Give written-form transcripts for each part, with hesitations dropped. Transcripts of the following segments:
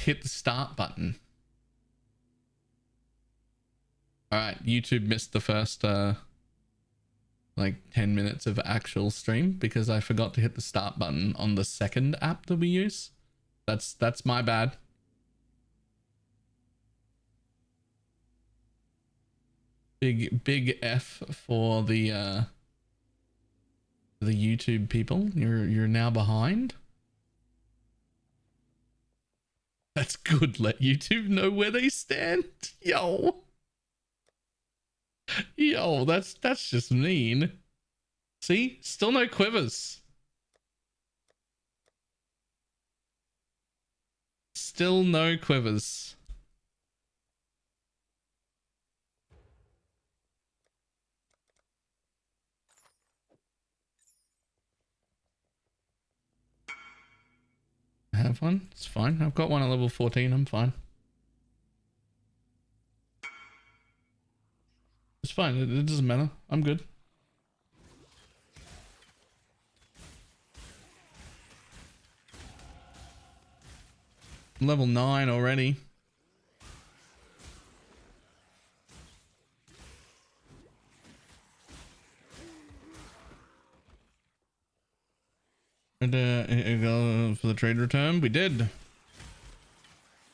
hit the start button. All right, YouTube missed the first like 10 minutes of actual stream because I forgot to hit the start button on the second app that we use. That's my bad. Big F for the YouTube people. You're now behind. That's good. Let YouTube know where they stand. Yo, that's just mean. See, still no quivers. Still no quivers. I have one. It's fine. I've got one at level 14. I'm fine. It's fine. It doesn't matter. I'm good. I'm level 9 already. And for the trade return, we did.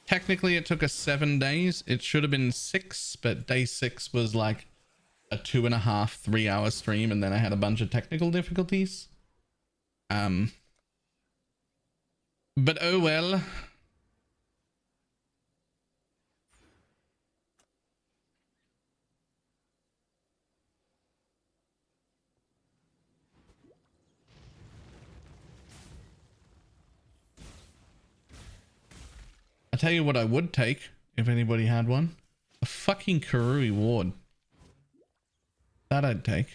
Technically, it took us 7 days. It should have been 6, but day 6 was like a 2.5, 3 hour stream, and then I had a bunch of technical difficulties. But oh well. I tell you what I would take if anybody had one. A fucking Karui ward. That I'd take.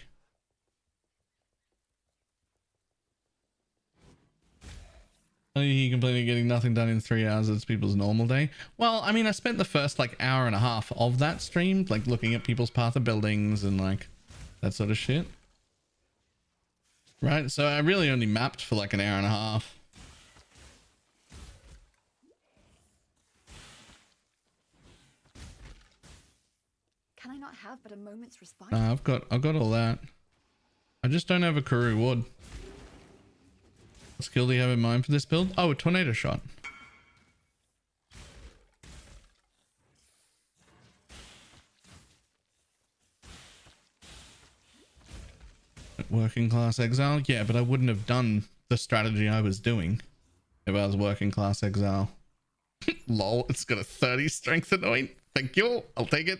He complaining getting nothing done in 3 hours. It's people's normal day. Well, I mean, I spent the first like hour and a half of that stream like looking at people's path of buildings and like that sort of shit. Right? So I really only mapped for like an hour and a half. Can I not have but a moment's respite? I've got all that. I just don't have a Karui ward. What skill do you have in mind for this build? Oh, a tornado shot. Working class exile? Yeah, but I wouldn't have done the strategy I was doing if I was working class exile. Lol, it's got a 30 strength annoying. Thank you. I'll take it.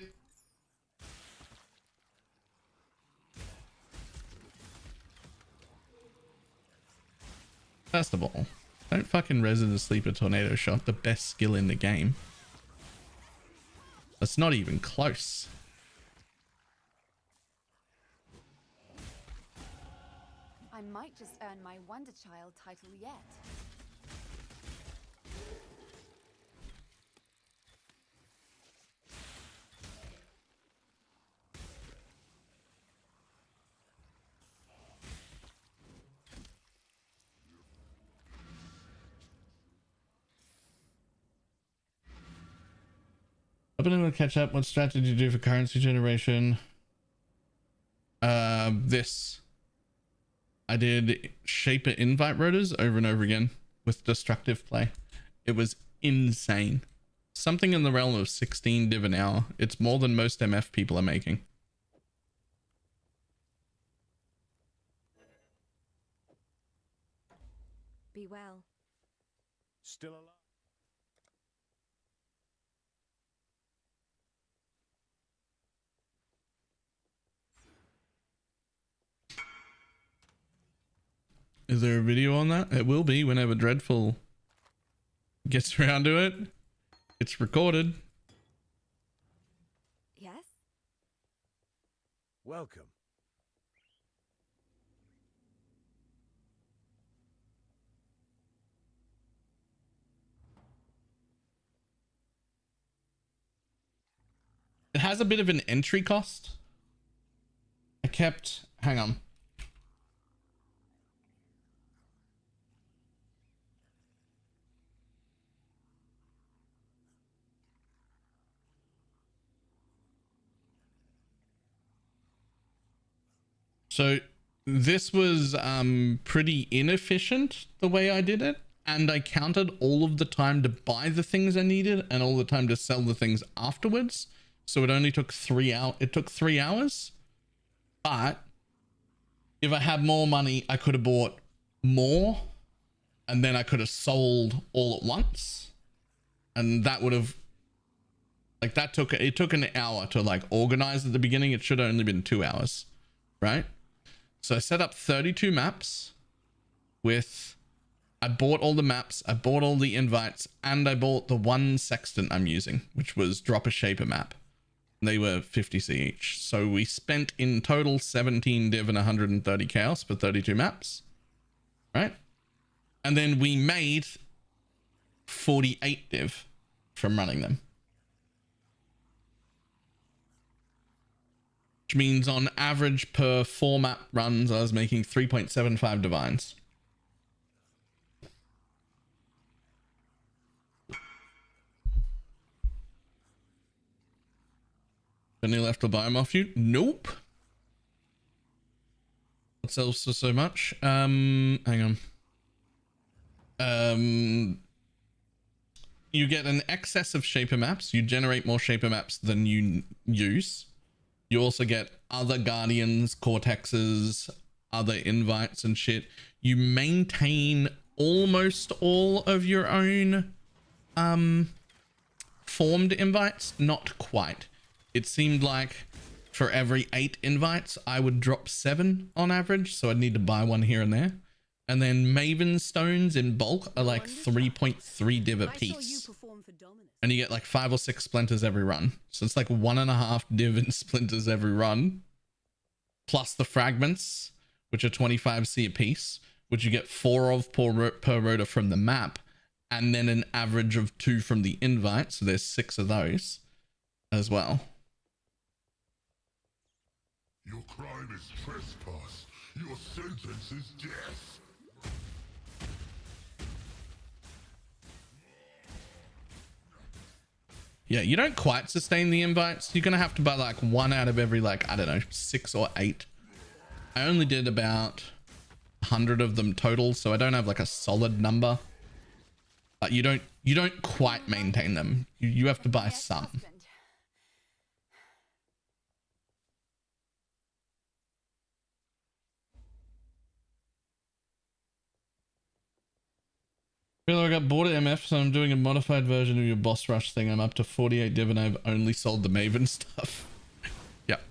First of all, don't fucking resident sleeper tornado shot, the best skill in the game. That's not even close. I might just earn my Wonder Child title yet. I've been able to catch up. What strategy do you do for currency generation? This. I did Shaper invite rotors over and over again with destructive play. It was insane. Something in the realm of 16 div an hour. It's more than most MF people are making. Be well. Still alive. Is there a video on that? It will be whenever Dreadful gets around to it. It's recorded. Yes? Welcome. It has a bit of an entry cost. Hang on. So this was pretty inefficient the way I did it. And I counted all of the time to buy the things I needed and all the time to sell the things afterwards. So it only took 3 hours. It took 3 hours. But if I had more money, I could have bought more. And then I could have sold all at once. And that would have, like, it took an hour to like organize at the beginning. It should have only been 2 hours, right? So I set up 32 maps with, I bought all the maps, I bought all the invites, and I bought the one sextant I'm using, which was drop a shaper map. They were 50c each. So we spent in total 17 div and 130 chaos for 32 maps, right? And then we made 48 div from running them. Which means on average per 4 map runs, I was making 3.75 divines. Any left to buy them off you? Nope. What sells for so much? Hang on. You get an excess of shaper maps. You generate more shaper maps than you use. You also get other guardians, cortexes, other invites and shit. You maintain almost all of your own formed invites. Not quite. It seemed like for every 8 invites, I would drop 7 on average. So I'd need to buy one here and there. And then Maven stones in bulk are like 3.3 div a piece. And you get like 5 or 6 splinters every run. So it's like 1.5 div in splinters every run. Plus the fragments, which are 25c a piece, which you get 4 of per rota from the map. And then an average of 2 from the invite. So there's 6 of those as well. Your crime is trespass. Your sentence is death. Yeah, you don't quite sustain the invites. You're going to have to buy like 1 out of every, like, I don't know, 6 or 8. I only did about 100 of them total, so I don't have like a solid number. But you don't quite maintain them. You have to buy some. I feel like I got bored of MF, so I'm doing a modified version of your boss rush thing. I'm up to 48 div and I've only sold the Maven stuff. Yep.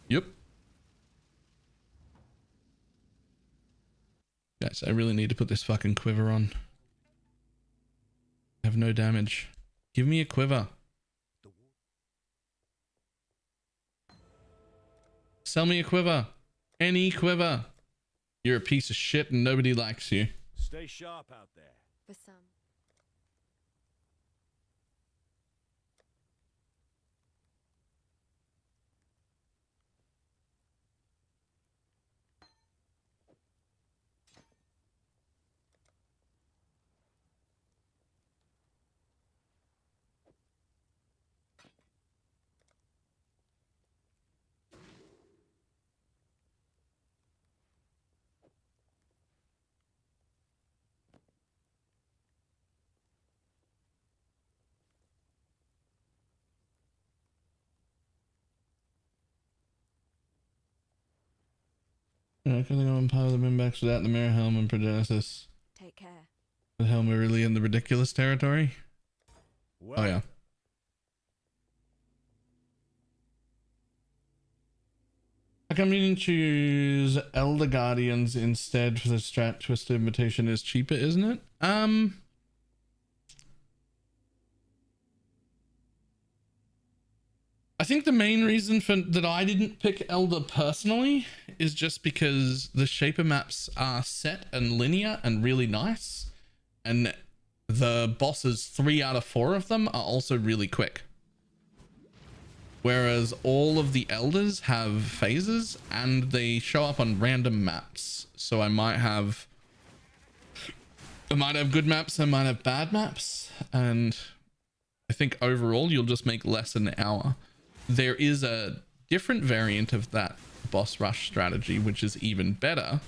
Yep. Guys, I really need to put this fucking quiver on. I have no damage. Give me a quiver. Sell me a quiver. Any quiver. You're a piece of shit and nobody likes you. Stay sharp out there. For some. I can go and power the Minbacks without the mirror helm and Progenesis. Take care. The helm are really in the ridiculous territory. Well, Oh yeah. How come you didn't choose Elder Guardians instead for the strat? Twisted Invitation is cheaper, isn't it? I think the main reason for that I didn't pick Elder personally is just because the shaper maps are set and linear and really nice, and the bosses, 3 out of 4 of them, are also really quick. Whereas all of the elders have phases and they show up on random maps. So I might have good maps, I might have bad maps, and I think overall you'll just make less an hour. There is a different variant of that boss rush strategy, which is even better,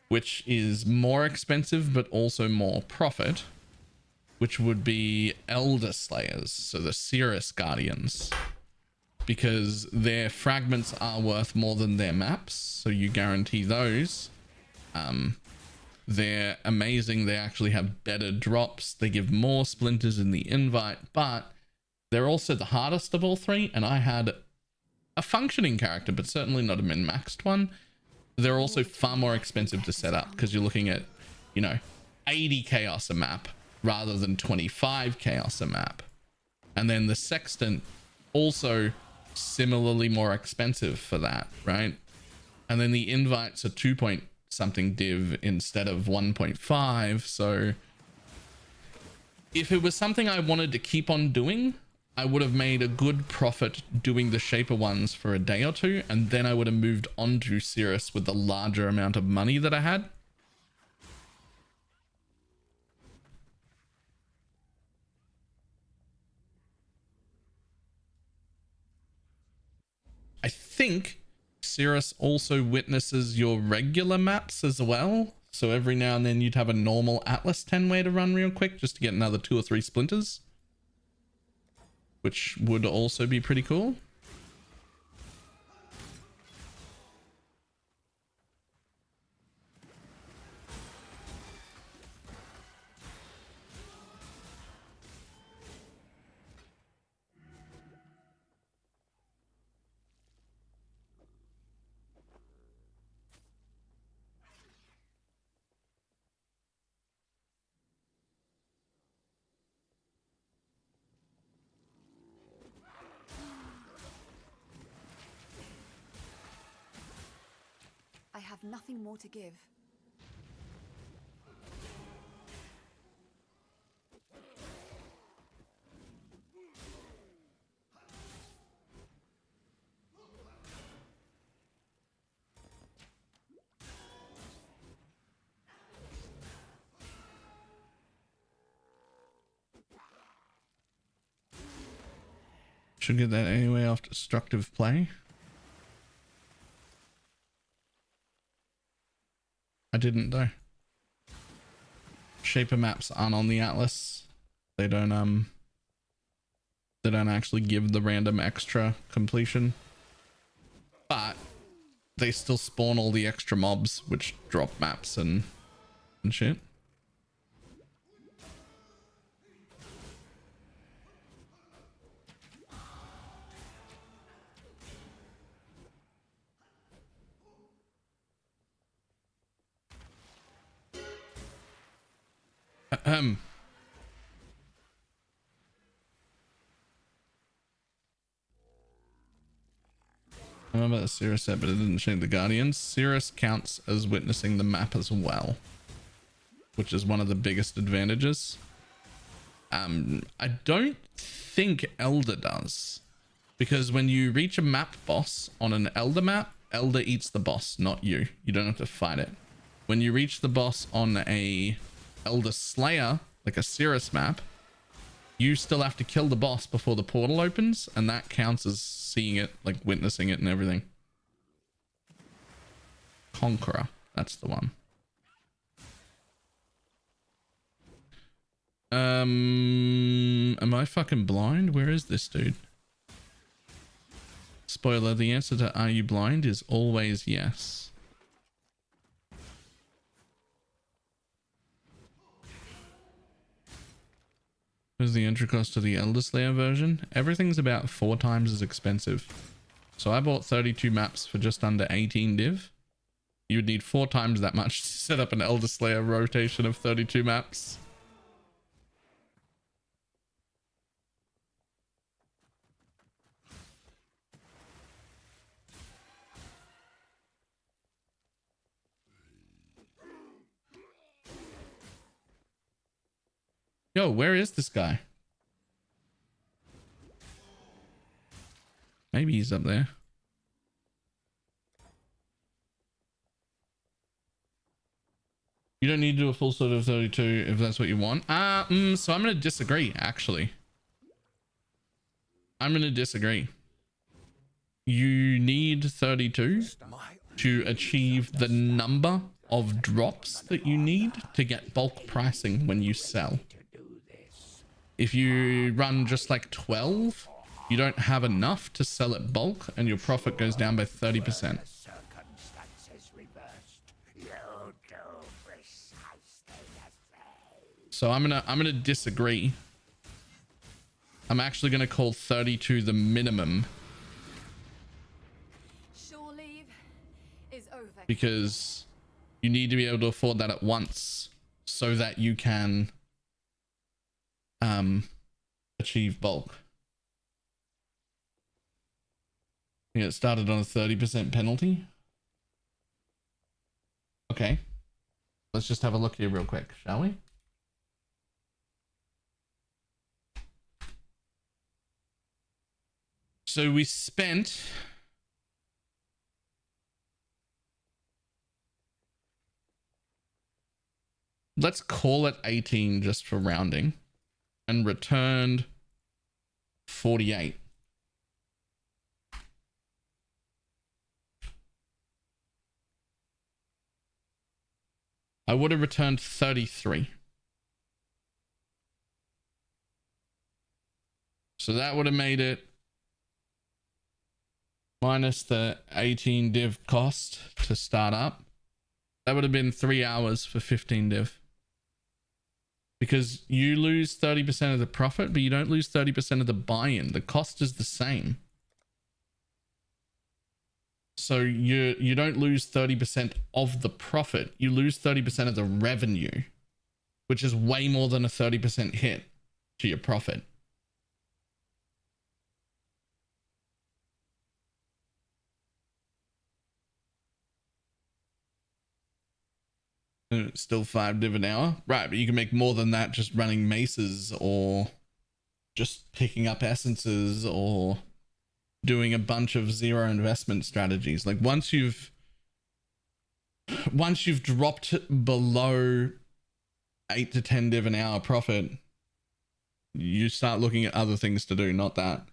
which is more expensive but also more profit, which would be Elder Slayers, so the Cirrus Guardians, because their fragments are worth more than their maps, so you guarantee those. They're amazing. They actually have better drops. They give more splinters in the invite, but they're also the hardest of all three, and I had a functioning character, but certainly not a min-maxed one. They're also far more expensive to set up because you're looking at, you know, 80 chaos a map rather than 25 chaos a map. And then the Sextant also similarly more expensive for that, right? And then the invites are 2 point something div instead of 1.5. So if it was something I wanted to keep on doing, I would have made a good profit doing the Shaper ones for a day or two, and then I would have moved on to Cirrus with the larger amount of money that I had. I think Cirrus also witnesses your regular maps as well. So every now and then you'd have a normal Atlas 10 way to run real quick just to get another 2 or 3 splinters, which would also be pretty cool. I have nothing more to give. Should get that anyway after destructive play. I didn't though. Shaper maps aren't on the Atlas. They don't actually give the random extra completion. But they still spawn all the extra mobs which drop maps and shit. I remember the Cirrus set, but it didn't change the Guardians. Cirrus counts as witnessing the map as well, which is one of the biggest advantages. I don't think Elder does, because when you reach a map boss on an Elder map, Elder eats the boss, not you. You don't have to fight it. When you reach the boss on a Elder Slayer, like a Cirrus map, you still have to kill the boss before the portal opens, and that counts as seeing it, like witnessing it and everything. Conqueror, that's the one. Am I fucking blind? Where is this dude? Spoiler, the answer to are you blind is always yes. What's the entry cost to the Elder Slayer version? Everything's about 4 times as expensive. So I bought 32 maps for just under 18 div. You would need 4 times that much to set up an Elder Slayer rotation of 32 maps. Yo, where is this guy? Maybe he's up there. You don't need to do a full sort of 32 if that's what you want. So I'm going to disagree, actually. I'm going to disagree. you need 32 to achieve the number of drops that you need to get bulk pricing when you sell. If you run just like 12, you don't have enough to sell at bulk and your profit goes down by 30%. So I'm gonna disagree. I'm actually gonna call 32 the minimum. Shore leave is over. Because you need to be able to afford that at once so that you can achieve bulk. Yeah, it started on a 30% penalty. Okay. Let's just have a look here real quick, shall we? So we spent let's call it 18 just for rounding, and returned 48. I would have returned 33. So that would have made it minus the 18 div cost to start up. That would have been 3 hours for 15 div. Because you lose 30% of the profit, but you don't lose 30% of the buy-in. The cost is the same. So you don't lose 30% of the profit. You lose 30% of the revenue, which is way more than a 30% hit to your profit. And it's still 5 div an hour. Right, but you can make more than that just running maces or just picking up essences or doing a bunch of zero investment strategies. Like once you've dropped below 8 to 10 div an hour profit, you start looking at other things to do, not that.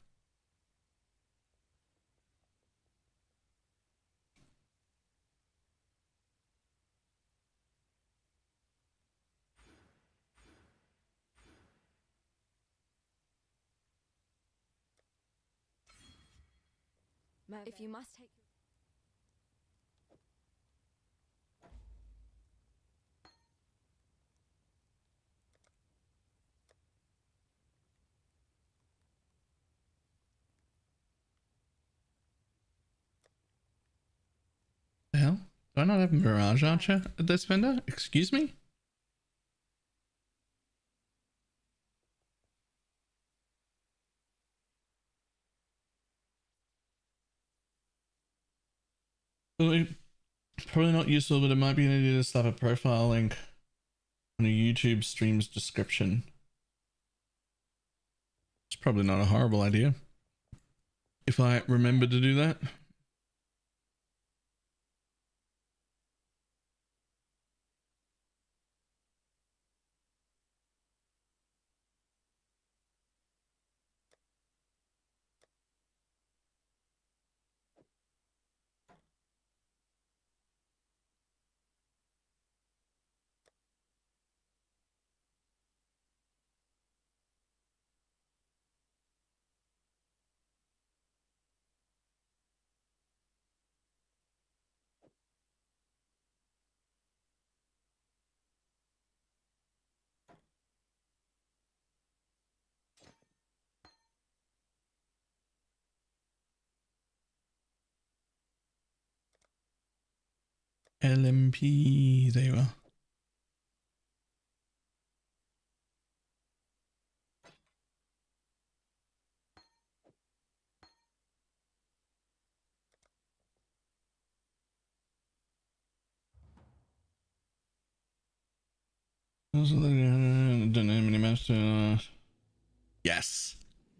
If you must take The hell? Do I not have Mirage Archer at this vendor? Excuse me? Probably not useful, but it might be an idea to slap a profile link on a YouTube stream's description. It's probably not a horrible idea if I remember to do that. LMP, there you are. Yes,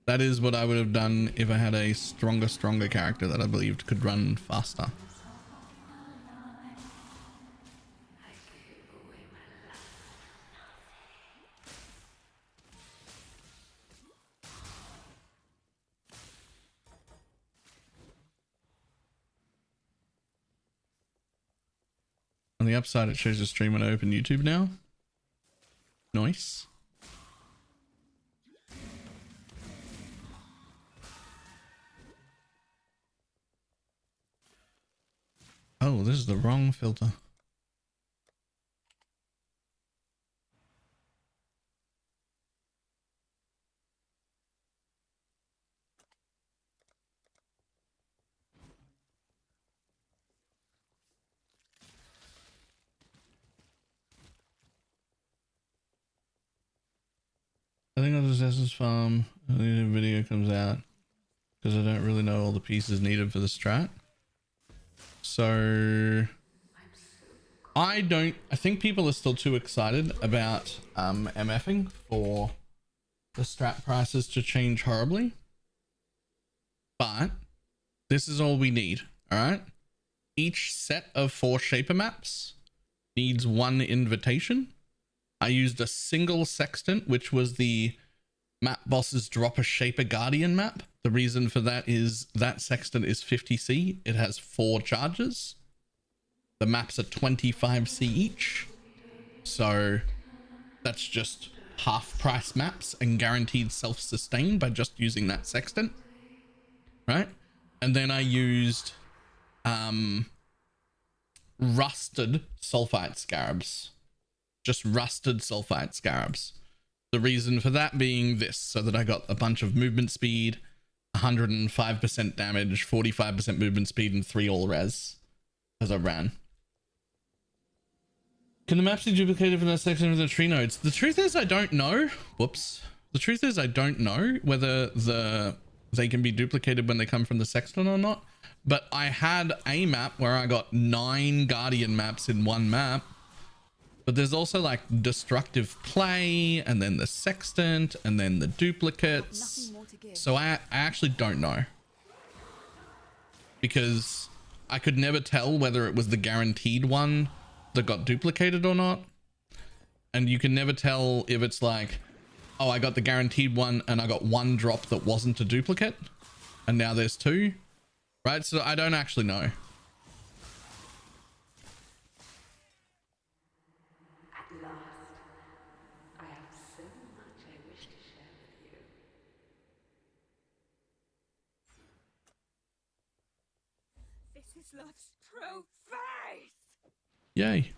that is what I would have done if I had a stronger character that I believed could run faster. On the upside, it shows the stream on open YouTube now. Nice. Oh, this is the wrong filter. I think I'll just Essence Farm. The video comes out because I don't really know all the pieces needed for the strat. So I think people are still too excited about MFing for the strat prices to change horribly. But this is all we need, all right? Each set of 4 Shaper maps needs 1 invitation. I used a single sextant, which was the map bosses drop a Shaper Guardian map. The reason for that is that sextant is 50C. It has 4 charges. The maps are 25C each. So that's just half price maps and guaranteed self-sustain by just using that sextant. Right? And then I used rusted sulfite scarabs. Just rusted sulfite scarabs. The reason for that being this, so that I got a bunch of movement speed, 105% damage, 45% movement speed, and 3 all res as I ran. Can the maps be duplicated from that section of the tree nodes? The truth is I don't know. Whoops. The truth is I don't know whether they can be duplicated when they come from the sextant or not. But I had a map where I got 9 guardian maps in one map. But there's also like destructive play, and then the sextant, and then the duplicates. So I actually don't know. Because I could never tell whether it was the guaranteed one that got duplicated or not. And you can never tell if it's like, oh, I got the guaranteed one and I got 1 drop that wasn't a duplicate. And now there's 2. Right? So I don't actually know. Love's true face. Yay.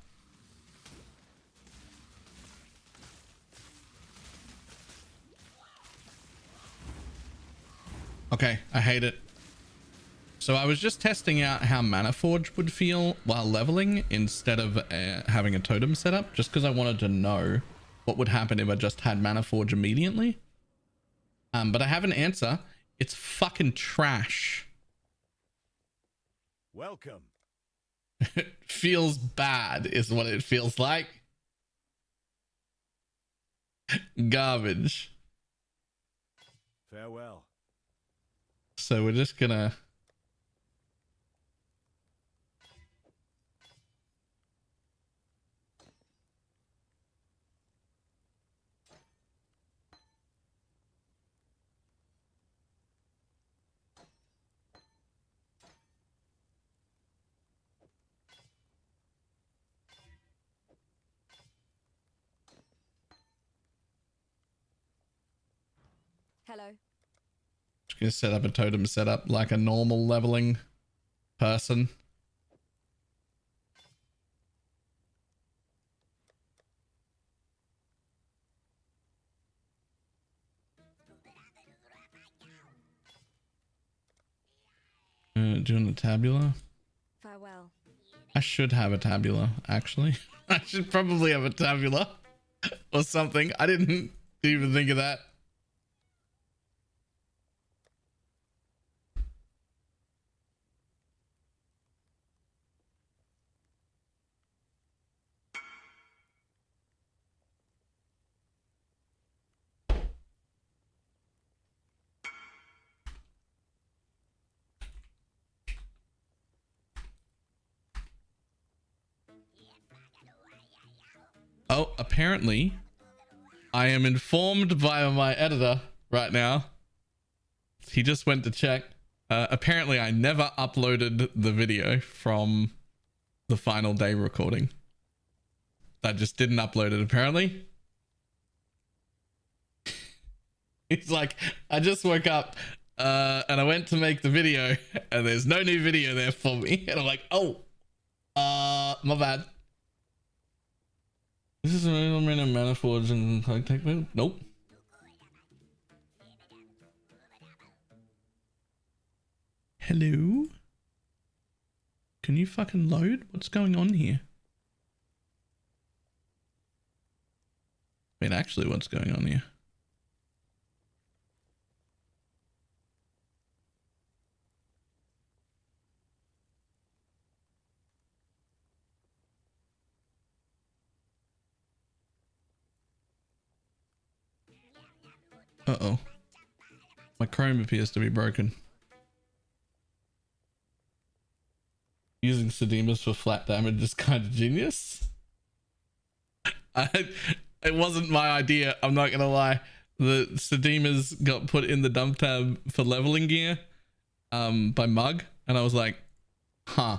Okay, I hate it. So I was just testing out how Mana Forge would feel while leveling instead of having a totem set up, just because I wanted to know what would happen if I just had Mana Forge immediately. But I have an answer. It's fucking trash. Welcome. It feels bad is what it feels like. Garbage. Farewell. So we're just gonna Hello. Just gonna set up a totem setup like a normal leveling person. Doing a tabula. Farewell. I should have a tabula, actually. I should probably have a tabula or something. I didn't even think of that. Oh, apparently I am informed by my editor right now. He just went to check. Apparently I never uploaded the video from the final day recording. I just didn't upload it apparently. He's like, I just woke up and I went to make the video and there's no new video there for me. And I'm like, oh, my bad. This is a minute manifolds and technical. Nope. Hello? Can you fucking load? What's going on here? Wait, actually, what's going on here? Uh-oh. My Chrome appears to be broken. Using Sedemas for flat damage is kind of genius. It wasn't my idea, I'm not gonna lie. The Sedemas got put in the dump tab for leveling gear by Mug, and I was like, huh,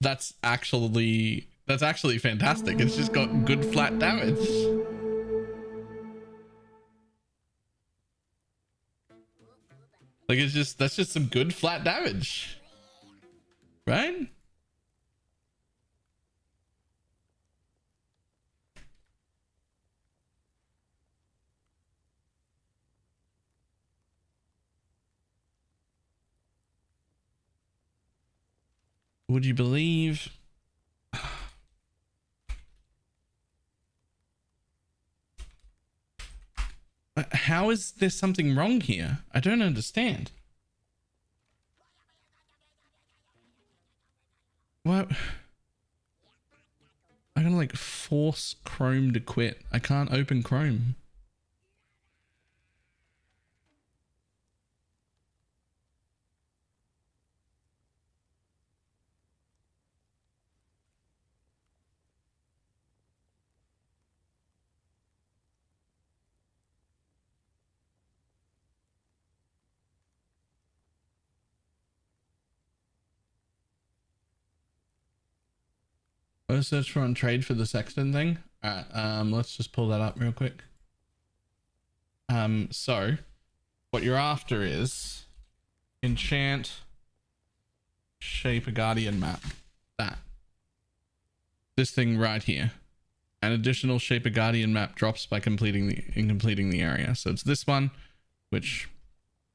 that's actually fantastic. It's just got good flat damage. Like, that's just some good flat damage. Right? Would you believe? How is there something wrong here? I don't understand. What? I'm gonna like force Chrome to quit. I can't open Chrome. Go search for on trade for the Sexton thing. All right, let's just pull that up real quick. So what you're after is enchant shape a guardian map. This thing right here. An additional shape a guardian map drops by completing the area. So it's this one, which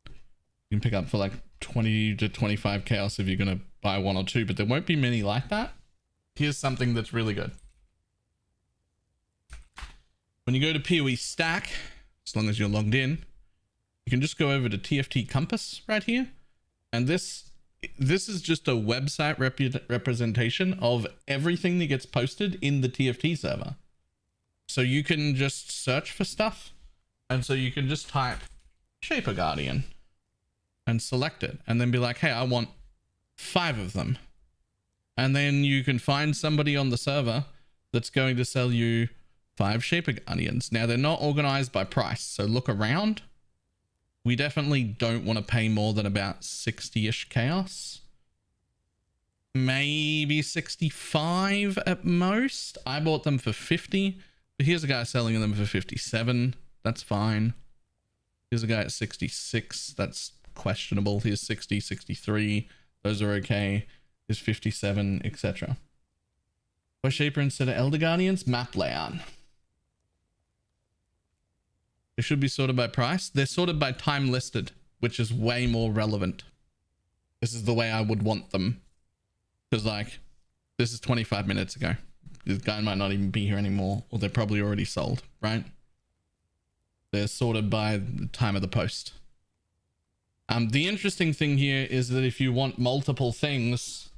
you can pick up for like 20 to 25 chaos if you're gonna buy one or two, but there won't be many like that. Here's something that's really good. When you go to PoE stack, as long as you're logged in, you can just go over to TFT Compass right here. And this is just a website representation of everything that gets posted in the TFT server. So you can just search for stuff. And so you can just type Shaper Guardian and select it and then be like, hey, I want 5 of them. And then you can find somebody on the server that's going to sell you 5 Shaper Guardians. Now, they're not organized by price, so look around. We definitely don't want to pay more than about 60-ish chaos. Maybe 65 at most. I bought them for 50, but here's a guy selling them for 57. That's fine. Here's a guy at 66. That's questionable. Here's 60, 63. Those are okay. Is 57, etc. Why Shaper instead of Elder Guardians? Map layout. They should be sorted by price. They're sorted by time listed, which is way more relevant. This is the way I would want them. Because like, this is 25 minutes ago. This guy might not even be here anymore, or they're probably already sold, right? They're sorted by the time of the post. The interesting thing here is that if you want multiple things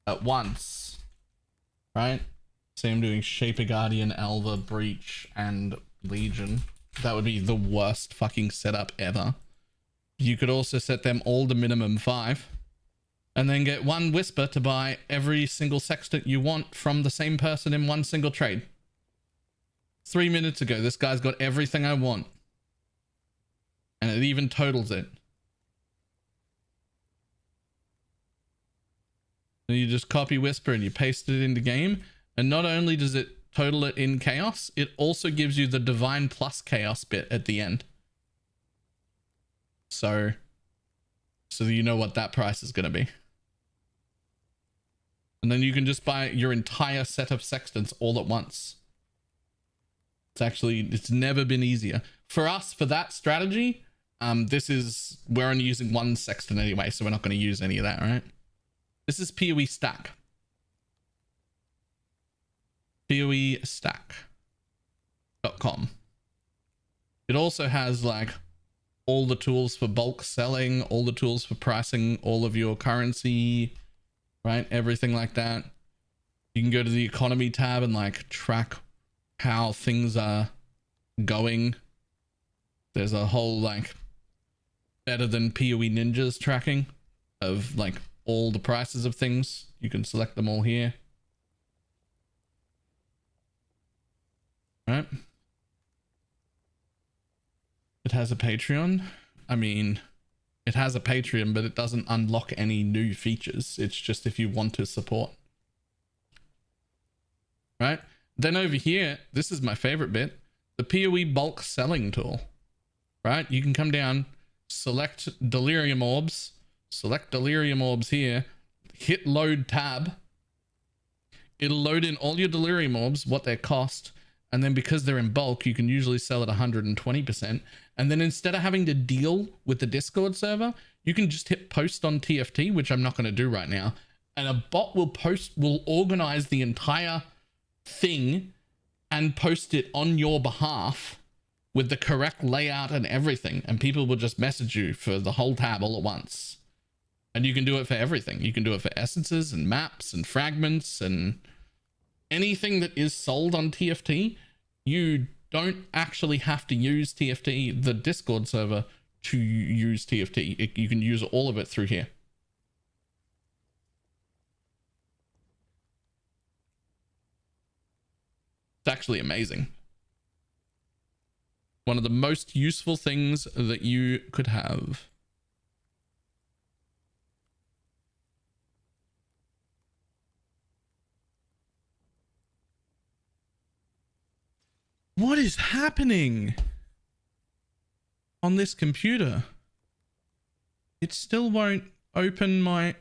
at once, right? Say I'm doing Shaper Guardian, Alva, Breach, and Legion. That would be the worst fucking setup ever. You could also set them all to minimum 5 and then get 1 Whisper to buy every single sextant you want from the same person in one single trade. 3 minutes ago, this guy's got everything I want. And it even totals it. You just copy Whisper and you paste it into game, and not only does it total it in chaos, it also gives you the divine plus chaos bit at the end. So you know what that price is going to be. And then you can just buy your entire set of sextants all at once. It's never been easier. For us, for that strategy, we're only using one sextant anyway, so we're not going to use any of that, right? This is PoE Stack. PoEstack.com. It also has like all the tools for bulk selling, all the tools for pricing all of your currency, right? Everything like that. You can go to the economy tab and like track how things are going. There's a whole like better than PoE ninjas tracking of like all the prices of things. You can select them all here. Right? It has a Patreon. I mean, it has a Patreon, but it doesn't unlock any new features. It's just if you want to support. Right? Then over here, this is my favorite bit, the PoE bulk selling tool. Right? You can come down, select Delirium Orbs here, hit load tab. It'll load in all your Delirium Orbs, what they cost, and then because they're in bulk, you can usually sell at 120%. And then instead of having to deal with the Discord server, you can just hit post on TFT, which I'm not going to do right now. And a bot will organize the entire thing and post it on your behalf with the correct layout and everything. And people will just message you for the whole tab all at once. And you can do it for everything. You can do it for essences and maps and fragments and anything that is sold on TFT. You don't actually have to use TFT, the Discord server, to use TFT. You can use all of it through here. It's actually amazing. One of the most useful things that you could have. What is happening on this computer? It still won't open my...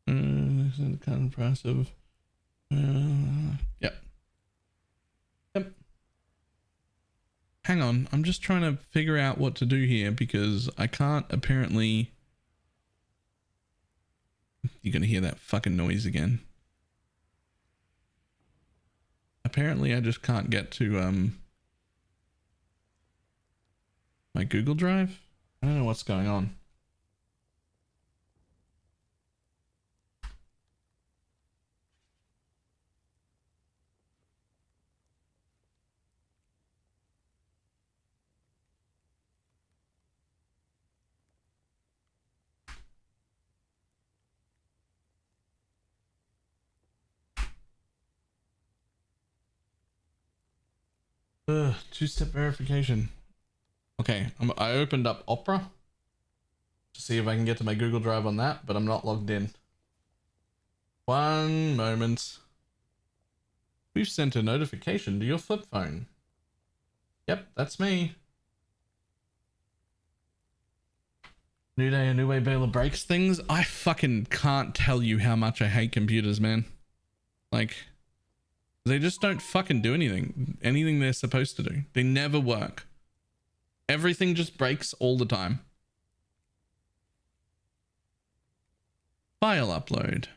This is the current price of... Yep. Hang on, I'm just trying to figure out what to do here because I can't apparently... You're gonna hear that fucking noise again. Apparently I just can't get to my Google Drive. I don't know what's going on. Two-step verification. Okay, I opened up Opera to see if I can get to my Google Drive on that, but I'm not logged in. One moment. We've sent a notification to your flip phone. Yep, that's me. New day, a new way Baylor breaks things. I fucking can't tell you how much I hate computers, man. Like... They just don't fucking do anything they're supposed to do. They never work. Everything just breaks all the time. File upload.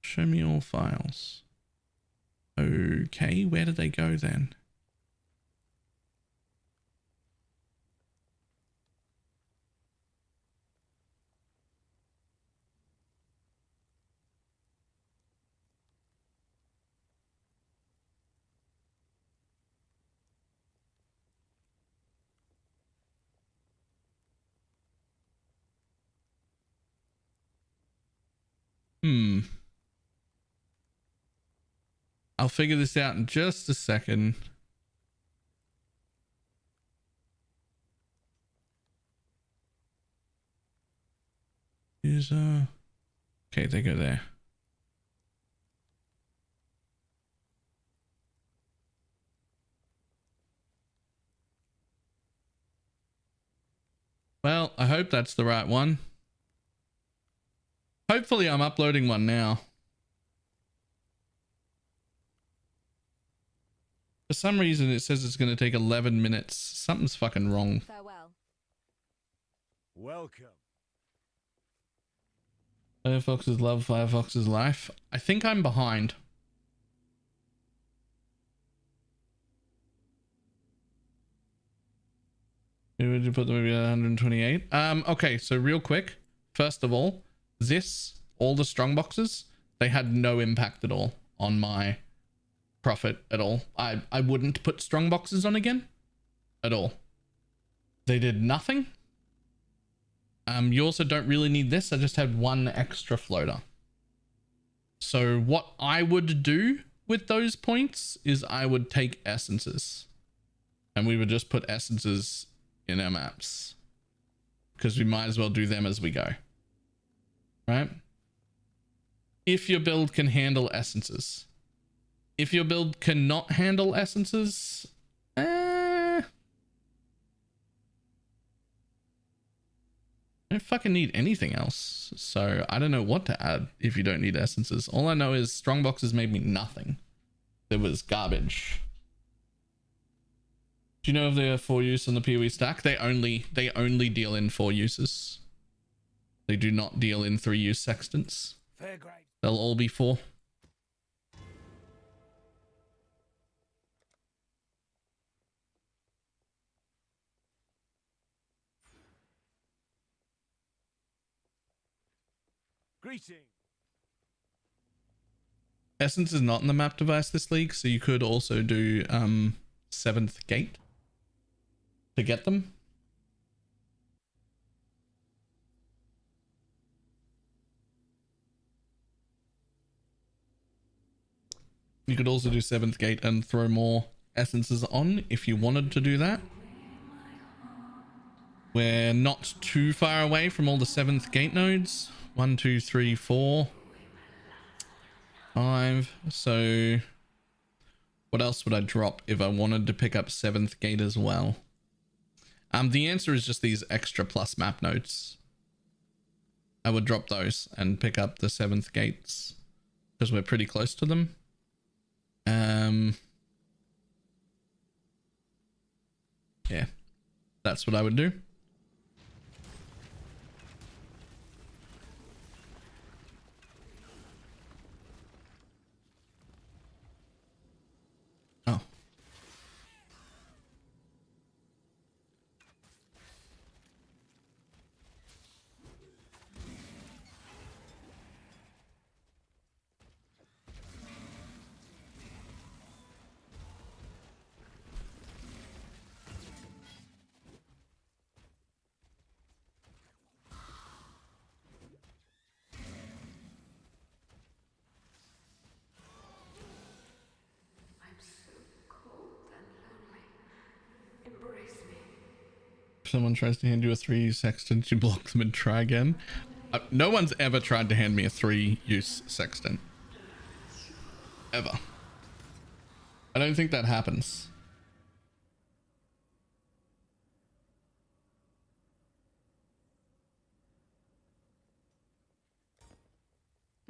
Show me all files. Okay, where did they go then? I'll figure this out in just a second. User. Okay, they go there. Well, I hope that's the right one. Hopefully I'm uploading one now. For some reason it says it's going to take 11 minutes. Something's fucking wrong. Farewell. Welcome. Firefox's love, Firefox's life. I think I'm behind. Would you put the movie at 128? Okay, so real quick. First of all, all the strong boxes, they had no impact at all on my profit at all. I wouldn't put strong boxes on again at all. They did nothing. You also don't really need this. I just had one extra floater. So what I would do with those points is I would take essences and we would just put essences in our maps because we might as well do them as we go, right? If your build can handle essences. If your build cannot handle essences, I don't fucking need anything else. So I don't know what to add if you don't need essences. All I know is strong boxes made me nothing. There was garbage. Do you know if they are 4 use on the PoE stack? They only deal in 4 uses. They do not deal in 3 use sextants. Fair grade. They'll all be 4. Greeting. Essence is not in the map device this league, so you could also do 7th gate to get them. You could also do 7th gate and throw more essences on if you wanted to do that. We're not too far away from all the 7th gate nodes. 1, 2, 3, 4, 5. So what else would I drop if I wanted to pick up 7th gate as well? The answer is just these extra plus map nodes. I would drop those and pick up the 7th gates because we're pretty close to them. Yeah, that's what I would do. Oh. If someone tries to hand you a 3-use sextant, you block them and try again. No one's ever tried to hand me a 3-use sextant. Ever. I don't think that happens.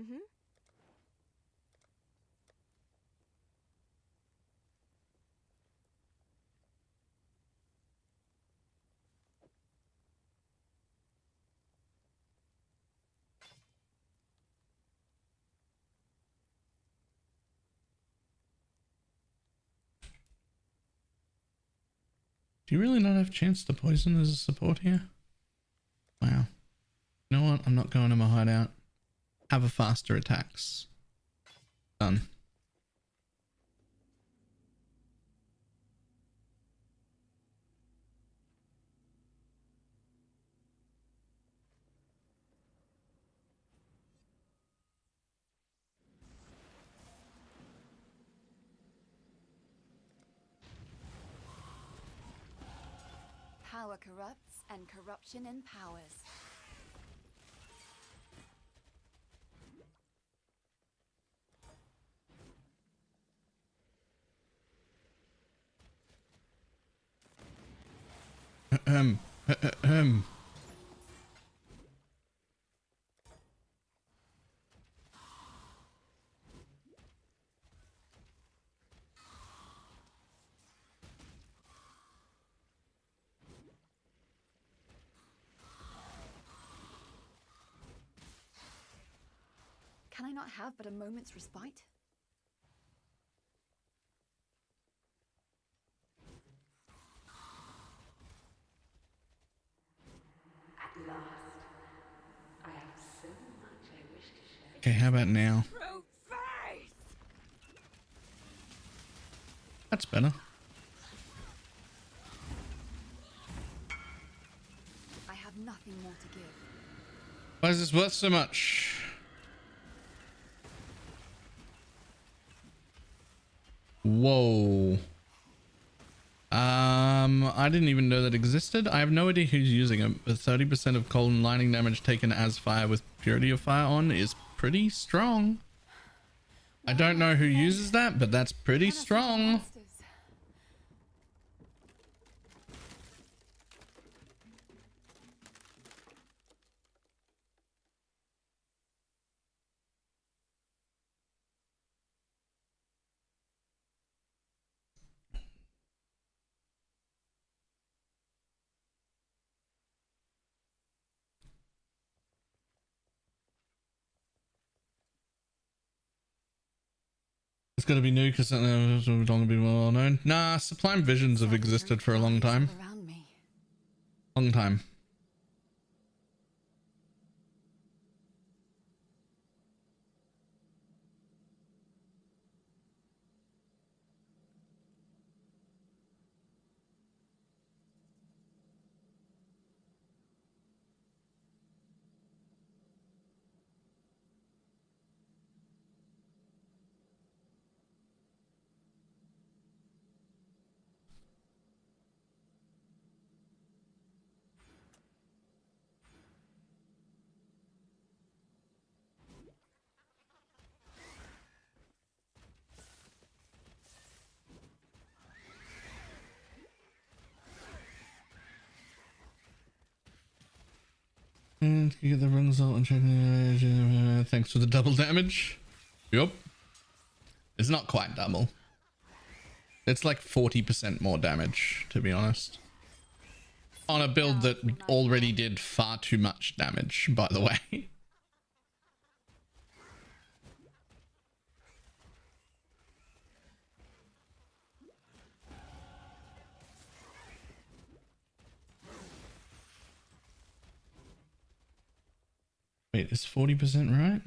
Mm-hmm. Do you really not have a chance to poison as a support here? Wow. You know what? I'm not going to my hideout. Have a faster attacks. Done. Power corrupts, and corruption empowers. Ahem. Ahem. Can I not have but a moment's respite? At last, I have so much I wish to share. Okay, how about now? Brute face! That's better. I have nothing more to give. Why is this worth so much? Whoa. I didn't even know that existed. I have no idea who's using it, but 30% of cold and lightning damage taken as fire with purity of fire on is pretty strong. I don't know who uses that, but that's pretty strong. Masters. It's gonna be new because it's no longer be well known. Nah, Sublime Visions have existed for a long time. Around me. Long time. And you get the run result and check. Thanks for the double damage. Yup. It's not quite double. It's like 40% more damage, to be honest. On a build that already did far too much damage, by the way. Wait, is 40% right?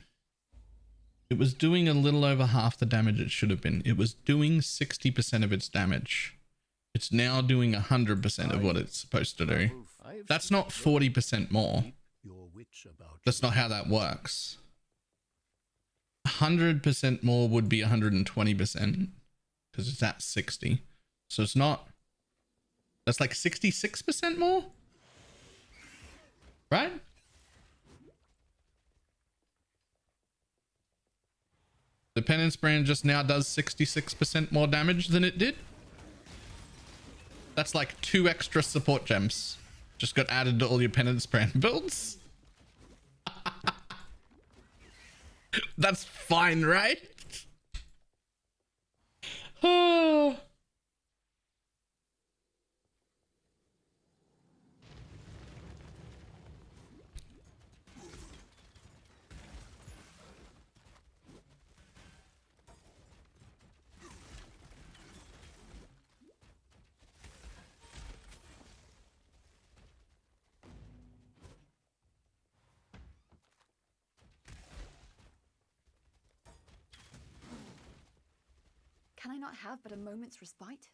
It was doing a little over half the damage it should have been. It was doing 60% of its damage. It's now doing 100% of what it's supposed to do. That's not 40% more. That's not how that works. 100% more would be 120% because it's at 60. So it's not. That's like 66% more, right? The penance brand just now does 66% more damage than it did. That's like 2 extra support gems. Just got added to all your penance brand builds. That's fine, right? Can I not have but a moment's respite?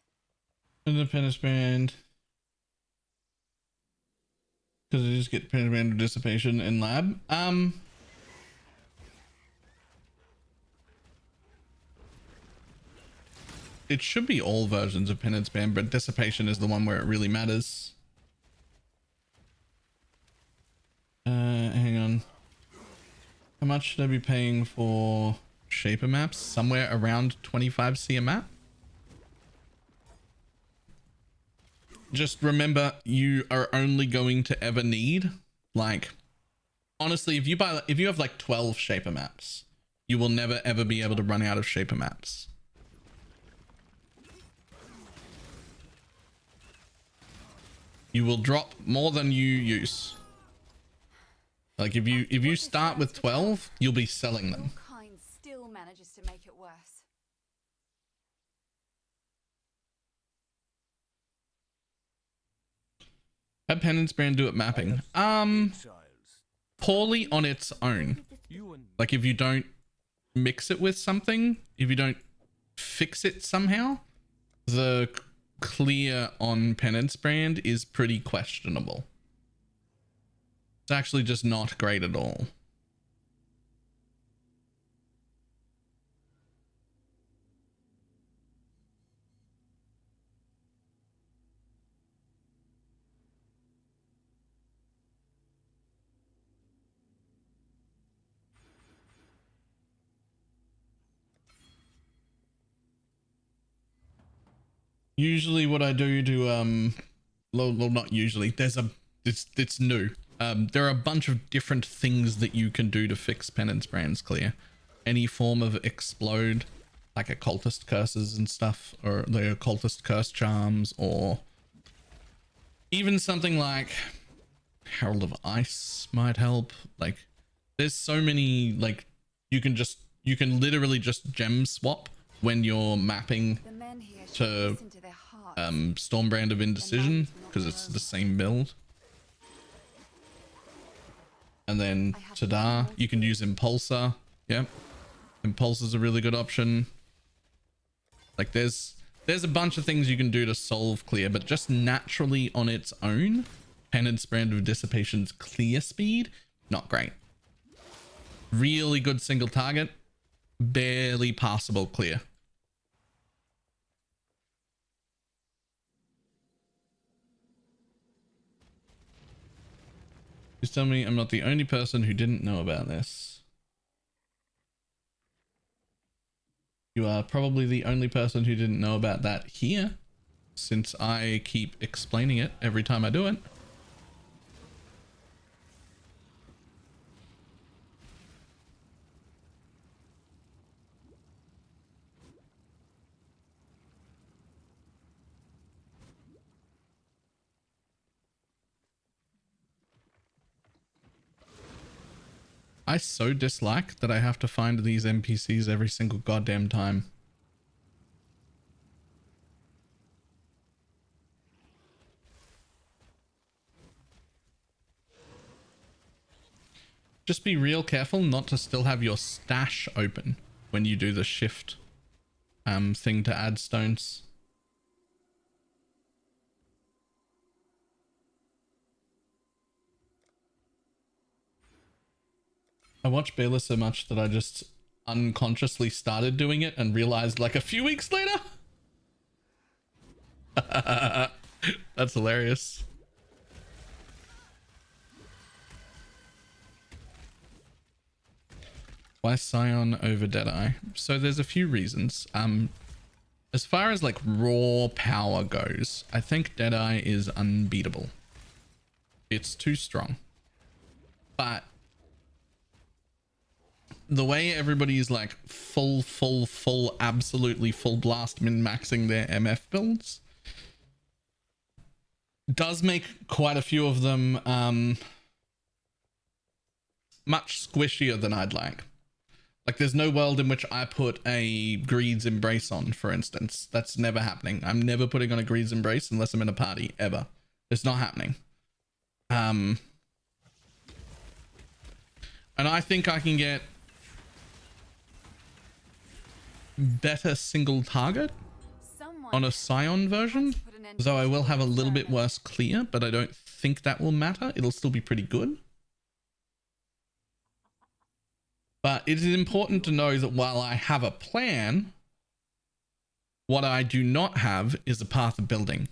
Independence band. Because I just get penance band dissipation in lab. It should be all versions of penance band, but dissipation is the one where it really matters. Hang on. How much should I be paying for shaper maps? Somewhere around 25C a map. Just remember, you are only going to ever need, like, honestly, if you have like 12 shaper maps, you will never ever be able to run out of shaper maps. You will drop more than you use. Like if you start with 12, you'll be selling them. Your kind still manages to make it worse. Have Penance Brand do it mapping? Poorly on its own. Like if you don't mix it with something, if you don't fix it somehow, the clear on Penance Brand is pretty questionable. It's actually just not great at all. Usually what I do to well not usually, it's new. There are a bunch of different things that you can do to fix Penance Brands clear. Any form of explode, like occultist curses and stuff, or the occultist curse charms, or even something like Herald of Ice might help. Like there's so many, like you can literally just gem swap when you're mapping to Stormbrand of Indecision, because it's the same build. And then Tadar, you can use Impulsor. Yep, Impulsor's a really good option. Like there's a bunch of things you can do to solve clear, but just naturally on its own, Penance Brand of Dissipation's clear speed, not great. Really good single target, barely passable clear. Please tell me I'm not the only person who didn't know about this. You are probably the only person who didn't know about that here, since I keep explaining it every time I do it. I so dislike that I have to find these NPCs every single goddamn time. Just be real careful not to still have your stash open when you do the shift thing to add stones. I watched Baylor so much that I just unconsciously started doing it and realized like a few weeks later. That's hilarious. Why Scion over Deadeye? So there's a few reasons. As far as like raw power goes, I think Deadeye is unbeatable. It's too strong. But the way everybody's like full, absolutely full blast min-maxing their MF builds does make quite a few of them much squishier than I'd like. Like there's no world in which I put a Greed's Embrace on, for instance. That's never happening. I'm never putting on a Greed's Embrace unless I'm in a party, ever. It's not happening. And I think I can get better single target on a Scion version, though I will have a little bit worse clear, but I don't think that will matter. It'll still be pretty good. But it is important to know that while I have a plan, what I do not have is a path of building.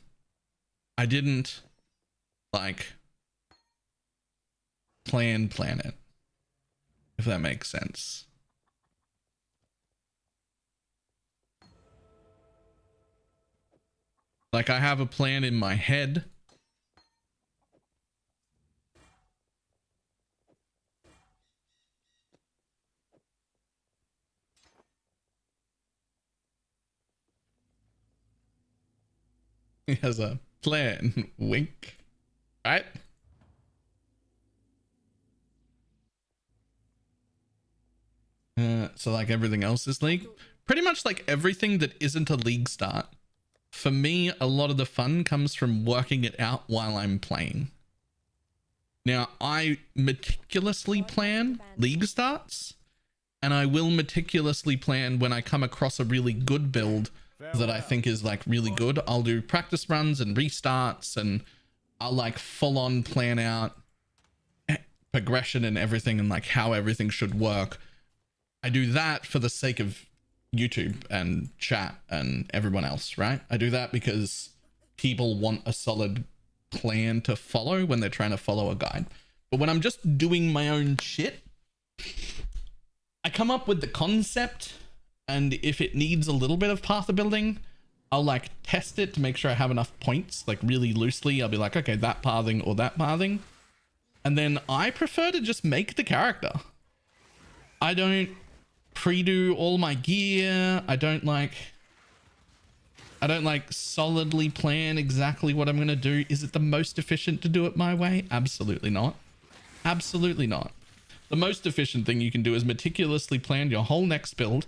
I didn't like plan it, if that makes sense. Like I have a plan in my head. He has a plan. Wink. Right? So like everything else is league. Pretty much like everything that isn't a league start. For me, a lot of the fun comes from working it out while I'm playing. Now, I meticulously plan league starts, and I will meticulously plan when I come across a really good build that I think is like really good. I'll do practice runs and restarts, and I'll like full on plan out progression and everything and like how everything should work. I do that for the sake of YouTube and chat and everyone else, right? I do that because people want a solid plan to follow when they're trying to follow a guide. But when I'm just doing my own shit, I come up with the concept, and if it needs a little bit of path building, I'll like test it to make sure I have enough points, like really loosely. I'll be like, okay, that pathing or that pathing. And then I prefer to just make the character. I don't pre-do all my gear. I don't like solidly plan exactly what I'm going to do. Is it the most efficient to do it my way? Absolutely not. Absolutely not. The most efficient thing you can do is meticulously plan your whole next build,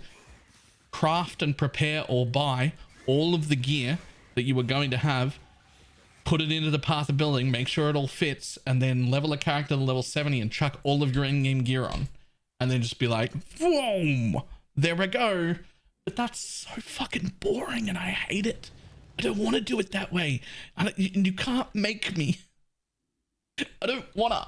craft and prepare or buy all of the gear that you are going to have, put it into the path of building, make sure it all fits, and then level a character to level 70 and chuck all of your in-game gear on. And then just be like, boom, there we go. But that's so fucking boring and I hate it. I don't want to do it that way. You can't make me. I don't wanna.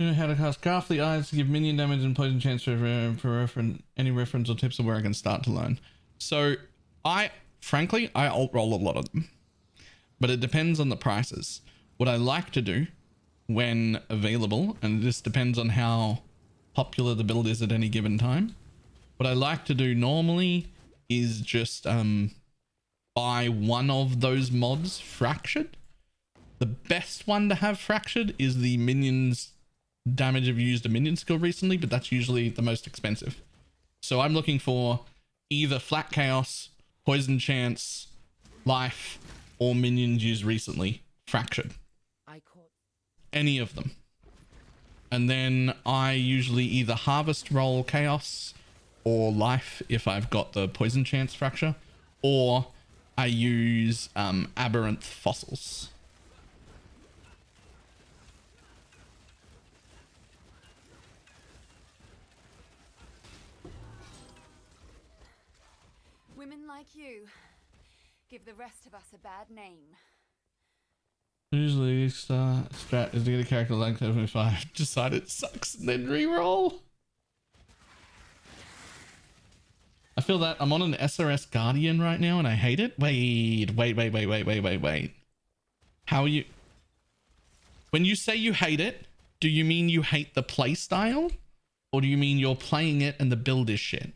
How to cast Ghastly Eyes to give minion damage and poison chance for reference, any reference or tips of where I can start to learn. So frankly, I alt roll a lot of them, but it depends on the prices. What I like to do when available, and this depends on how popular the build is at any given time. What I like to do normally is just buy one of those mods fractured. The best one to have fractured is the minions damage if you used a minion skill recently, but that's usually the most expensive. So I'm looking for either flat chaos, poison chance, life, or minions used recently fractured. Any of them. And then I usually either harvest roll chaos or life if I've got the poison chance fracture, or I use aberrant fossils. Women like you give the rest of us a bad name. Usually strat is to get a character like 75, decide it sucks and then reroll. I feel that I'm on an SRS Guardian right now and I hate it. Wait. How are you? When you say you hate it, do you mean you hate the play style? Or do you mean you're playing it and the build is shit?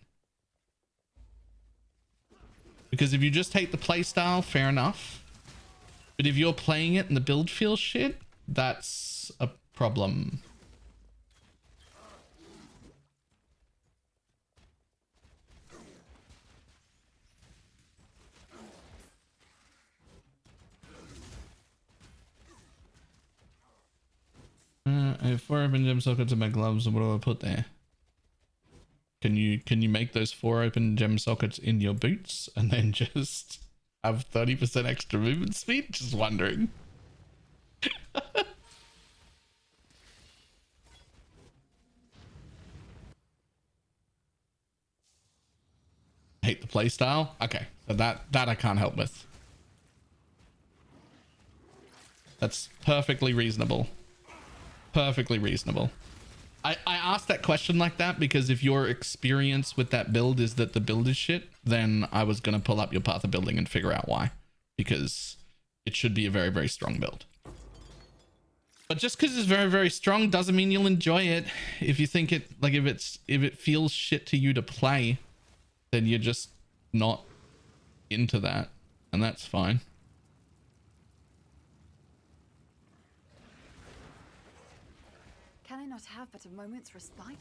Because if you just hate the play style, fair enough. But if you're playing it and the build feels shit, that's a problem. I have 4 open gem sockets in my gloves. What do I put there? Can you make those 4 open gem sockets in your boots and then just have 30% extra movement speed? Just wondering. Hate the playstyle. Okay, so that I can't help with. That's perfectly reasonable. Perfectly reasonable. I asked that question like that because if your experience with that build is that the build is shit, then I was going to pull up your path of building and figure out why. Because it should be a very, very strong build. But just because it's very, very strong doesn't mean you'll enjoy it. If you think it, like if it feels shit to you to play, then you're just not into that. And that's fine. Can I not have but a moment's respite?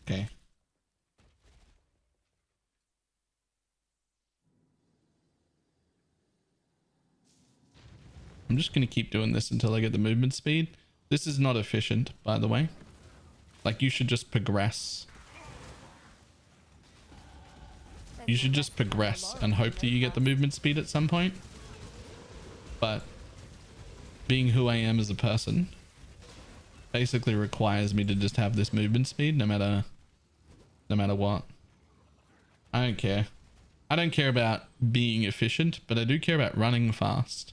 Okay. I'm just going to keep doing this until I get the movement speed. This is not efficient, by the way. Like, you should just progress. You should just progress and hope that you get the movement speed at some point. But being who I am as a person basically requires me to just have this movement speed no matter what. I don't care. I don't care about being efficient, but I do care about running fast.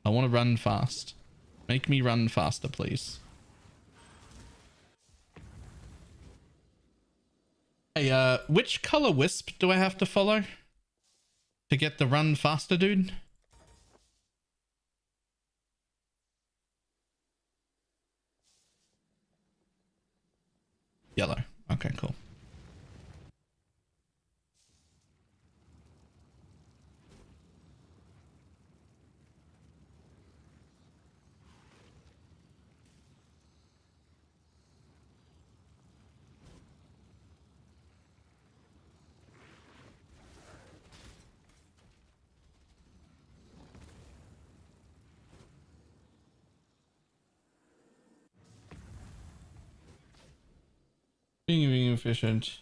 I want to run fast. Make me run faster, please. Hey, which color wisp do I have to follow to get the run faster, dude? Yellow. Okay, cool. Being efficient.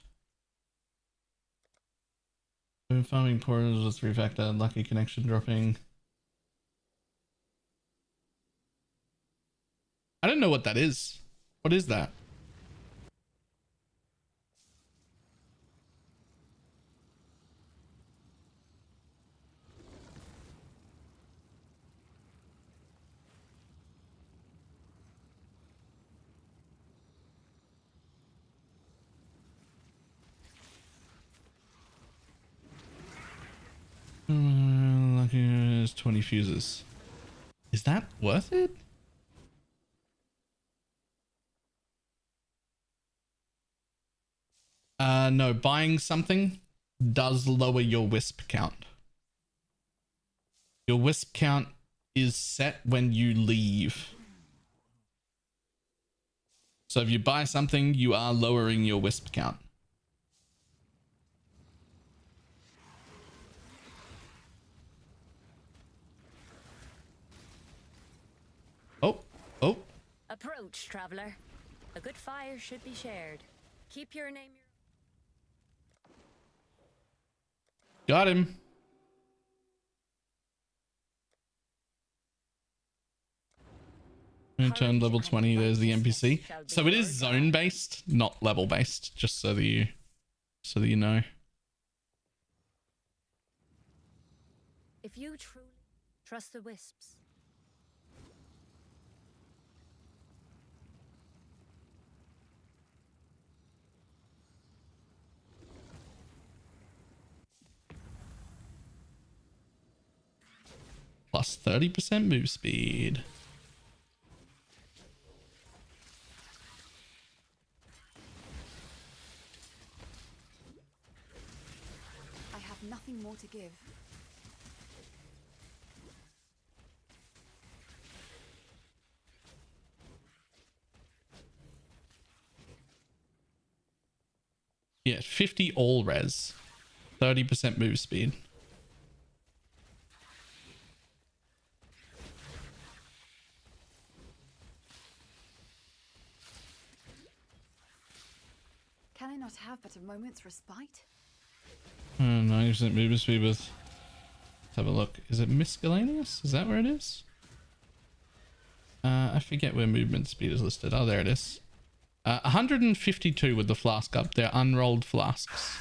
Farming portals with 3-factor lucky connection dropping. I don't know what that is. What is that? Lucky is 20 fuses. Is that worth it? No, buying something does lower your wisp count. Your wisp count is set when you leave. So if you buy something, you are lowering your wisp count. Oh. Approach, traveler. A good fire should be shared. Keep your name. Got him. Turn level 20. There's the NPC. So it is zone based, not level based. Just so that you know. If you truly trust the wisps. Plus 30% move speed. I have nothing more to give. Yeah, 50 all res. 30% move speed. Can I not have but a moment's respite? 90% movement speed with Let's have a look. Is it miscellaneous? Is that where it is? I forget where movement speed is listed. Oh, there it is. 152 with the flask up. They're unrolled flasks.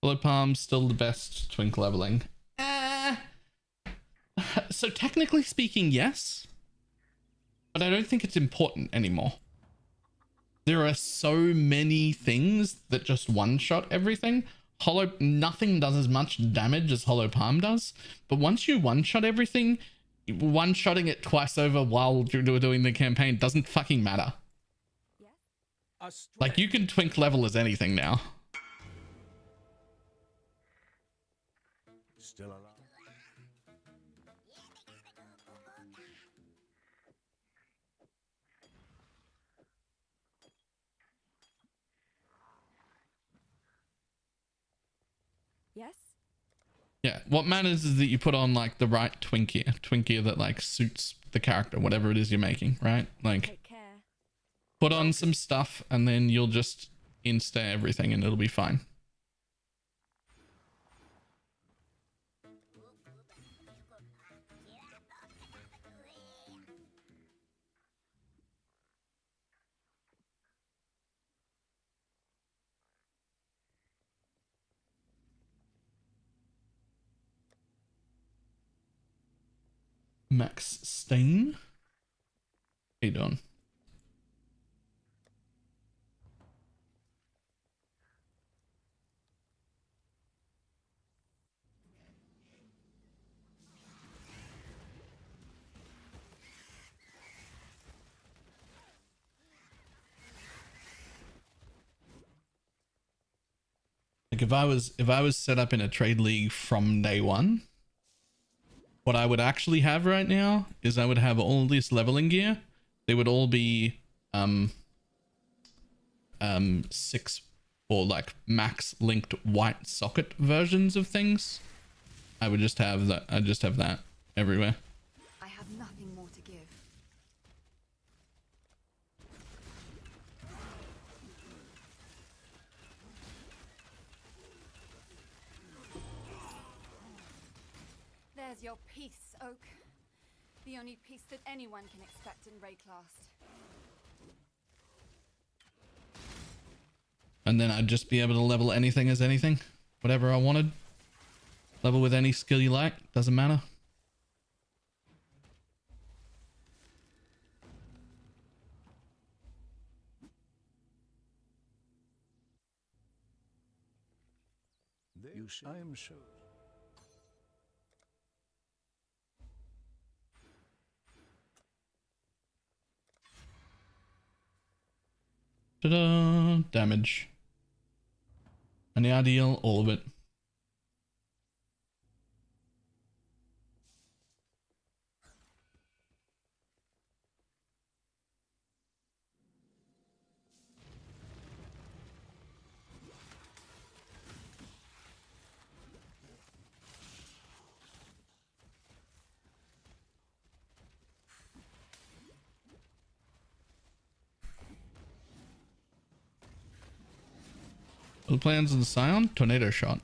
Blow Palm's still the best twink leveling. So technically speaking, yes. But I don't think it's important anymore. There are so many things that just one-shot everything. Nothing does as much damage as Hollow Palm does. But once you one-shot everything, one-shotting it twice over while you're doing the campaign doesn't fucking matter. Like, you can twink level as anything now. Still alive. Yes? Yeah, what matters is that you put on like the right twink gear that like suits the character, whatever it is you're making, right? Like, Take care. put on some stuff and then you'll just insta everything and it'll be fine. Max Stain. How you doing? Like if I was set up in a trade league from day one, what I would actually have right now is I would have all this leveling gear. They would all be 6 or like max linked white socket versions of things. I would just have that. I'd just have that everywhere. I have nothing more to give. There's your peace, Oak. The only peace that anyone can expect in Rayclast. And then I'd just be able to level anything as anything, whatever I wanted. Level with any skill you like, doesn't matter. I am sure. Ta-da! Damage. And the ideal, all of it. The plans in the Scion? Tornado shot.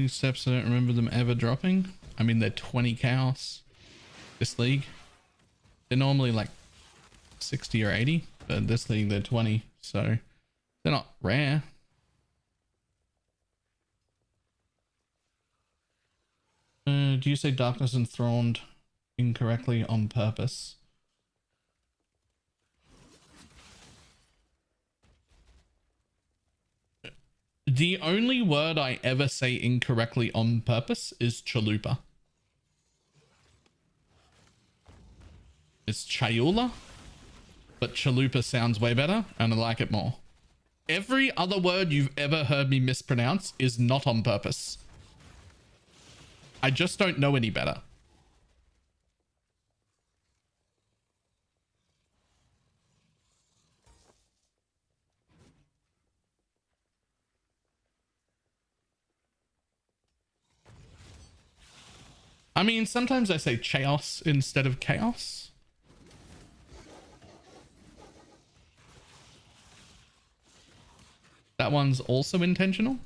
Steps, I don't remember them ever dropping. I mean, they're 20 chaos this league. They're normally like 60 or 80, but this league they're 20, so they're not rare. Do you say Darkness Enthroned incorrectly on purpose? The only word I ever say incorrectly on purpose is chalupa. It's chayula, but chalupa sounds way better and I like it more. Every other word you've ever heard me mispronounce is not on purpose. I just don't know any better. I mean, sometimes I say chaos instead of chaos. That one's also intentional.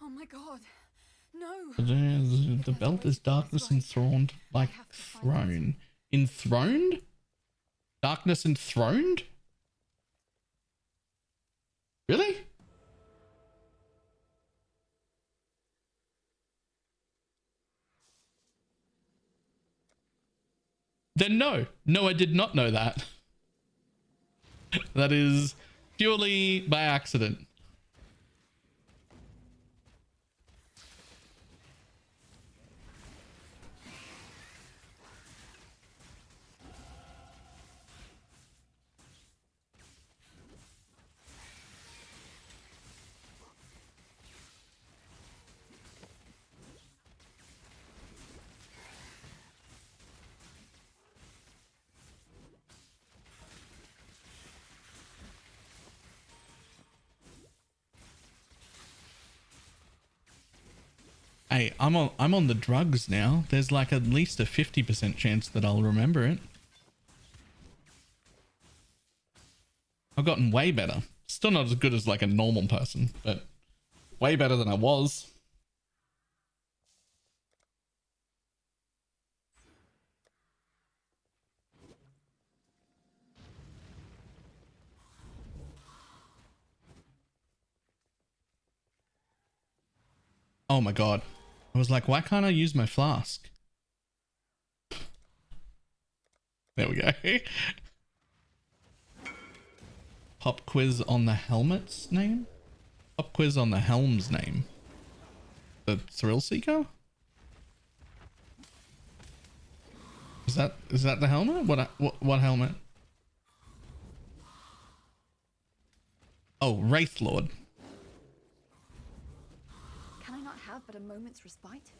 Oh my god. No. The belt is darkness enthroned, like throne. Enthroned? Darkness enthroned? Really? Then no. No, I did not know that. That is purely by accident. Hey, I'm on the drugs now. There's like at least a 50% chance that I'll remember it. I've gotten way better. Still not as good as like a normal person, but way better than I was. Oh my god. I was like, why can't I use my flask? There we go. Pop quiz on the helmet's name? Pop quiz on the helm's name. The Thrill Seeker? Is that the helmet? What helmet? Oh, Wraith Lord. Can I not have but a moment's respite?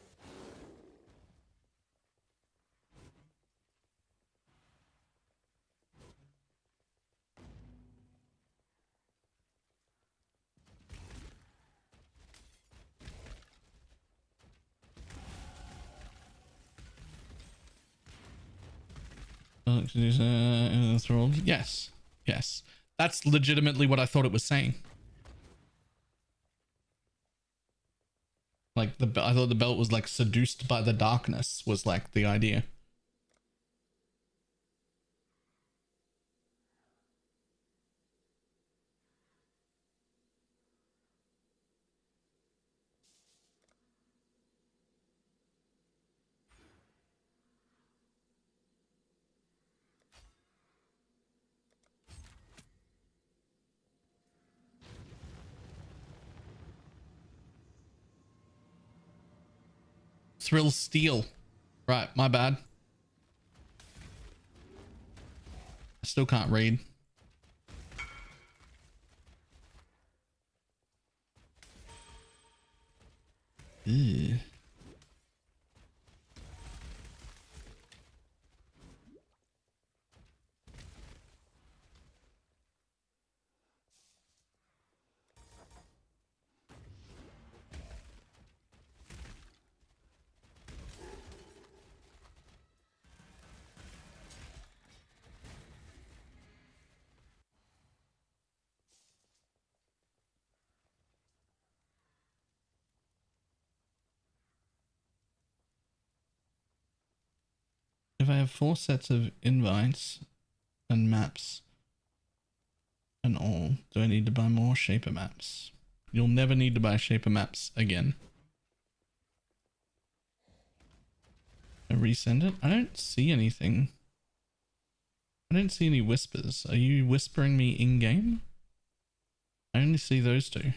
Yes. Yes. That's legitimately what I thought it was saying. Like I thought the belt was like seduced by the darkness was like the idea. Thrill Steel. Right, my bad. I still can't read. Ew. If I have 4 sets of invites and maps, and all. Do I need to buy more shaper maps? You'll never need to buy shaper maps again. I resend it? I don't see anything. I don't see any whispers. Are you whispering me in game? I only see those two.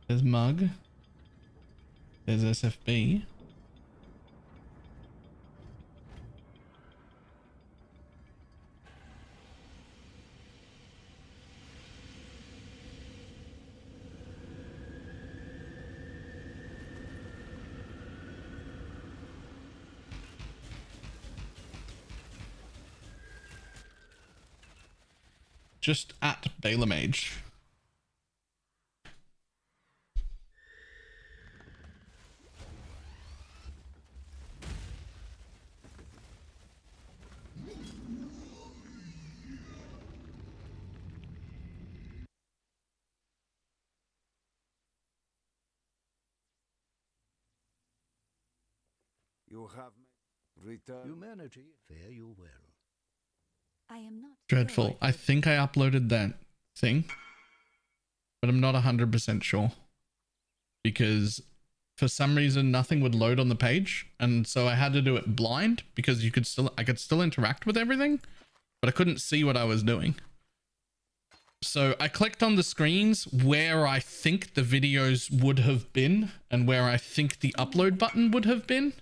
There's Mug. There's SFB. Just at BalorMage. You have returned. Humanity, fare you well. I am not Dreadful. I think I uploaded that thing, but I'm not 100% sure because for some reason nothing would load on the page, and so I had to do it blind because I could still interact with everything, but I couldn't see what I was doing. So I clicked on the screens where I think the videos would have been and where I think the upload button would have been.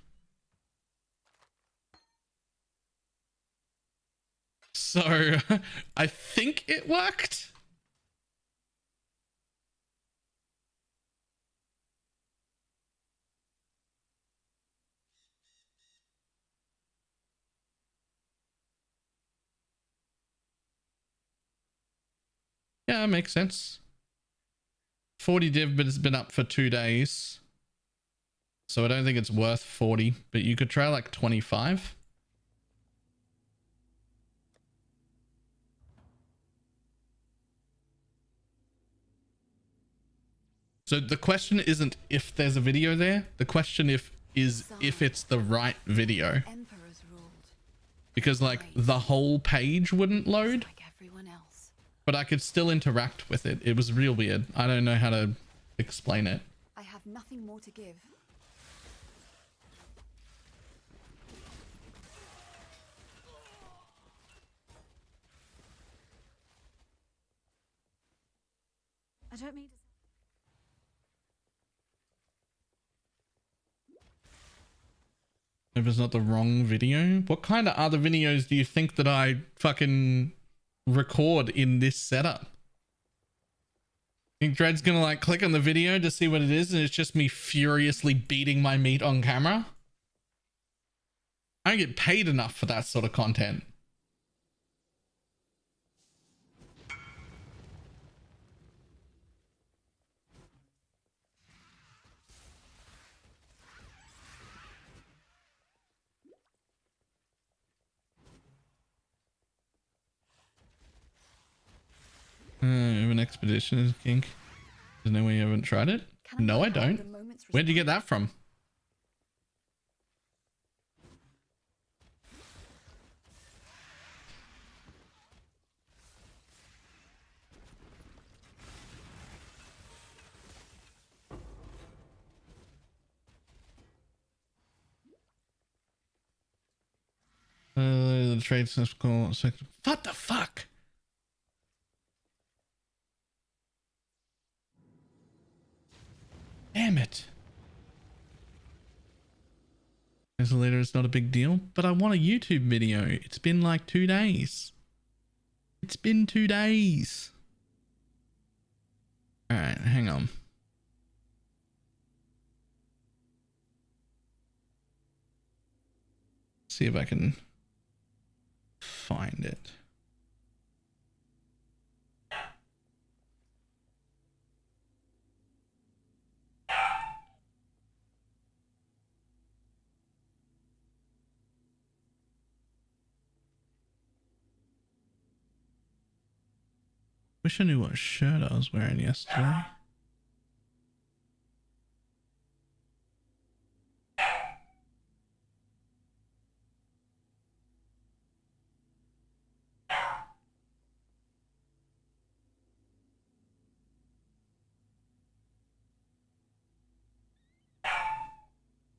So I think it worked. Yeah, makes sense. 40 div, but it's been up for 2 days. So I don't think it's worth 40, but you could try like 25. So the question isn't if there's a video there. The question is if it's the right video. Emperors ruled Because like the whole page wouldn't load, like everyone else. but I could still interact with it. It was real weird. I don't know how to explain it. I have nothing more to give. I don't mean to. If it's not the wrong video. What kind of other videos do you think that I fucking record in this setup? Think Dread's gonna like click on the video to see what it is and it's just me furiously beating my meat on camera? I don't get paid enough for that sort of content. An expedition is kink. There's no way you haven't tried it? No, I don't. Where'd you get that from? The trade system. What the fuck? Damn it. Later, it's not a big deal, but I want a YouTube video. It's been like 2 days. It's been 2 days. All right, hang on. See if I can find it. Wish I knew what shirt I was wearing yesterday.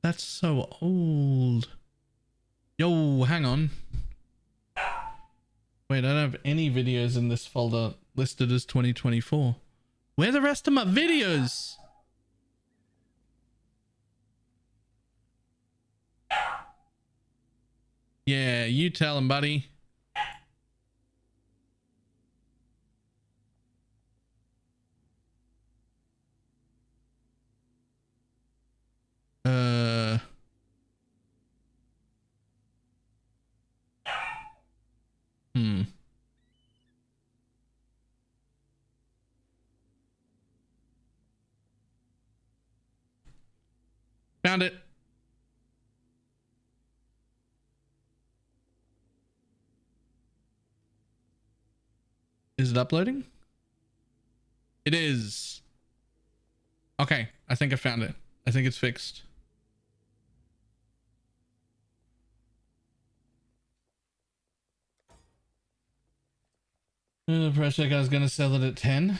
That's so old. Yo, hang on. Wait, I don't have any videos in this folder listed as 2024. Where are the rest of my videos? Yeah, you tell him, buddy. Hmm. Found it. Is it uploading? It is. Okay, I think I found it. I think it's fixed. The price check, I was going to sell it at 10.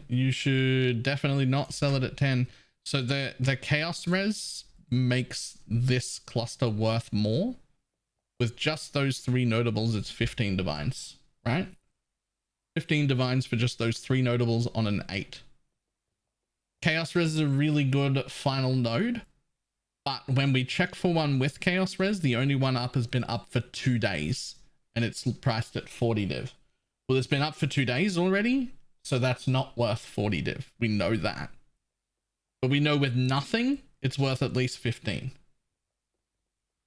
You should definitely not sell it at 10. So the chaos res makes this cluster worth more. With just those 3 notables, it's 15 divines, right? 15 divines for just those 3 notables on an 8. Chaos res is a really good final node, but when we check for one with chaos res, the only one up has been up for 2 days and it's priced at 40 div. Well, it's been up for 2 days already, so that's not worth 40 div. We know that. But we know with nothing, it's worth at least 15.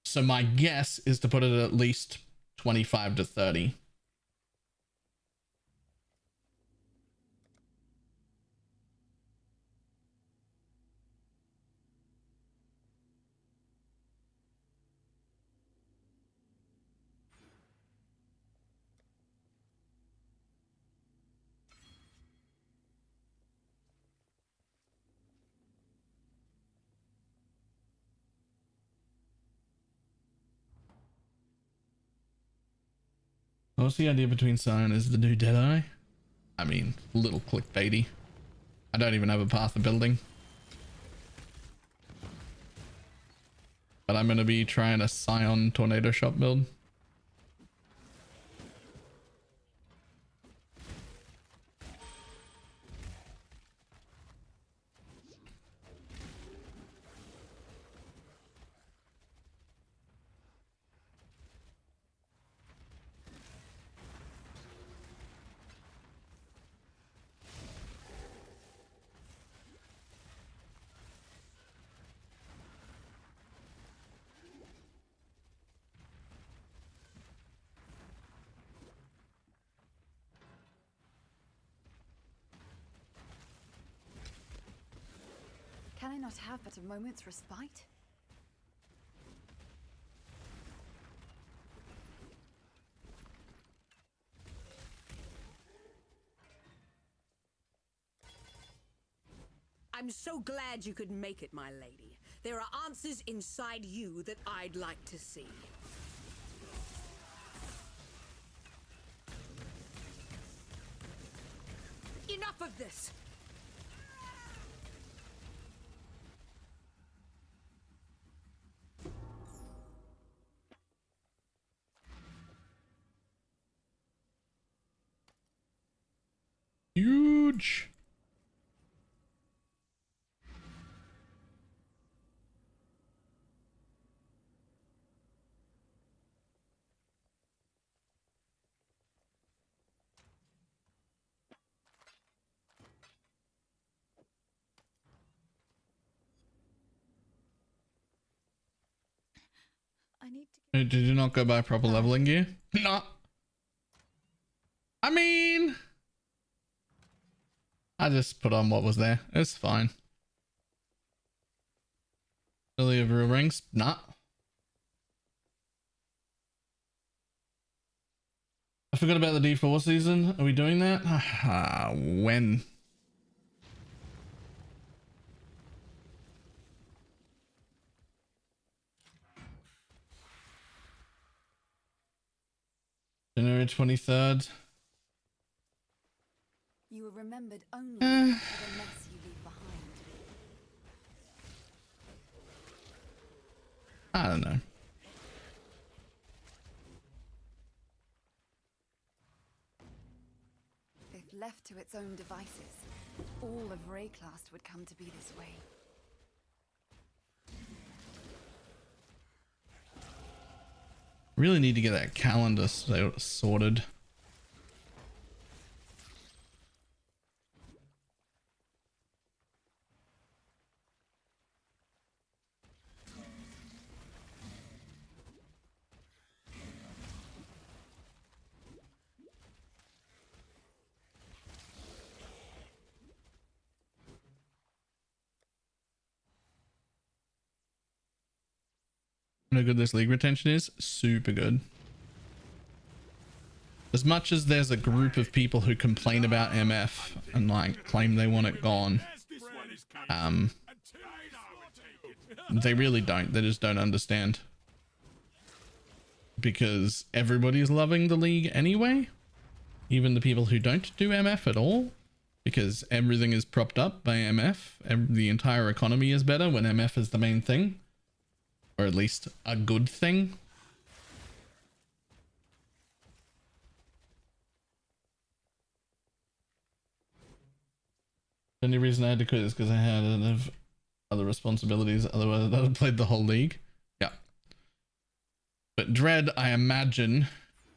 So my guess is to put it at least 25 to 30. What's the idea between Scion is the new deadeye? I mean, a little clickbaity. I don't even have a path of building. But I'm going to be trying a Scion tornado shop build. Can I not have but a moment's respite? I'm so glad you could make it, my lady. There are answers inside you that I'd like to see. Enough of this! Huge. I need to. Did you not go buy proper leveling gear? No. I mean, I just put on what was there. It's fine. Lily of Real Rings? Nah. forgot about the D4 season. Are we doing that? When? January 23rd. You were remembered only for the mess you leave behind. I don't know. If left to its own devices, all of Rayclast would come to be this way. Really need to get that calendar sorted. How good this league retention is? Super good. As much as there's a group of people who complain about MF and like claim they want it gone, they really don't. They just don't understand. Because everybody's loving the league anyway. Even the people who don't do MF at all. Because everything is propped up by MF. The entire economy is better when MF is the main thing. Or at least a good thing. The only reason I had to quit is because I had enough other responsibilities. Otherwise, I'd have played the whole league. Yeah. But Dread, I imagine,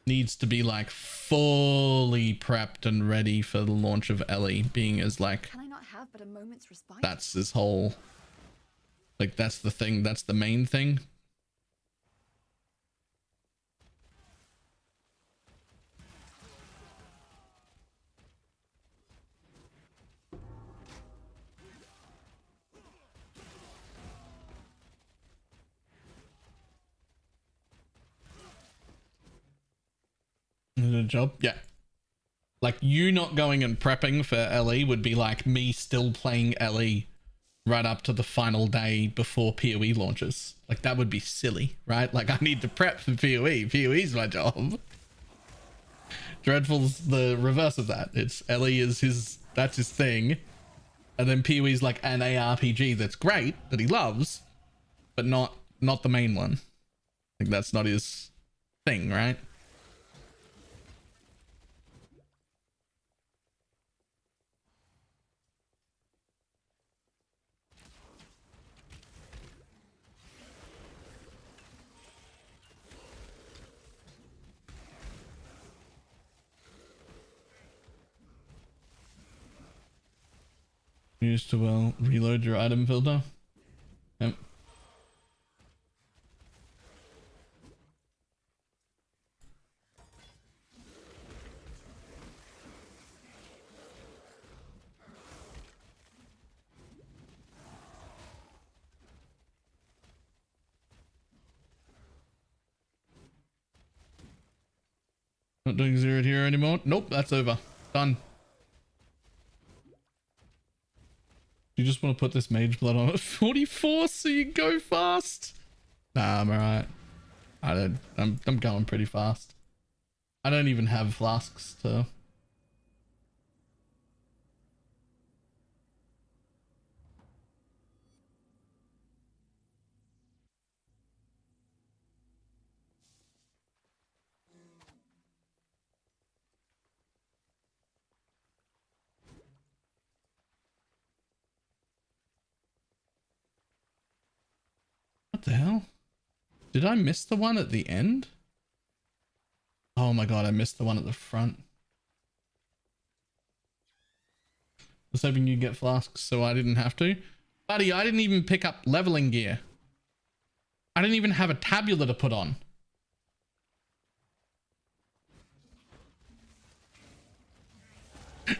needs to be like fully prepped and ready for the launch of Ellie, being as like, Can I not have but a moment's respite? that's his whole, like, that's the thing, that's the main thing. A job, yeah. Like, you not going and prepping for LE would be like me still playing LE right up to the final day before PoE launches. Like, that would be silly, right? Like, I need to prep for PoE. PoE's my job. Dreadful's the reverse of that. It's LE is his, that's his thing. And then PoE's like an ARPG that's great, that he loves, but not the main one. Like, that's not his thing, right? Used to well reload your item filter. Yep. Not doing zero here anymore. Nope, that's over. Done. You just want to put this mage blood on at 44 so you go fast? Nah, I'm alright. I'm going pretty fast. I don't even have flasks to... What the hell? Did I miss the one at the end? Oh my god, I missed the one at the front. I was hoping you'd get flasks so I didn't have to. Buddy, I didn't even pick up leveling gear. I didn't even have a tabula to put on.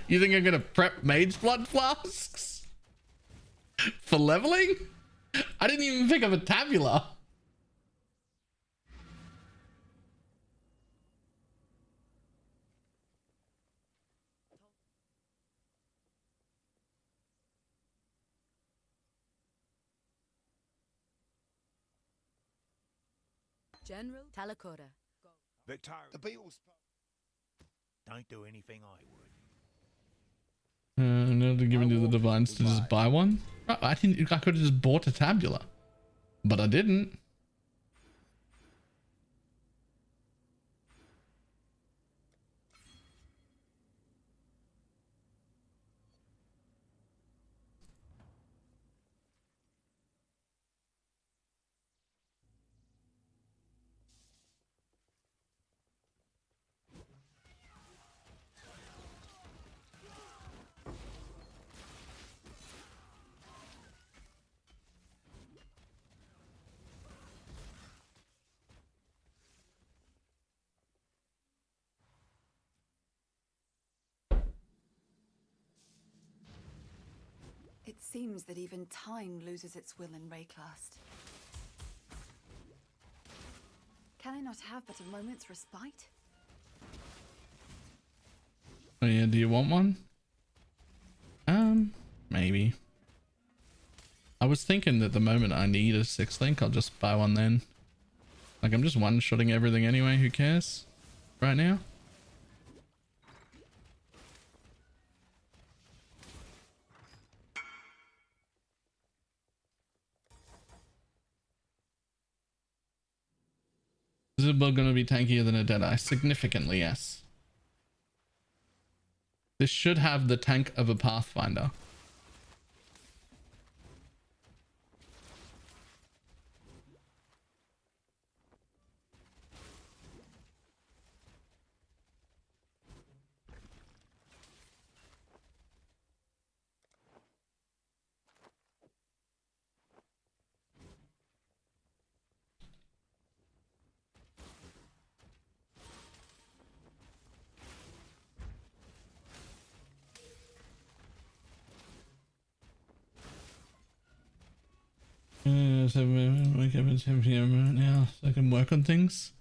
You think I'm gonna prep mage blood flasks? For leveling? I didn't even pick up a tabula. General Talakura. Victor, The Beatles. don't do anything I would. No, they're giving you the divines to just buy one. Oh, I think I could have just bought a tabula, but I didn't. It seems that even time loses its will in Rayclast. Can I not have but a moment's respite? Oh yeah, do you want one? Maybe. I was thinking that the moment I need a 6-link, I'll just buy one then. Like, I'm just one-shotting everything anyway, who cares? Right now? Is it going to be tankier than a deadeye? Significantly, yes. This should have the tank of a Pathfinder. So wake up at 10 p.m. now so I can work on things.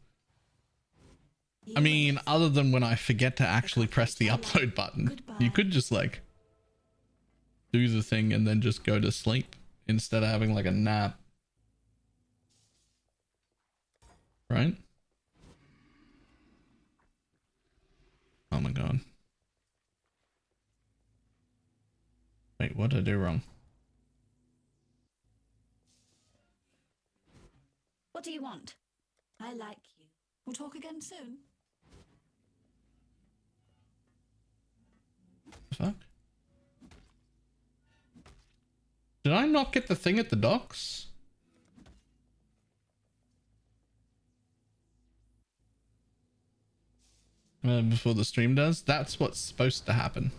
I mean, other than when I forget to actually press the upload button, you could just like do the thing and then just go to sleep instead of having like a nap. Right? Oh my god. Wait, what did I do wrong? What do you want? I like you. We'll talk again soon. Fuck. Did I not get the thing at the docks? Before the stream does? That's what's supposed to happen.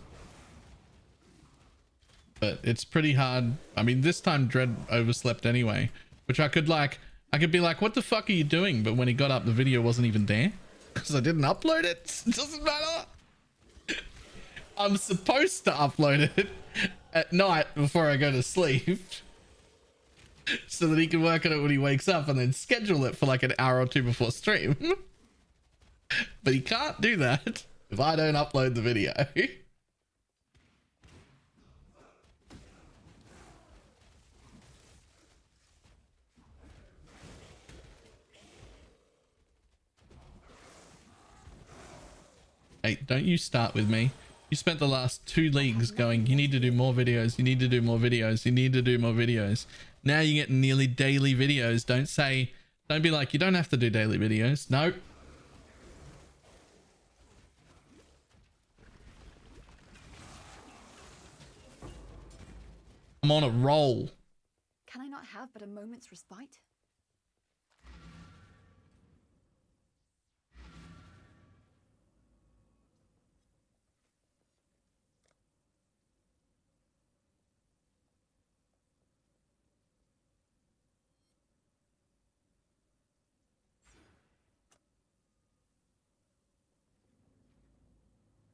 But it's pretty hard. I mean, this time Dread overslept anyway, which I could be like, what the fuck are you doing? But when he got up, the video wasn't even there because I didn't upload it. It doesn't matter. I'm supposed to upload it at night before I go to sleep so that he can work on it when he wakes up and then schedule it for like an hour or two before stream. But he can't do that if I don't upload the video. Hey, don't you start with me. You spent the last 2 leagues going, you need to do more videos, you need to do more videos, you need to do more videos. Now you get nearly daily videos. Don't be like, you don't have to do daily videos. Nope. I'm on a roll. Can I not have but a moment's respite?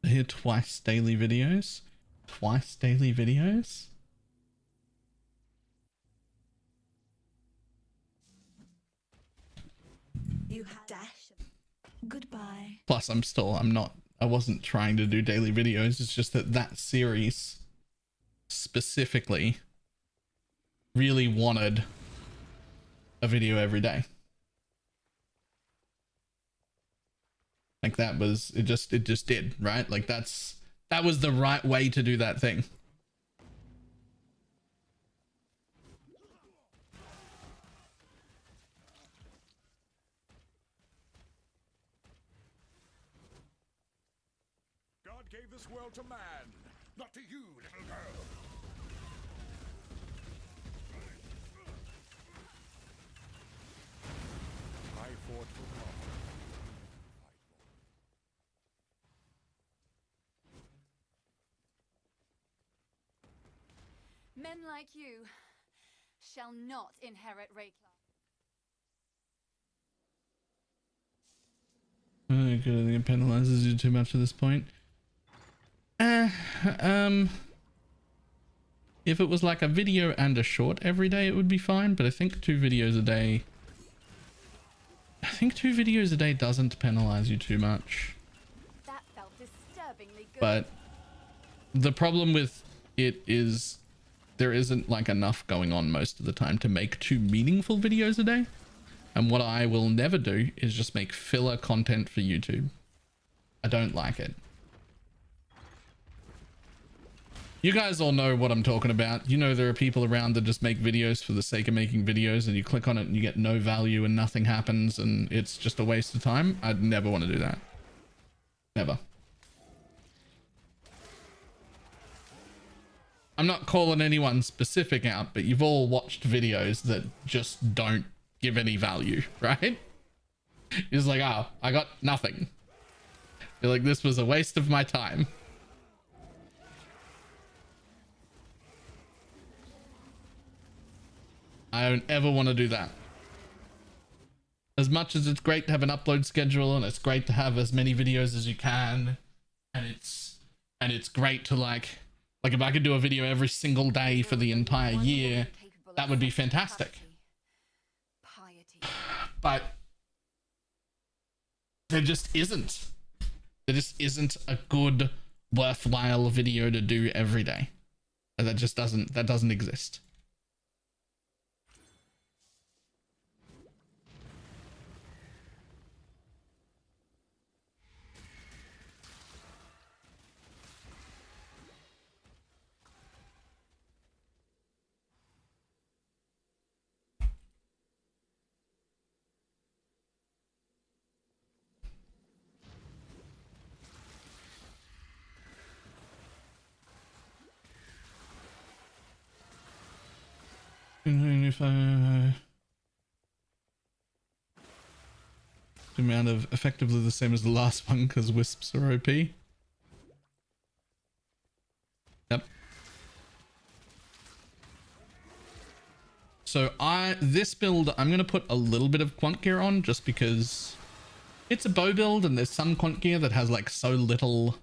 Here twice daily videos. Twice daily videos. You had dash. Goodbye. Plus, I wasn't trying to do daily videos. It's just that series specifically really wanted a video every day. Like that was, it just did, right? Like that was the right way to do that thing. God gave this world to man, not to you, little girl. I fought for love. Men like you shall not inherit Raycliffe. Oh, good. I think it penalizes you too much at this point. If it was like a video and a short every day, it would be fine. But I think 2 videos a day. I think 2 videos a day doesn't penalize you too much. That felt disturbingly good. But the problem with it is there isn't like enough going on most of the time to make 2 meaningful videos a day. And what I will never do is just make filler content for YouTube. I don't like it. You guys all know what I'm talking about. You know there are people around that just make videos for the sake of making videos, and you click on it and you get no value and nothing happens and it's just a waste of time. I'd never want to do that. Never. I'm not calling anyone specific out, but you've all watched videos that just don't give any value, right? It's like, oh, I got nothing. You're like, this was a waste of my time. I don't ever want to do that. As much as it's great to have an upload schedule and it's great to have as many videos as you can, and it's great to like if I could do a video every single day for the entire year, that would be fantastic. But there just isn't. There just isn't a good, worthwhile video to do every day. That just doesn't exist. If the amount of effectively the same as the last one because wisps are OP. Yep. So this build I'm gonna put a little bit of quant gear on just because it's a bow build and there's some quant gear that has like so little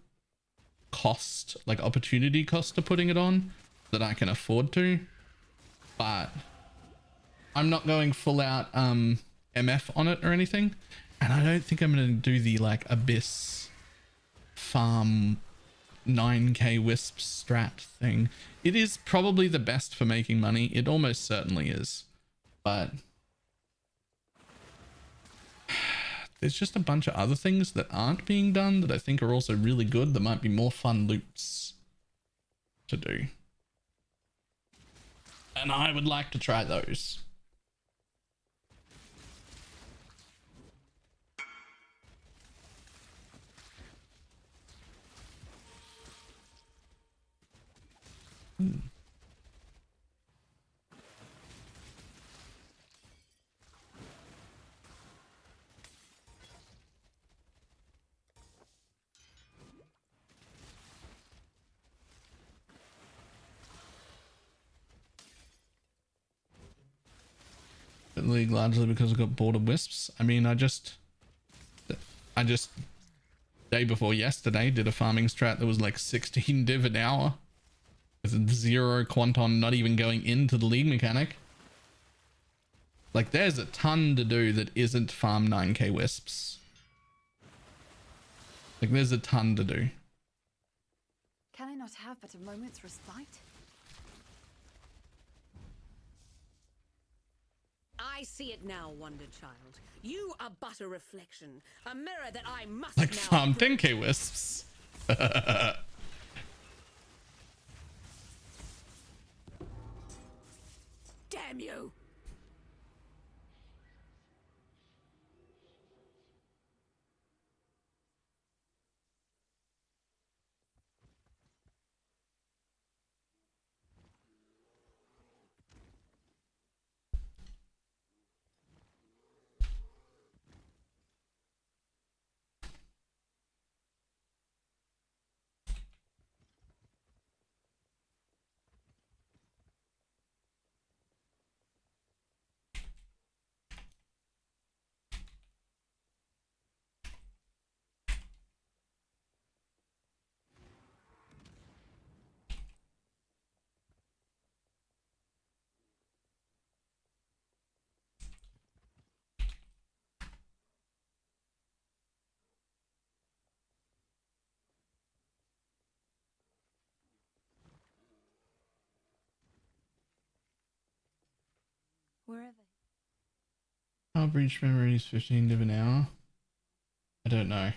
cost, like opportunity cost to putting it on, that I can afford to. But I'm not going full out MF on it or anything, and I don't think I'm going to do the like Abyss farm 9k wisp strat thing. It is probably the best for making money, it almost certainly is, but there's just a bunch of other things that aren't being done that I think are also really good, that might be more fun loops to do. And I would like to try those. League largely because I got bored of wisps. I mean, I just day before yesterday did a farming strat that was like 16 div an hour with 0 quanton, not even going into the league mechanic. Like there's a ton to do that isn't farm 9k wisps. Like there's a ton to do. Can I not have but a moment's respite? I I see it now, Wonder Child. You are but a reflection, a mirror that I must Like now farm break. Dinky Wisps. Damn you! Where are they? I'll breach memories 15 div an hour. I don't know.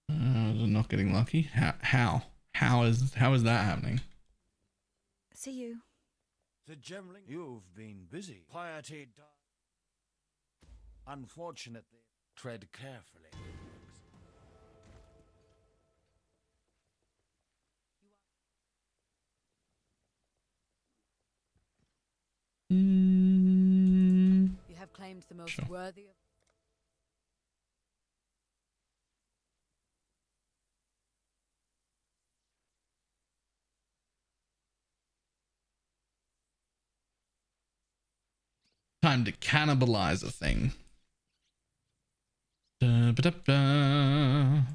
Not getting lucky. How is that happening? See you. The gemling. You've been busy. Piety. Unfortunately, tread carefully. You have claimed the most Sure. worthy of. Time to cannibalize a thing. Da-ba-da-ba.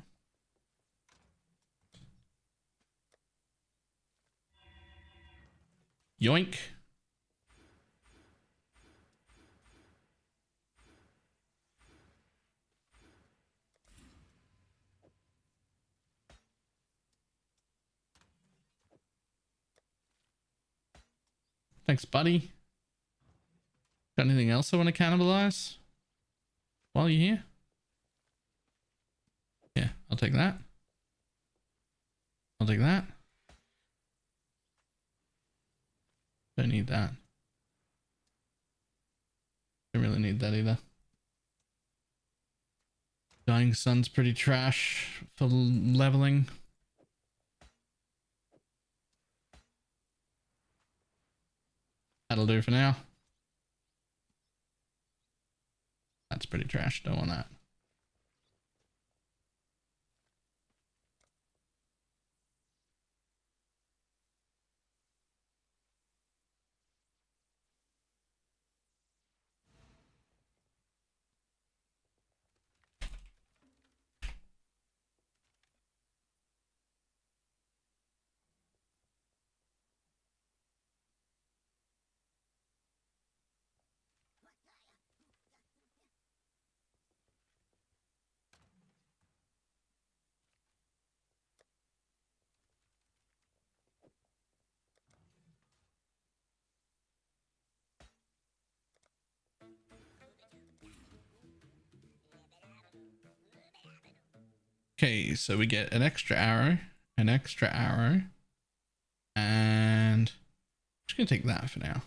Yoink. Thanks, buddy. Got anything else I want to cannibalize while you're here? Yeah, I'll take that. I'll take that. Don't need that. Don't really need that either. Dying Sun's pretty trash for leveling. That'll do for now. That's pretty trash. Don't want that. Okay, so we get an extra arrow, and I'm just gonna take that for now.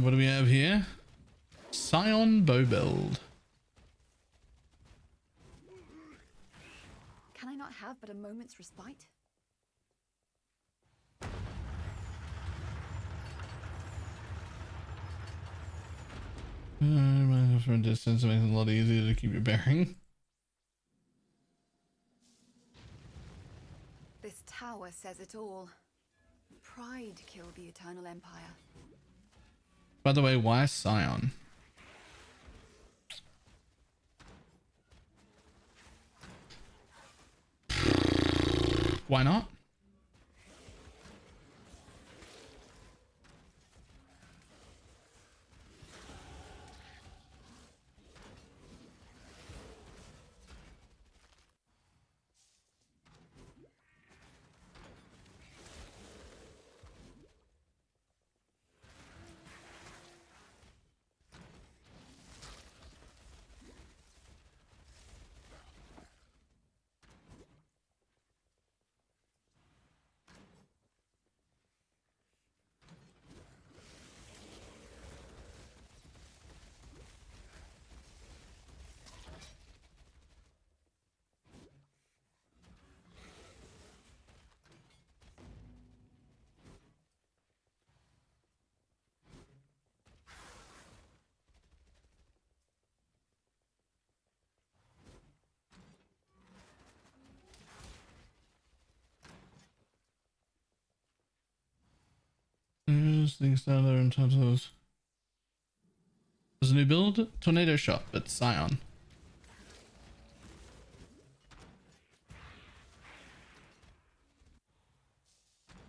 what do we have here? Scion bow build. Can I not have but a moment's respite? From a distance makes it a lot easier to keep your bearing. This tower says it all. Pride killed the Eternal Empire. By the way, why Scion? Why not? Things down there in terms of. There's a new build, tornado shot, but Scion.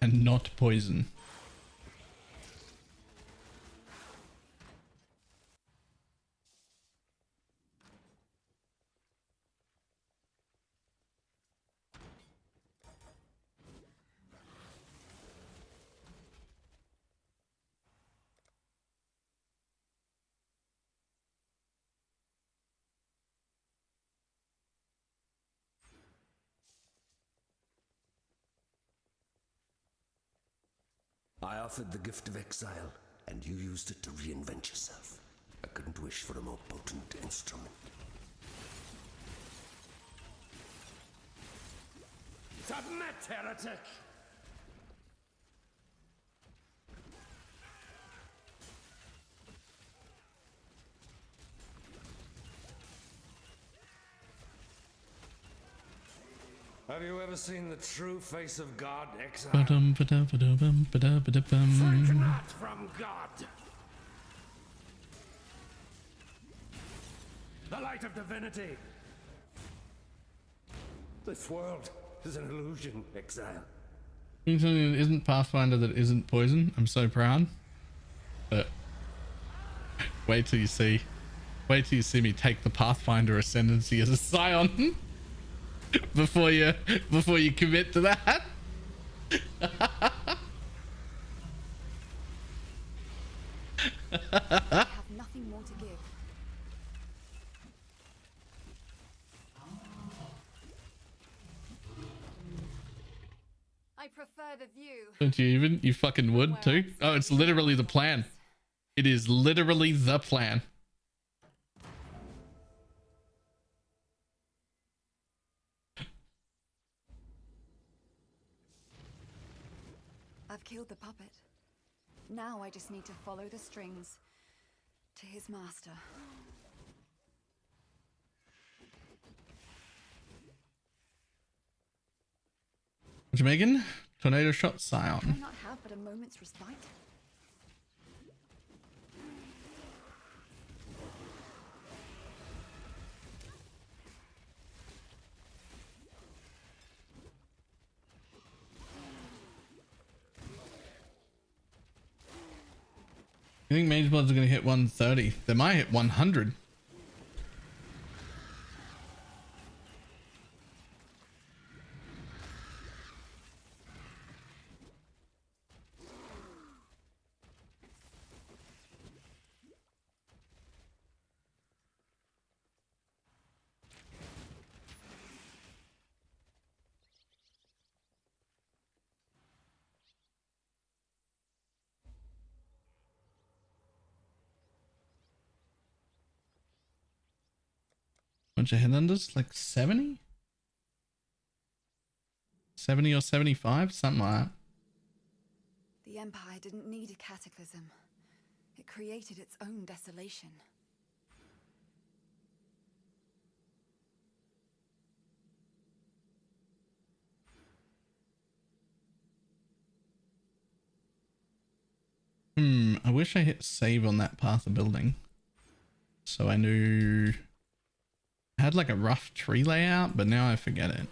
And not poison. I offered the gift of exile, and you used it to reinvent yourself. I couldn't wish for a more potent instrument. Submit, heretic! Have you ever seen the true face of God, exile? Take not from God! The light of divinity! This world is an illusion, exile. Doing something that isn't Pathfinder that isn't poison. I'm so proud. But wait till you see me take the Pathfinder ascendancy as a Scion. before you commit to that. I have nothing more to give. I prefer the view. Don't you even? You fucking would too. Oh, it's literally the plan. It is literally the plan. I've killed the puppet. Now I just need to follow the strings to his master. What you making? Tornado shot Can I Scion. not have but a moment's respite? You think Mage Bloods are going to hit 130? They might hit 100. Bunch of headhunters, like 70? 70 or 75, something like that. The Empire didn't need a cataclysm. It created its own desolation. I wish I hit save on that path of building. So I knew I had like a rough tree layout, but now I forget it.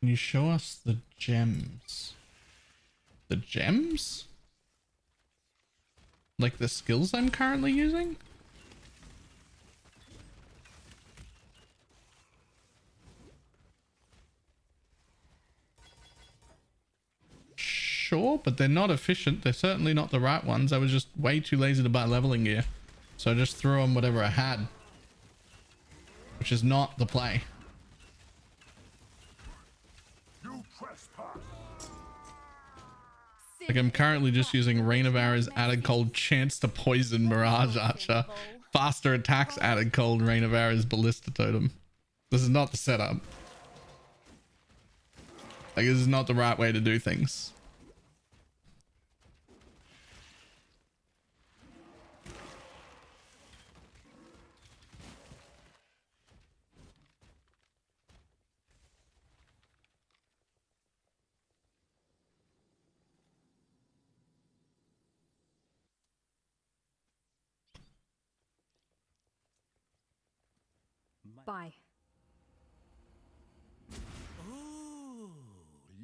Can you show us the gems? The gems? Like the skills I'm currently using? Sure, but they're not efficient. They're certainly not the right ones. I was just way too lazy to buy leveling gear. So I just threw on whatever I had. Which is not the play. You trespass. Like I'm currently just using Rain of Arrows added cold chance to poison Mirage Archer. Faster attacks added cold Rain of Arrows ballista totem. This is not the setup. Like this is not the right way to do things. Bye. Ooh,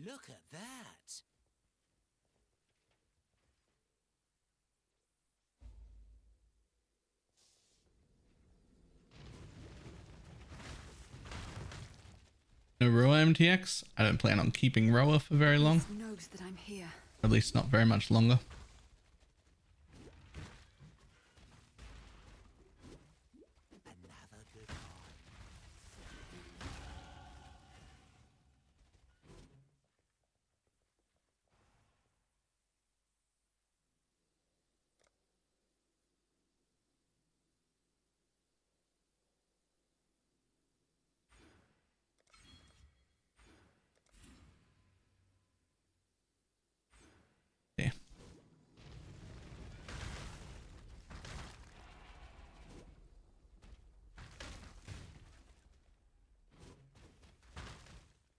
look at that. No Roa MTX. I don't plan on keeping Roa for very long. He knows that I'm here. At least not very much longer. Another good Yeah.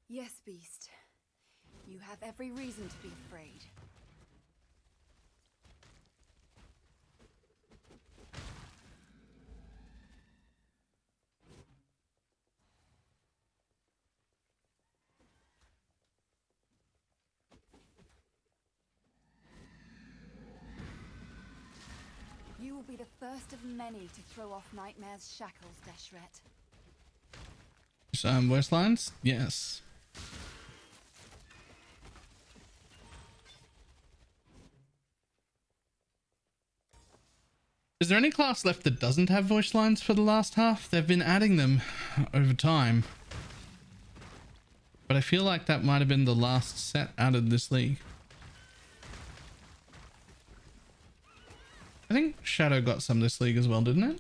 Yes, Beast. You have every reason to be afraid. You will be the first of many to throw off Nightmare's shackles, Deshret. Some voice lines? Yes. Is there any class left that doesn't have voice lines for the last half? They've been adding them over time. But I feel like that might have been the last set added this league. I think Shadow got some this league as well, didn't it?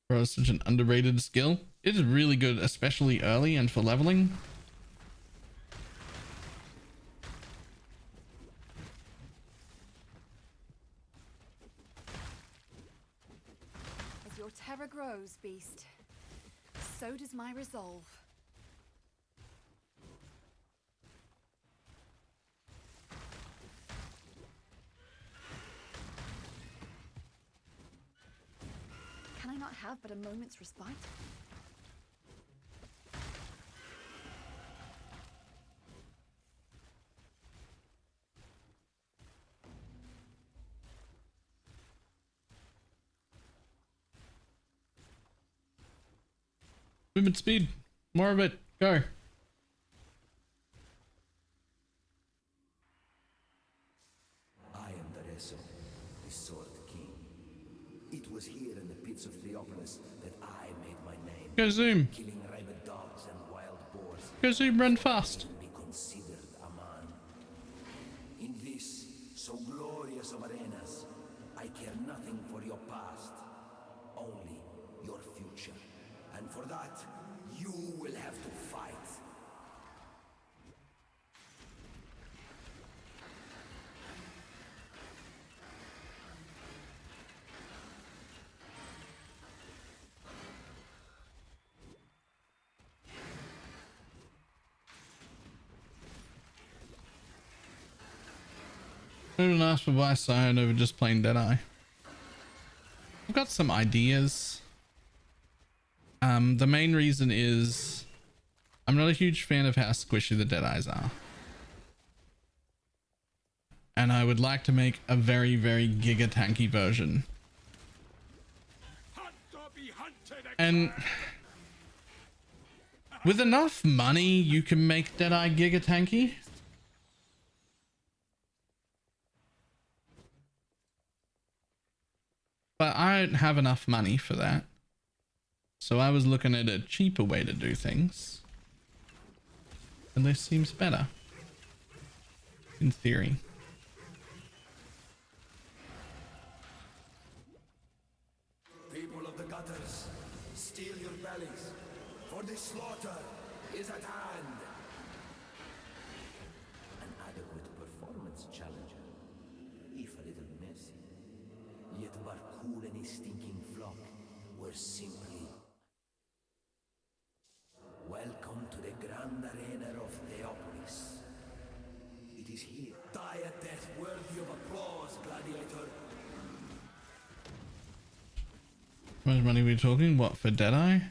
Bro, it's such an underrated skill. It is really good, especially early and for leveling. As your terror grows, Beast, so does my resolve. Can I not have but a moment's respite? Movement speed. More of it. Go. Go zoom. Killing rabid dogs and wild boars Go zoom, run fast. be considered a man. In this, so glorious of arenas, I care nothing for your past, only your future. And for that, you will have to fight. I didn't ask for buy Scion over just plain deadeye. I've got some ideas. The main reason is I'm not a huge fan of how squishy the deadeyes are. And I would like to make a very, very giga tanky version. And with enough money, you can make deadeye giga tanky. But I don't have enough money for that. So I was looking at a cheaper way to do things. And this seems better. In theory. People of the gutters, steel your bellies, for the slaughter is at hand. An adequate performance challenger, if a little messy. Yet Barcool and his stinking flock were simply... Welcome to the grand arena of Theopolis. It is here. Die a death worthy of applause, gladiator. How much money are we talking? What, for deadeye? I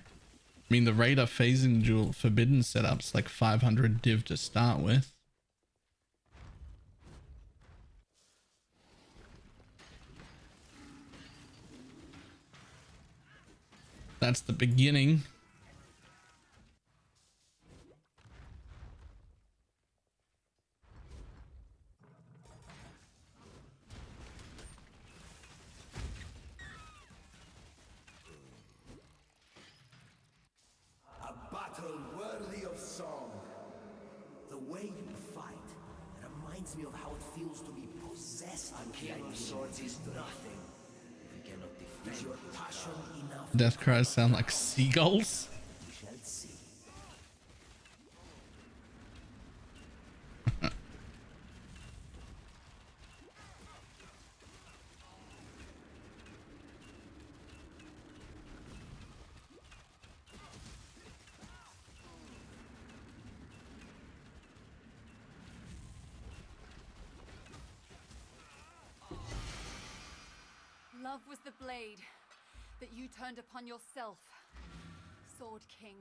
mean, the Raider phasing duel forbidden setup's like 500 div to start with. That's the beginning. A battle worthy of song. The way you fight reminds me of how it feels to be possessed. A king of swords is nothing. We cannot defend. Is your passion enough? Death cries sound like seagulls. We shall see. Love was the blade that you turned upon yourself, Sword King.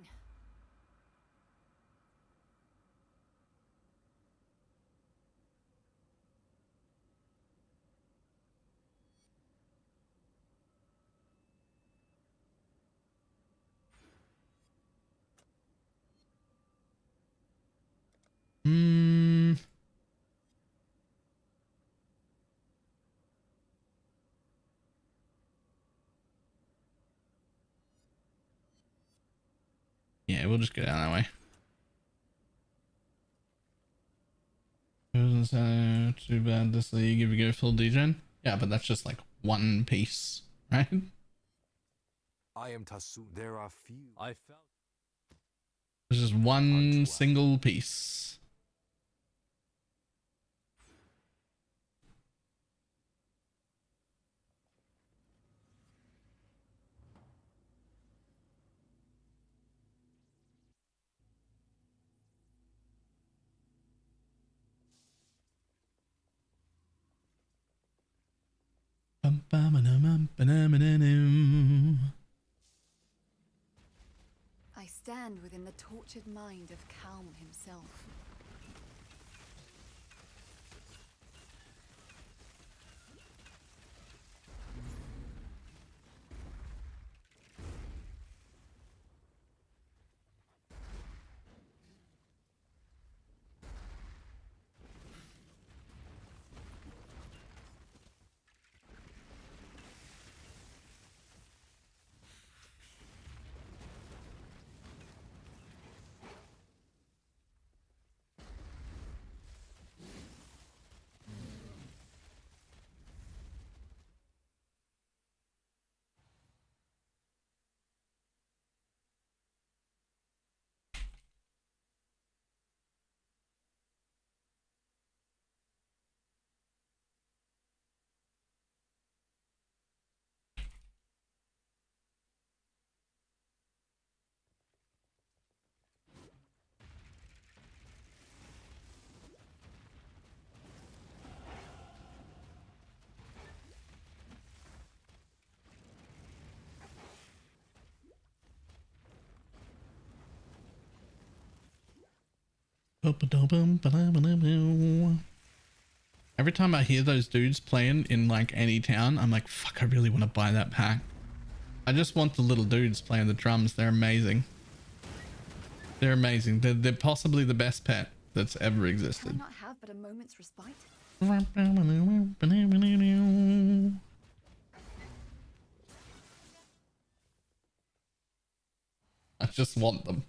Yeah, we'll just go down that way. It doesn't sound too bad this league if you go full degen. Yeah, but that's just like one piece, right? I am Tasun. There are few. I felt. It's just one single piece. I stand within the tortured mind of Calm himself. Every time I hear those dudes playing in like any town, I'm like, fuck, I really want to buy that pack. I just want the little dudes playing the drums. They're amazing. They're amazing. They're possibly the best pet that's ever existed. Can I not have but a moment's respite? I just want them.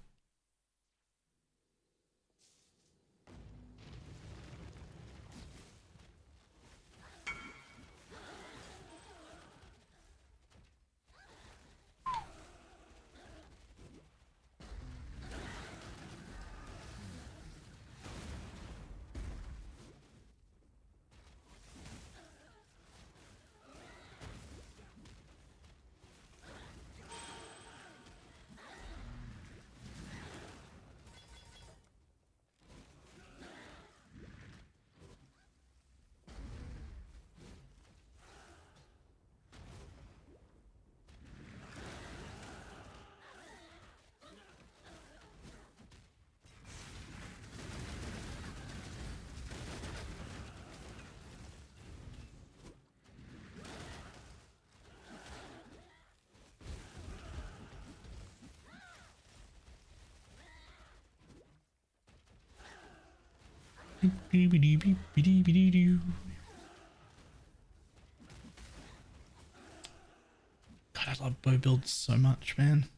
God, I love bow builds so much, man.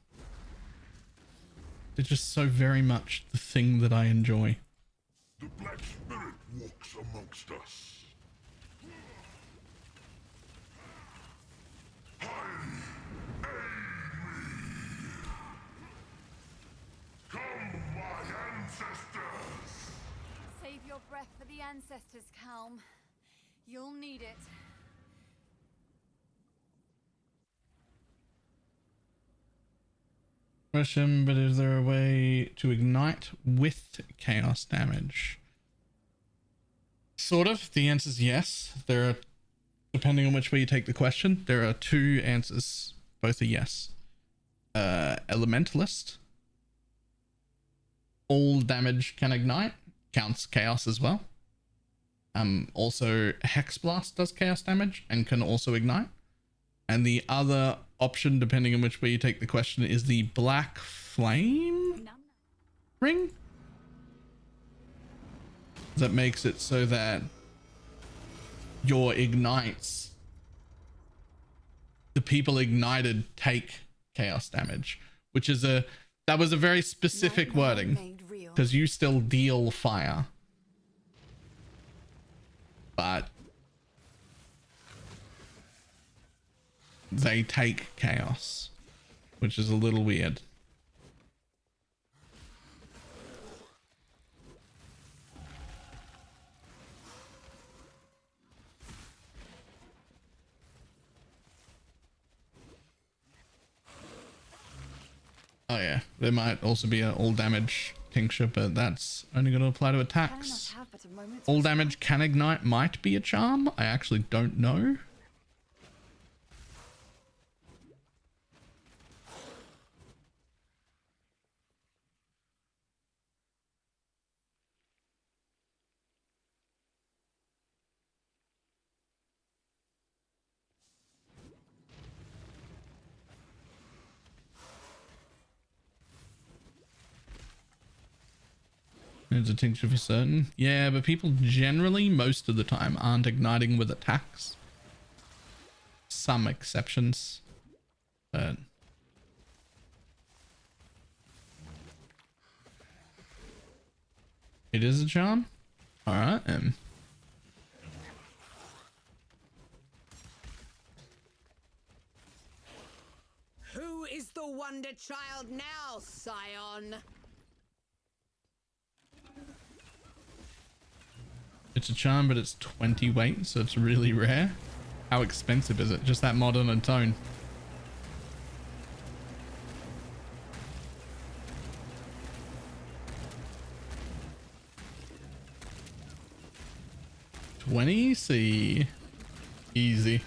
They're just so very much the thing that I enjoy. The Black Spirit walks amongst us. Come, my ancestors! Save your breath for the ancestors, Calm. You'll need it. Question, but is there a way to ignite with chaos damage? Sort of. The answer is yes. There are, depending on which way you take the question, there are two answers. Both are yes. Elementalist. All damage can ignite. Counts chaos as well. Also Hex Blast does chaos damage and can also ignite. And the other option, depending on which way you take the question, is the Black Flame ring. That makes it so that your ignites, the people ignited take chaos damage, which is that was a very specific wording, because you still deal fire, but they take chaos, which is a little weird. Oh yeah, there might also be an all damage tincture, but that's only going to apply to attacks. All damage can ignite might be a charm. I actually don't know. It's a tincture for certain. Yeah, but people generally, most of the time, aren't igniting with attacks. Some exceptions. But it is a charm? Alright, Who is the wonder child now, Scion? it's a charm, but it's 20 weight, so it's really rare. How expensive is it? Just that modern and tone. $20? Easy.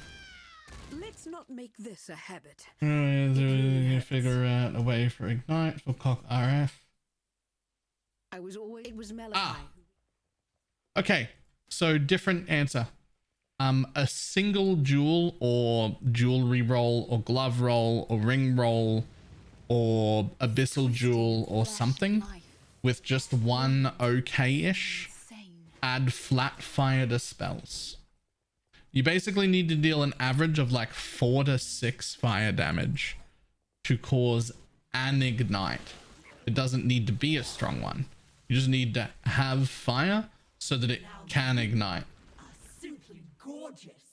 Let's not make this a habit. Figure out a way for ignite for cock RF. It was Malachi. Ah. Okay, so different answer. A single jewel or jewelry roll or glove roll or ring roll or abyssal jewel or something with just one okay-ish add flat fire to spells. You basically need to deal an average of like 4 to 6 fire damage to cause an ignite. It doesn't need to be a strong one. You just need to have fire so that it can ignite. Simply gorgeous.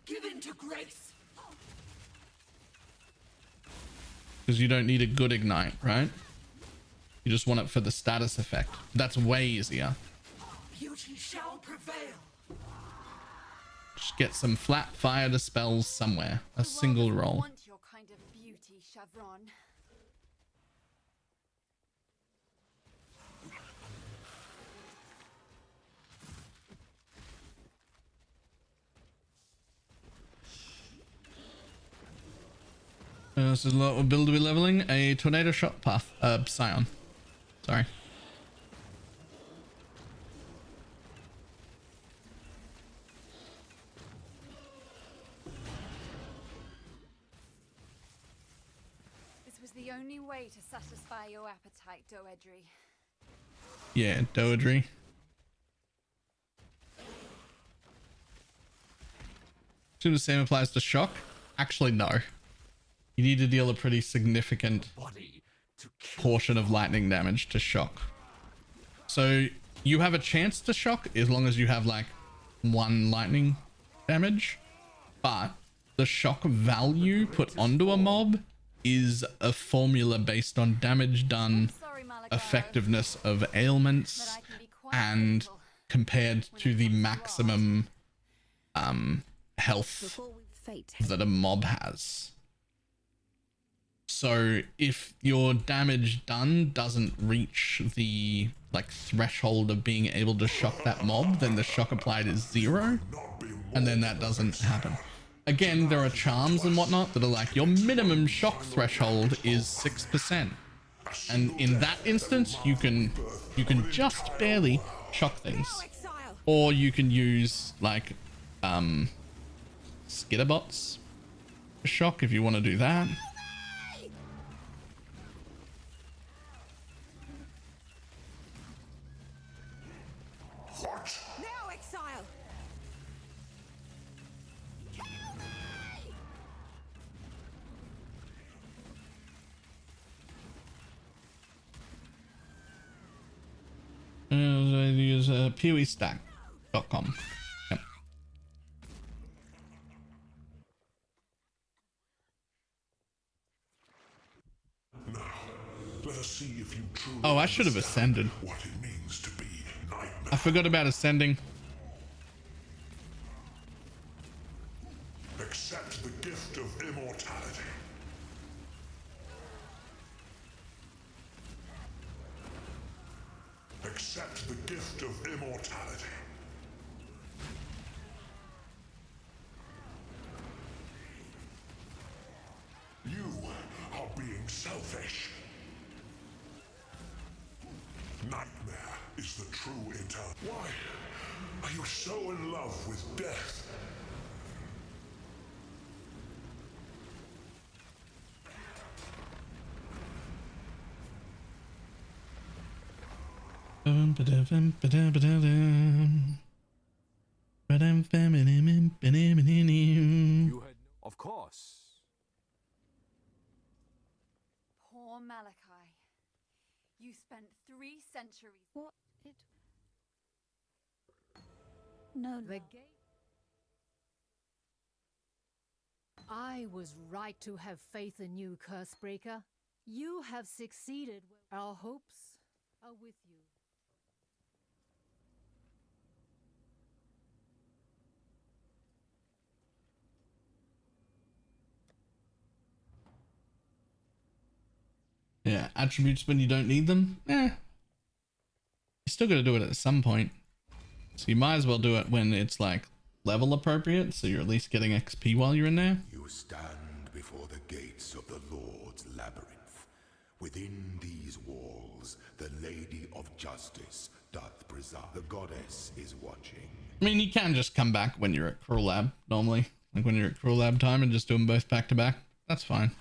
Given to grace. Because you don't need a good ignite, right? You just want it for the status effect. That's way easier. Beauty shall prevail. Just get some flat fire to spells somewhere. A single roll. Want your kind of beauty, Chevron. This is what we'll build to be leveling. A tornado shot path. Scion. Sorry. This was the only way to satisfy your appetite, Doedry. Yeah, Doedry. Assume the same applies to shock. Actually, no. You need to deal a pretty significant portion of lightning damage to shock. So you have a chance to shock as long as you have like 1 lightning damage, but the shock value put onto a mob is a formula based on damage done, effectiveness of ailments, and compared to the maximum health that a mob has. So if your damage done doesn't reach the like threshold of being able to shock that mob, then the shock applied is 0, and then that doesn't happen. Again, there are charms and whatnot that are like your minimum shock threshold is 6%, and in that instance you can just barely shock things, or you can use like skitterbots for shock if you want to do that. Now, exile. I use pewestack.com. Yep. Now, let us see if you truly Oh, I should have ascended. what it means to be nightmare. I forgot about ascending. Accept the gift of immortality. Accept the gift of immortality. You are being selfish. Nightmare is the true eternal. Why are you so in love with death? You had, of course. Poor Malachi. You spent 3 centuries. What? No. The gate. I was right to have faith in you, Cursebreaker. You have succeeded. Our hopes are with you. Yeah, attributes when you don't need them. You're still gonna do it at some point. So you might as well do it when it's like level appropriate, so you're at least getting XP while you're in there. You stand before the gates of the Lord's labyrinth, Within these walls, the Lady of Justice doth preside. The goddess is watching. I mean, you can just come back when you're at Cruel Lab normally. Like when you're at Cruel Lab time and just do them both back to back. That's fine.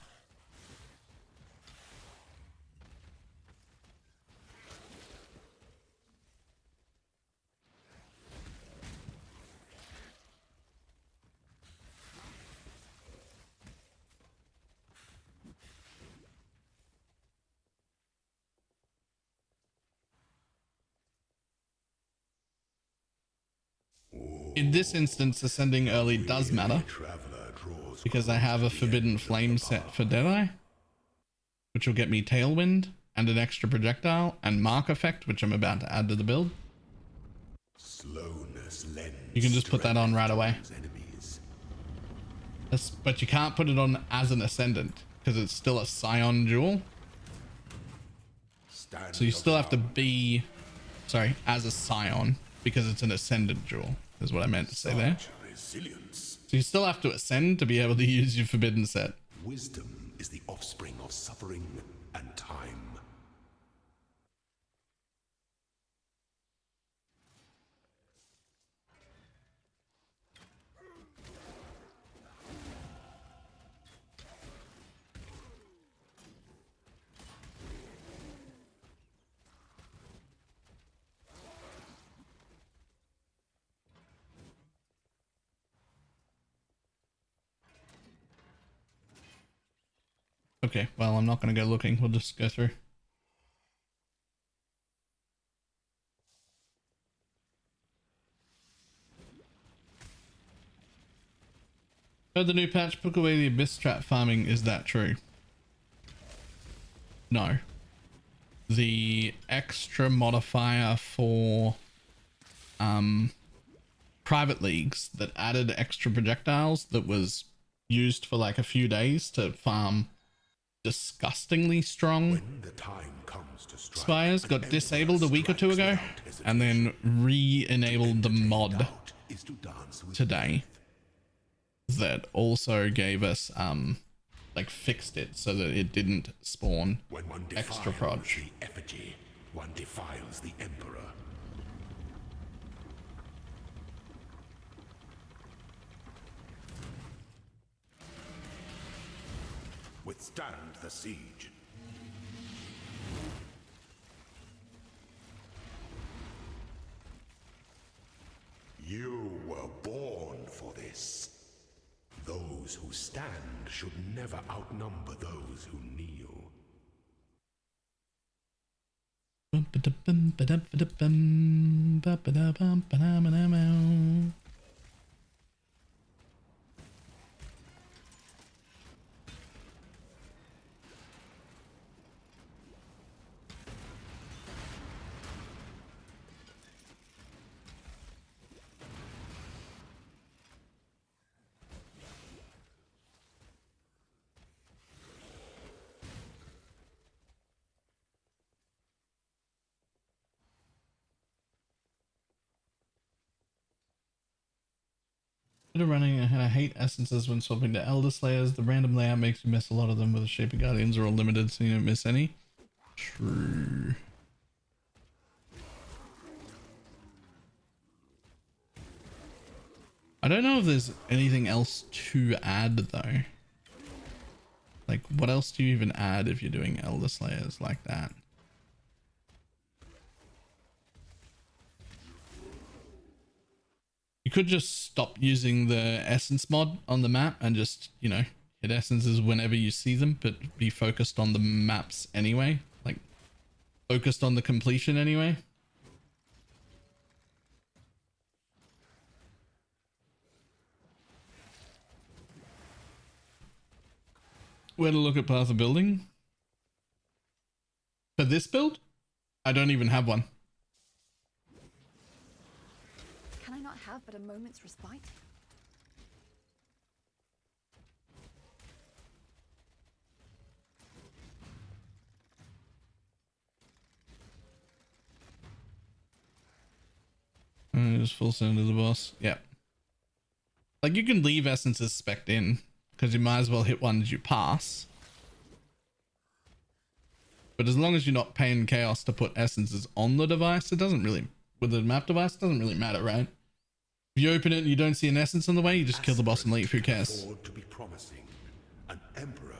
In this instance, ascending early does matter because I have a Forbidden Flame set for Deadeye, which will get me Tailwind and an extra projectile and Mark Effect, which I'm about to add to the build. You can just put that on right away. But you can't put it on as an Ascendant because it's still a Scion jewel. So you still have to be, sorry, as a Scion because it's an Ascendant jewel. Is what I meant to say there. So you still have to ascend to be able to use your forbidden set. Wisdom is the offspring of suffering and time. Okay, well, I'm not going to go looking. We'll just go through. Heard the new patch took away the abyss trap farming. Is that true? No. The extra modifier for private leagues that added extra projectiles that was used for like a few days to farm disgustingly strong spires got disabled a week or two ago and then re-enabled the mod today that also gave us like fixed it so that it didn't spawn extra prod. One defiles the Emperor. Withstand the siege. You were born for this. Those who stand should never outnumber those who kneel. Running, and I hate essences when swapping to Elder Slayers. The random layout makes you miss a lot of them, with the Shape of Guardians are all limited, so you don't miss any. True. I don't know if there's anything else to add though. Like, what else do you even add if you're doing Elder Slayers like that? You could just stop using the essence mod on the map and just, you know, hit essences whenever you see them, but be focused on the maps anyway. Like, focused on the completion anyway. Where to look at path of building? For this build? I don't even have one. Can I not have but a moment's respite? Just full send to the boss. Yeah. Like, you can leave essences spec'd in, because you might as well hit ones you pass. But as long as you're not paying Chaos to put essences on the device, it doesn't really, with the map device, it doesn't really matter, right? If you open it and you don't see an essence on the way, you just kill the boss and leave. Who cares? To be promising, an emperor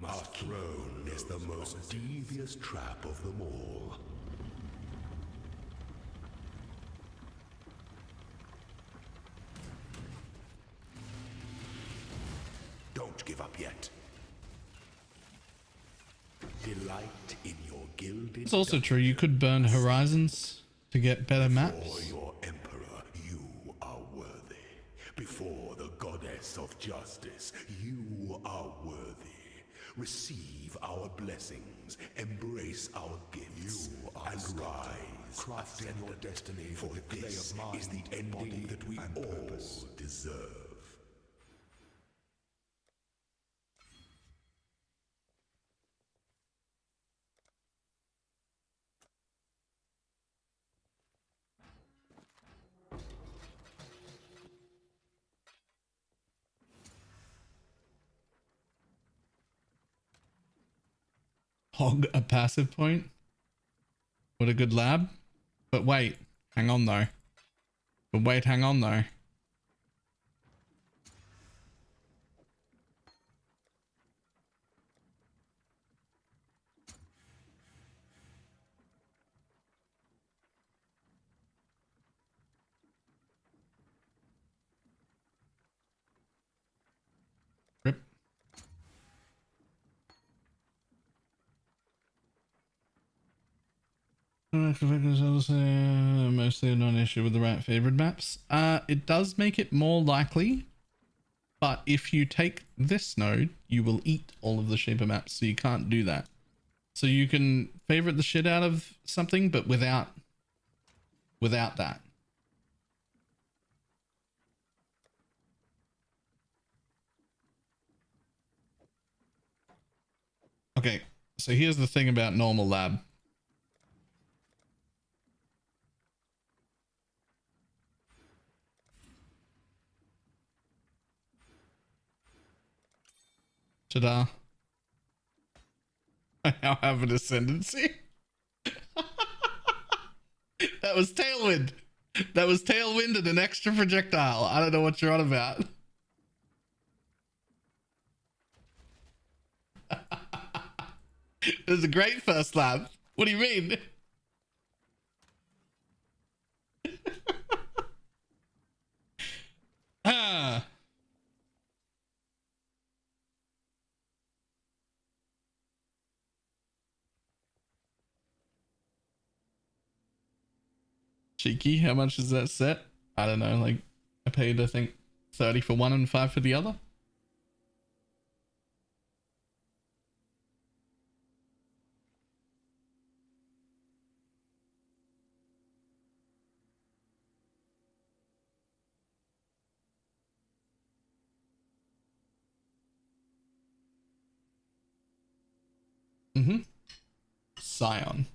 must. Our throne is the most devious trap of them all. Don't give up yet. Delight in your gilded. It's also true. You could burn horizons to get better maps. Before your emperor, you are worthy. Before the goddess of justice, you are worthy. Receive our blessings, embrace our gifts, and rise. Craft your destiny, for this is the ending that we all deserve. Hog a passive point. What a good lab. But wait, hang on though. Hang on though. Rip. Mostly a non-issue with the right favored maps. It does make it more likely, but if you take this node, you will eat all of the shaper maps, so you can't do that. So you can favorite the shit out of something, but without that. Okay, so here's the thing about normal lab. Ta-da. I now have an ascendancy. That was Tailwind. That was Tailwind and an extra projectile. I don't know what you're on about. It was a great first lap. What do you mean? Ah. Cheeky, how much is that set? I don't know, like I paid I think 30 for one and 5 for the other. Mm-hmm. Scion.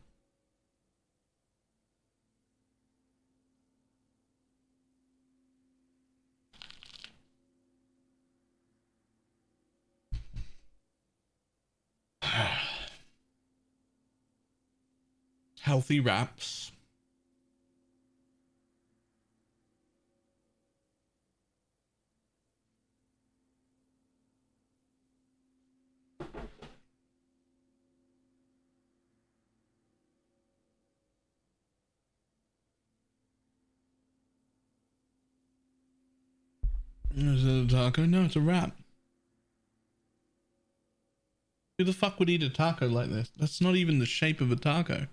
Healthy wraps. Is it a taco? No, it's a wrap. Who the fuck would eat a taco like this? That's not even the shape of a taco.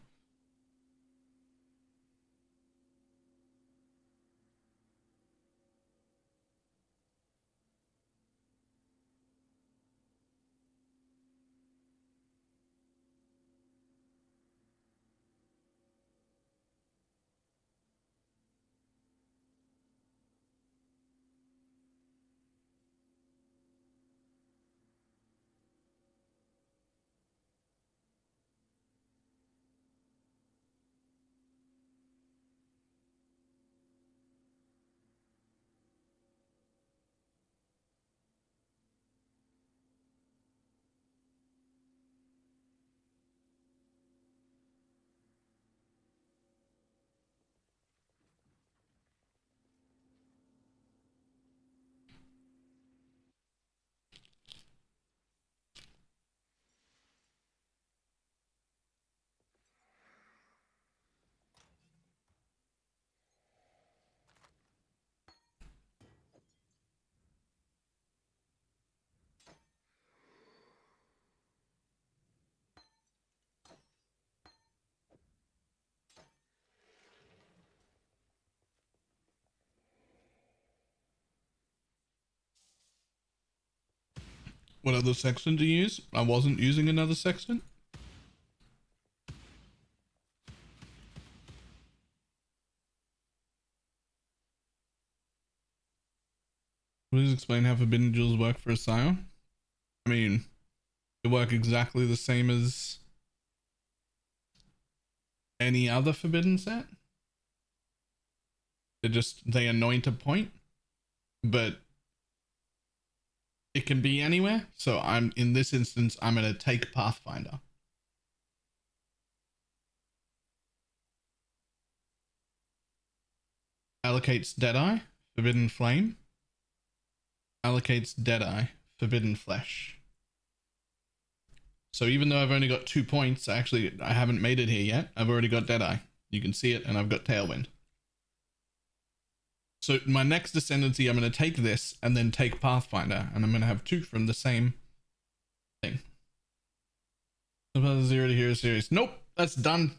What other sexton to use? I wasn't using another sexton. Please explain how forbidden jewels work for a Scion. I mean, they work exactly the same as any other forbidden set. They anoint a point, but it can be anywhere. So in this instance, I'm going to take Pathfinder. Allocates Deadeye, Forbidden Flame. Allocates Deadeye, Forbidden Flesh. So even though I've only got 2 points, I haven't made it here yet. I've already got Deadeye. You can see it, and I've got Tailwind. So my next Ascendancy, I'm going to take this and then take Pathfinder, and I'm going to have 2 from the same thing. 0 to hero series. Nope, that's done.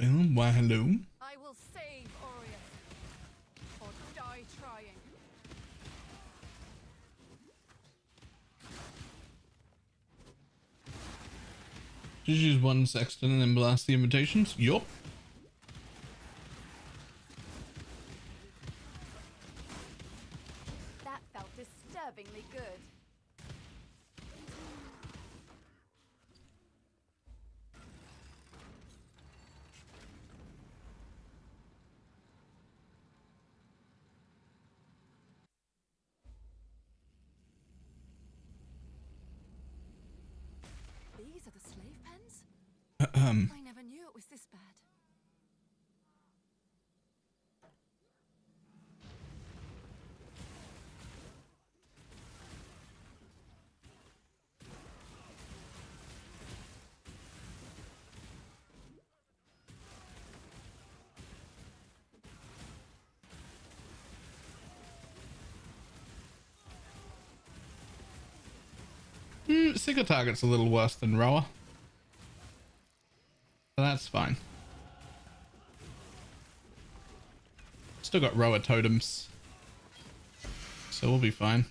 Why, hello. I will save Orius, or die trying. Just use 1 sexton and then blast the invitations. Yup. That felt disturbingly good. These are the slave pens? I never knew it was this bad. Single target's a little worse than Rower. But that's fine. Still got Rower totems. So we'll be fine.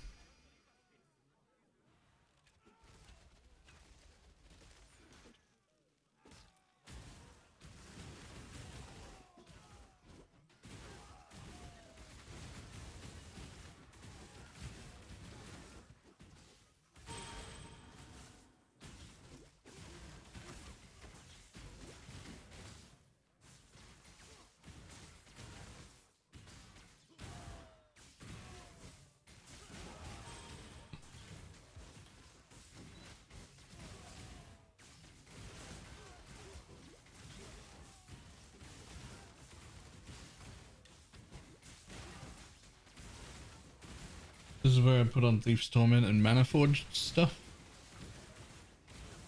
This is where I put on Thief's Torment and Maniforged stuff.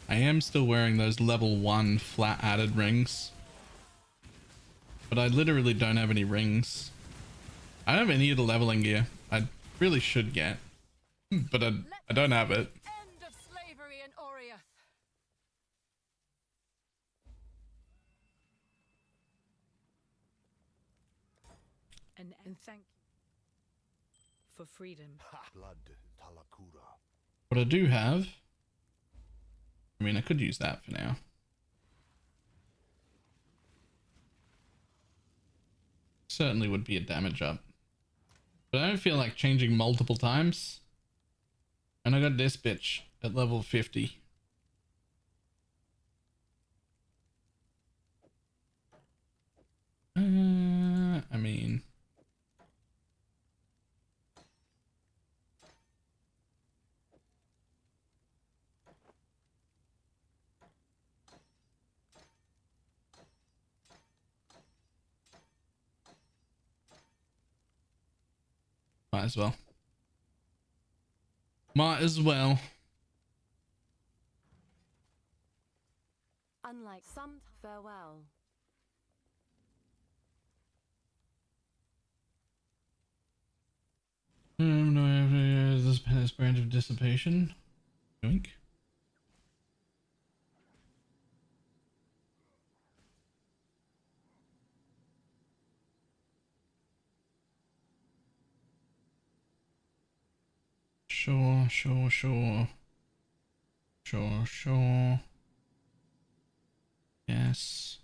I am still wearing those level 1 flat added rings. But I literally don't have any rings. I don't have any of the leveling gear. I really should get. But I don't have it. End of slavery in Orius. And thank you for freedom. Blood Talakura. What I do have, I mean, I could use that for now. Certainly would be a damage up. But I don't feel like changing multiple times. And I got this bitch at level 50. I mean... Might as well. Might as well. Unlike some, farewell. No, this brand of dissipation. Yoink. Sure. Yes.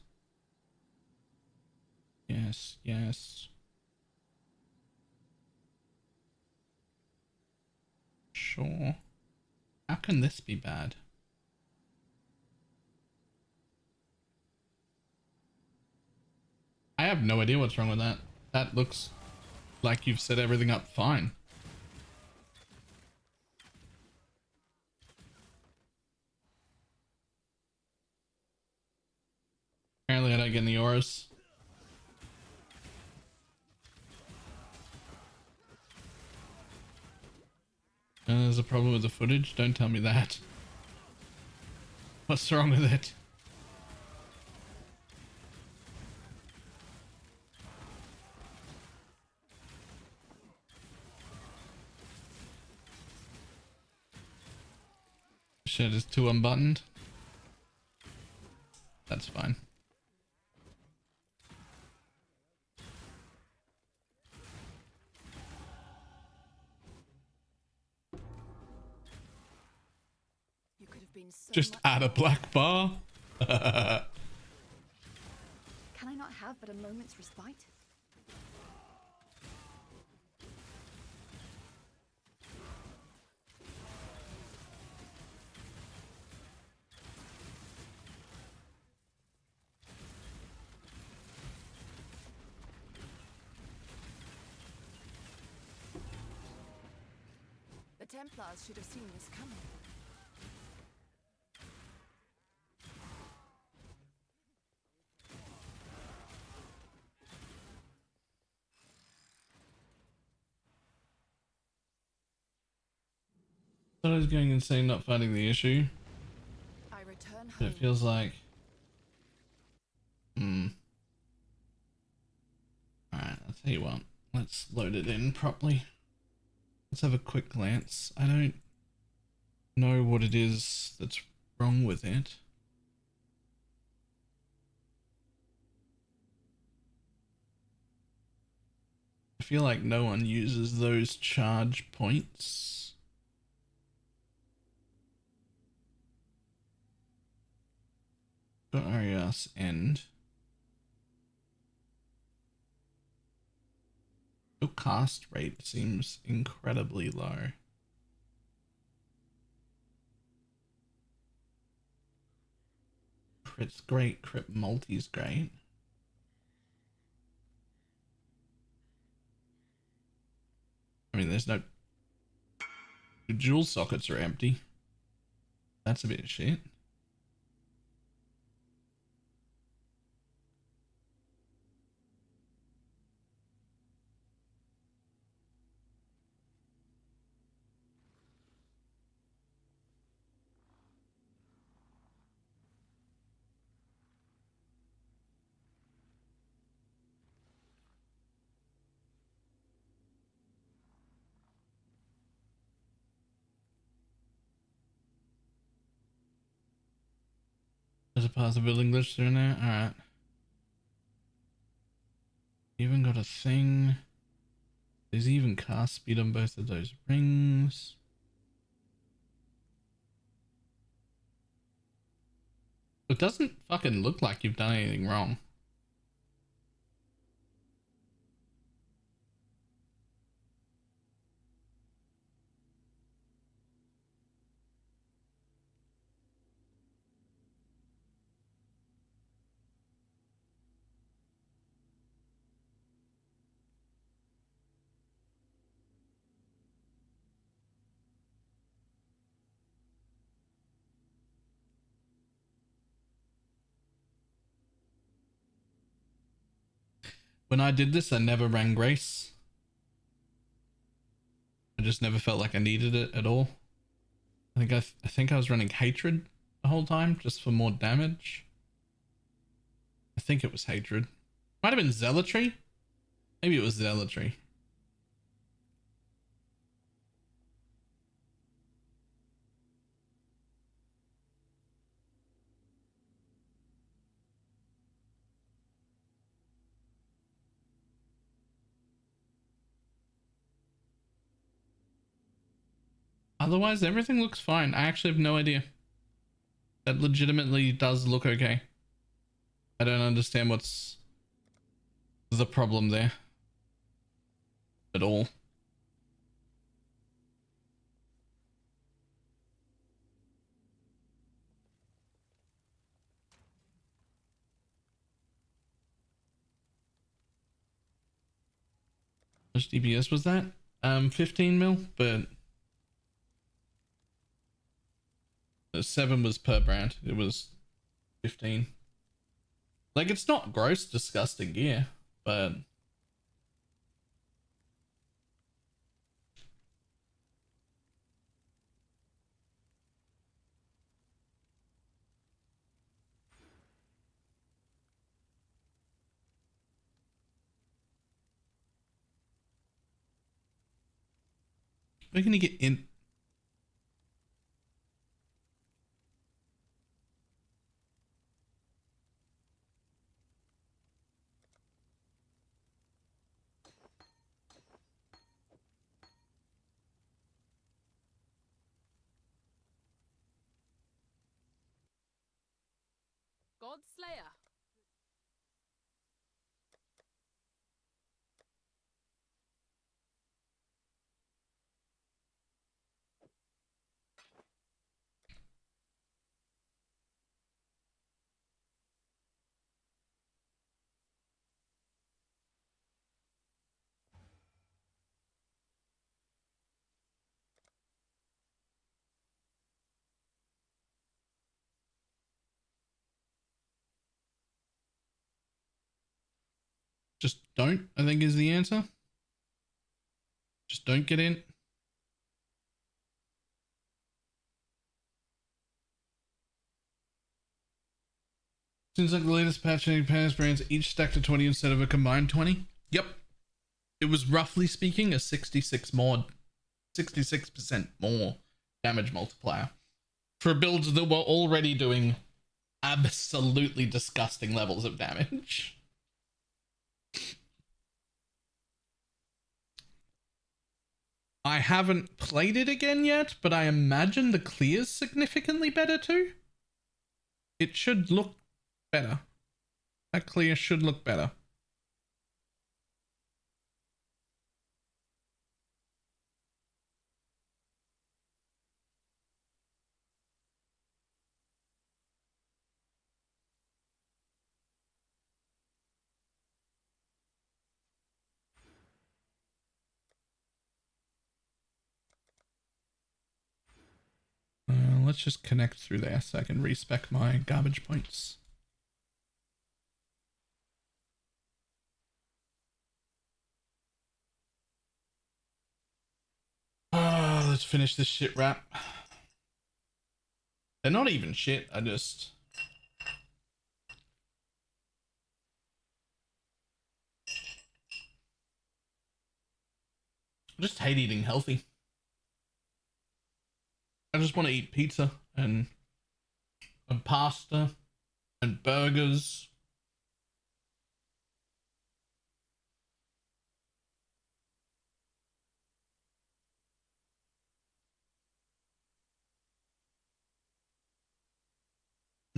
Sure. How can this be bad? I have no idea what's wrong with that. That looks like you've set everything up fine. Apparently I don't get any auras. There's a problem with the footage? Don't tell me that. What's wrong with it? Shit is too unbuttoned. That's fine. You could have been so Just add a black bar. Can I not have but a moment's respite? The Templars should have seen this coming. I was going insane not finding the issue. I return But home. it feels like... Alright, I'll tell you what. Let's load it in properly. Let's have a quick glance. I don't know what it is that's wrong with it. I feel like no one uses those charge points. Arias end. Your cast rate seems incredibly low. Crit's great, crit multi's great. I mean, there's no... The jewel sockets are empty. That's a bit of shit. There's a possible English through there. Alright. Even got a thing. There's even cast speed on both of those rings. It doesn't fucking look like you've done anything wrong. When I did this, I never ran Grace. just never felt like I needed it at all. I think I was running hatred the whole time just for more damage. I think it was hatred. Might have been zealotry. Maybe it was zealotry. Otherwise, everything looks fine. I actually have no idea. That legitimately does look okay. I don't understand what's the problem there at all. How much DPS was that? 15 mil, but 7 was per brand. It was 15. Like, it's not gross, disgusting gear, but we're gonna get in. Godslayer. Just don't, I think, is the answer. Just don't get in. Seems like the latest patch adding past brands each stacked to 20 instead of a combined 20. Yep. It was roughly speaking a 66% more damage multiplier for builds that were already doing absolutely disgusting levels of damage. I haven't played it again yet, but I imagine the clear's significantly better too. It should look better. That clear should look better. Let's just connect through there so I can respec my garbage points. Let's finish this shit wrap. They're not even shit. I just hate eating healthy. I just want to eat pizza and pasta and burgers.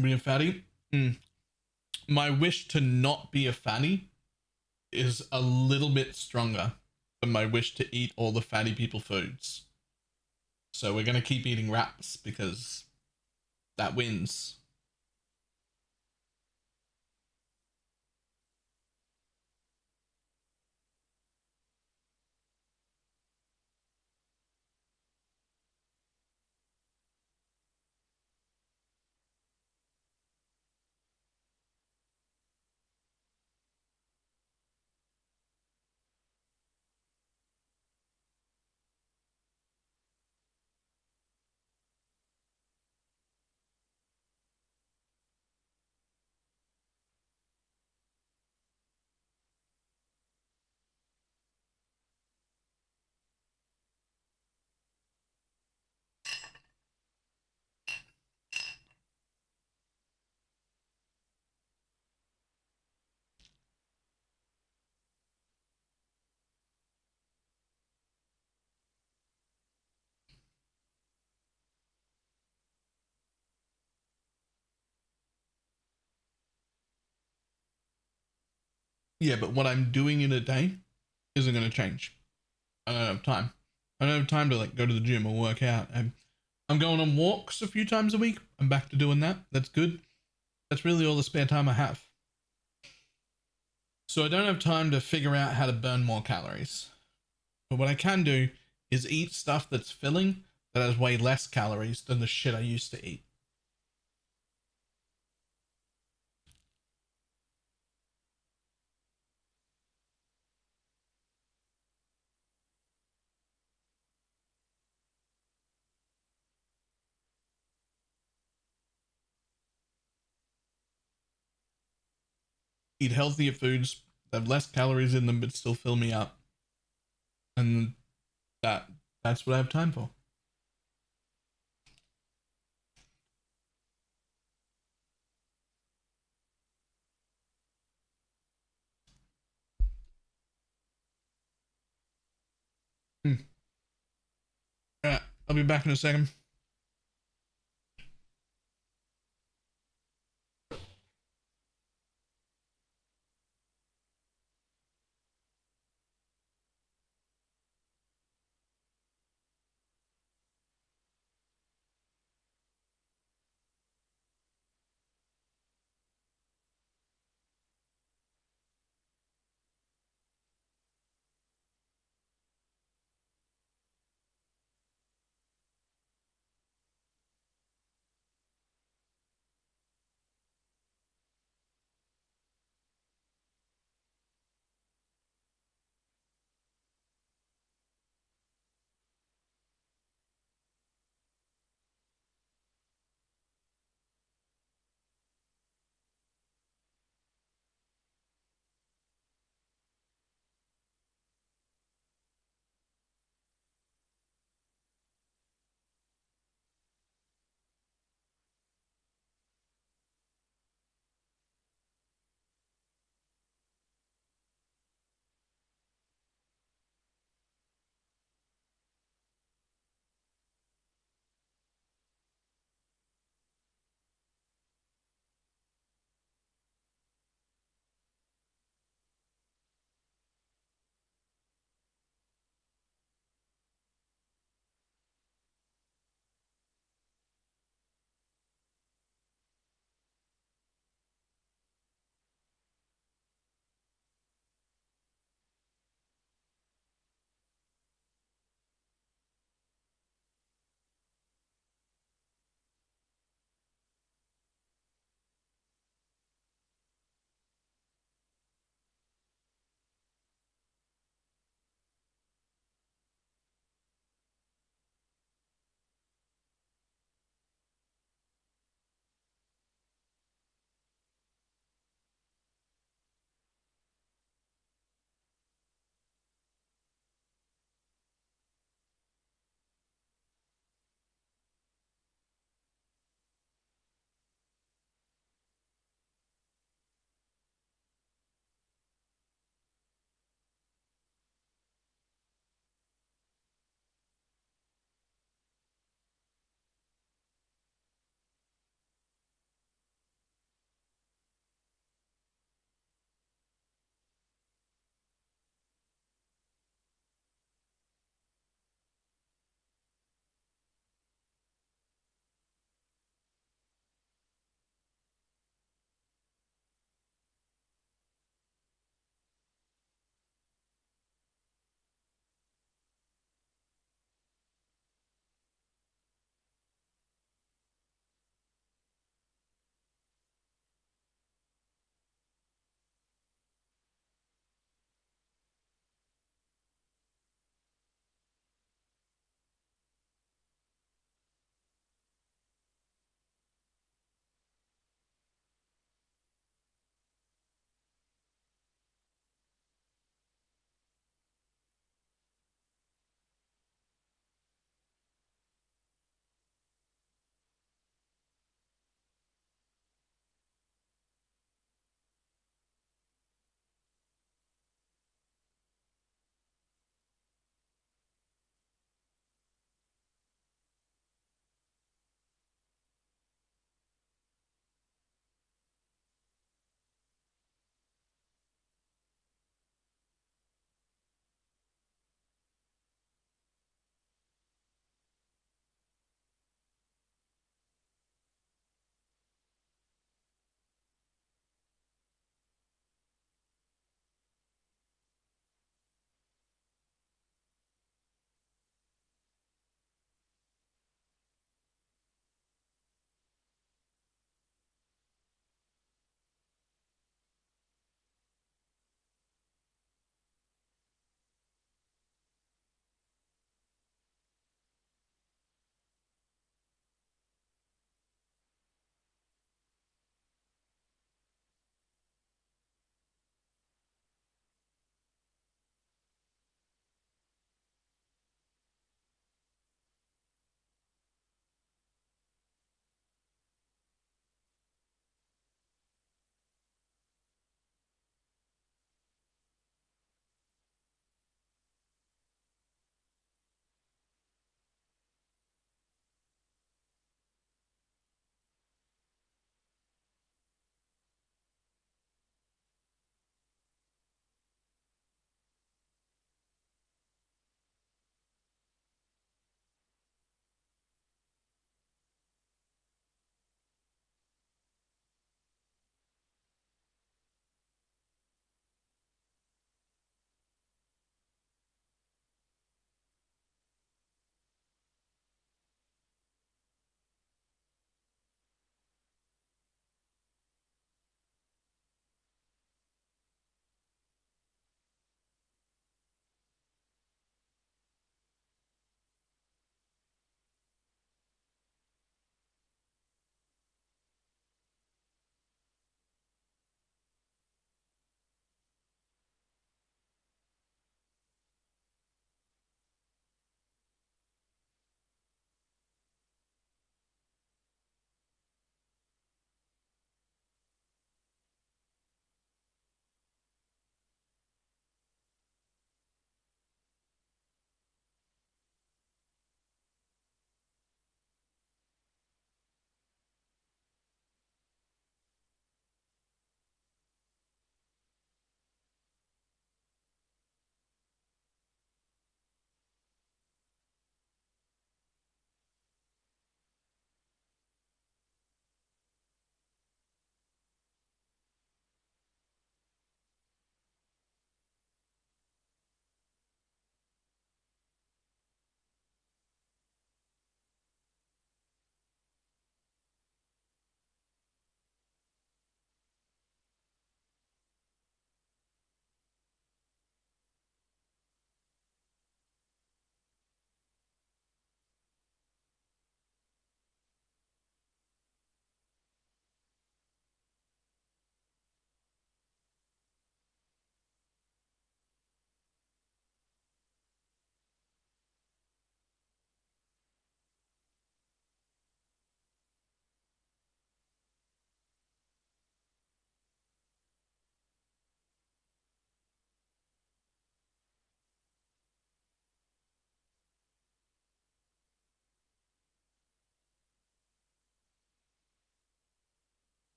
Be a fatty? My wish to not be a fatty is a little bit stronger than my wish to eat all the fatty people foods. So we're going to keep eating wraps because that wins. Yeah, but what I'm doing in a day isn't going to change. I don't have time. I don't have time to like go to the gym or work out. I'm going on walks a few times a week. I'm back to doing that. That's good. That's really all the spare time I have. So I don't have time to figure out how to burn more calories. But what I can do is eat stuff that's filling that has way less calories than the shit I used to eat. Eat healthier foods that have less calories in them but still fill me up. And that's what I have time for. Alright, I'll be back in a second.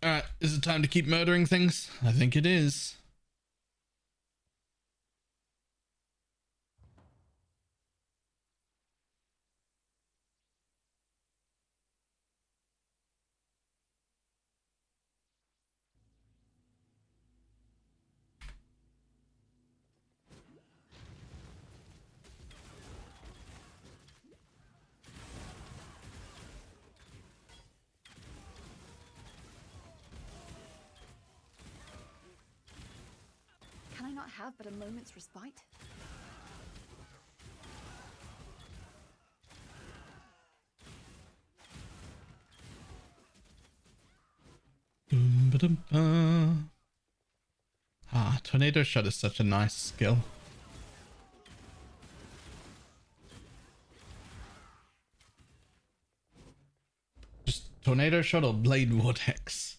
Alright, is it time to keep murdering things? I think it is. Can I not have but a moment's respite? Ah, tornado shot is such a nice skill. Just tornado shot or blade vortex.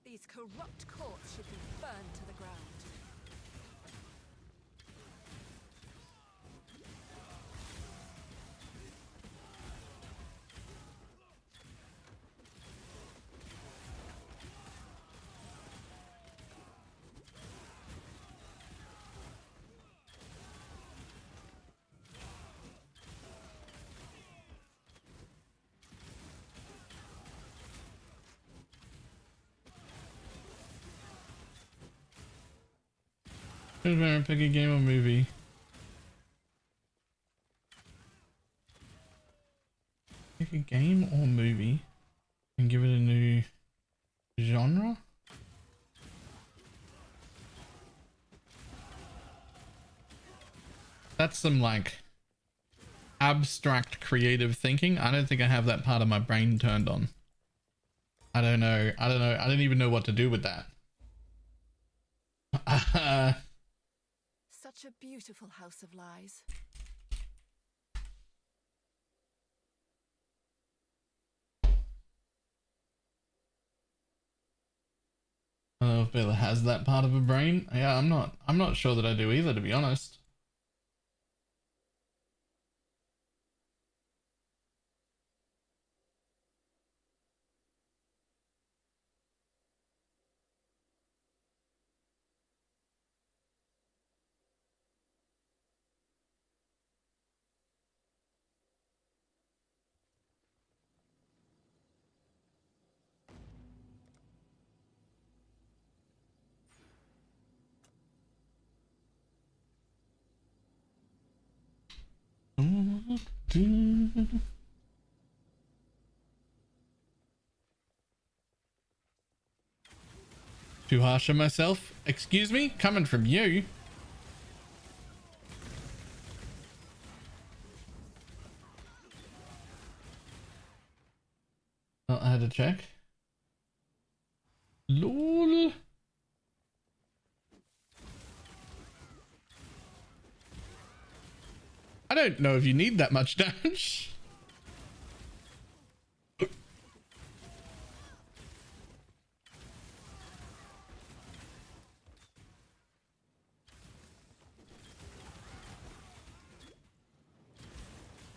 These corrupt courts should be burned to the ground. Pick a game or movie. Pick a game or movie and give it a new genre. That's some like abstract creative thinking. I don't think I have that part of my brain turned on. I don't know. I don't even know what to do with that. Such a beautiful house of lies. I don't know if Baylor has that part of a brain. Yeah, I'm not sure that I do either, to be honest. Too harsh on myself? Excuse me? Coming from you. Oh, I had to check. LOL. I don't know if you need that much damage.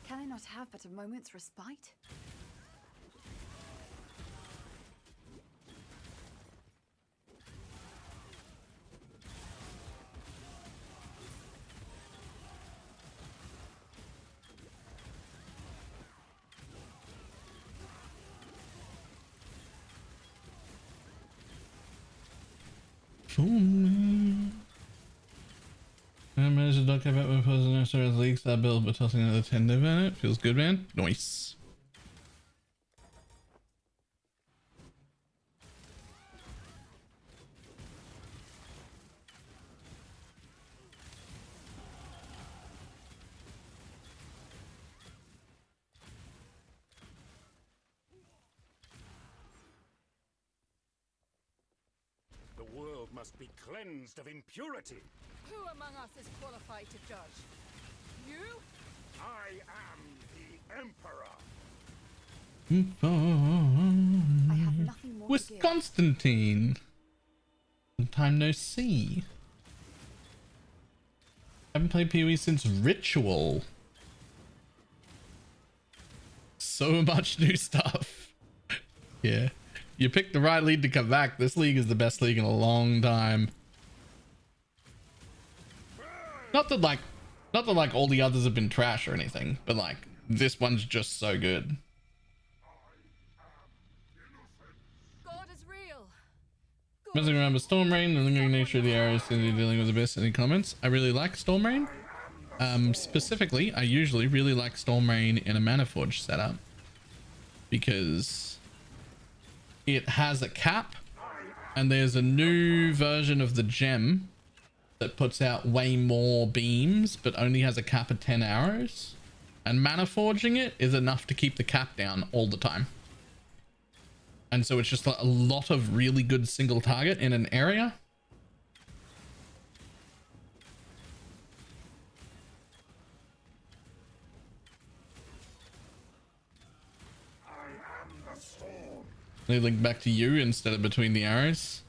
Can I not have but a moment's respite? For me. I managed to duck about my prisoner as leaks that build, but tossing another 10 div in it. Feels good, man. Nice. The world must be cleansed of impurity. Who among us is qualified to judge? You? I am the Emperor. I have nothing more With to give. Constantine. Long time no see. Haven't played PoE since Ritual. So much new stuff. Yeah. You picked the right league to come back. This league is the best league in a long time. Not that like all the others have been trash or anything, but like this one's just so good. God is real. Messing around with Storm Rain, the lingering nature of the areas you're dealing with abyss. Any comments? I really like Storm Rain. Specifically, I usually really like Storm Rain in a Mana Forge setup because it has a cap, and there's a new version of the gem that puts out way more beams, but only has a cap of 10 arrows. And Mana Forging it is enough to keep the cap down all the time. And so it's just a lot of really good single target in an area. They link back to you instead of between the arrows.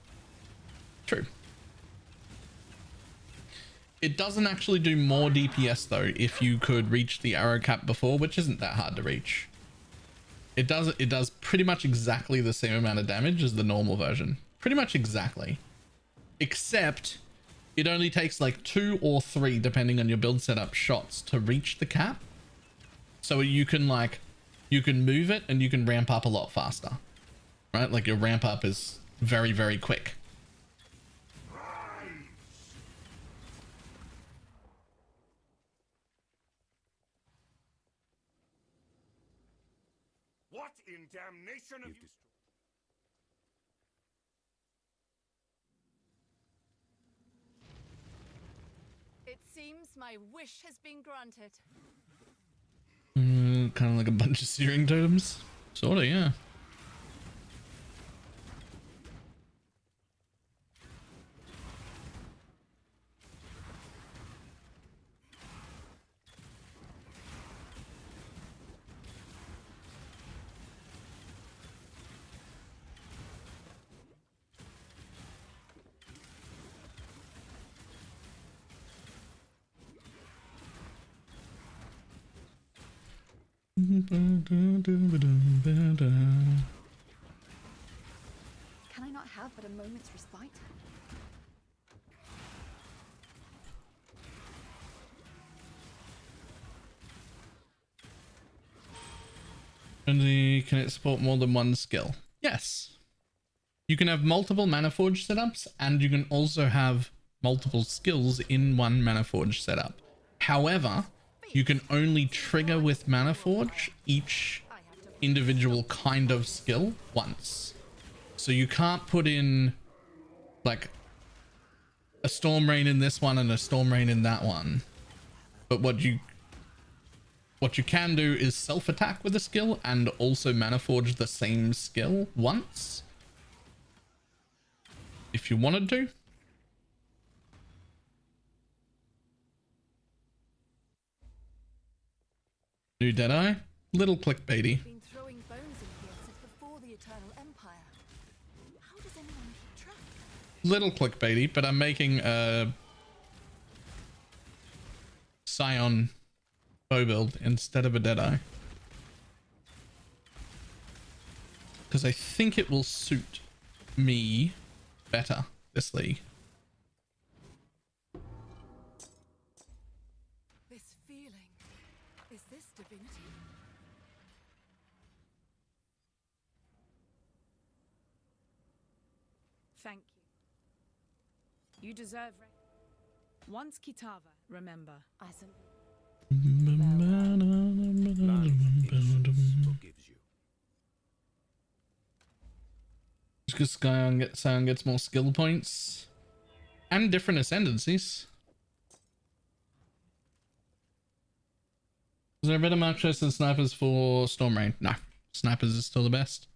True. It doesn't actually do more DPS though if you could reach the arrow cap before, which isn't that hard to reach. It does pretty much exactly the same amount of damage as the normal version. Pretty much exactly. Except it only takes like 2 or 3, depending on your build setup, shots to reach the cap. So you can move it and you can ramp up a lot faster. Right? Like your ramp up is very, very quick. What in damnation of you? It seems my wish has been granted. Kind of like a bunch of searing totems. Sorta, yeah. Can I not have but a moment's respite? And can it support more than one skill? Yes. You can have multiple Mana Forge setups, and you can also have multiple skills in one Mana Forge setup. However, you can only trigger with Mana Forge each individual kind of skill once. So you can't put in like a Storm Rain in this one and a Storm Rain in that one. But what you can do is self-attack with a skill and also Mana Forge the same skill once. If you wanted to. New Deadeye. Little clickbaity. Been throwing bones in here since before the Eternal Empire. How does anyone keep track? Little clickbaity, but I'm making a Scion bow build instead of a Deadeye. Because I think it will suit me better, this league. This feeling. Is this divinity? Thank you. You deserve once Kitava, remember. I Just because Scion gets more skill points and different ascendancies. Is there a better match choice than snipers for Storm Rain? No, snipers is still the best.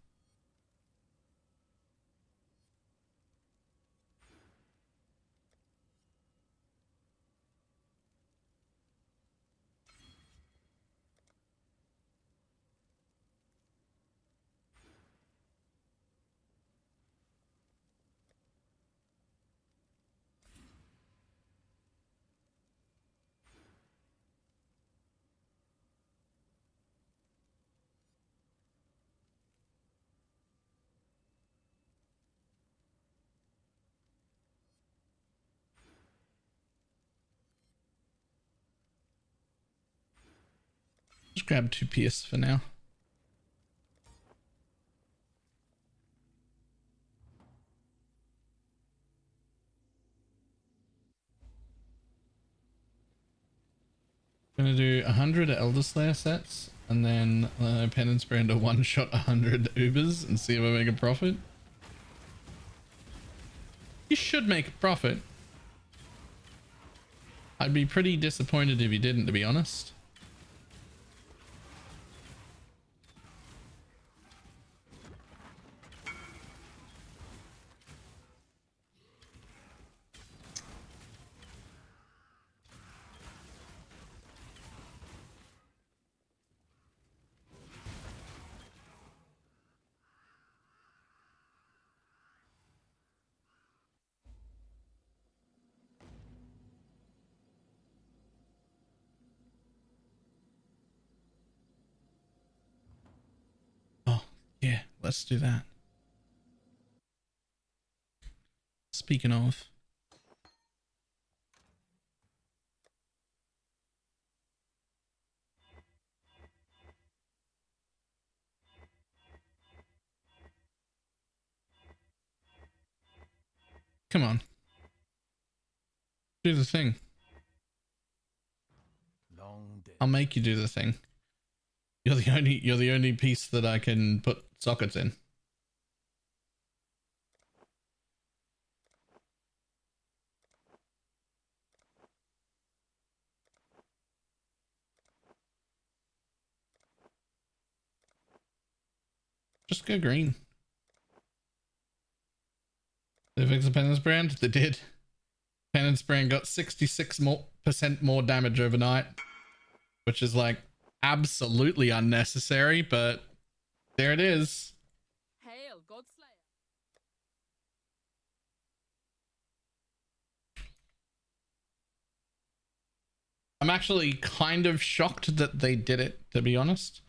just grab 2 Pierce for now. Gonna do 100 Elder Slayer sets and then Penance Brand a one-shot 100 Ubers and see if I make a profit. You should make a profit. I'd be pretty disappointed if you didn't, to be honest. Yeah, let's do that. Speaking of, come on, do the thing. I'll make you do the thing. You're the only piece that I can put sockets in. Just go green. Did they fix the Penance Brand? They did. Penance Brand got 66% more damage overnight, which is like absolutely unnecessary, but there it is. Hail, Godslayer. I'm actually kind of shocked that they did it, to be honest.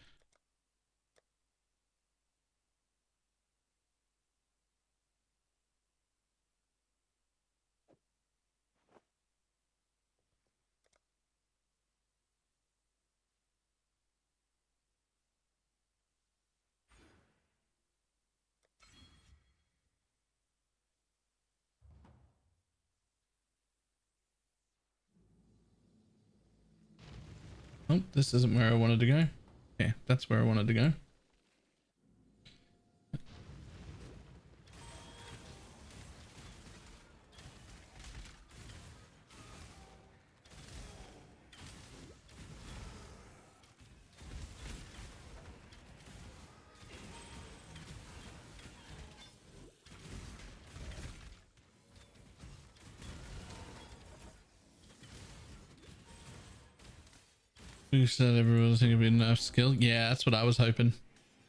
Oh, this isn't where I wanted to go. Yeah, that's where I wanted to go. You said everyone was thinking it'd be enough skill. Yeah, that's what I was hoping.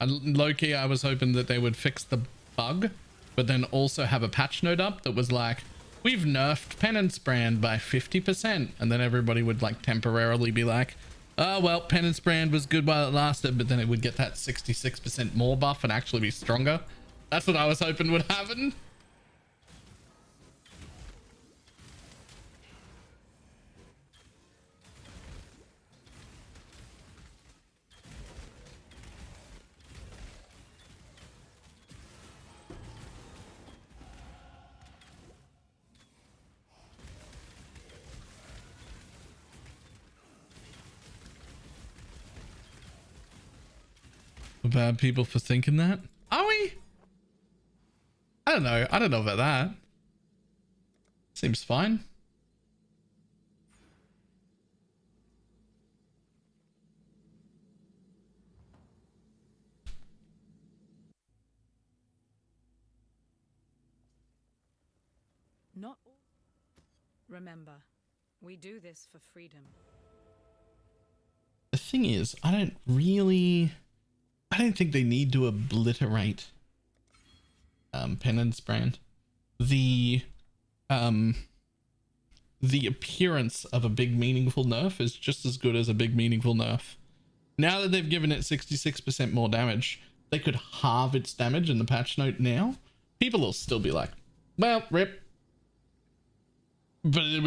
Low-key, I was hoping that they would fix the bug, but then also have a patch note up that was like, we've nerfed Penance Brand by 50%. And then everybody would like temporarily be like, oh, well, Penance Brand was good while it lasted, but then it would get that 66% more buff and actually be stronger. That's what I was hoping would happen. Bad people for thinking that? Are we? I don't know. I don't know about that. Seems fine. Not all. Remember, we do this for freedom. The thing is, I don't think they need to obliterate Penance Brand. The appearance of a big meaningful nerf is just as good as a big meaningful nerf. Now that they've given it 66% more damage, they could halve its damage in the patch note now. People will still be like, well, rip. But that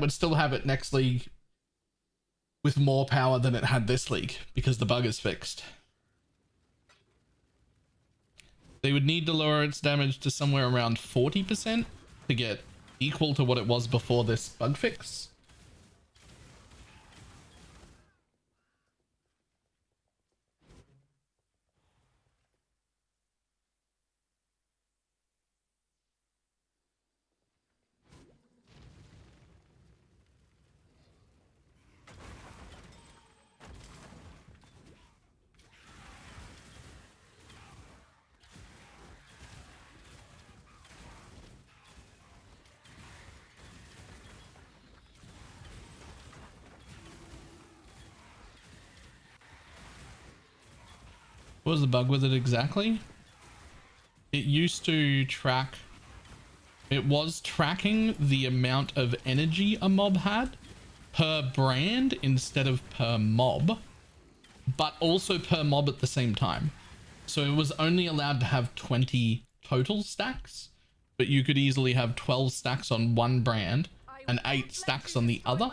would still have it next league with more power than it had this league because the bug is fixed. They would need to lower its damage to somewhere around 40% to get equal to what it was before this bug fix. What was the bug with it exactly? It used to track... It was tracking the amount of energy a mob had per brand instead of per mob, but also per mob at the same time. So it was only allowed to have 20 total stacks, but you could easily have 12 stacks on one brand and 8 stacks on the other.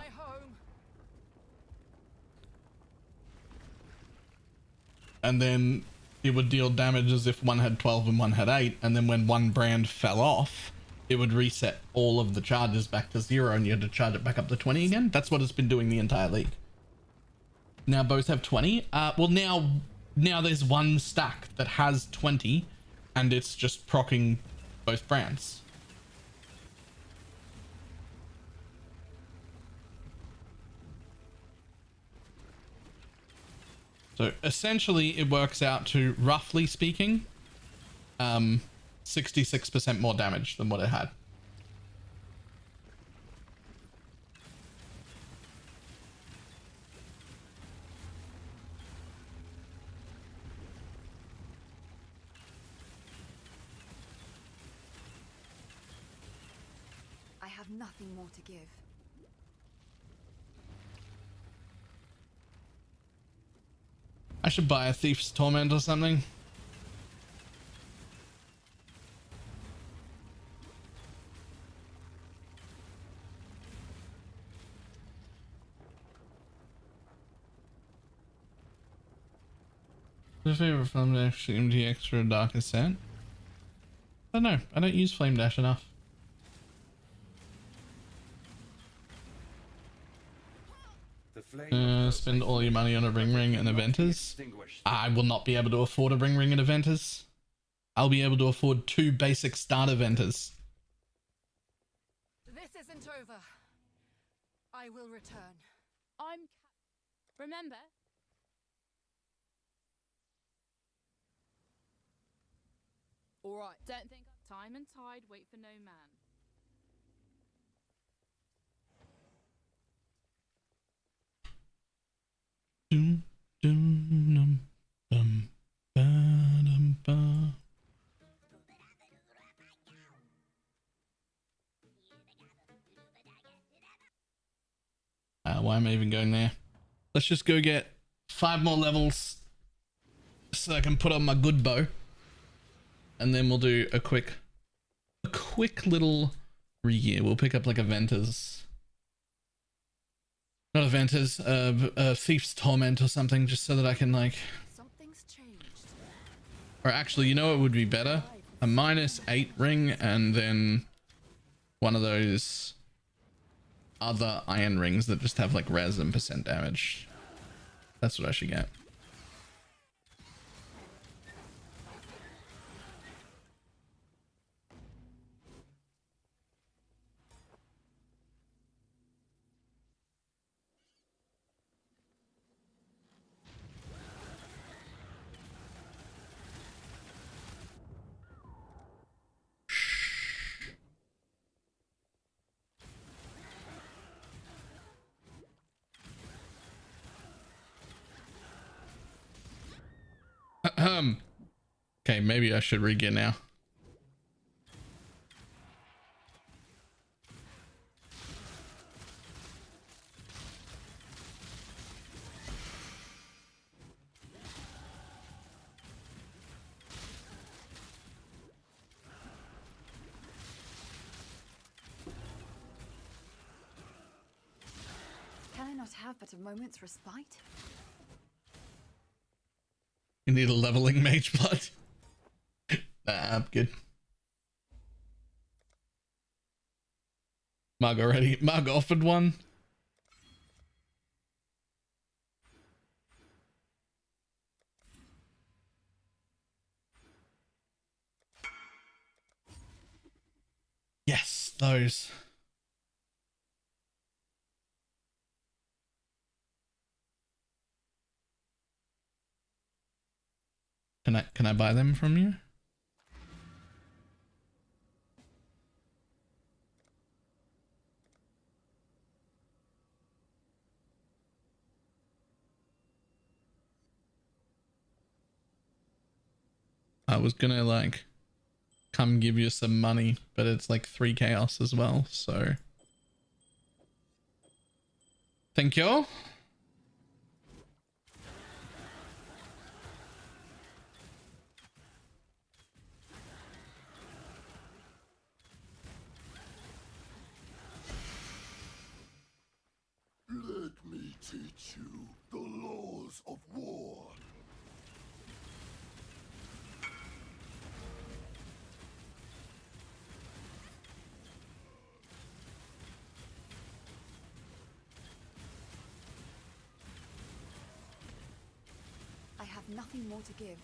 And then it would deal damage as if one had 12 and one had 8, and then when one brand fell off, it would reset all of the charges back to 0 and you had to charge it back up to 20 again. That's what it's been doing the entire league. Now both have 20. Well, now there's one stack that has 20 and it's just proccing both brands. So essentially it works out to, roughly speaking, 66% more damage than what it had. I have nothing more to give. I should buy a Thief's Torment or something. What's your favorite Flame Dash MGX for a darker set? I don't know. I don't use Flame Dash enough. Spend all your money on a ring and Eventers. I will not be able to afford a ring and Eventers. I'll be able to afford 2 basic start Eventers. This isn't over. I will return. Remember? Alright, don't think time and tide wait for no man. Dum, dum, dum, ba, dum, ba. Why am I even going there? Let's just go get 5 more levels so I can put on my good bow, and then we'll do a quick little re-gear. We'll pick up like Eventers. Not Eventers, Thief's Torment or something, just so that I can like... Something's changed. Or actually, you know what would be better? A -8 ring and then one of those other iron rings that just have like res and % damage. That's what I should get. Okay, maybe I should re-gear now. Can I not not have but a moment's respite? You need a leveling mage blood. Nah, I'm good. Marg offered one. Yes, those. Can I buy them from you? I was gonna like come give you some money, but it's like 3 chaos as well, so thank you. Let me teach you the laws of war. I have nothing more to give.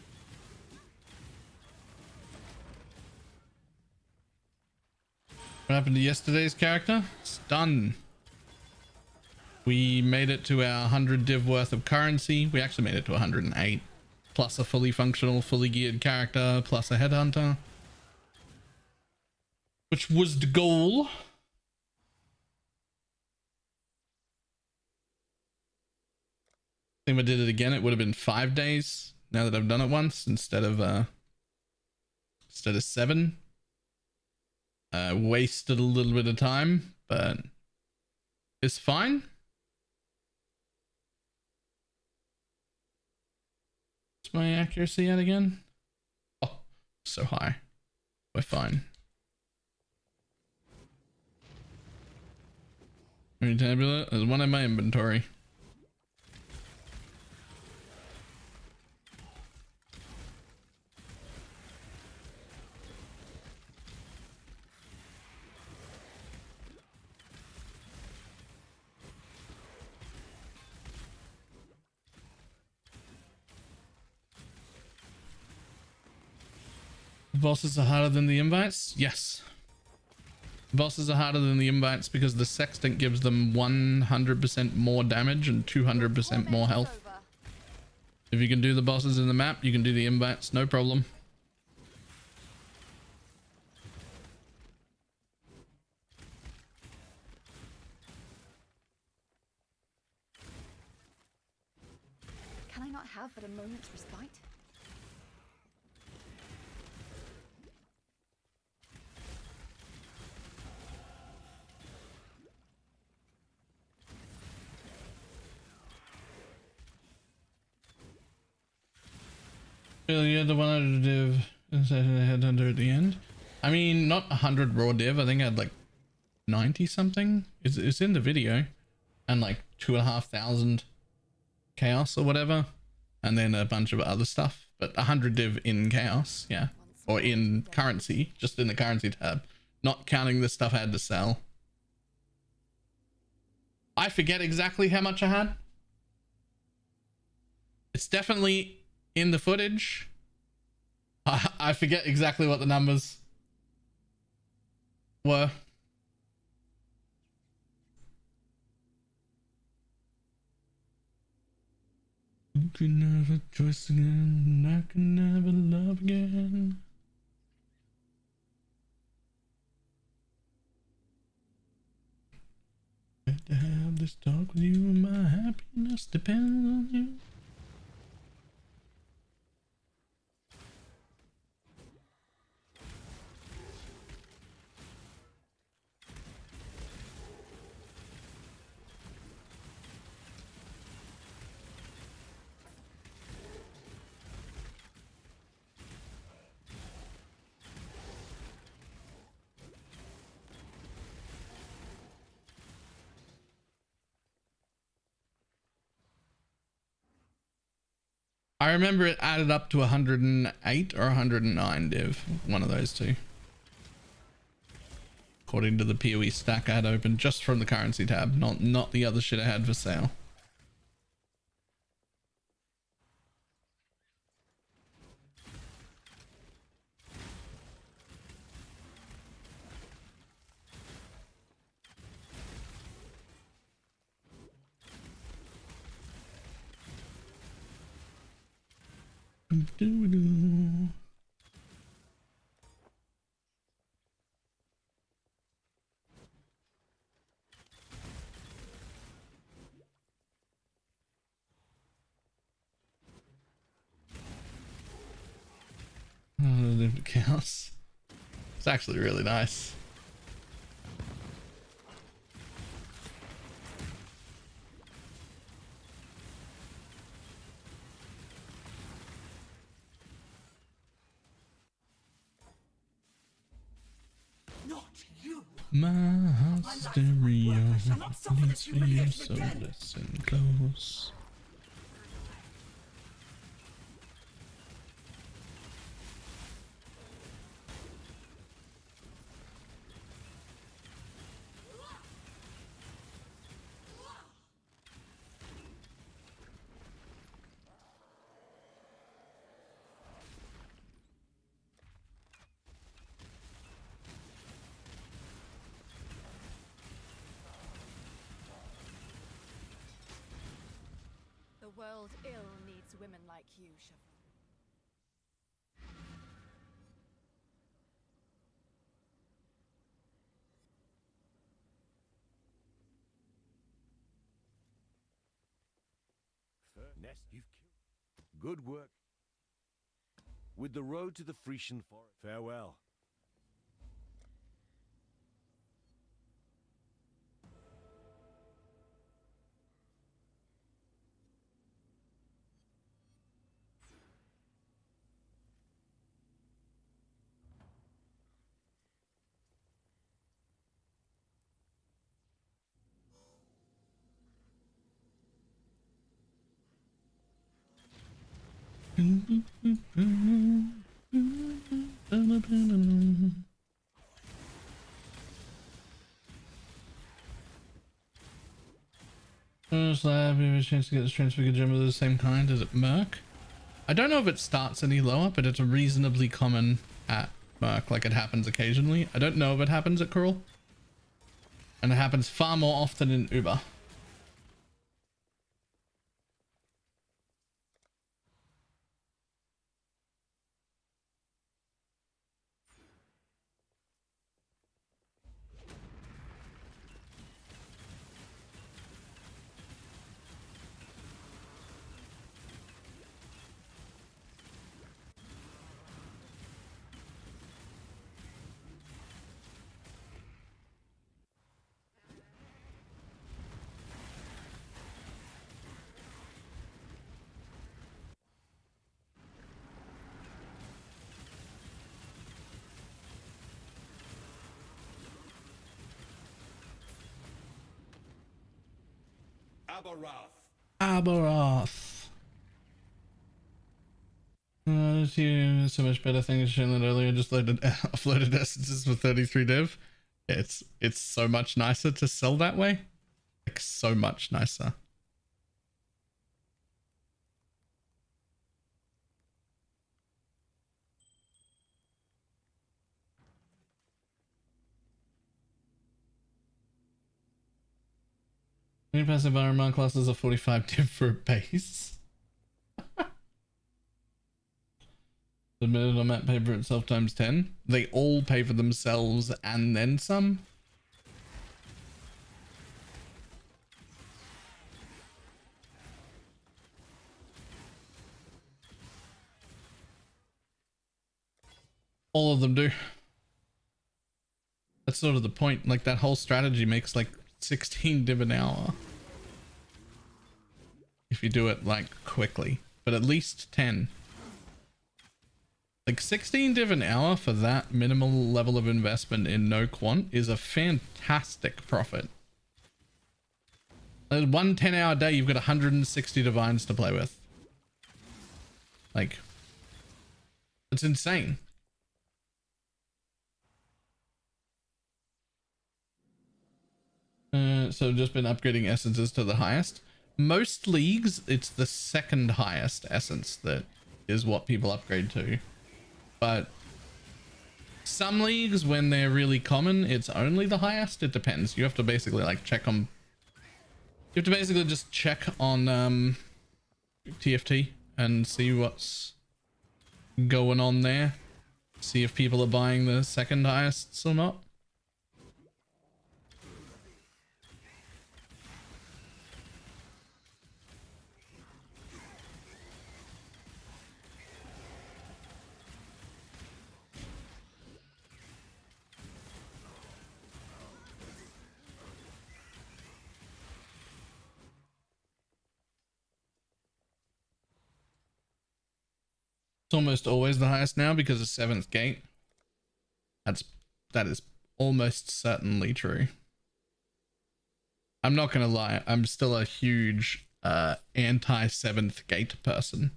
What happened to yesterday's character? It's done. We made it to our 100 div worth of currency. We actually made it to 108. Plus a fully functional, fully geared character, plus a headhunter. Which was the goal. I think if I did it again, it would have been 5 days. Now that I've done it once instead of 7. Wasted a little bit of time, but it's fine. What's my accuracy at again? Oh, so high. We're fine. Tabula. There's one in my inventory. Bosses are harder than the invites? Yes. Bosses are harder than the invites because the sextant gives them 100% more damage and 200% more health. If you can do the bosses in the map, you can do the invites, no problem. Can I not have but a moment's respite? You're the 100 div headhunter at the end. I mean, not 100 raw div. I think I had like 90 something. It's in the video, and like 2,500 chaos or whatever, and then a bunch of other stuff. But 100 div in chaos, yeah, or in currency, just in the currency tab, not counting the stuff I had to sell. I forget exactly how much I had. It's definitely in the footage. I forget exactly what the numbers were. You can never trust again. I can never love again. Had to have this talk with you, and my happiness depends on you. I remember it added up to 108 or 109 div, one of those two. According to the PoE stack I had open just from the currency tab, not the other shit I had for sale. Chaos. It's actually really nice. Not you. My stereo needs for you, so listen close. The world ill needs women like you, Chevron. Nest, you've killed. Good work. With the road to the Frisian forest. Farewell. First lab, you have a chance to get this transfigured gem of the same kind. Is it Merc? I don't know if it starts any lower, but it's reasonably common at Merc. Like, it happens occasionally. I don't know if it happens at Cruel. And it happens far more often in Uber. Abaroth. It's so much better thing to show that earlier. Just uploaded essences for 33 div. It's so much nicer to sell that way. Like, so much nicer. Any passive RMR classes are 45 div for a base. Submitted on map paper itself times 10. They all pay for themselves and then some. All of them do. That's sort of the point. Like, that whole strategy makes like 16 div an hour. If you do it like quickly, but at least 10. Like 16 div an hour for that minimal level of investment in no quant is a fantastic profit. One 10-hour day, you've got 160 divines to play with. Like, it's insane. So I've just been upgrading essences to the highest. Most leagues, it's the second highest essence that is what people upgrade to. But some leagues, when they're really common, it's only the highest. It depends. You have to basically like check on... You have to basically just check on TFT and see what's going on there. See if people are buying the second highest or not. It's almost always the highest now because of 7th gate. That is almost certainly true. I'm not gonna lie, I'm still a huge anti 7th gate person.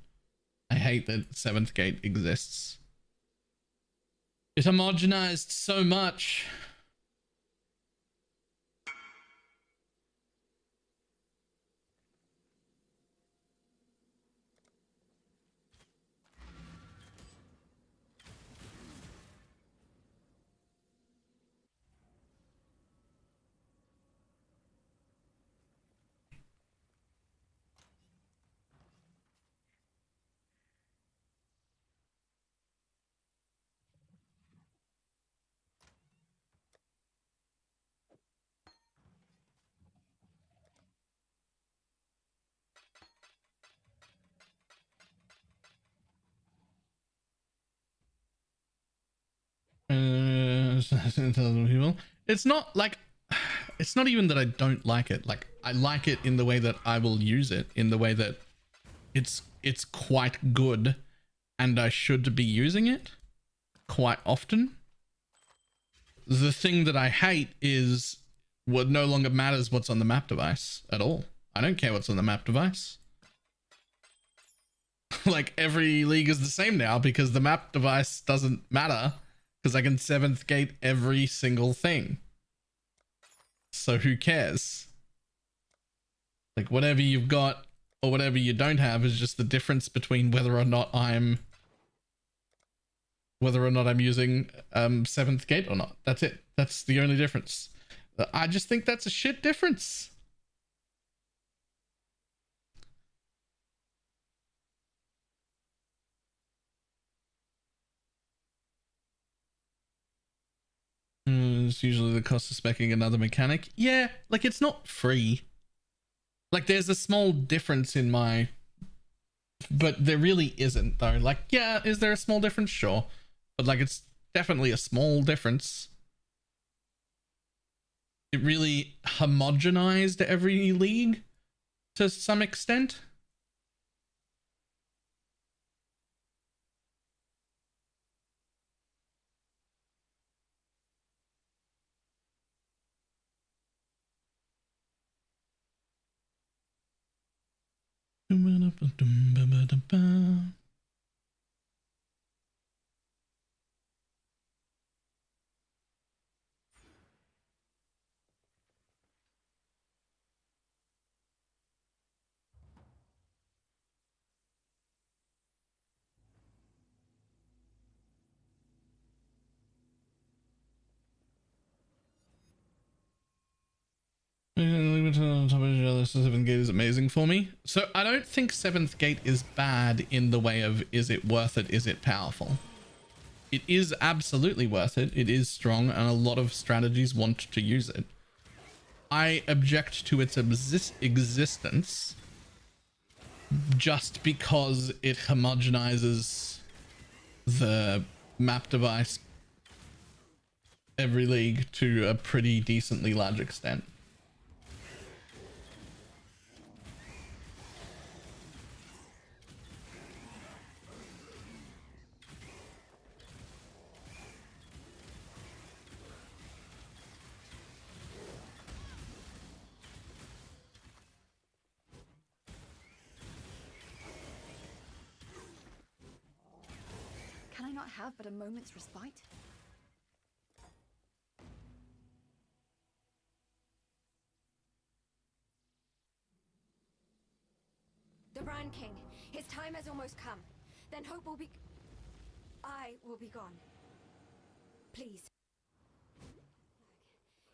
I hate that 7th gate exists. It homogenized so much. People. It's not like, it's not even that I don't like it. Like, I like it in the way that I will use it, in the way that it's quite good and I should be using it quite often. The thing that I hate is what no longer matters what's on the map device at all. I don't care what's on the map device. Like, every league is the same now because the map device doesn't matter because I can 7th gate every single thing. So who cares? Like, whatever you've got or whatever you don't have is just the difference between whether or not I'm using 7th gate or not. That's it. That's the only difference. I just think that's a shit difference. It's usually the cost of speccing another mechanic. Yeah, like, it's not free. Like, there's a small difference in my... But there really isn't, though. Like, yeah, is there a small difference? Sure. But, like, it's definitely a small difference. It really homogenized every league to some extent. Seventh gate is amazing for me. So I don't think 7th gate is bad in the way of, is it worth it? Is it powerful? It is absolutely worth it. It is strong and a lot of strategies want to use it. I object to its existence just because it homogenizes the map device every league to a pretty decently large extent. Can I not have but a moment's respite? The Brand King. His time has almost come. Then hope will be... I will be gone. Please.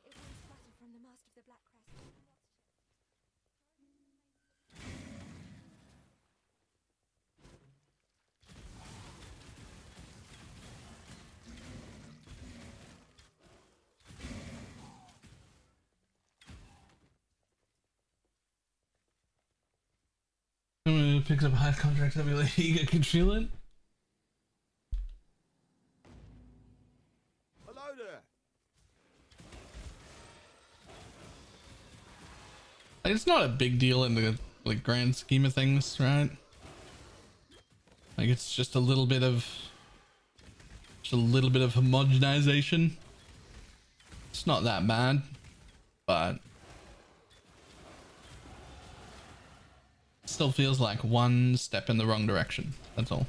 It will splatter from the mast of the Black Crest. Someone who picks up high contracts every league, I can feel it. Hello there. Like, it's not a big deal in the like grand scheme of things, right? Like it's just a little bit of homogenization. It's not that bad, but still feels like one step in the wrong direction. That's all.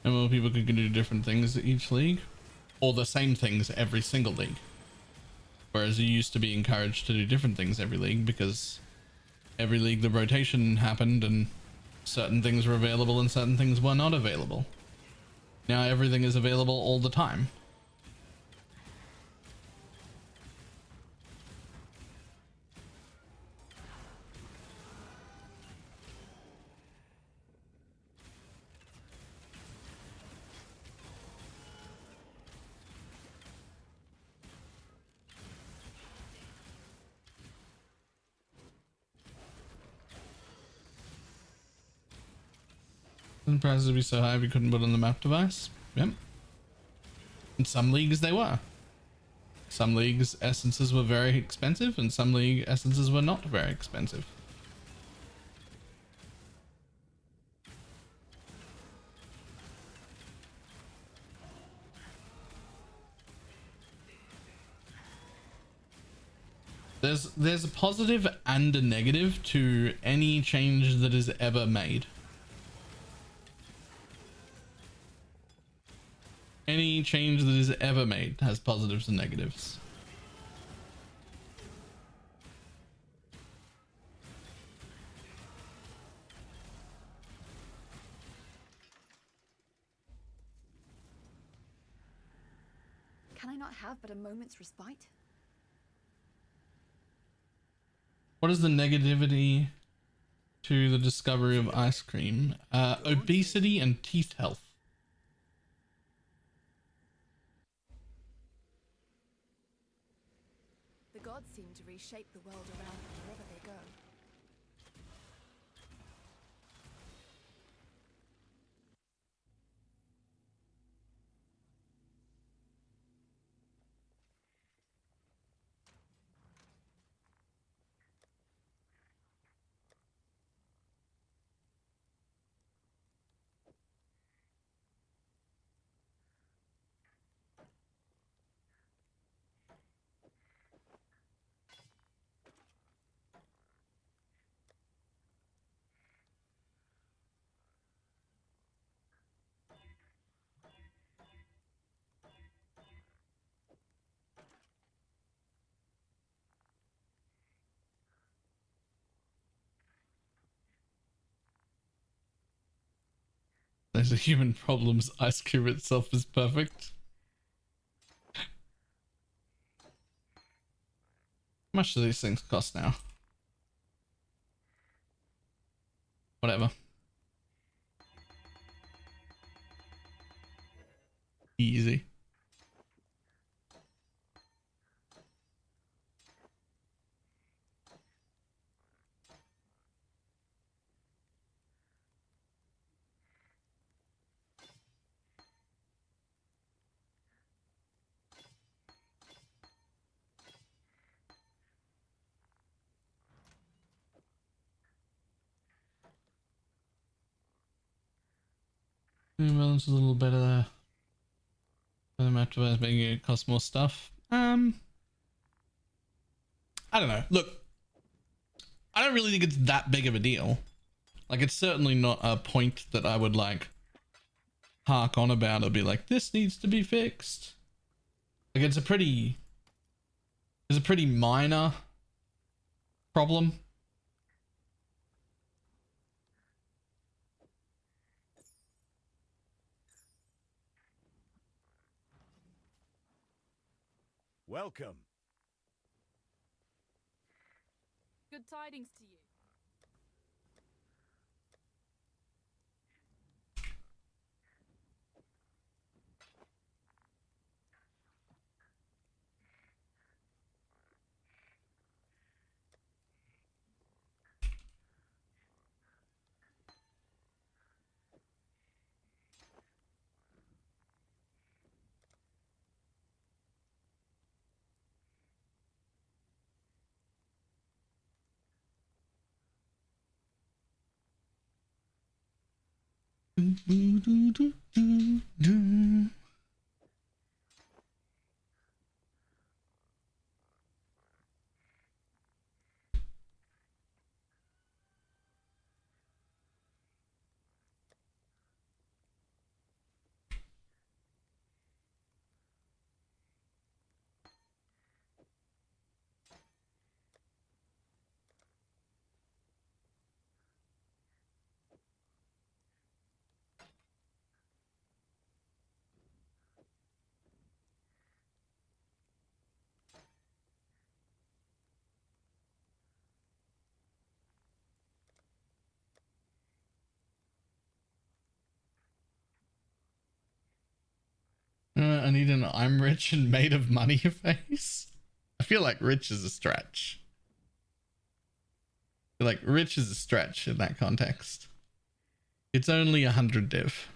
And more people can do different things at each league, or the same things every single league. Whereas you used to be encouraged to do different things every league because every league the rotation happened and certain things were available and certain things were not available. Now everything is available all the time. The prices would be so high we couldn't put on the map device. Yep. In some leagues they were. Some leagues essences were very expensive and some league essences were not very expensive. There's a positive and a negative to any change that is ever made. Any change that is ever made has positives and negatives. Can I not have but a moment's respite? What is the negativity to the discovery of ice cream? Obesity and teeth health. The gods seem to reshape the world around them wherever they go. There's a human problems. Ice cream itself is perfect. How much do these things cost now? Whatever. Easy. Balance is a little better there. The map device making it cost more stuff. I don't know. Look, I don't really think it's that big of a deal. Like, it's certainly not a point that I would like hark on about or be like, this needs to be fixed. Like, it's a pretty minor problem. Welcome. Good tidings to you. I need an I'm rich and made of money face. I feel like rich is a stretch. I feel like rich is a stretch in that context. It's only 100 div.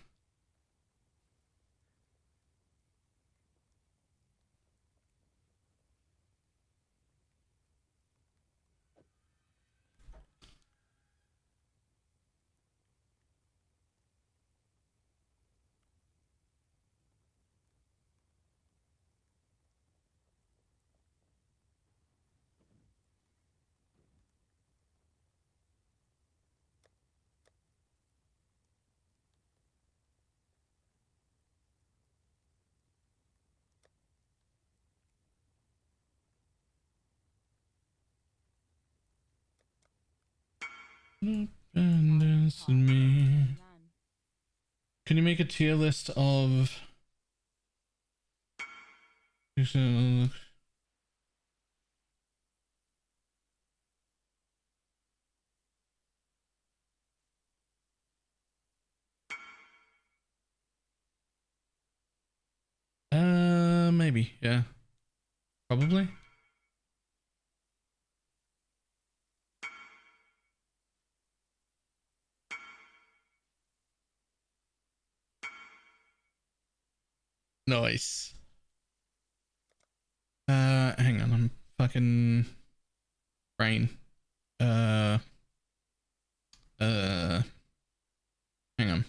Independence in me. Can you make a tier list of maybe, yeah. Probably. Nice. Hang on, I'm fucking brain. Hang on.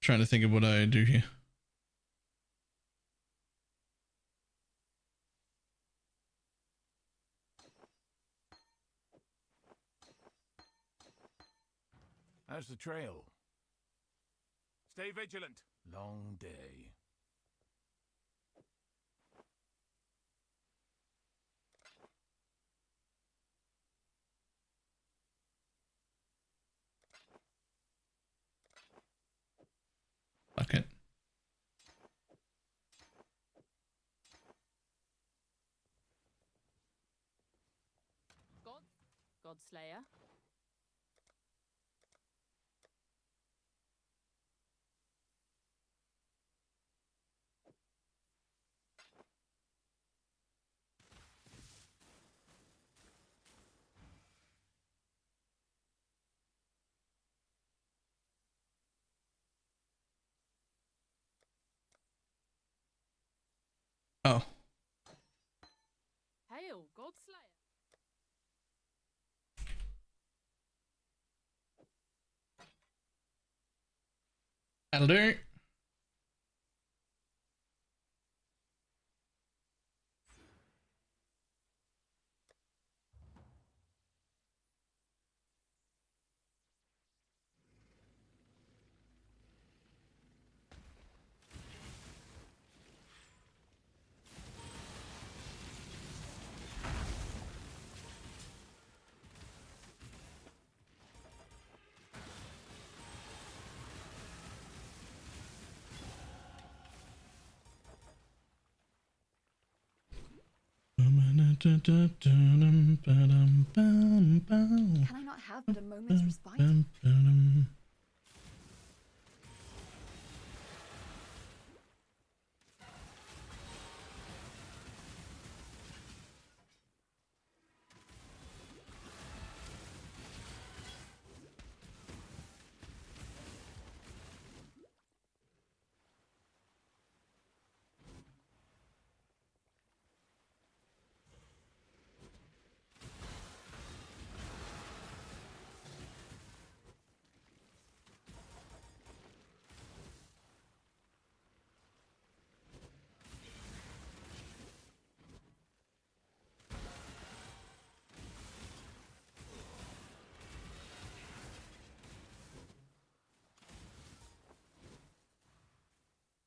Trying to think of what I do here. How's the trail? Stay vigilant. Long day. Fuck it. Godslayer. Oh. Hail, Godslayer. That'll do. Can I not have but a moment's respite?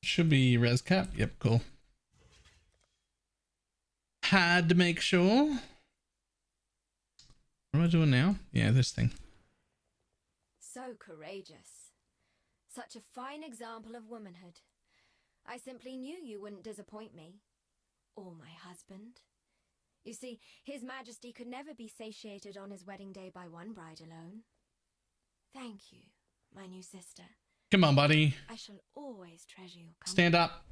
Should be res cap. Yep, cool. Had to make sure. What am I doing now? Yeah, this thing. So courageous. Such a fine example of womanhood. I simply knew you wouldn't disappoint me. Or my husband. You see, His Majesty could never be satiated on his wedding day by one bride alone. Thank you, my new sister. Come on, buddy. I shall always treasure your company. Stand up.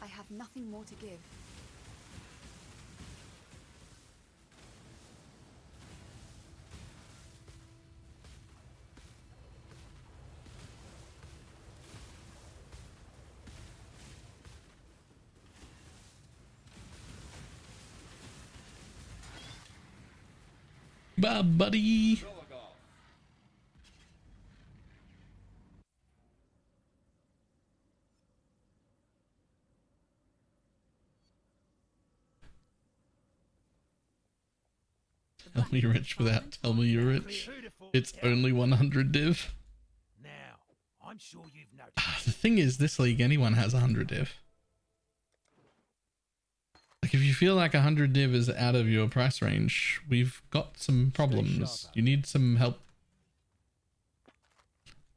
I have nothing more to give. Bye, buddy. Tell me you're rich without tell me you're rich. It's only 100 div. Now, I'm sure you've noticed. The thing is, this league, anyone has 100 div. Like, if you feel like 100 div is out of your price range, we've got some problems. You need some help.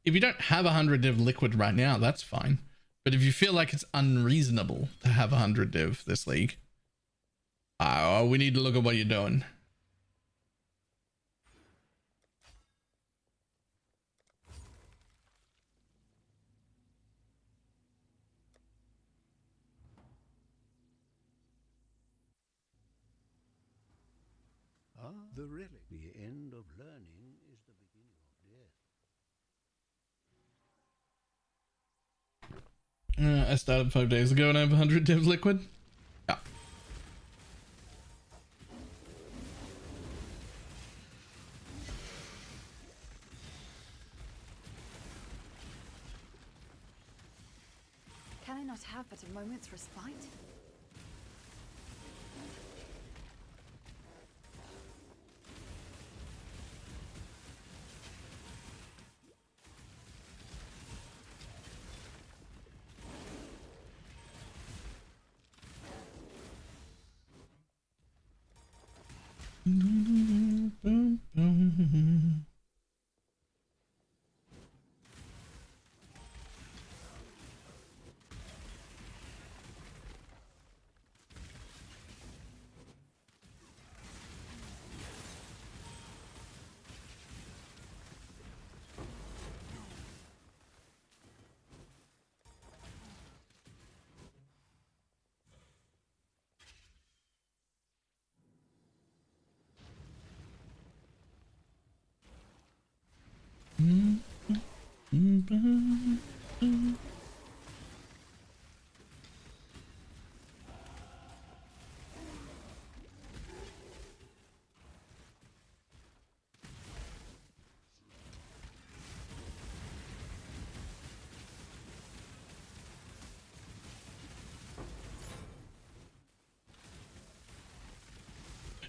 If you don't have 100 div liquid right now, that's fine. But if you feel like it's unreasonable to have 100 div this league, we need to look at what you're doing. The relic. The end of learning is the beginning of death. I started 5 days ago and I have 100 div liquid. Yeah. Can I not have but a moment's respite?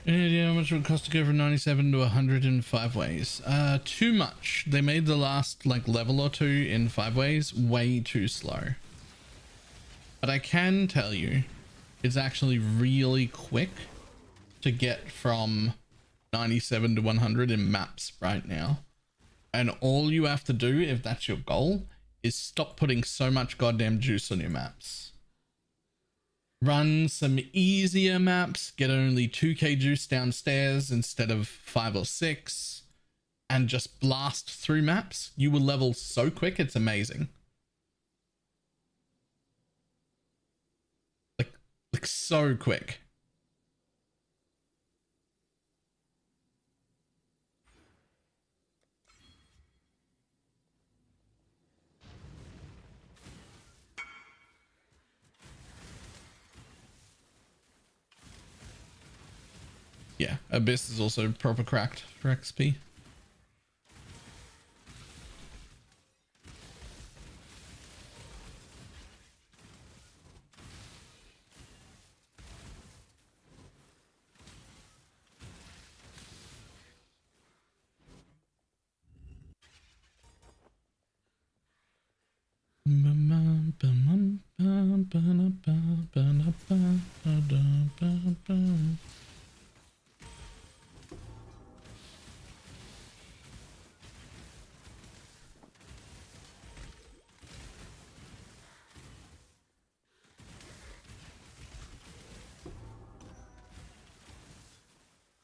Yeah, how much would it cost to go from 97 to 100 in 5 ways? Too much. They made the last like level or two in 5 ways way too slow. But I can tell you, it's actually really quick to get from 97 to 100 in maps right now. And all you have to do, if that's your goal, is stop putting so much goddamn juice on your maps. Run some easier maps, get only 2k juice downstairs instead of 5 or 6, and just blast through maps. You will level so quick, it's amazing. Like so quick. Yeah, Abyss is also proper cracked for XP.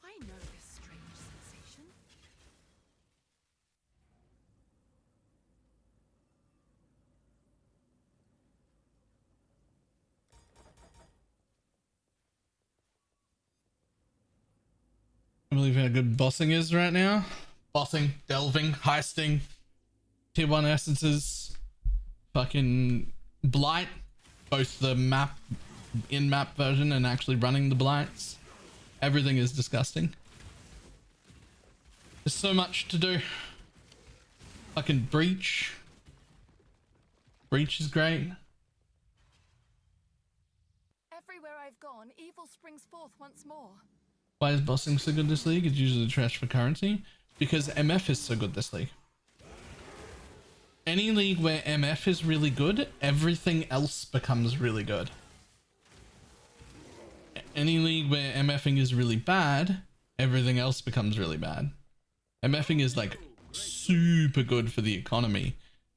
I know this strange sensation. I believe how good bossing is right now. Bossing, delving, heisting, tier 1 essences, fucking blight, both the map, in-map version and actually running the blights. Everything is disgusting. There's so much to do. Fucking breach. Breach is great. Everywhere I've gone, evil springs forth once more. Why is bossing so good this league? It's usually trash for currency. Because MF is so good this league. Any league where MF is really good, everything else becomes really good. Any league where MFing is really bad, everything else becomes really bad. MFing is like super good for the economy.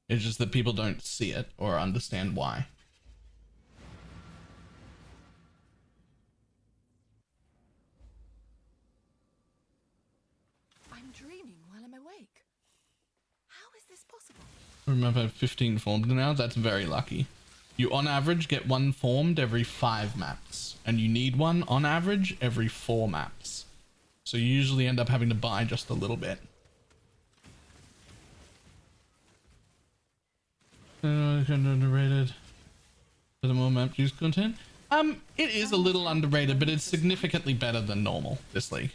It's just that people don't see it or understand why. I'm dreaming while I'm awake. How is this possible? Remember, I have 15 formed now. That's very lucky. You on average get one formed every 5 maps, and you need one on average every 4 maps. So you usually end up having to buy just a little bit. Kind of underrated. For the more map juice content. It is a little underrated, but it's significantly better than normal this league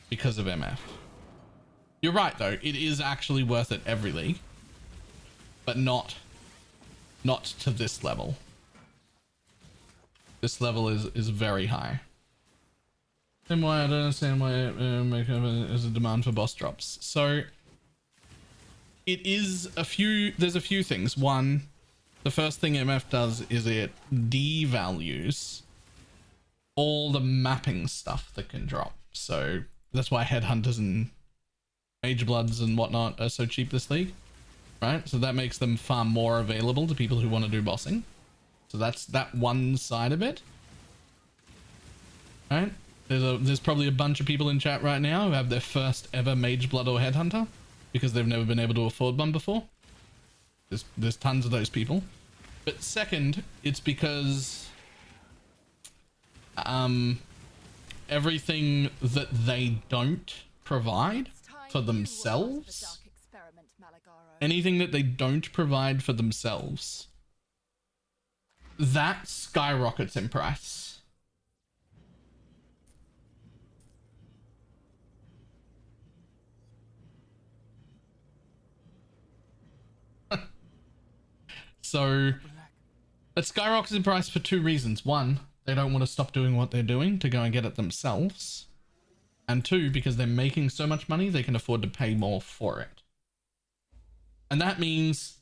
because of MF. You're right though, it is actually worth it every league, but not to this level. This level is very high. Same why I don't understand why there's a demand for boss drops. So it is there's a few things. One, the first thing MF does is it devalues all the mapping stuff that can drop. So that's why headhunters and mage bloods and whatnot are so cheap this league, right? So that makes them far more available to people who want to do bossing. So that's that one side of it, right? There's probably a bunch of people in chat right now who have their first ever mage blood or headhunter because they've never been able to afford one before. There's tons of those people. But second, it's because everything that they don't provide for themselves anything that they don't provide for themselves, that skyrockets in price. So it skyrockets in price for two reasons. One, they don't want to stop doing what they're doing to go and get it themselves. And two, because they're making so much money, they can afford to pay more for it. And that means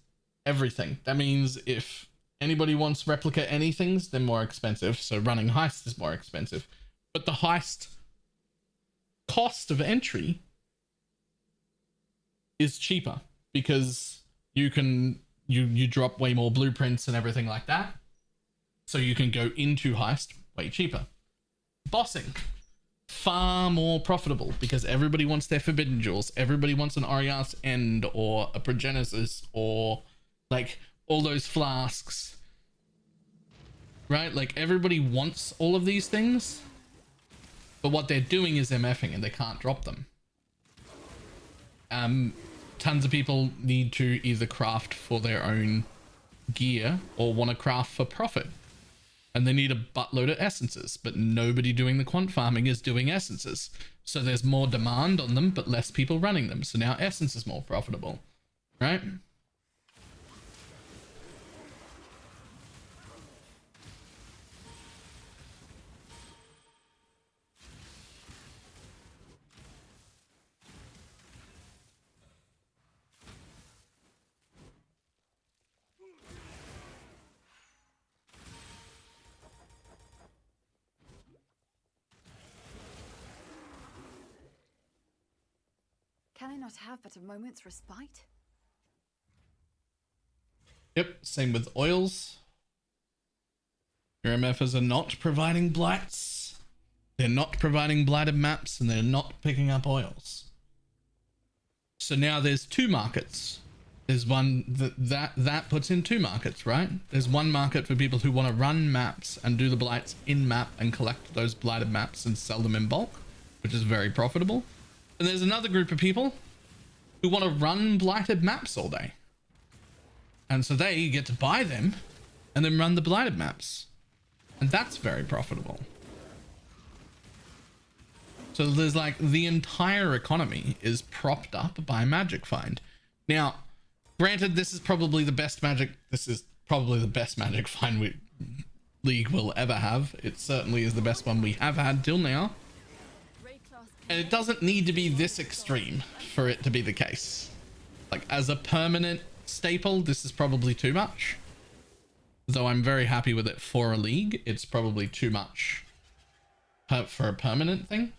everything. That means if anybody wants replica anythings, they're more expensive. So running heist is more expensive. But the heist cost of entry is cheaper because you can you drop way more blueprints and everything like that. So you can go into heist way cheaper. Bossing, far more profitable because everybody wants their forbidden jewels. Everybody wants an Oriath's End or a Progenesis or like all those flasks, right? Like everybody wants all of these things, but what they're doing is MFing and they can't drop them. Tons of people need to either craft for their own gear or want to craft for profit. And they need a buttload of essences, but nobody doing the quant farming is doing essences. So there's more demand on them, but less people running them. So now essence is more profitable, right? Can I not have but a moment's respite? Yep, same with oils. Your MFs are not providing blights. They're not providing blighted maps and they're not picking up oils. So now there's two markets. There's one that puts in two markets, right? There's one market for people who want to run maps and do the blights in map and collect those blighted maps and sell them in bulk, which is very profitable. And there's another group of people who want to run blighted maps all day. And so they get to buy them and then run the blighted maps. And that's very profitable. So there's like the entire economy is propped up by Magic Find. Now, granted, this is probably the best Magic Find League will ever have. It certainly is the best one we have had till now. And it doesn't need to be this extreme for it to be the case. Like as a permanent staple, this is probably too much. Though I'm very happy with it for a league, it's probably too much for a permanent thing.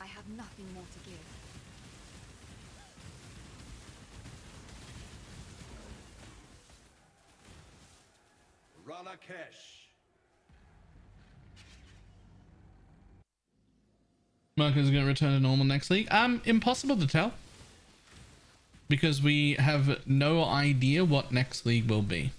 I have nothing more to give. Ralakesh. Marcus is going to return to normal next league. Impossible to tell. Because we have no idea what next league will be.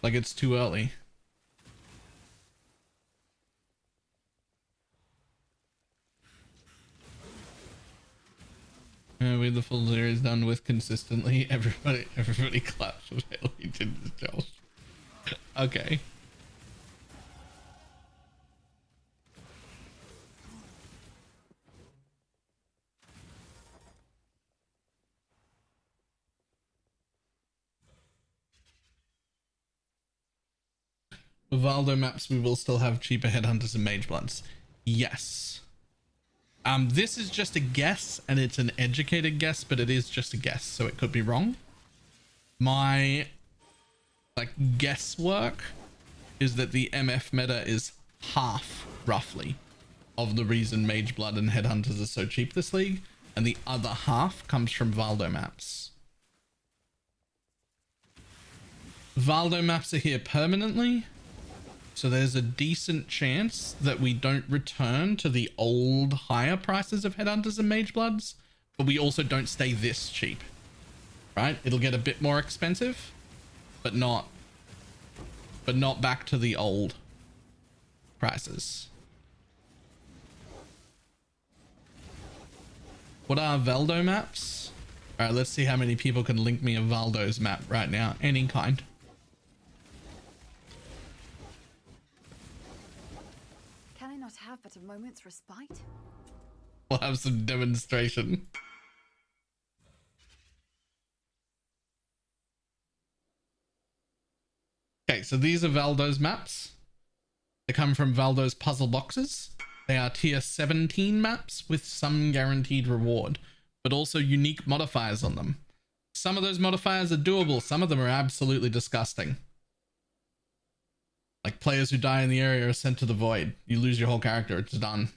Like it's too early. We had the full series done with consistently. Everybody claps with how he did the job. Okay. With Valdo maps, we will still have cheaper headhunters and mage bloods. Yes. This is just a guess, and it's an educated guess, but it is just a guess, so it could be wrong. My guesswork is that the MF meta is half, roughly, of the reason mage blood and headhunters are so cheap this league, and the other half comes from Valdo maps. Valdo maps are here permanently, So there's a decent chance that we don't return to the old higher prices of Headhunters and Magebloods, but we also don't stay this cheap, right? It'll get a bit more expensive, but not back to the old prices. What are Valdo maps? All right, let's see how many people can link me a Valdo's map right now. Any kind. Can I not have but a moment's respite? We'll have some demonstration. Okay, so these are Valdo's maps. They come from Valdo's puzzle boxes. They are tier 17 maps with some guaranteed reward, but also unique modifiers on them. Some of those modifiers are doable. Some of them are absolutely disgusting. Like players who die in the area are sent to the void. You lose your whole character. It's done.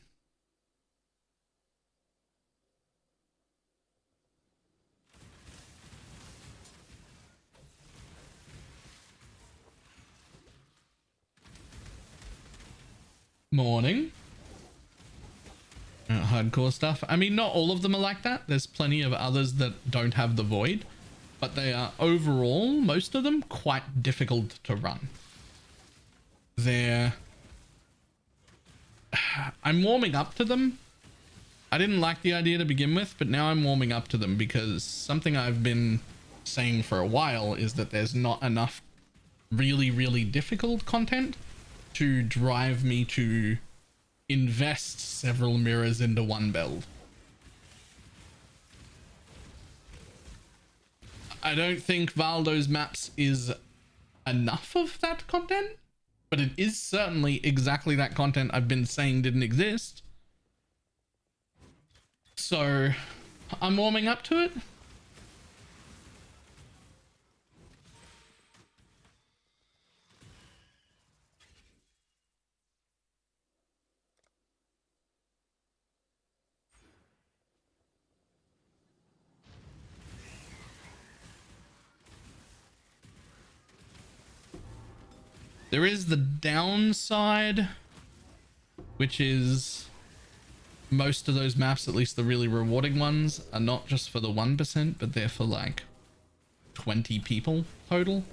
Morning. Hardcore stuff. I mean, not all of them are like that. There's plenty of others that don't have the void, but they are overall, most of them, quite difficult to run. I'm warming up to them. I didn't like the idea to begin with, but now I'm warming up to them because something I've been saying for a while is that there's not enough really, really difficult content to drive me to invest several mirrors into one build. I don't think Valdo's maps is enough of that content, but it is certainly exactly that content I've been saying didn't exist. So I'm warming up to it. There is the downside, which is most of those maps, at least the really rewarding ones, are not just for the 1%, but they're for like 20 people total.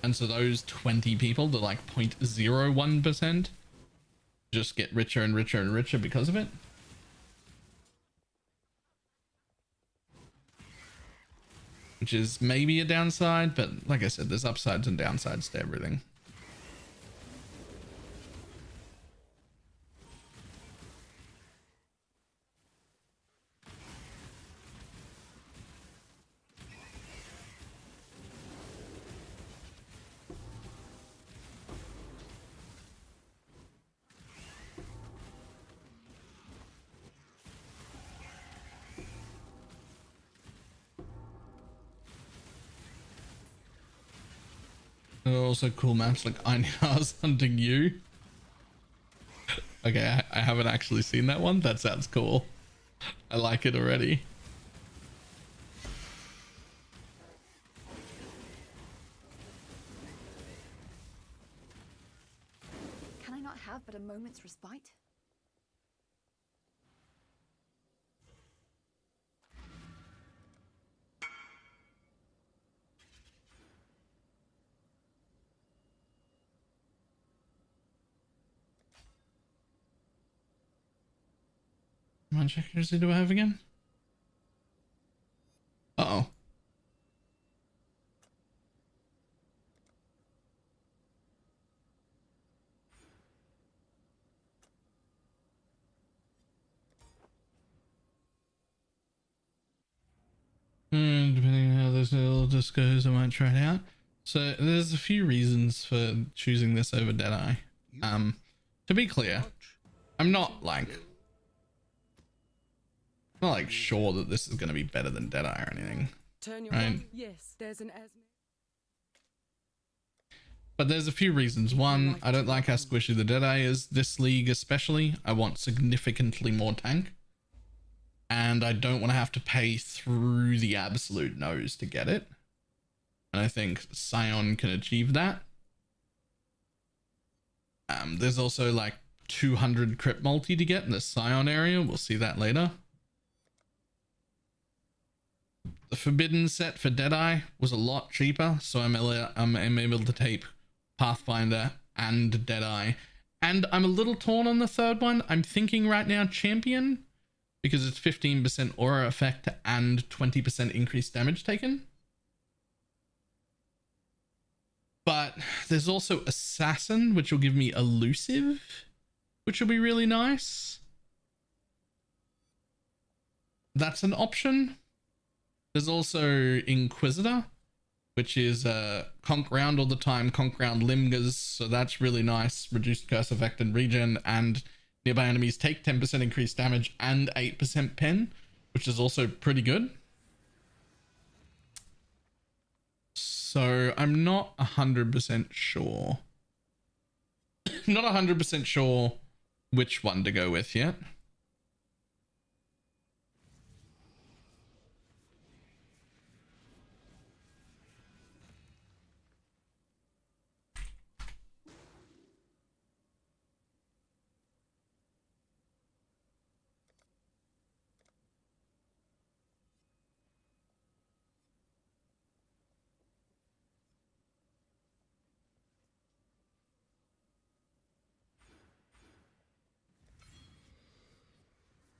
And so those 20 people, the like 0.01%, just get richer and richer and richer because of it. Which is maybe a downside, but like I said, there's upsides and downsides to everything. There are also cool maps like Einar's Hunting You. Okay, I haven't actually seen that one. That sounds cool. I like it already. Can I not have but a moment's respite? How much accuracy do I have again? Uh-oh. Depending on how this all just goes, I might try it out. So there's a few reasons for choosing this over Deadeye. To be clear, I'm not like sure that this is going to be better than Deadeye or anything. Turn your right? Yes, there's an asthma. But there's a few reasons. One, I don't like how squishy the Deadeye is. This league especially, I want significantly more tank. And I don't want to have to pay through the absolute nose to get it. And I think Scion can achieve that. There's also like 200 crit multi to get in the Scion area. We'll see that later. The Forbidden set for Deadeye was a lot cheaper, so I'm able to tape Pathfinder and Deadeye. And I'm a little torn on the third one. I'm thinking right now Champion, because it's 15% aura effect and 20% increased damage taken. But there's also Assassin, which will give me Elusive, which will be really nice. That's an option. There's also Inquisitor, which is conk round all the time, conk round Limgers, so that's really nice. Reduced curse effect and regen, and nearby enemies take 10% increased damage and 8% pen, which is also pretty good. So I'm not 100% sure. Not 100% sure which one to go with yet.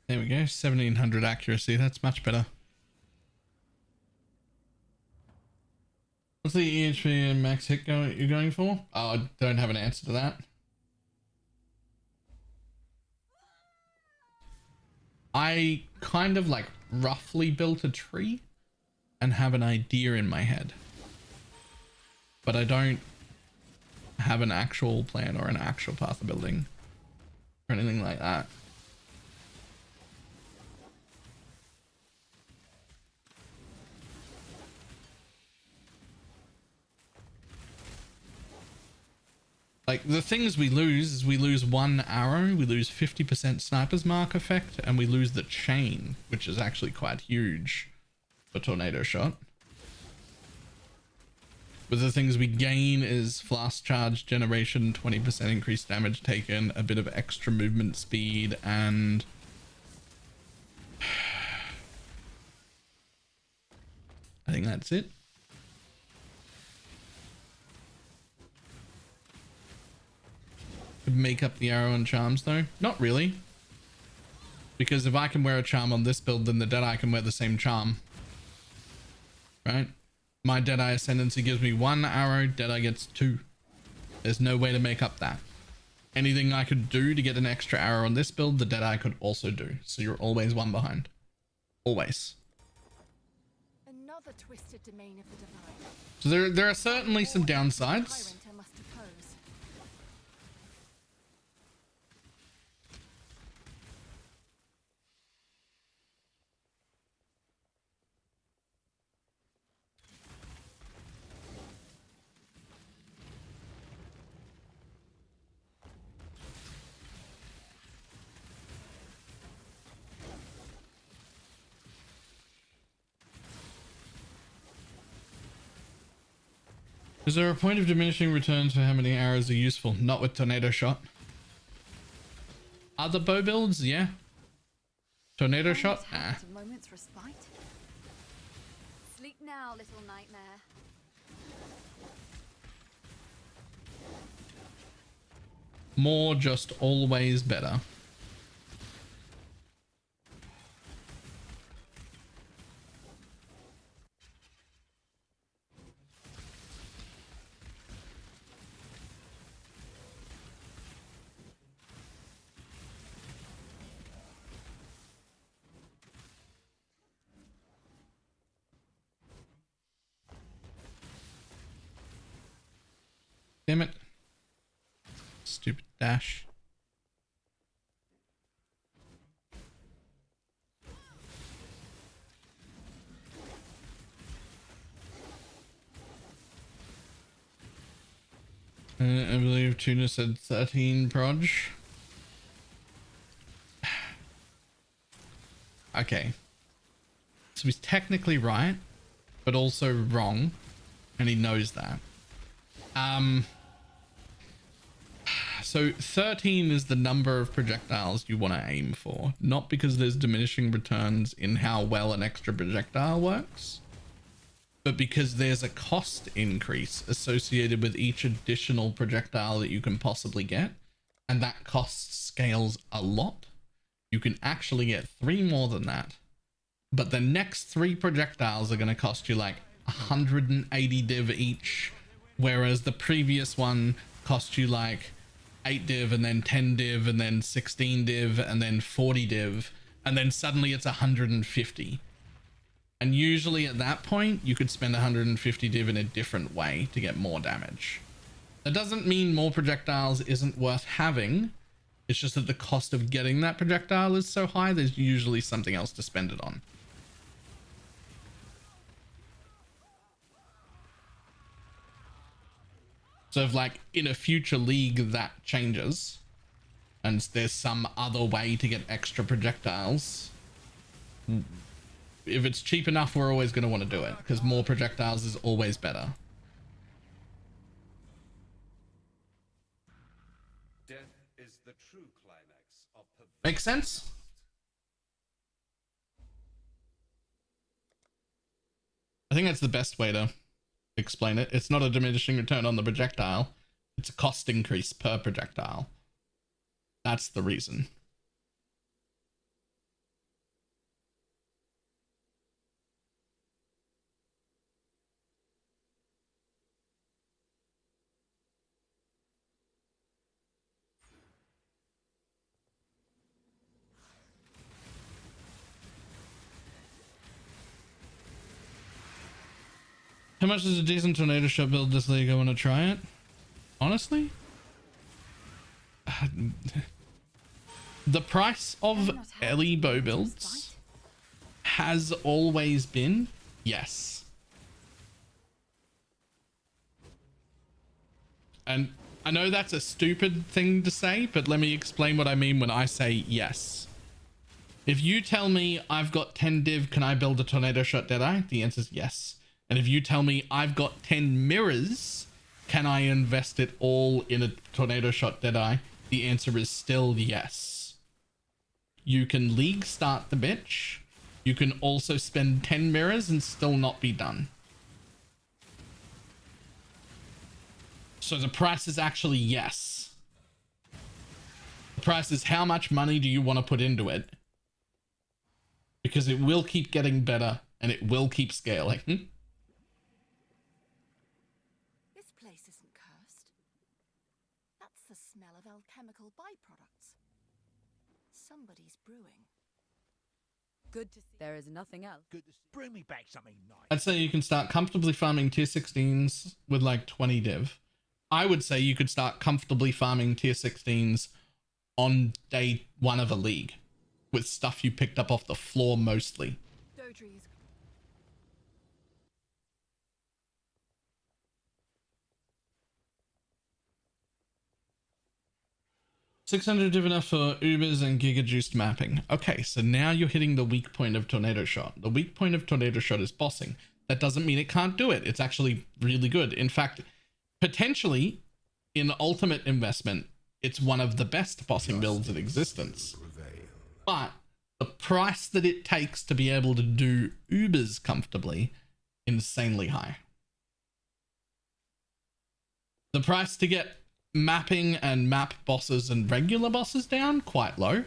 There we go, 1700 accuracy, that's much better. What's the EHP and max hit you're going for? Oh, I don't have an answer to that. I kind of like roughly built a tree and have an idea in my head, but I don't have an actual plan or an actual path of building or anything like that. Like, the things we lose is we lose 1 arrow, we lose 50% sniper's mark effect, and we lose the chain, which is actually quite huge for tornado shot. But the things we gain is flash charge generation, 20% increased damage taken, a bit of extra movement speed, and I think that's it. Make up the arrow and charms though? Not really. Because if I can wear a charm on this build, then the Deadeye can wear the same charm. Right? My Deadeye Ascendancy gives me 1 arrow, Deadeye gets 2. There's no way to make up that. Anything I could do to get an extra arrow on this build, the Deadeye could also do. So you're always 1 behind. Always. Another twisted domain of the divine. So there are certainly some downsides. Is there a point of diminishing returns for how many arrows are useful? Not with tornado shot. Other bow builds, yeah. Tornado shot, nah. Moment's respite. Sleep now, little nightmare. More just always better. Damn it. Stupid dash. I believe Tuna said 13 proj. Okay. So he's technically right, but also wrong. and he knows that. So 13 is the number of projectiles you want to aim for, not because there's diminishing returns in how well an extra projectile works, but because there's a cost increase associated with each additional projectile that you can possibly get, and that cost scales a lot. You can actually get 3 more than that, but the next 3 projectiles are going to cost you like 180 div each, whereas the previous one cost you like 8 div and then 10 div and then 16 div and then 40 div, and then suddenly it's 150. And usually at that point you could spend 150 div in a different way to get more damage. That doesn't mean more projectiles isn't worth having. It's just that the cost of getting that projectile is so high, there's usually something else to spend it on. So if like in a future league that changes and there's some other way to get extra projectiles, if it's cheap enough, we're always going to want to do it because more projectiles is always better. Death is the true climax of Makes sense? I think that's the best way to explain it. It's not a diminishing return on the projectile. It's a cost increase per projectile. That's the reason. How much is a decent tornado shot build this league? I want to try it. Honestly? The price of Ellie bow builds has always been yes. And I know that's a stupid thing to say, but let me explain what I mean when I say yes. If you tell me I've got 10 div, can I build a tornado shot deadeye? The answer is yes. And if you tell me I've got 10 mirrors, can I invest it all in a tornado shot deadeye? The answer is still yes. You can league start the bitch. You can also spend 10 mirrors and still not be done. So the price is actually yes. The price is how much money do you want to put into it? Because it will keep getting better and it will keep scaling. Alchemical byproducts. Somebody's brewing. Good to see. There is nothing else. Good to see. Bring me back something nice. I'd say you can start comfortably farming tier 16s with like 20 div. I would say you could start comfortably farming tier 16s on day 1 of a league with stuff you picked up off the floor mostly. Dodri is 600 div enough for Ubers and Giga Juiced mapping. Okay, so now you're hitting the weak point of Tornado Shot. The weak point of Tornado Shot is bossing. That doesn't mean it can't do it. It's actually really good. In fact, potentially, in ultimate investment, it's one of the best bossing builds in existence. But the price that it takes to be able to do Ubers comfortably, insanely high. The price to get mapping and map bosses and regular bosses down, quite low.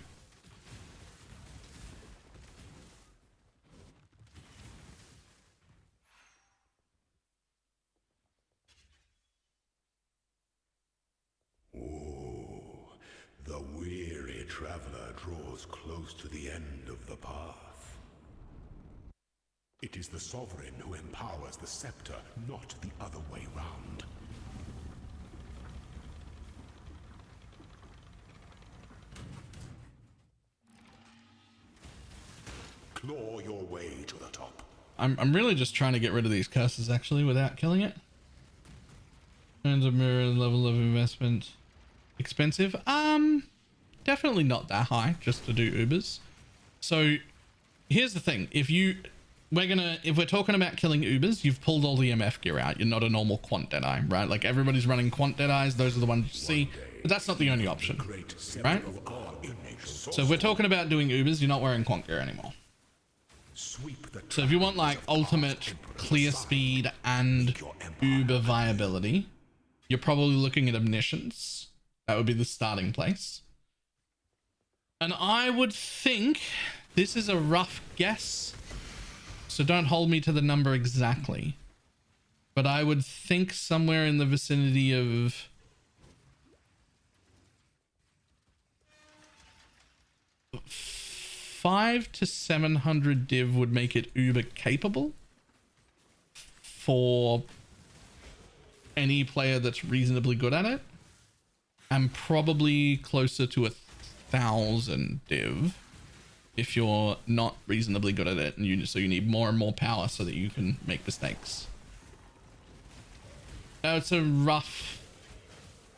The weary traveler draws close to the end of the path. It is the sovereign who empowers the scepter, not the other way round. Claw your way to the top. I'm really just trying to get rid of these curses actually without killing it. And a mirror level of investment. Expensive? Definitely not that high just to do Ubers. So here's the thing. If you if we're talking about killing Ubers, you've pulled all the MF gear out. You're not a normal quant deadeye, right? Like everybody's running quant deadeyes. Those are the ones you see, but that's not the only option, right? So if we're talking about doing Ubers, you're not wearing quant gear anymore. So if you want like ultimate clear speed and Uber viability, you're probably looking at Omniscience. That would be the starting place. And I would think, this is a rough guess, so don't hold me to the number exactly, but I would think somewhere in the vicinity of 500 to 700 div would make it Uber capable for any player that's reasonably good at it, and probably closer to 1,000 div if you're not reasonably good at it, and you need more and more power so that you can make mistakes. Now it's a rough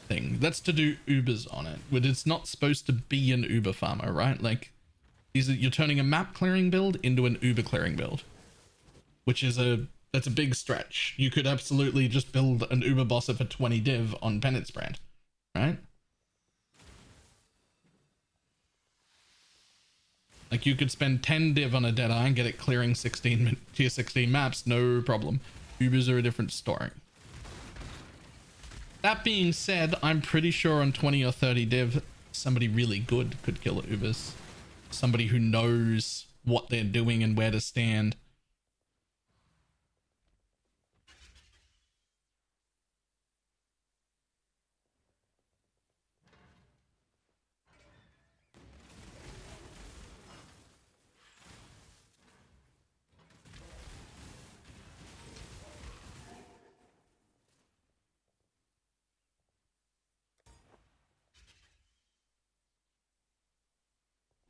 thing. That's to do Ubers on it, but it's not supposed to be an Uber farmer, right? Like you're turning a map clearing build into an Uber clearing build, which is that's a big stretch. You could absolutely just build an Uber bosser for 20 div on Penance Brand, right? Like you could spend 10 div on a deadeye and get it clearing tier 16 maps, no problem. Ubers are a different story. That being said, I'm pretty sure on 20 or 30 div, somebody really good could kill Ubers. Somebody who knows what they're doing and where to stand.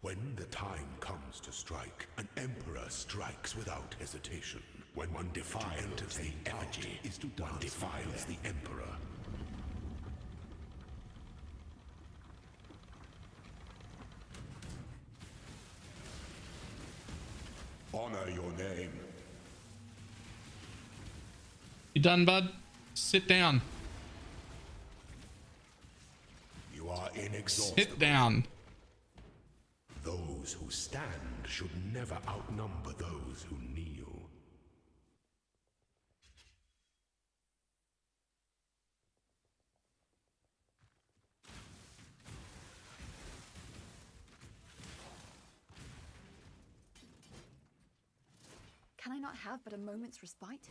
When the time comes to strike, an emperor strikes without hesitation. When one defiles the effigy, one defiles the emperor. Honor your name. You done, bud? Sit down. You are inexhaustible. Sit down. Those who stand should never outnumber those who kneel. Can I not have but a moment's respite?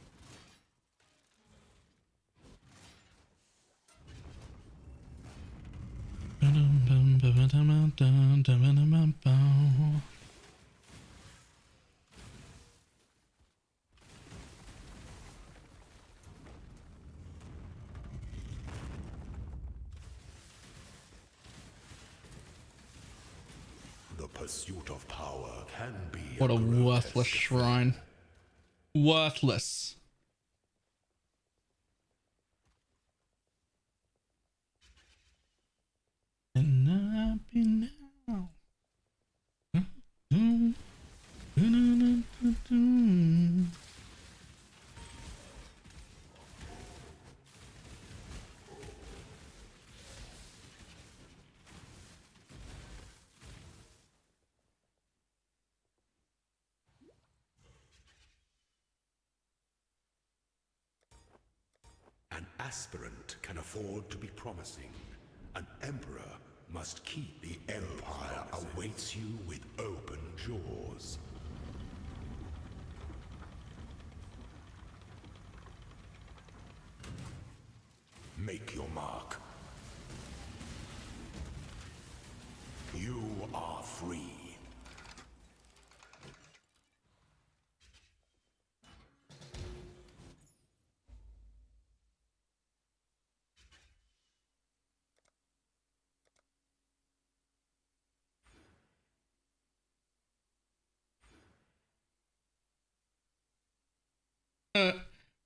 The pursuit of power can be what a worthless shrine. Worthless. And happy now. An aspirant can afford to be promising. An emperor must keep the empire awaits you with open jaws. Make your mark. You are free.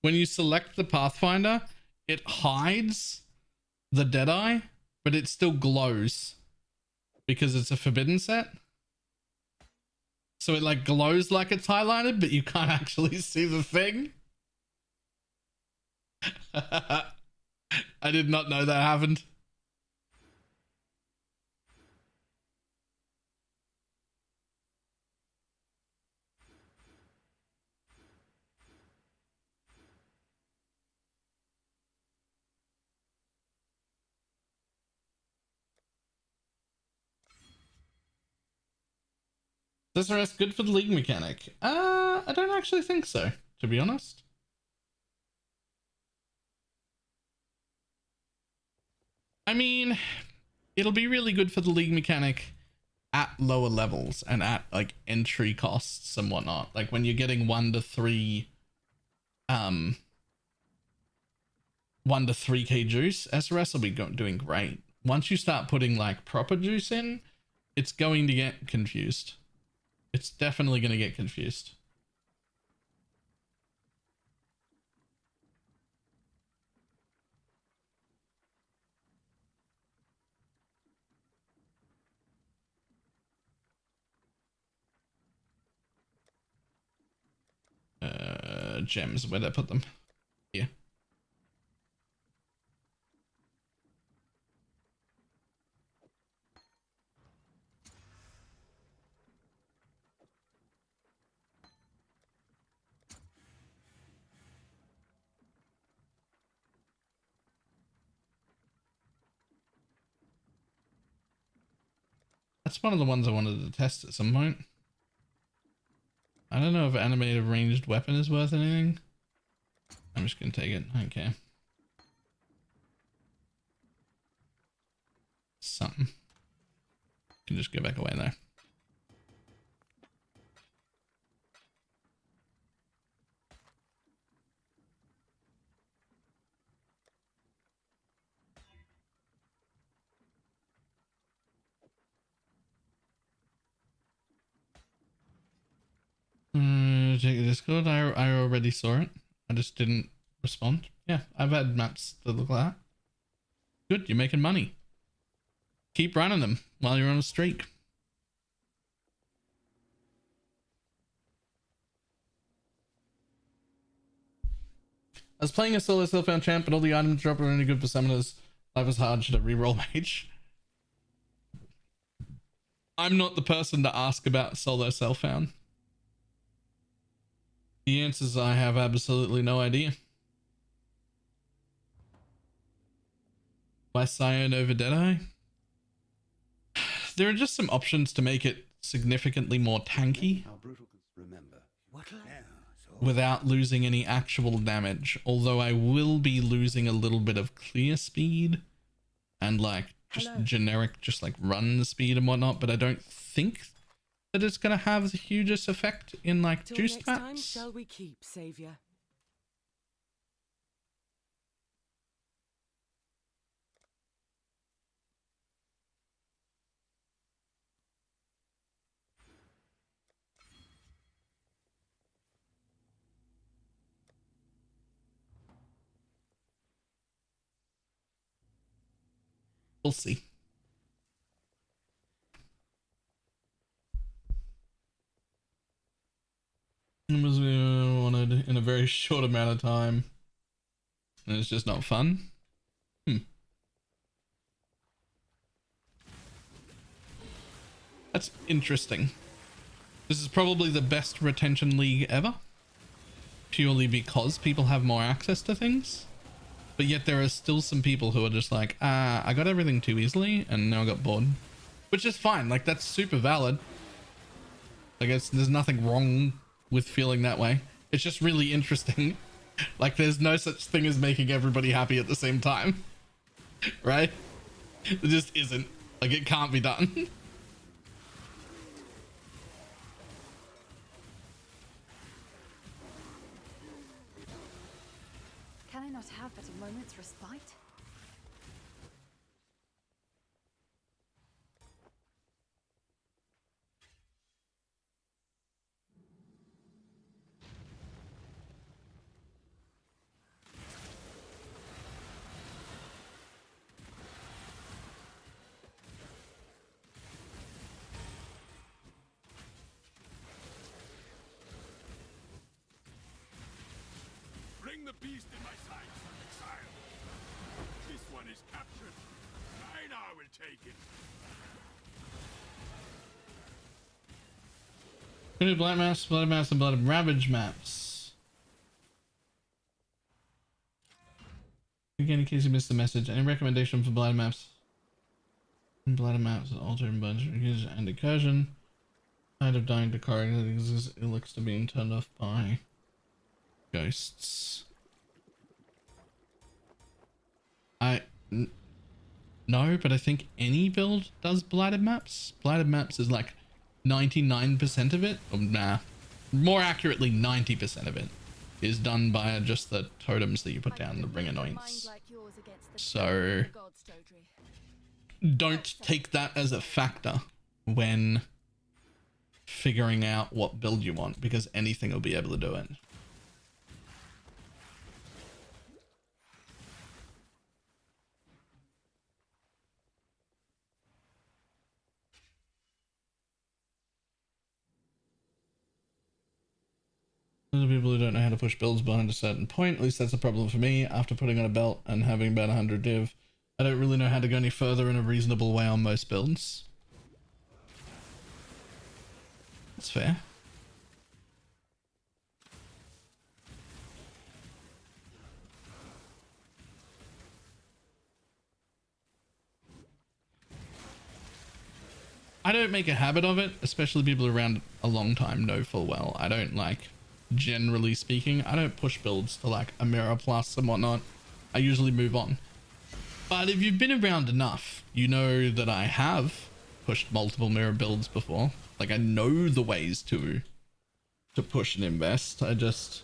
When you select the Pathfinder, it hides the deadeye, but it still glows because it's a forbidden set. So it like glows like it's highlighted, but you can't actually see the thing. I did not know that happened. Is this rest good for the league mechanic? I don't actually think so, to be honest. I mean, it'll be really good for the league mechanic at lower levels and at like entry costs and whatnot. Like when you're getting 1 to 3 1 to 3k juice, SRS will be doing great. Once you start putting like proper juice in, it's going to get confused. It's definitely going to get confused. Gems, where'd I put them? Here. That's one of the ones I wanted to test at some point. I don't know if animated ranged weapon is worth anything. I'm just gonna take it. Okay. Something. Can just go back away there. Check the Discord. I already saw it. I just didn't respond. Yeah, I've had maps that look like that. Good, you're making money. Keep running them while you're on a streak. I was playing a solo self-found champ, but all the items drop are only good for summoners. Life was hard. Should I re-roll mage? I'm not the person to ask about solo self-found. The answers I have absolutely no idea. Why Scion over deadeye? There are just some options to make it significantly more tanky without losing any actual damage. Although I will be losing a little bit of clear speed and like just generic, just like run speed and whatnot. But I don't think that it's gonna have the hugest effect in like juiced maps. Time shall we keep, Savior? We'll see. It was wanted in a very short amount of time, and it's just not fun. That's interesting. This is probably the best retention league ever, purely because people have more access to things. But yet there are still some people who are just like, I got everything too easily and now I got bored. Which is fine, like that's super valid. Like there's nothing wrong with feeling that way. It's just really interesting. Like there's no such thing as making everybody happy at the same time. Right? It just isn't. Like it can't be done. Can I not have but a moment's respite? beast in my sights, Scion. This one is captured. I now will take it. Any black maps, blood maps, and blood ravage maps. Again, in case you missed the message, any recommendation for blood maps? Blood maps, alter and bunch and incursion. Kind of dying to card. It looks to being turned off by ghosts. No, but I think any build does blighted maps. Blighted maps is like 99% of it, or nah, more accurately 90% of it is done by just the totems that you put down to bring annoyance. So don't take that as a factor when figuring out what build you want, because anything will be able to do it. Those are people who don't know how to push builds behind a certain point. At least that's a problem for me. After putting on a belt and having about 100 div, I don't really know how to go any further in a reasonable way on most builds. That's fair. I don't make a habit of it, especially people around a long time know full well. I don't like, generally speaking, I don't push builds to like a mirror plus and whatnot. I usually move on. But if you've been around enough, you know that I have pushed multiple mirror builds before. Like I know the ways to push and invest. I just,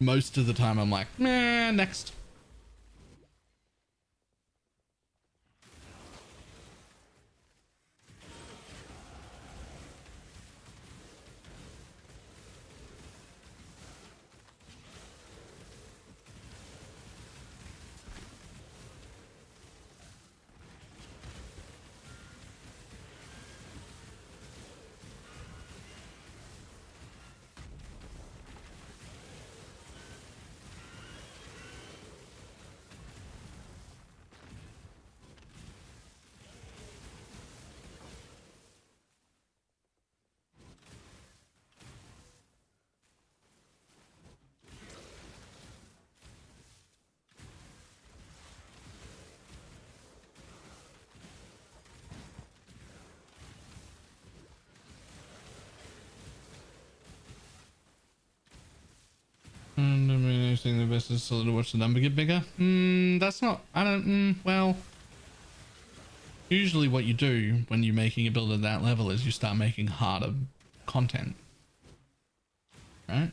most of the time I'm like, meh, next. I think the best is to watch the number get bigger. That's not, I don't, well, usually what you do when you're making a build at that level is you start making harder content, right?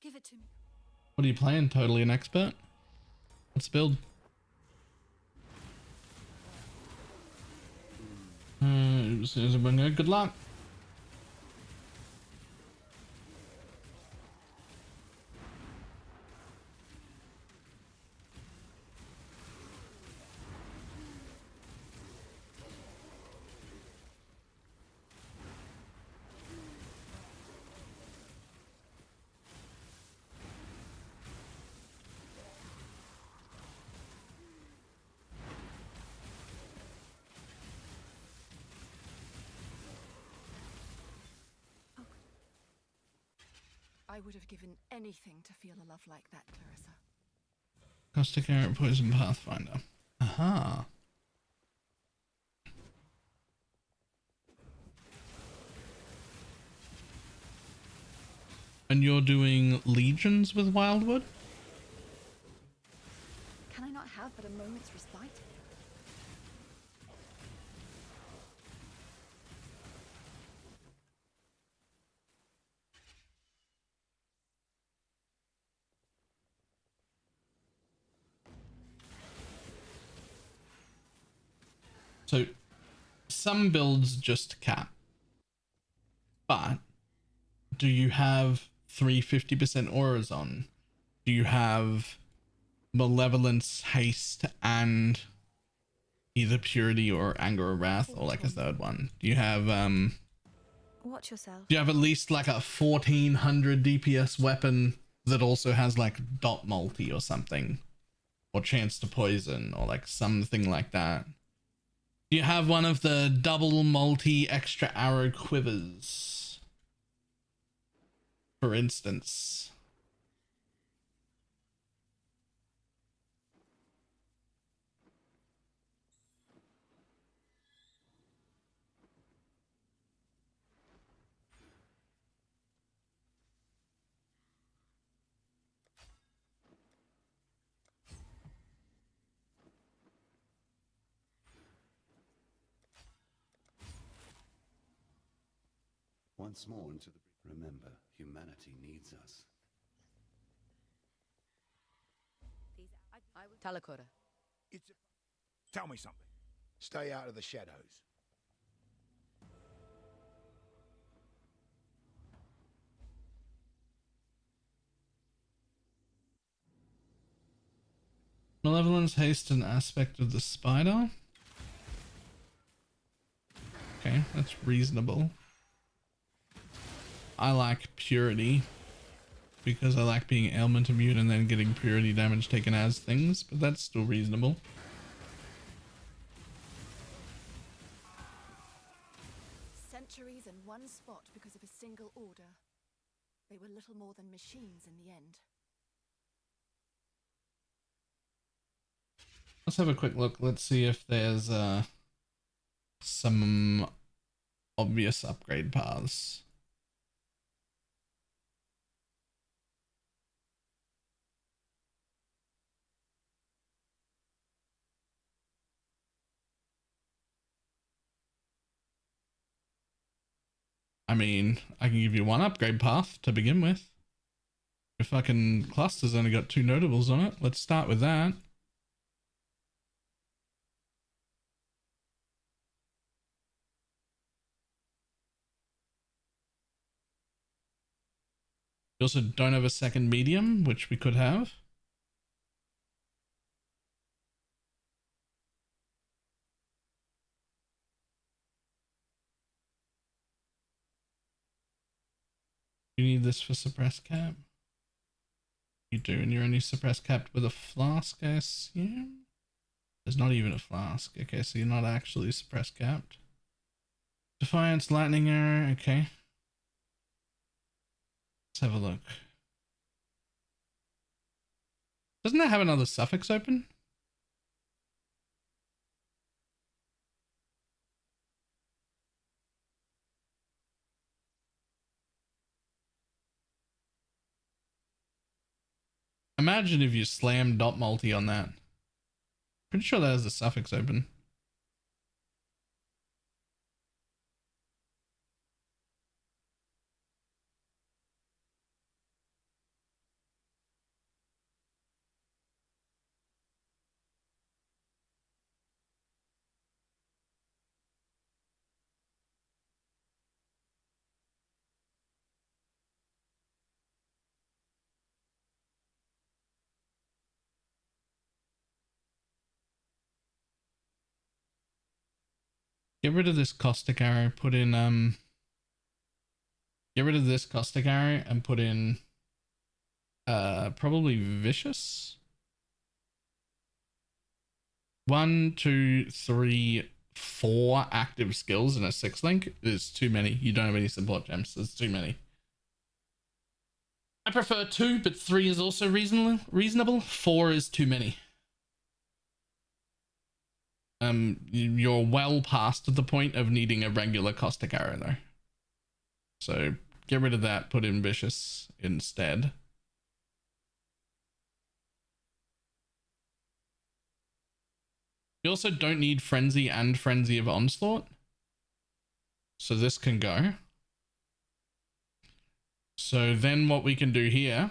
Give it to me. What are you playing? Totally an expert? Let's build. Is everyone good? Good luck. I would have given anything to feel a love like that, Clarissa. Caustic Arrow, Poison Pathfinder. Aha. And you're doing legions with Wildwood? Can I not have but a moment's respite? So some builds just cap, but do you have 350% auras on? Do you have Malevolence, Haste, and either Purity or Anger or Wrath, or like a third one. Do you have Watch yourself. do you have at least like a 1400 DPS weapon that also has like dot multi or something, or chance to poison, or like something like that? Do you have one of the double multi extra arrow quivers, for instance? Once more into the... Remember, humanity needs us. Talakura. Tell me something. Stay out of the shadows. Malevolence, Haste, an aspect of the spider. Okay, that's reasonable. I like Purity because I like being ailment immune and then getting Purity damage taken as things, but that's still reasonable. Centuries in one spot because of a single order. They were little more than machines in the end. Let's have a quick look. Let's see if there's some obvious upgrade paths. I mean, I can give you one upgrade path to begin with. Your fucking cluster's only got 2 notables on it. Let's start with that. You also don't have a second medium, which we could have. You need this for suppress cap. You do, and you're only suppress capped with a flask, I assume? There's not even a flask. Okay, so you're not actually suppress capped. Defiance, lightning arrow, okay. Let's have a look. Doesn't it have another suffix open? Imagine if you slam dot multi on that. Pretty sure that has a suffix open. Get rid of this caustic arrow, put in get rid of this caustic arrow and put in probably vicious. 1, 2, 3, 4 active skills in a 6 link is too many. You don't have any support gems, so it's too many. I prefer 2, but 3 is also reasonable. 4 is too many. You're well past the point of needing a regular caustic arrow though. So get rid of that, put in vicious instead. You also don't need frenzy and frenzy of onslaught. So this can go. So then what we can do here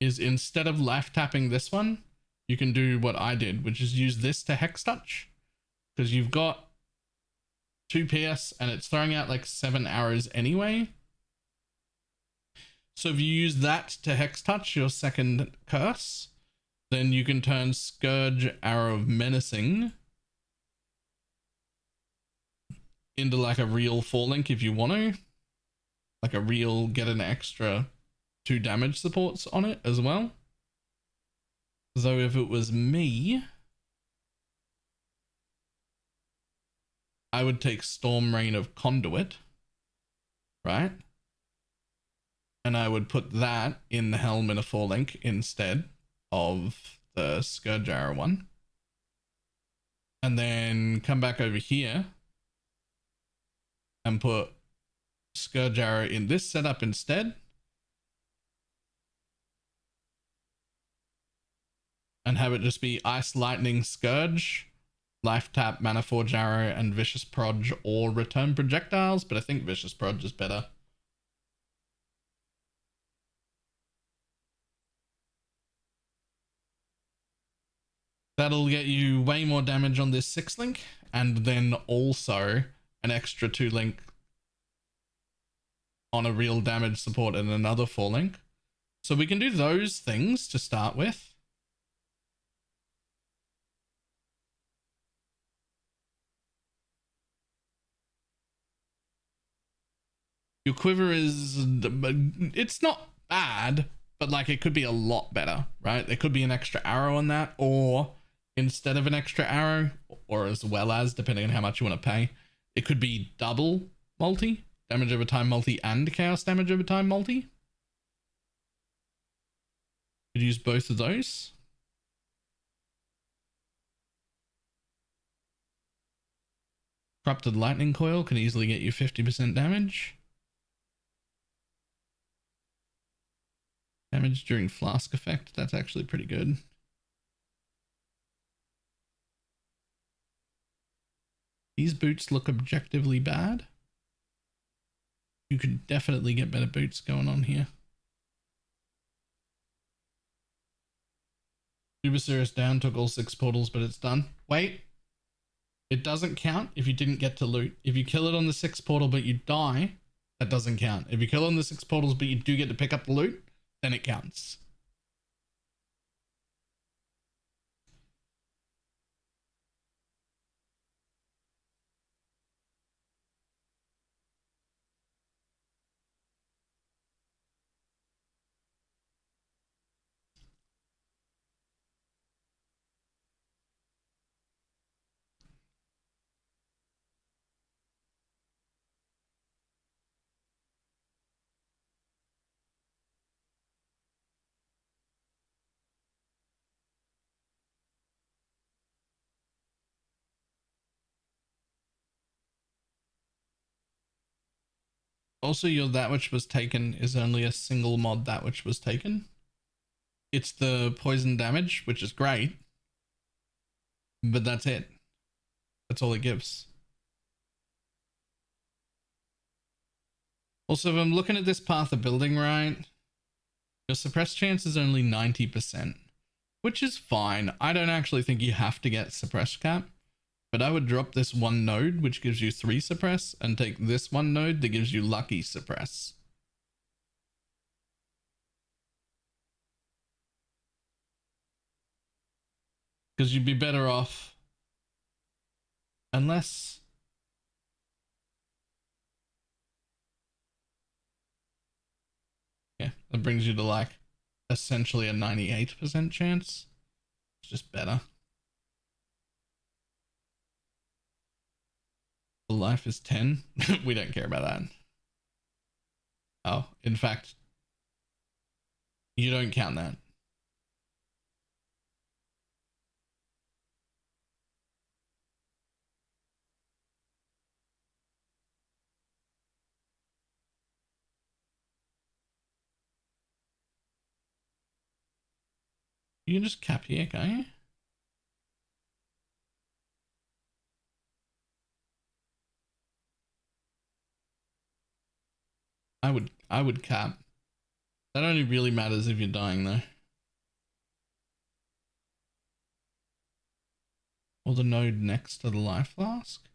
is instead of life tapping this one, you can do what I did, which is use this to hex touch, because you've got 2 PS and it's throwing out like 7 arrows anyway. So if you use that to hex touch your second curse, then you can turn Scourge Arrow of Menacing into like a real 4-link if you want to. Like a real, get an extra 2 damage supports on it as well. Though if it was me, I would take Storm Rain of Conduit, right? And I would put that in the Helm in a 4-link instead of the Scourge Arrow one. And then come back over here and put Scourge Arrow in this setup instead. And have it just be Ice Lightning Scourge, Life Tap, Mana Forge Arrow, and Vicious Proj or Return Projectiles, but I think Vicious Proj is better. That'll get you way more damage on this 6-link, and then also an extra 2-link on a real damage support and another 4-link. So we can do those things to start with. Your quiver is, it's not bad, but like it could be a lot better, right? There could be an extra arrow on that, or instead of an extra arrow, or as well as, depending on how much you want to pay, it could be double multi, damage over time multi, and chaos damage over time multi. Could use both of those. Corrupted Lightning Coil can easily get you 50% damage. Damage during Flask effect, that's actually pretty good. These boots look objectively bad. You could definitely get better boots going on here. Super Serious down, took all 6 portals, but it's done. Wait. It doesn't count if you didn't get to loot. If you kill it on the 6th portal but you die, that doesn't count. If you kill on the 6 portals but you do get to pick up the loot, then it counts. Also, your that which was taken is only a single mod that which was taken. It's the poison damage, which is great, but that's it. That's all it gives. Also, if I'm looking at this path of building right, your suppress chance is only 90%, which is fine. I don't actually think you have to get suppress cap. But I would drop this 1 node, which gives you 3 suppress, and take this 1 node that gives you lucky suppress. Because you'd be better off, unless... Yeah, that brings you to like essentially a 98% chance. It's just better. The life is 10. We don't care about that. Oh, in fact, you don't count that. You can just cap here, can't you? I would cap. That only really matters if you're dying though. Or the node next to the life flask.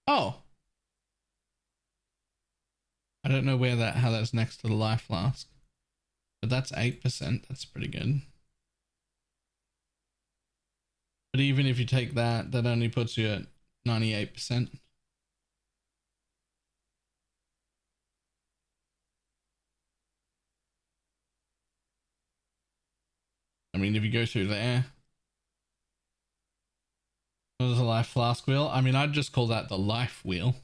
Oh. I don't know how that's next to the life flask. But that's 8%. That's pretty good. But even if you take that, that only puts you at 98%. I mean, if you go through there, there's a life flask wheel. I mean, I'd just call that the life wheel.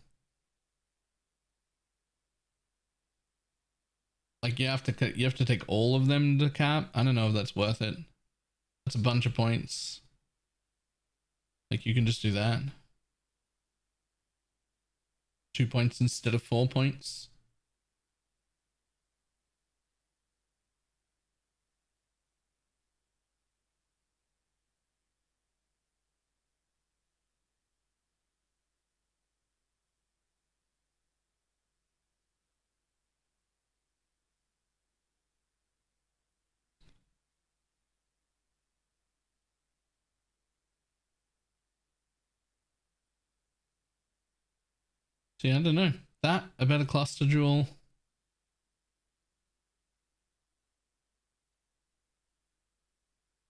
Like you have to take all of them to cap. I don't know if that's worth it. That's a bunch of points. Like you can just do that. 2 points instead of 4 points. See, I don't know. That, a better cluster jewel.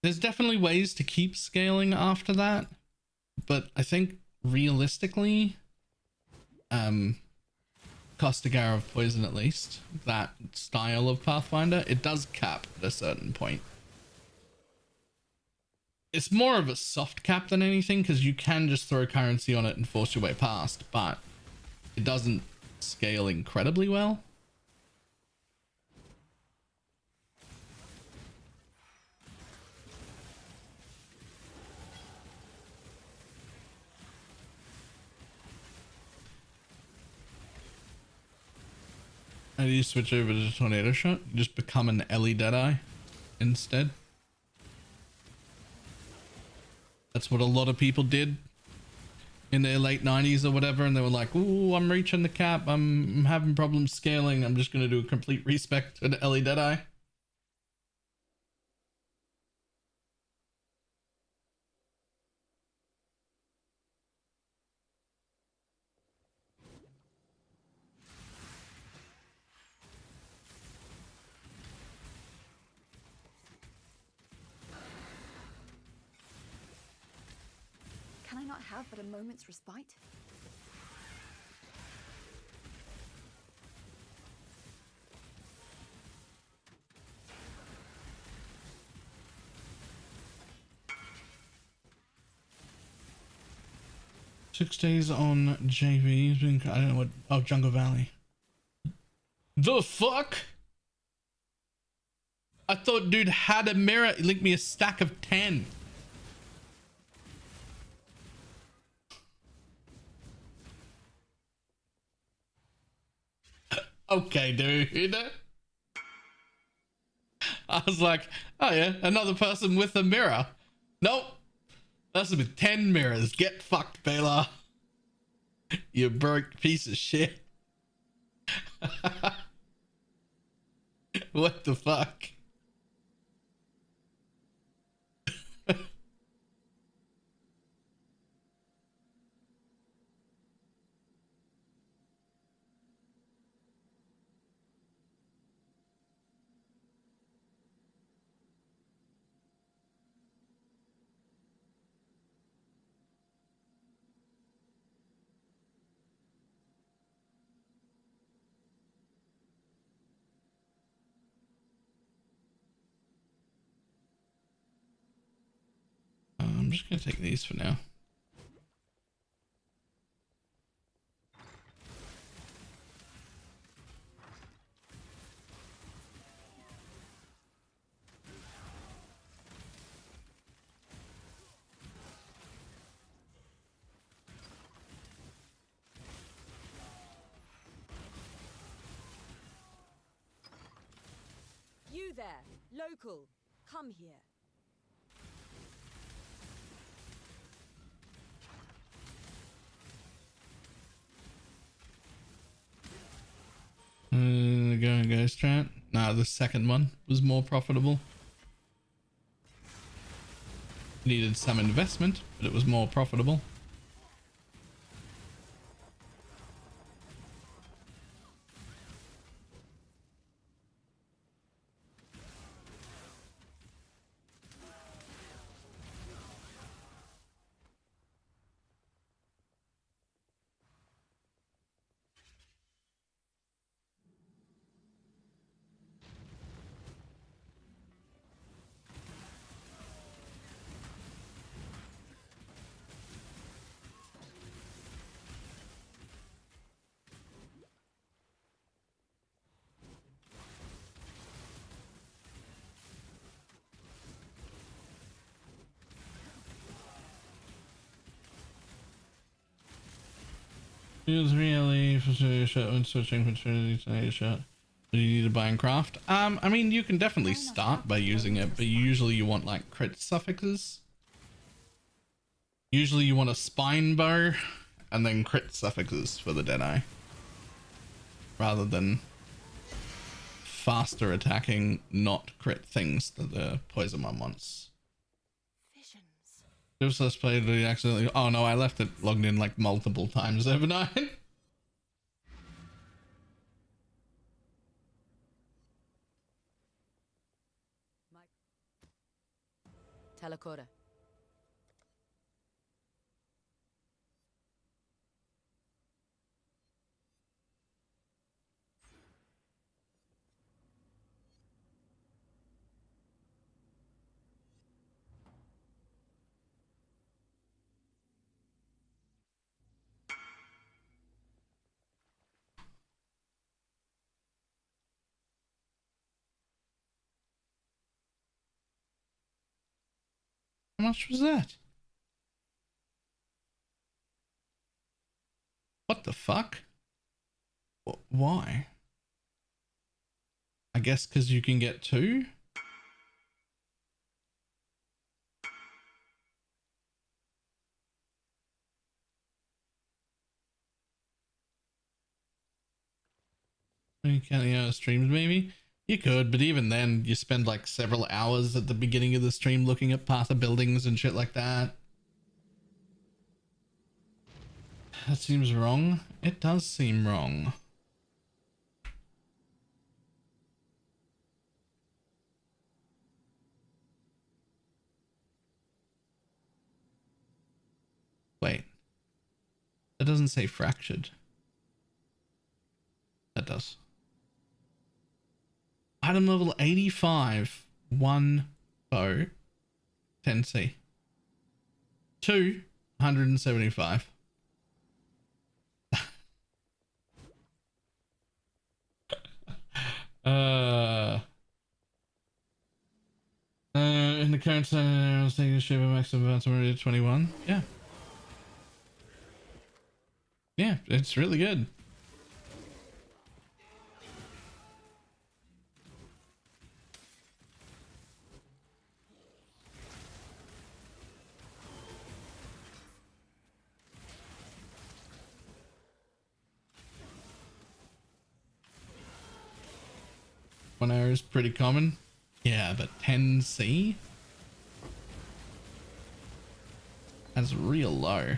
There's definitely ways to keep scaling after that, but I think realistically, Costigar of Poison, at least, that style of Pathfinder, it does cap at a certain point. It's more of a soft cap than anything, because you can just throw currency on it and force your way past, but it doesn't scale incredibly well. How do you switch over to Tornado Shot? You just become an Ellie Deadeye instead. That's what a lot of people did in their late 90s or whatever, and they were like, ooh, I'm reaching the cap, I'm having problems scaling, I'm just going to do a complete respec to the Ellie Deadeye. Can I not have but a moment's respite? Six days on JV. I don't know what. Oh, Jungle Valley. The fuck? I thought dude had a mirror. He linked me a stack of 10. Okay, dude. I was like, oh yeah, another person with a mirror. Nope. That's with 10 mirrors. Get fucked, Balor. You broke piece of shit. What the fuck? I'm just gonna take these for now. You there, local, come here. Go strat. Nah, the second one was more profitable. Needed some investment, but it was more profitable. Use really for shot when switching from Trinity to a shot. Do you need to buy and craft? I mean, you can definitely start by using it, but usually you want like crit suffixes. Usually you want a spine bow and then crit suffixes for the deadeye, rather than faster attacking, not crit things that the poison one wants. Just let's play the accidentally. Oh no, I left it logged in like multiple times overnight. Telekora. How much was that? What the fuck? Why? I guess because you can get two? You can't, streams maybe? You could, but even then, you spend like several hours at the beginning of the stream looking at path of buildings and shit like that. That seems wrong. It does seem wrong. Wait. That doesn't say fractured. That does. Item level 85. 1 bow. 10C. 2. 175. In the current scenario, I was taking a ship of maximum advancement to 21. Yeah. Yeah, it's really good. One arrow is pretty common. Yeah, but 10C? That's real low.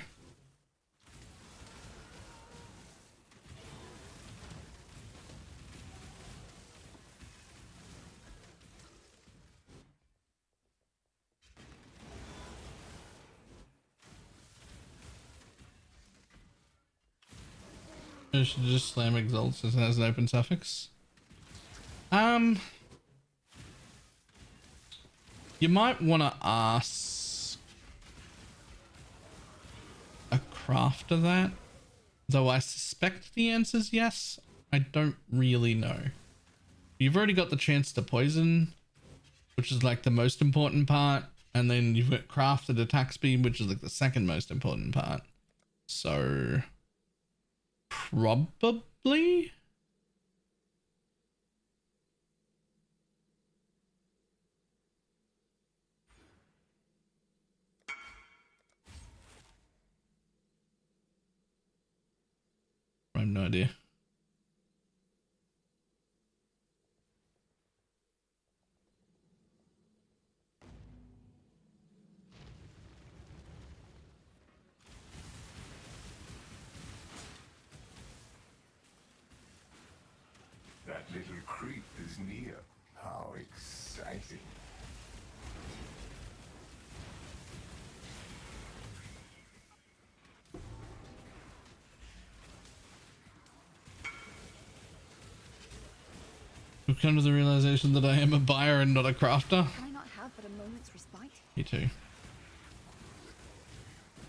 I should just slam exalt since it has an open suffix. You might want to ask a crafter that, though I suspect the answer's yes. I don't really know. You've already got the chance to poison, which is like the most important part, and then you've got crafted attack speed, which is like the second most important part. So probably. I have no idea. That little creep is near. How exciting. We've come to the realization that I am a buyer and not a crafter. Can I not have but a moment's respite? Me too.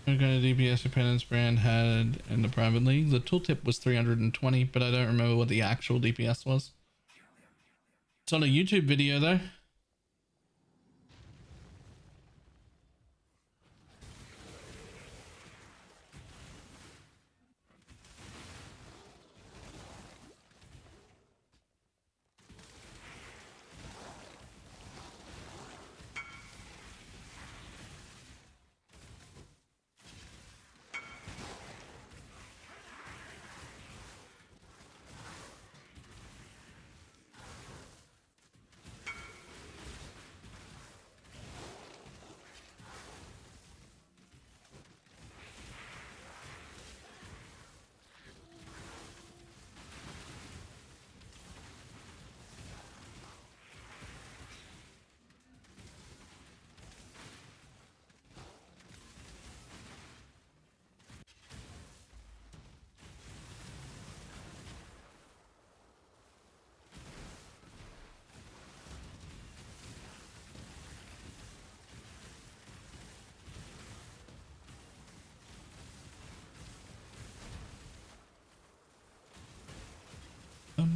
What kind of DPS your penance brand had in the private league? The tooltip was 320, but I don't remember what the actual DPS was. It's on a YouTube video though.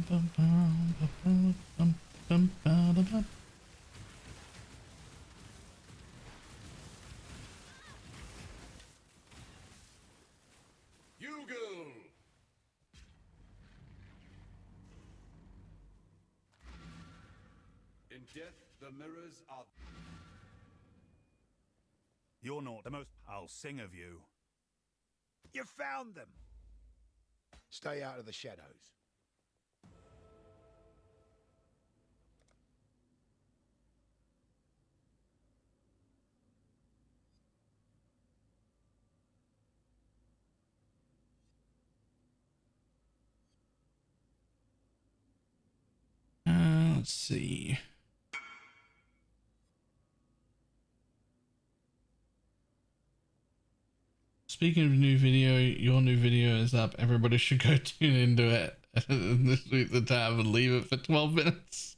Bugle! In death, the mirrors are... You're not the most... I'll sing of you. You found them! Stay out of the shadows. Let's see. Speaking of new video, your new video is up. Everybody should go tune into it. This week the tab and leave it for 12 minutes.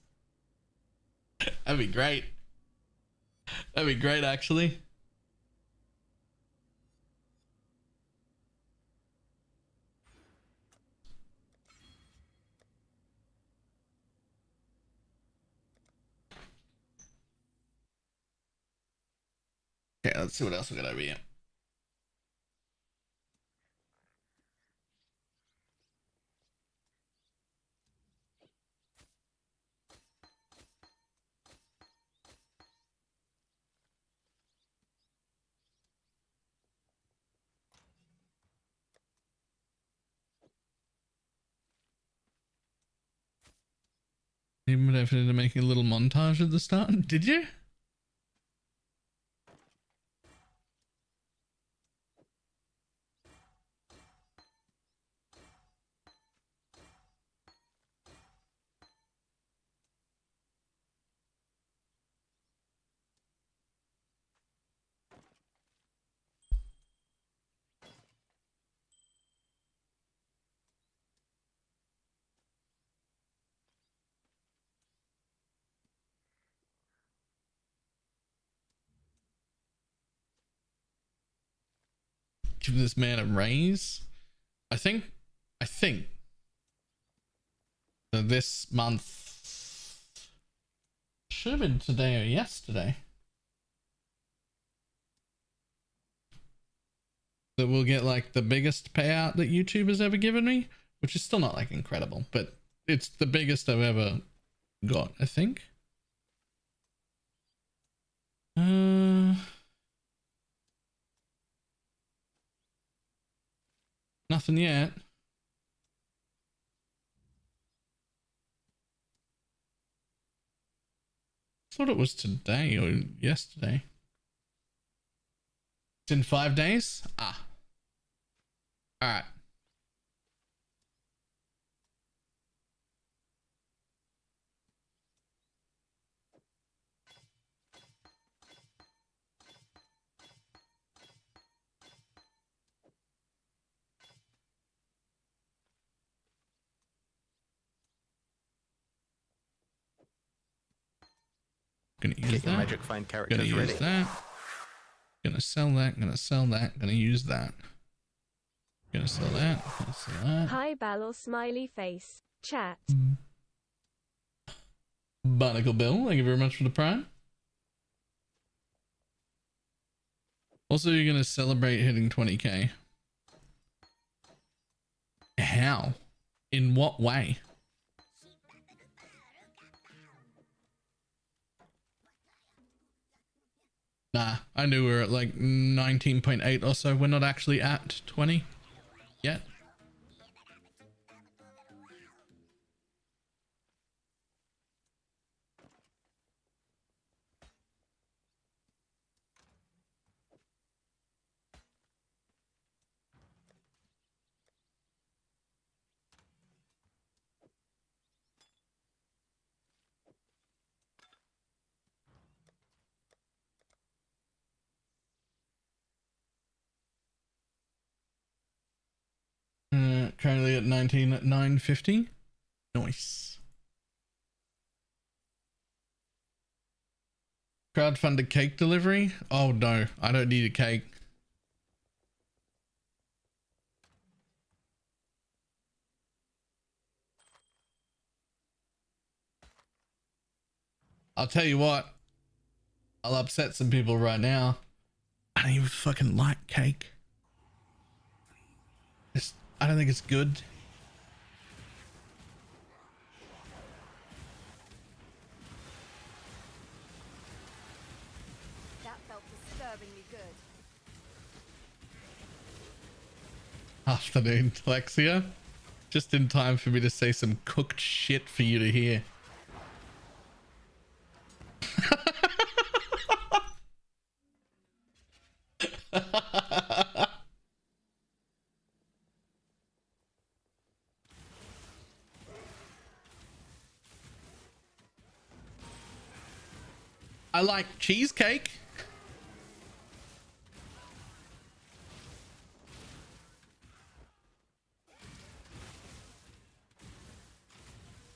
That'd be great. That'd be great, actually. Okay, let's see what else we got over here. Even if I to make a little montage at the start, did you? Give this man a raise. I think that this month should have been today or yesterday that we'll get like the biggest payout that YouTube has ever given me, which is still not like incredible, but it's the biggest I've ever got, I think. Nothing yet. Thought it was today or yesterday. It's in 5 days? Ah. Alright. Gonna use that. Magic find characters Gonna use ready. that. Gonna sell that. Gonna sell that. Gonna use that. Gonna sell that. Gonna sell that. Hi Balor smiley face. Chat. Barnacle Bill, thank you very much for the prime. Also, you're gonna celebrate hitting 20k. How? In what way? Nah, I knew we were at like 19.8 or so. We're not actually at 20 yet. Currently at 19,950. Nice. Crowdfunded cake delivery? Oh no, I don't need a cake. I'll tell you what. I'll upset some people right now. I don't even fucking like cake. I don't think it's good. That felt disturbingly good. Afternoon, Lexia. Just in time for me to say some cooked shit for you to hear. I like cheesecake.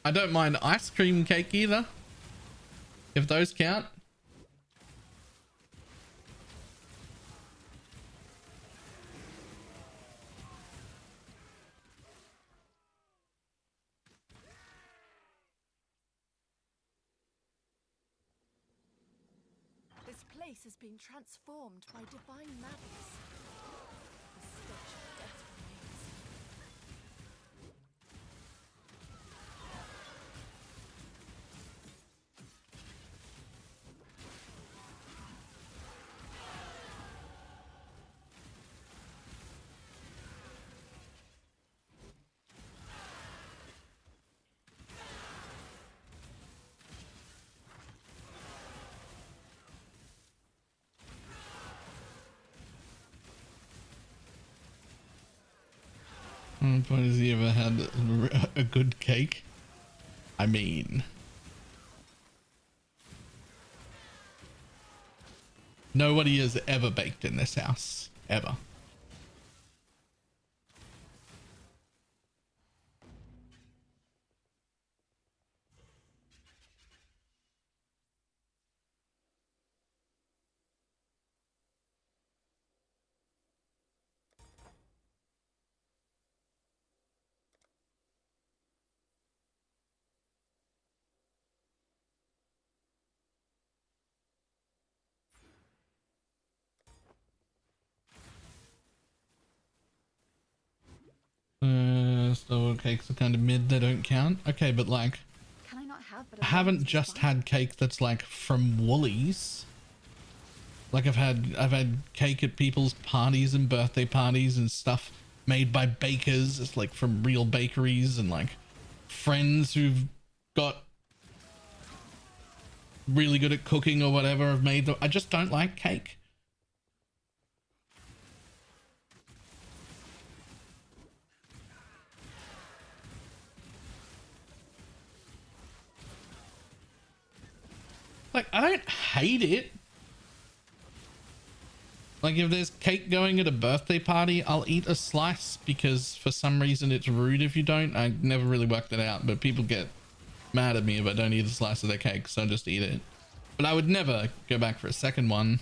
I don't mind ice cream cake either, if those count. This place has been transformed by divine madness. The stench of death remains. Point has he ever had a good cake? I mean, nobody has ever baked in this house, ever. So cakes are kind of mid, they don't count. Okay, but like, Can I not have but I haven't just had cake that's like from Woolies. Like I've had cake at people's parties and birthday parties and stuff made by bakers. It's like from real bakeries, and like friends who've got really good at cooking or whatever have made them. I just don't like cake. Like, I don't hate it. Like, if there's cake going at a birthday party, I'll eat a slice because for some reason it's rude if you don't. I never really worked it out, but people get mad at me if I don't eat a slice of their cake, so I just eat it. But I would never go back for a second one.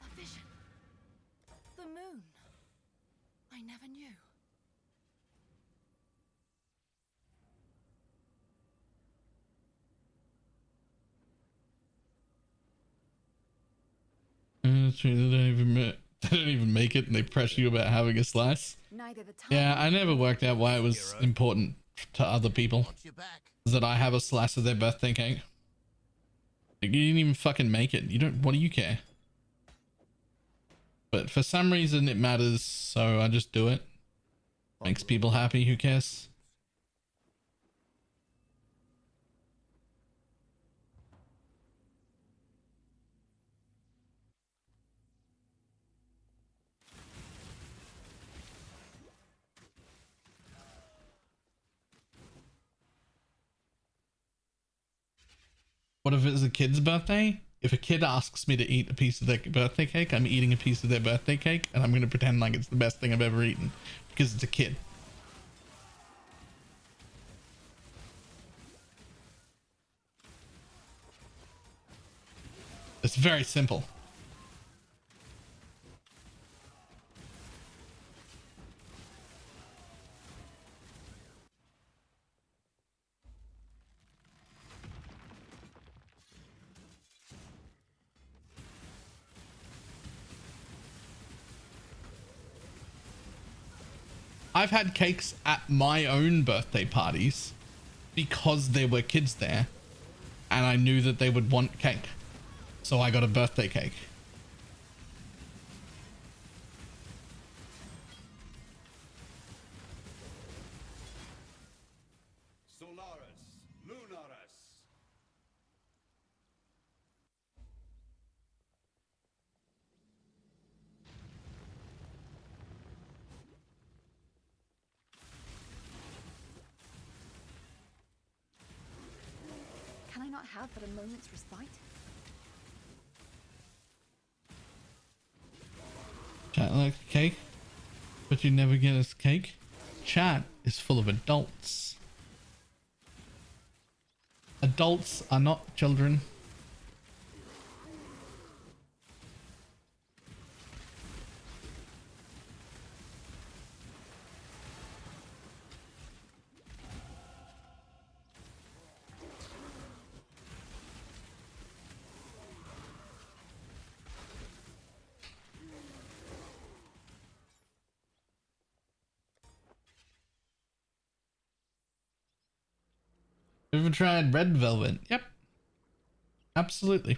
A vision. The moon. I never knew. That's true. They don't even make it, and they pressure you about having a slice. Neither the time. Yeah, I never worked out why it was important to other people that I have a slice of their birthday cake. Like, you didn't even fucking make it. You don't. What do you care? But for some reason it matters, so I just do it. Makes people happy. Who cares? What if it's a kid's birthday? If a kid asks me to eat a piece of their birthday cake, I'm eating a piece of their birthday cake, and I'm going to pretend like it's the best thing I've ever eaten because it's a kid. It's very simple. I've had cakes at my own birthday parties because there were kids there and I knew that they would want cake. So I got a birthday cake. Solaris, Lunaris. Can I not have but a moment's respite? Chat likes cake, but you never get us cake. Chat is full of adults. Adults are not children. Ever tried red velvet? Yep. Absolutely.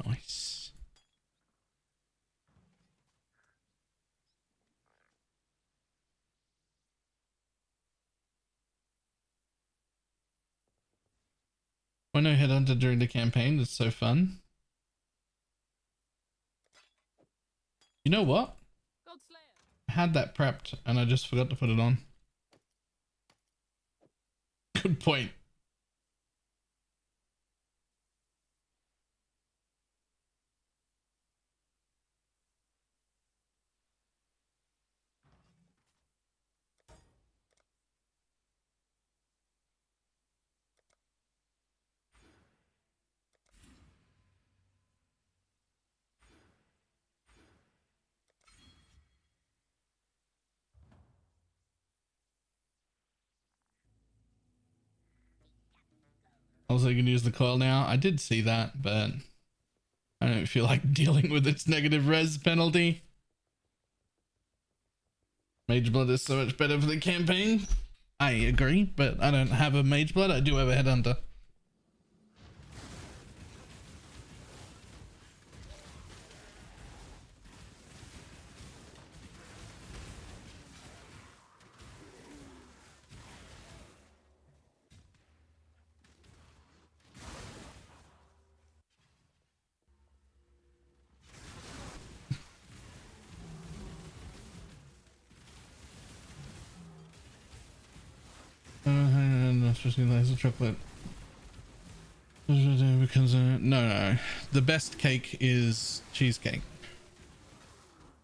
Nice. When I headhunter during the campaign, it's so fun. You know what? I had that prepped and I just forgot to put it on. Good point. Also, you can use the coil now. I did see that, but I don't feel like dealing with its negative res penalty. Mage Blood is so much better for the campaign. I agree, but I don't have a Mage Blood. I do have a Headhunter. Especially laser chocolate. Because no, the best cake is cheesecake.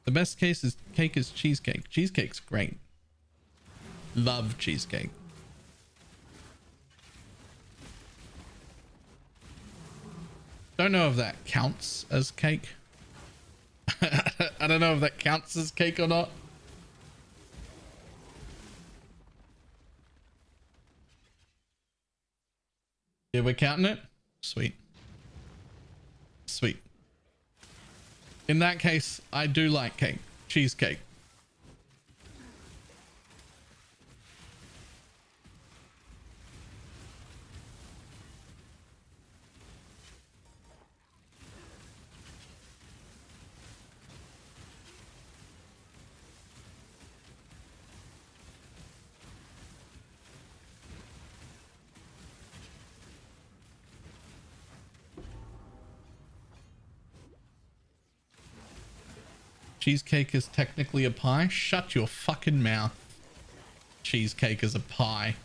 The best cake is cheesecake. Cheesecake's great. Love cheesecake. Don't know if that counts as cake. I don't know if that counts as cake or not. Yeah, we're counting it. Sweet. Sweet. In that case, I do like cake. Cheesecake. Cheesecake is technically a pie? Shut your fucking mouth. Cheesecake is a pie.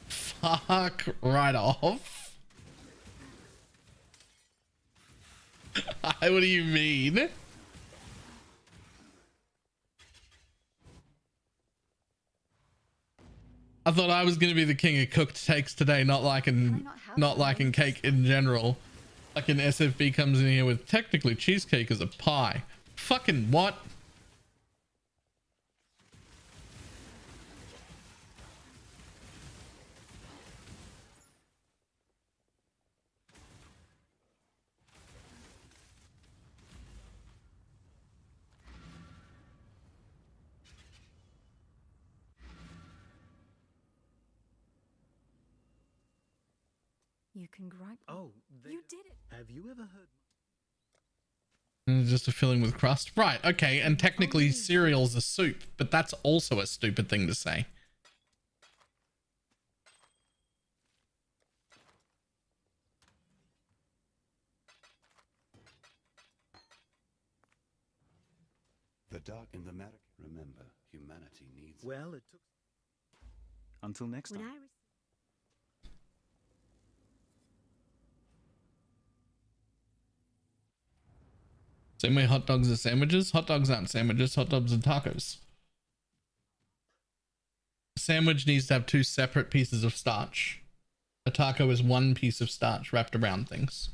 Fuck right off. What do you mean? I thought I was going to be the king of cooked takes today, not liking cake in general. Like an SFB comes in here with technically cheesecake is a pie. Fucking what? You can gripe. Oh, you did it. Have you ever heard? Just a filling with crust. Right, okay, and technically cereal's a soup, but that's also a stupid thing to say. The dark in the matter. Remember, humanity needs. Well, it took. Until next time. Same way hot dogs are sandwiches. Hot dogs aren't sandwiches. Hot dogs are tacos. A sandwich needs to have two separate pieces of starch. A taco is one piece of starch wrapped around things.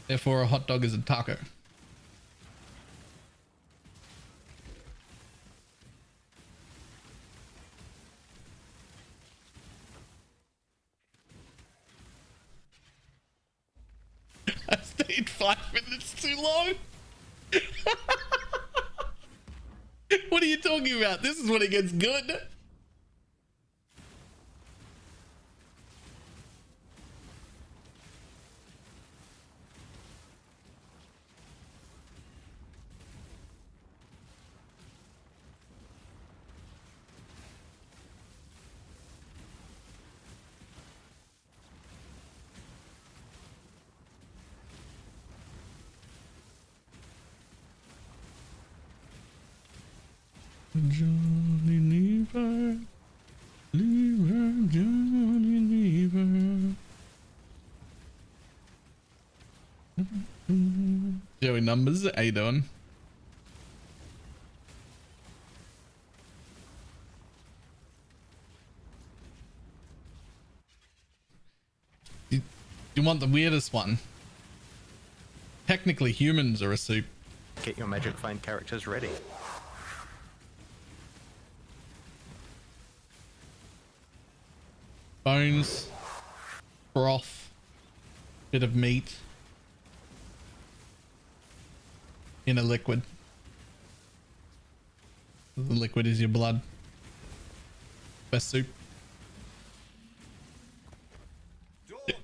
Therefore, a hot dog is a taco. I stayed 5 minutes too long. What are you talking about? This is when it gets good. Johnny Lever, Johnny Lever. Joey Numbers, how you doing? You want the weirdest one? Technically, humans are a soup. Get your magic find characters ready. Bones, broth, bit of meat in a liquid. The liquid is your blood. Best soup.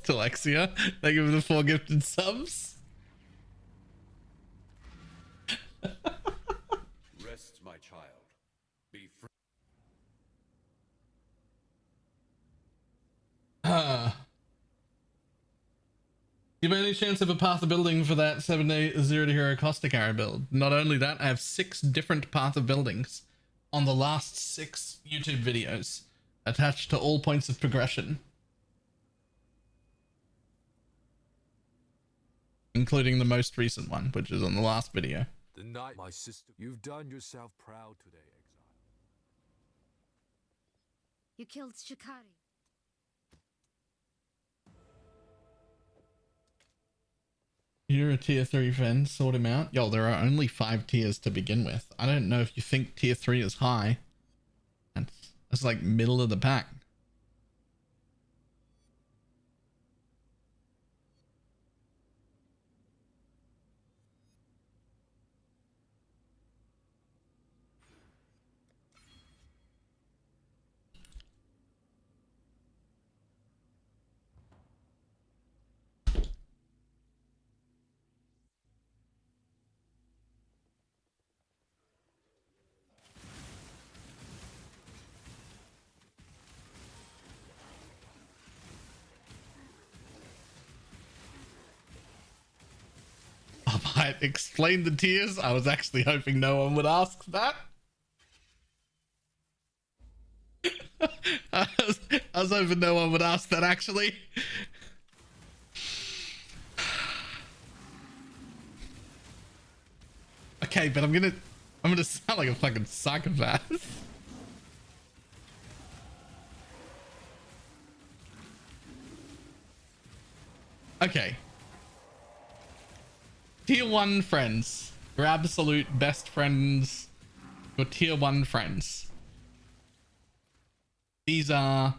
To Alexia, thank you for the 4 gifted subs. Rest, my child. Be free. You have any chance of a path of building for that 7-0 to hero Costa Carry build? Not only that, I have 6 different path of buildings on the last 6 YouTube videos attached to all points of progression, including the most recent one, which is on the last video. The night, my sister, you've done yourself proud today, Exile. You killed Shikari. You're a tier 3 fan, sort him out. Yo, there are only 5 tiers to begin with. I don't know if you think tier 3 is high. That's like middle of the pack. Right, explain the tiers. I was actually hoping no one would ask that. I was hoping no one would ask that actually. Okay, but I'm gonna sound like a fucking psychopath. Okay. Tier 1 friends. Your absolute best friends. Your tier 1 friends. These are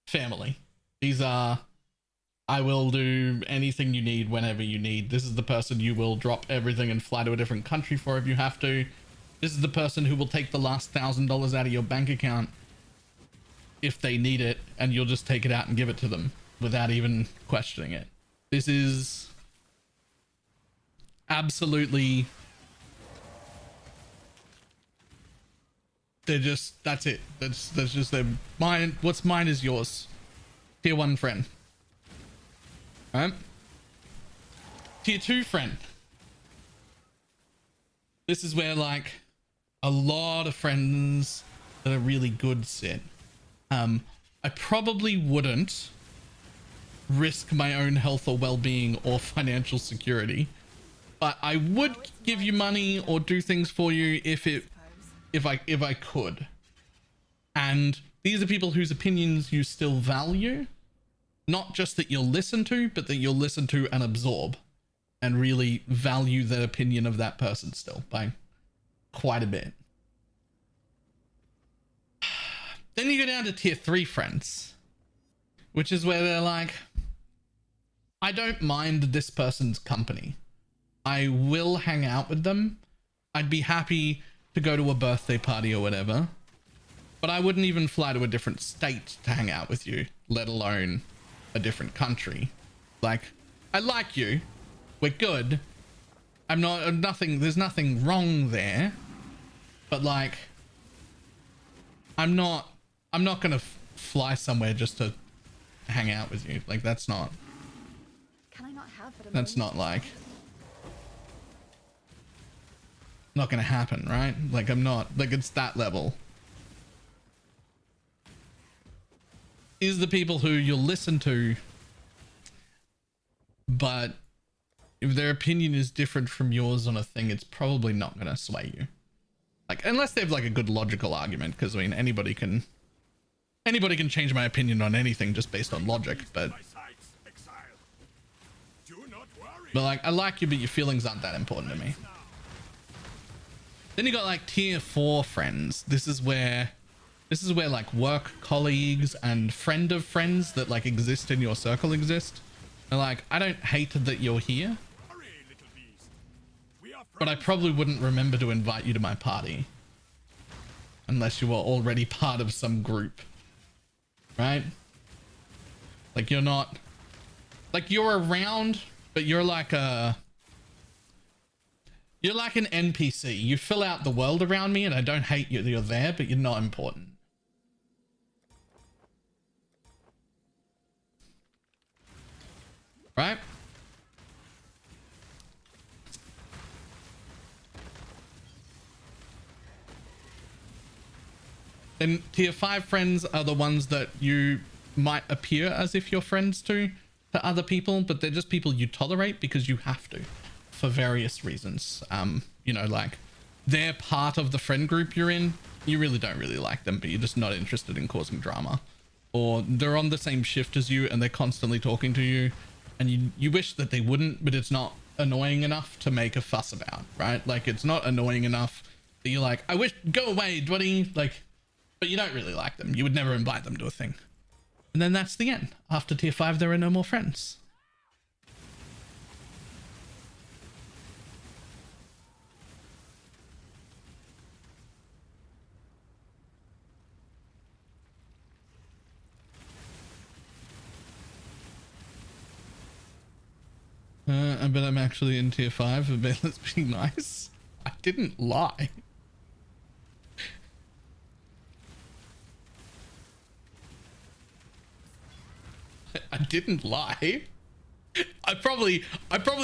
family. These are, I will do anything you need whenever you need. This is the person you will drop everything and fly to a different country for if you have to. This is the person who will take the last $1,000 out of your bank account if they need it, and you'll just take it out and give it to them without even questioning it. This is absolutely, they're just, that's it. That's just their mine. What's mine is yours. Tier 1 friend. All right. Tier 2 friend. This is where like a lot of friends that are really good sit. I probably wouldn't risk my own health or well-being or financial security, but I would give you money or do things for you if I could. And these are people whose opinions you still value, not just that you'll listen to, but that you'll listen to and absorb and really value the opinion of that person still by quite a bit. Then you go down to tier 3 friends, which is where they're like, I don't mind this person's company. I will hang out with them. I'd be happy to go to a birthday party or whatever, but I wouldn't even fly to a different state to hang out with you, let alone a different country. Like, I like you. We're good. There's nothing wrong there, but like, I'm not gonna fly somewhere just to hang out with you. Like, that's not, Can I not have but a that's moment? not like, not gonna happen, right? Like, I'm not, like, it's that level. These are the people who you'll listen to, but if their opinion is different from yours on a thing, it's probably not gonna sway you. Like, unless they have like a good logical argument, because I mean, anybody can change my opinion on anything just based on logic, but like, I like you, but your feelings aren't that important to me. Then you got like tier 4 friends. This is where like work colleagues and friend of friends that like exist in your circle exist. They're like, I don't hate that you're here, but I probably wouldn't remember to invite you to my party unless you were already part of some group, right? Like, you're not, like, you're around, but you're like an NPC. You fill out the world around me, and I don't hate you that you're there, but you're not important. Right? Then tier 5 friends are the ones that you might appear as if you're friends to other people, but they're just people you tolerate because you have to for various reasons. You know, like, they're part of the friend group you're in. You really don't really like them, but you're just not interested in causing drama. Or they're on the same shift as you and they're constantly talking to you, and you wish that they wouldn't, but it's not annoying enough to make a fuss about, right? Like, it's not annoying enough that you're like, I wish, go away, Dwayne. Like, but you don't really like them. You would never invite them to a thing. And then that's the end. After tier 5, there are no more friends. I bet I'm actually in tier 5. I bet let's be nice. I didn't lie. I didn't lie. I probably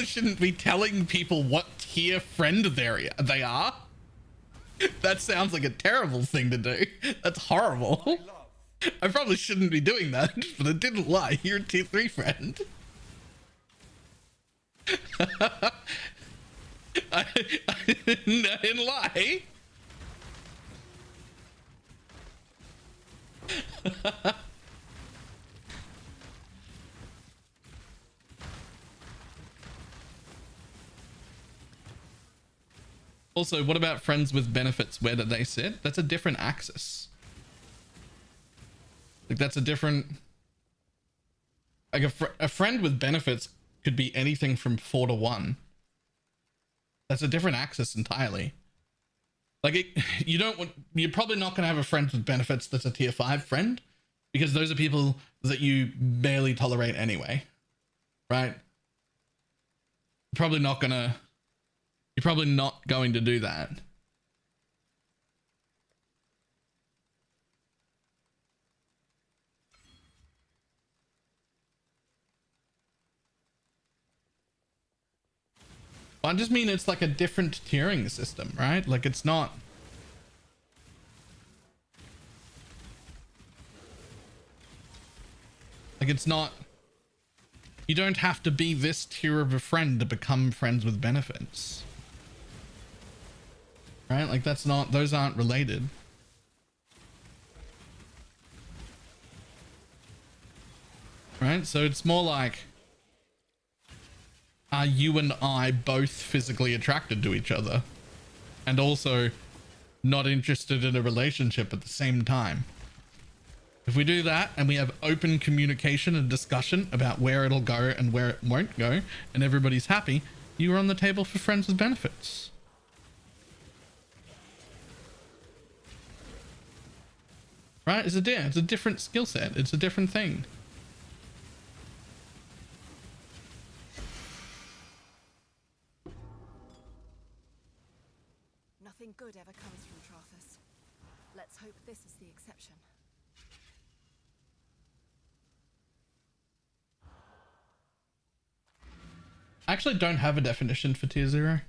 shouldn't be telling people what tier friend they are? That sounds like a terrible thing to do. That's horrible. I probably shouldn't be doing that, but I didn't lie. You're a tier 3 friend. I didn't lie. Also, what about friends with benefits? Where do they sit? That's a different axis. Like, that's a different... Like, a friend with benefits could be anything from 4 to 1. That's a different axis entirely. Like, you're probably not going to have a friend with benefits that's a tier 5 friend, because those are people that you barely tolerate anyway. Right? You're probably not going to do that. I just mean it's like a different tiering system, right? Like, it's not... Like, it's not... You don't have to be this tier of a friend to become friends with benefits. Right? Like, that's not... Those aren't related. Right? So it's more like... Are you and I both physically attracted to each other? And also not interested in a relationship at the same time? If we do that and we have open communication and discussion about where it'll go and where it won't go, and everybody's happy, you are on the table for friends with benefits. Right? It's a different skill set. It's a different thing. Nothing good ever comes from Trathus. Let's hope this is the exception. I actually don't have a definition for tier 0.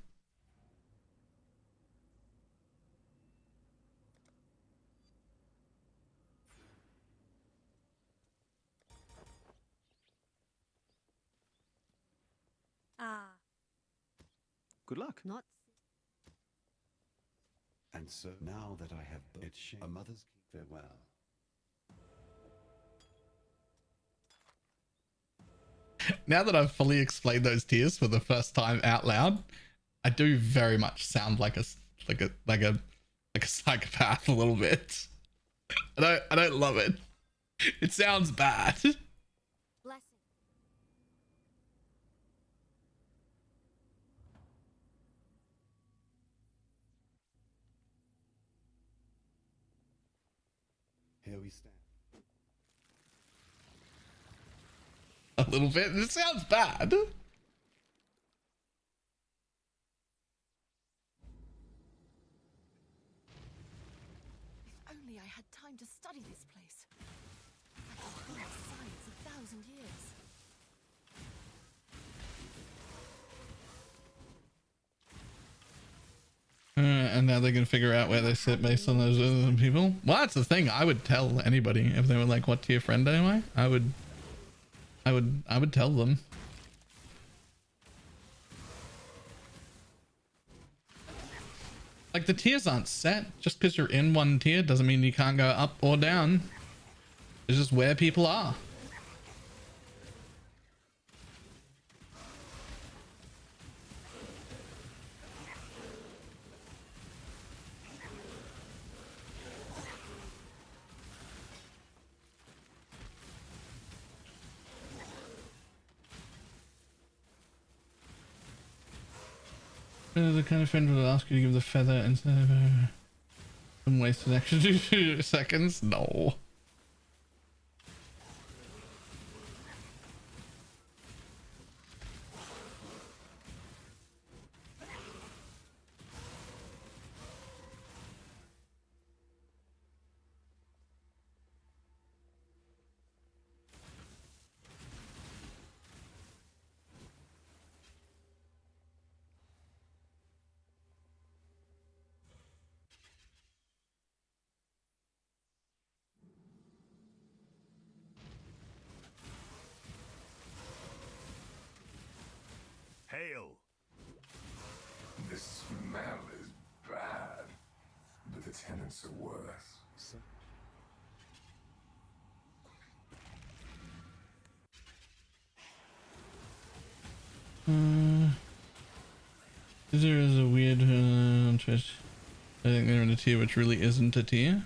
Good luck. Not. And so now that I have a mother's farewell. Now that I've fully explained those tiers for the first time out loud, I do very much sound like a psychopath a little bit. I don't love it. It sounds bad. Here we stand. A little bit. It sounds bad. If only I had time to study this place. I could learn science 1,000 years. And now they can figure out where they sit based on those other people. Well, that's the thing. I would tell anybody if they were like, "What tier friend am I?" I would tell them. Like, the tiers aren't set. Just because you're in one tier doesn't mean you can't go up or down. It's just where people are. The kind of friend will ask you to give the feather instead of some wasted extra 2 seconds. No. sense of worth. There is a weird interest. I think they're in a tier which really isn't a tier.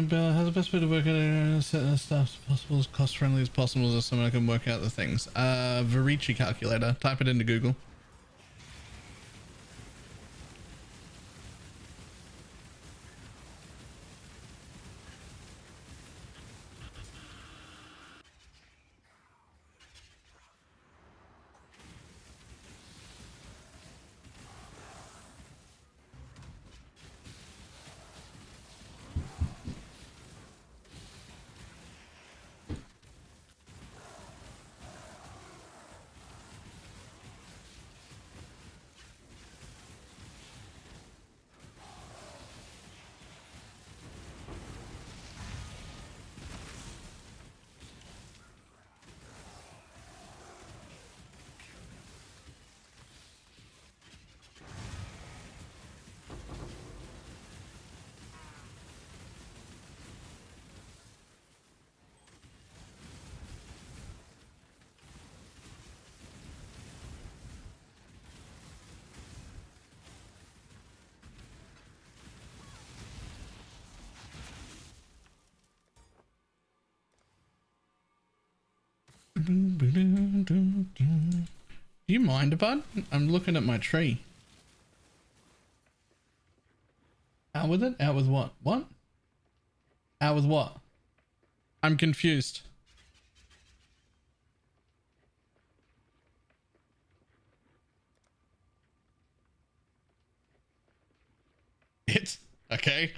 Bella, how's the best way to work out set stuff as possible, as cost friendly as possible, so someone can work out the things? Verici calculator. Type it into Google. Do you mind, bud? I'm looking at my tree. Out with it? Out with what? What? Out with what? I'm confused. It's okay.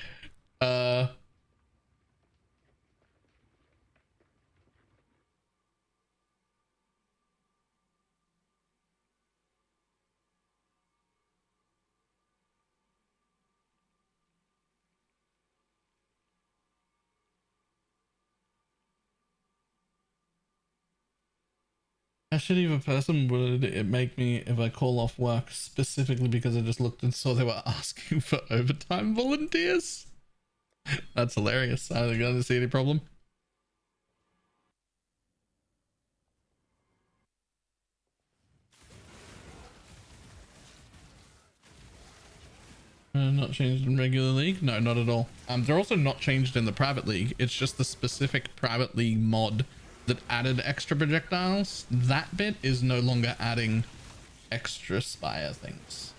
How shitty of a person would it make me if I call off work specifically because I just looked and saw they were asking for overtime volunteers? That's hilarious. I don't see any problem. Not changed in regular league? No, not at all. They're also not changed in the private league. It's just the specific private league mod that added extra projectiles. That bit is no longer adding extra spire things.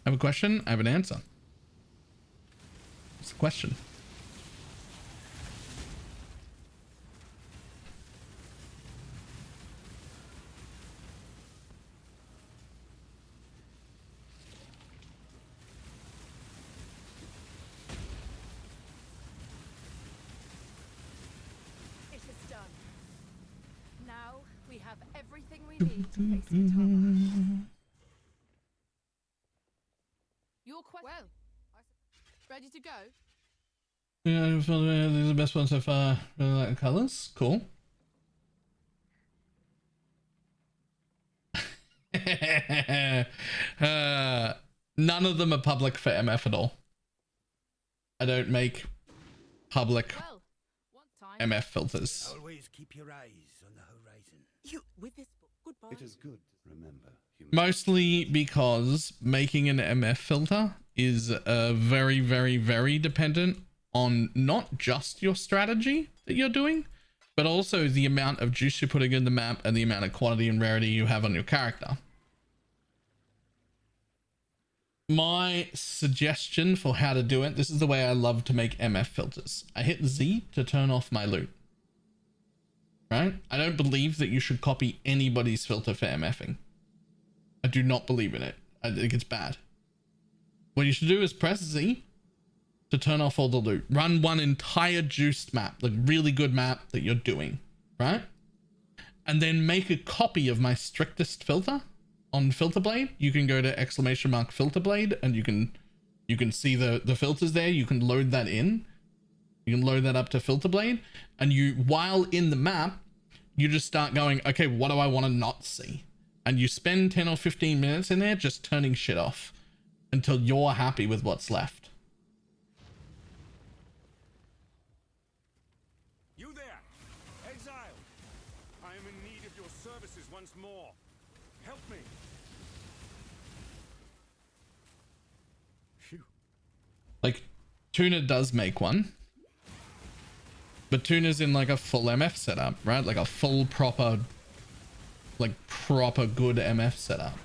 I have a question. I have an answer. What's the question? It is done. Now we have everything we need to face Katana. Your question. Well, ready to go? Yeah, I feel these are the best ones so far. Really like the colors. Cool. None of them are public for MF at all. I don't make public MF filters. Always keep your eyes on the horizon. You with this book. Goodbye. It is good, remember. Mostly because making an MF filter is very, very, very dependent on not just your strategy that you're doing, but also the amount of juice you're putting in the map and the amount of quantity and rarity you have on your character. My suggestion for how to do it, this is the way I love to make MF filters. I hit Z to turn off my loot. Right? I don't believe that you should copy anybody's filter for MFing. I do not believe in it. I think it's bad. What you should do is press Z to turn off all the loot. Run one entire juiced map, like really good map that you're doing, right? And then make a copy of my strictest filter on Filter Blade. You can go to ! Filter Blade and you can see the filters there. You can load that in. You can load that up to Filter Blade, and you, while in the map, you just start going, okay, what do I want to not see? And you spend 10 or 15 minutes in there just turning shit off until you're happy with what's left. You there, exile! I am in need of your services once more. Help me. Phew. Like, Tuna does make one. But Tuna's in like a full MF setup, right? Like a full proper good MF setup.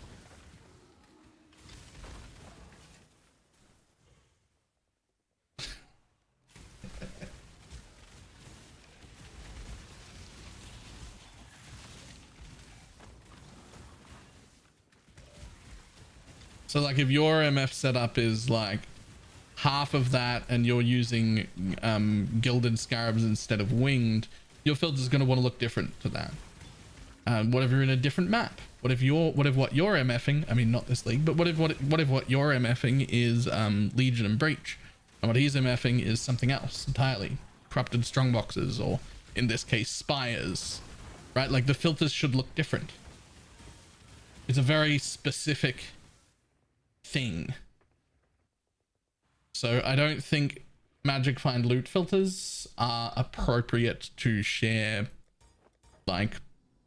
So like if your MF setup is like half of that and you're using gilded scarabs instead of winged, your filter's going to want to look different to that. What if you're in a different map? What if what you're MFing, I mean not this league, but what if what you're MFing is Legion and Breach, and what he's MFing is something else entirely, corrupted strongboxes, or in this case spires, right? Like the filters should look different. It's a very specific thing. So I don't think Magic Find loot filters are appropriate to share like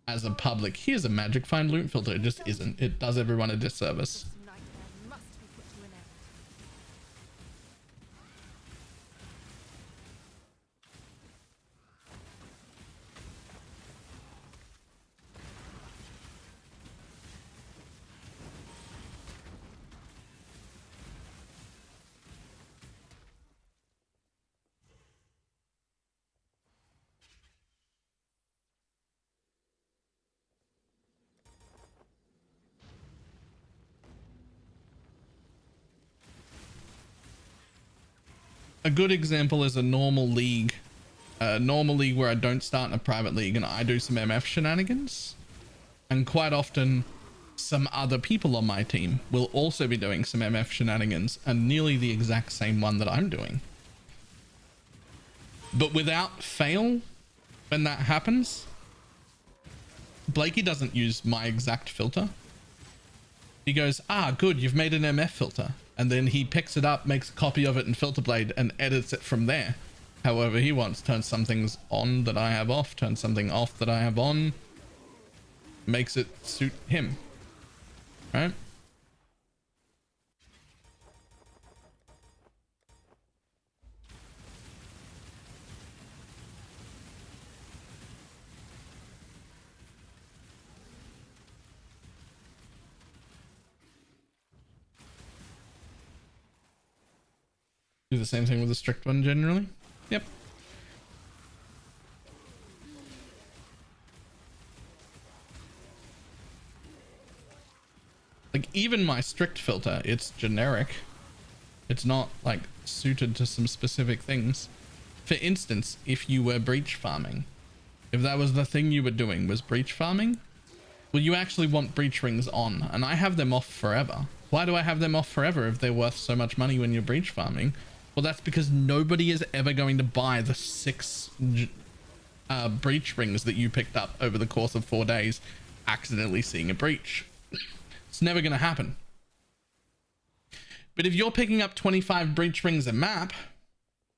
as a public. Here's a Magic Find loot filter. It just isn't. It does everyone a disservice. A good example is a normal league where I don't start in a private league and I do some MF shenanigans, and quite often some other people on my team will also be doing some MF shenanigans and nearly the exact same one that I'm doing. But without fail, when that happens, Blakey doesn't use my exact filter. He goes, ah, good, you've made an MF filter. And then he picks it up, makes a copy of it in Filter Blade and edits it from there. However he wants, turns some things on that I have off, turns something off that I have on, makes it suit him, right? Do the same thing with the strict one generally. Yep. Like even my strict filter, it's generic. It's not like suited to some specific things. For instance, if you were breach farming, if that was the thing you were doing was breach farming, well, you actually want breach rings on, and I have them off forever. Why do I have them off forever if they're worth so much money when you're breach farming? Well, that's because nobody is ever going to buy the 6 breach rings that you picked up over the course of 4 days, accidentally seeing a breach. It's never going to happen. But if you're picking up 25 breach rings a map,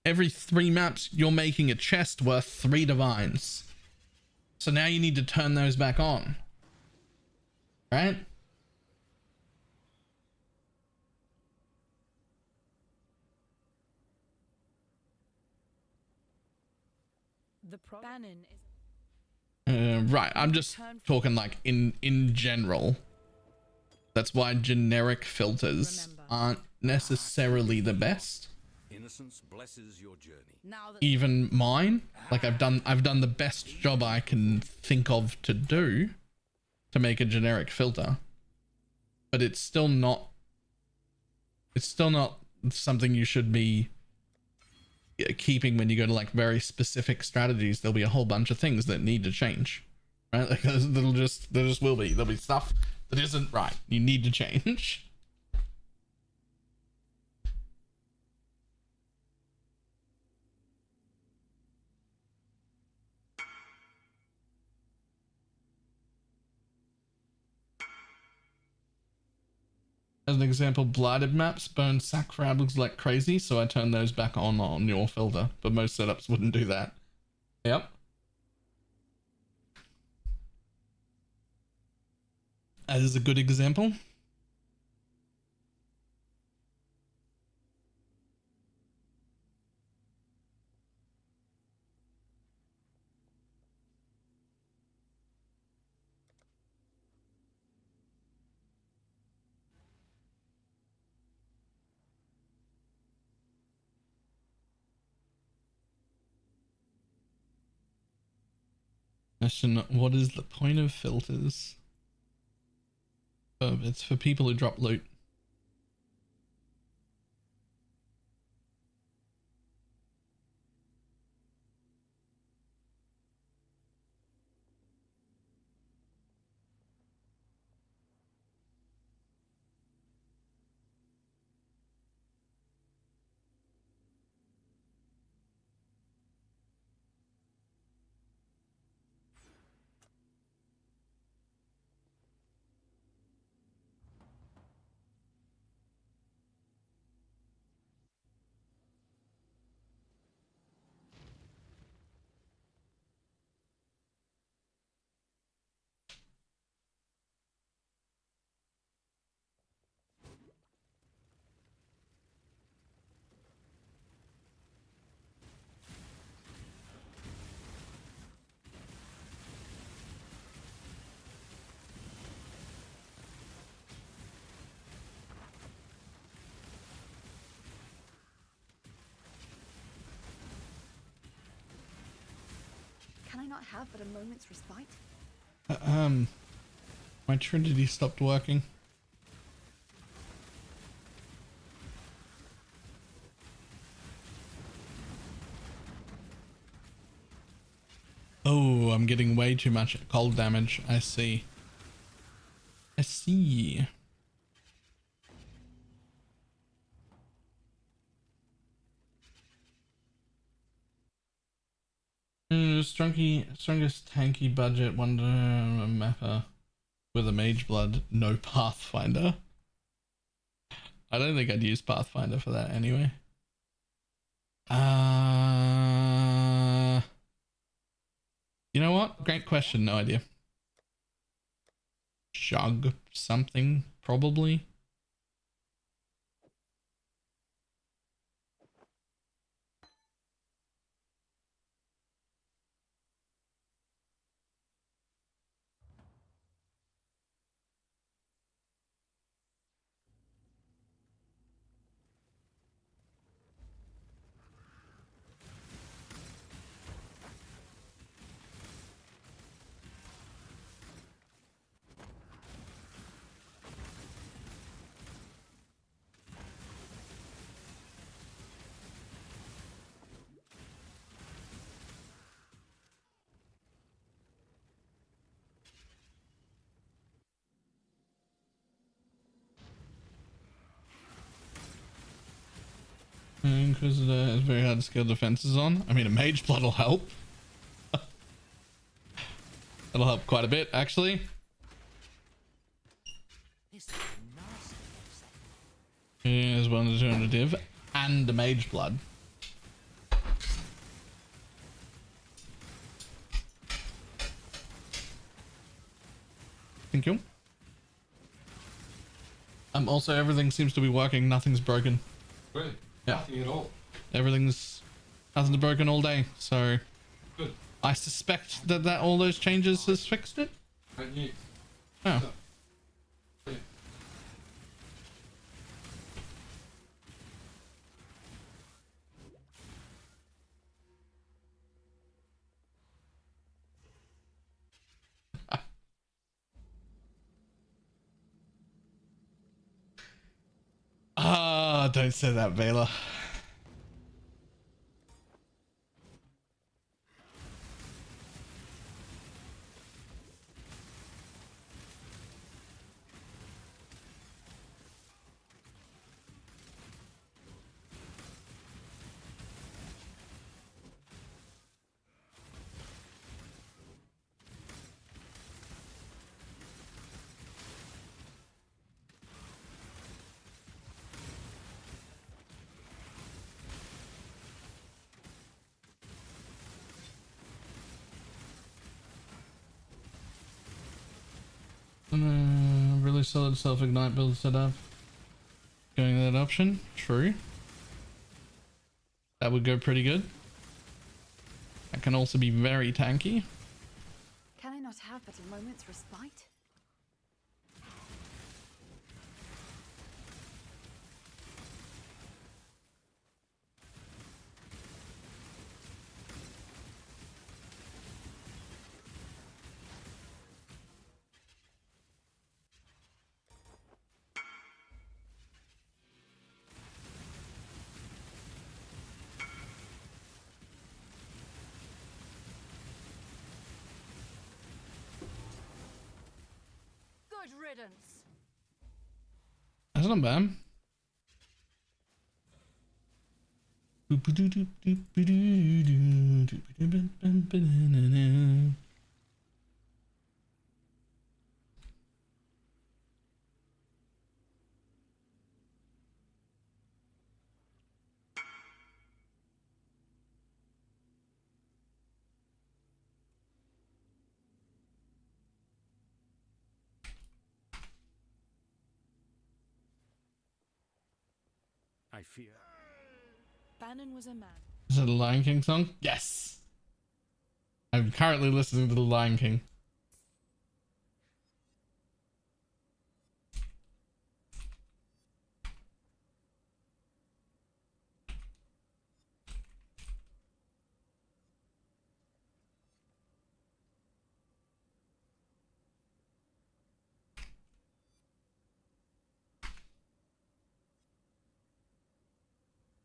every 3 maps, you're making a chest worth 3 divines. So now you need to turn those back on. Right? The Bannon is right, I'm just talking like in general. That's why generic filters aren't necessarily the best. Innocence blesses your journey. Even mine, like I've done the best job I can think of to do to make a generic filter, but it's still not something you should be keeping when you go to like very specific strategies. There'll be a whole bunch of things that need to change, right? Like there just will be. There'll be stuff that isn't right. You need to change. As an example, blighted maps burn sack fragments like crazy, so I turned those back on your filter, but most setups wouldn't do that. Yep. That is a good example. Question, what is the point of filters? It's for people who drop loot. Can I not have but a moment's respite? My Trinity stopped working. Oh, I'm getting way too much cold damage. I see. I see. Strongest tanky budget wonder mapper with a mage blood, no Pathfinder. I don't think I'd use Pathfinder for that anyway. You know what? Great question. No idea. Jug something, probably. Inquisitor is very hard to scale defenses on. I mean, a mage blood will help. That'll help quite a bit, actually. Here's 1 to 200 div and a mage blood. Thank you. Also, everything seems to be working. Nothing's broken. Really? Yeah. Nothing at all. Nothing's broken all day. So good. I suspect that all those changes has fixed it. Great news. Oh. So, don't say that, Baylor. Really solid self-ignite build setup. Going that option, true. That would go pretty good. That can also be very tanky. Can I not have but a moment's respite? Good riddance. That's not bad. I fear. Bannon was a man. Is it a Lion King song? Yes. I'm currently listening to the Lion King.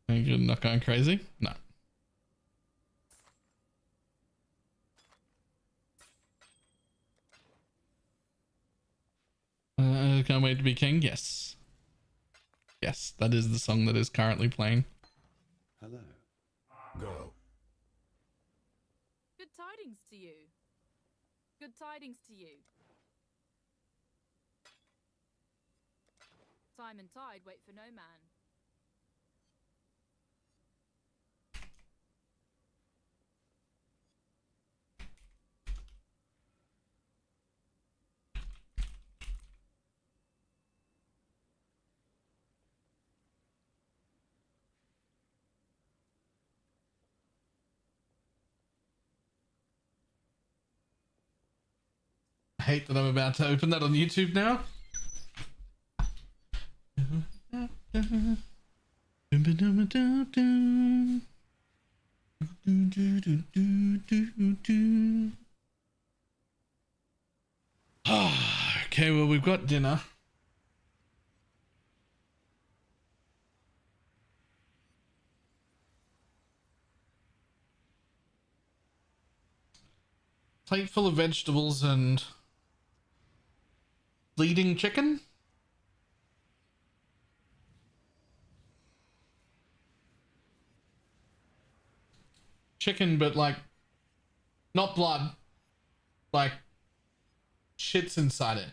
Are you not going crazy? No. Can't wait to be king. Yes. Yes, that is the song that is currently playing. Hello. Go. Good tidings to you. Good tidings to you. Time and tide wait for no man. I hate that I'm about to open that on YouTube now. Okay, well, we've got dinner. Plate full of vegetables and bleeding chicken. Chicken, but like not blood, like shit's inside it.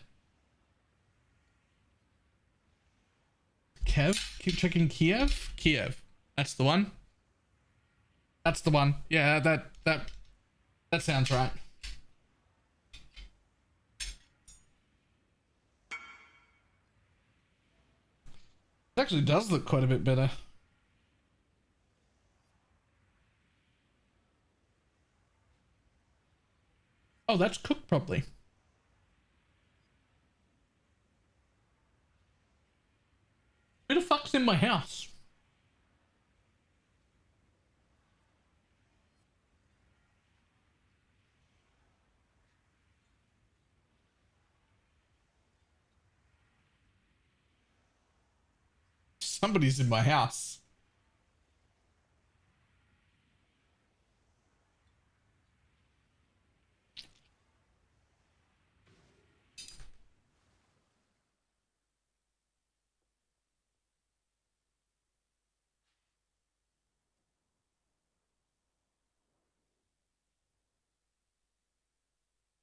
Keep checking Kiev. That's the one. That's the one. Yeah, that sounds right. It actually does look quite a bit better. Oh, that's cooked properly. Who the fuck's in my house? Somebody's in my house.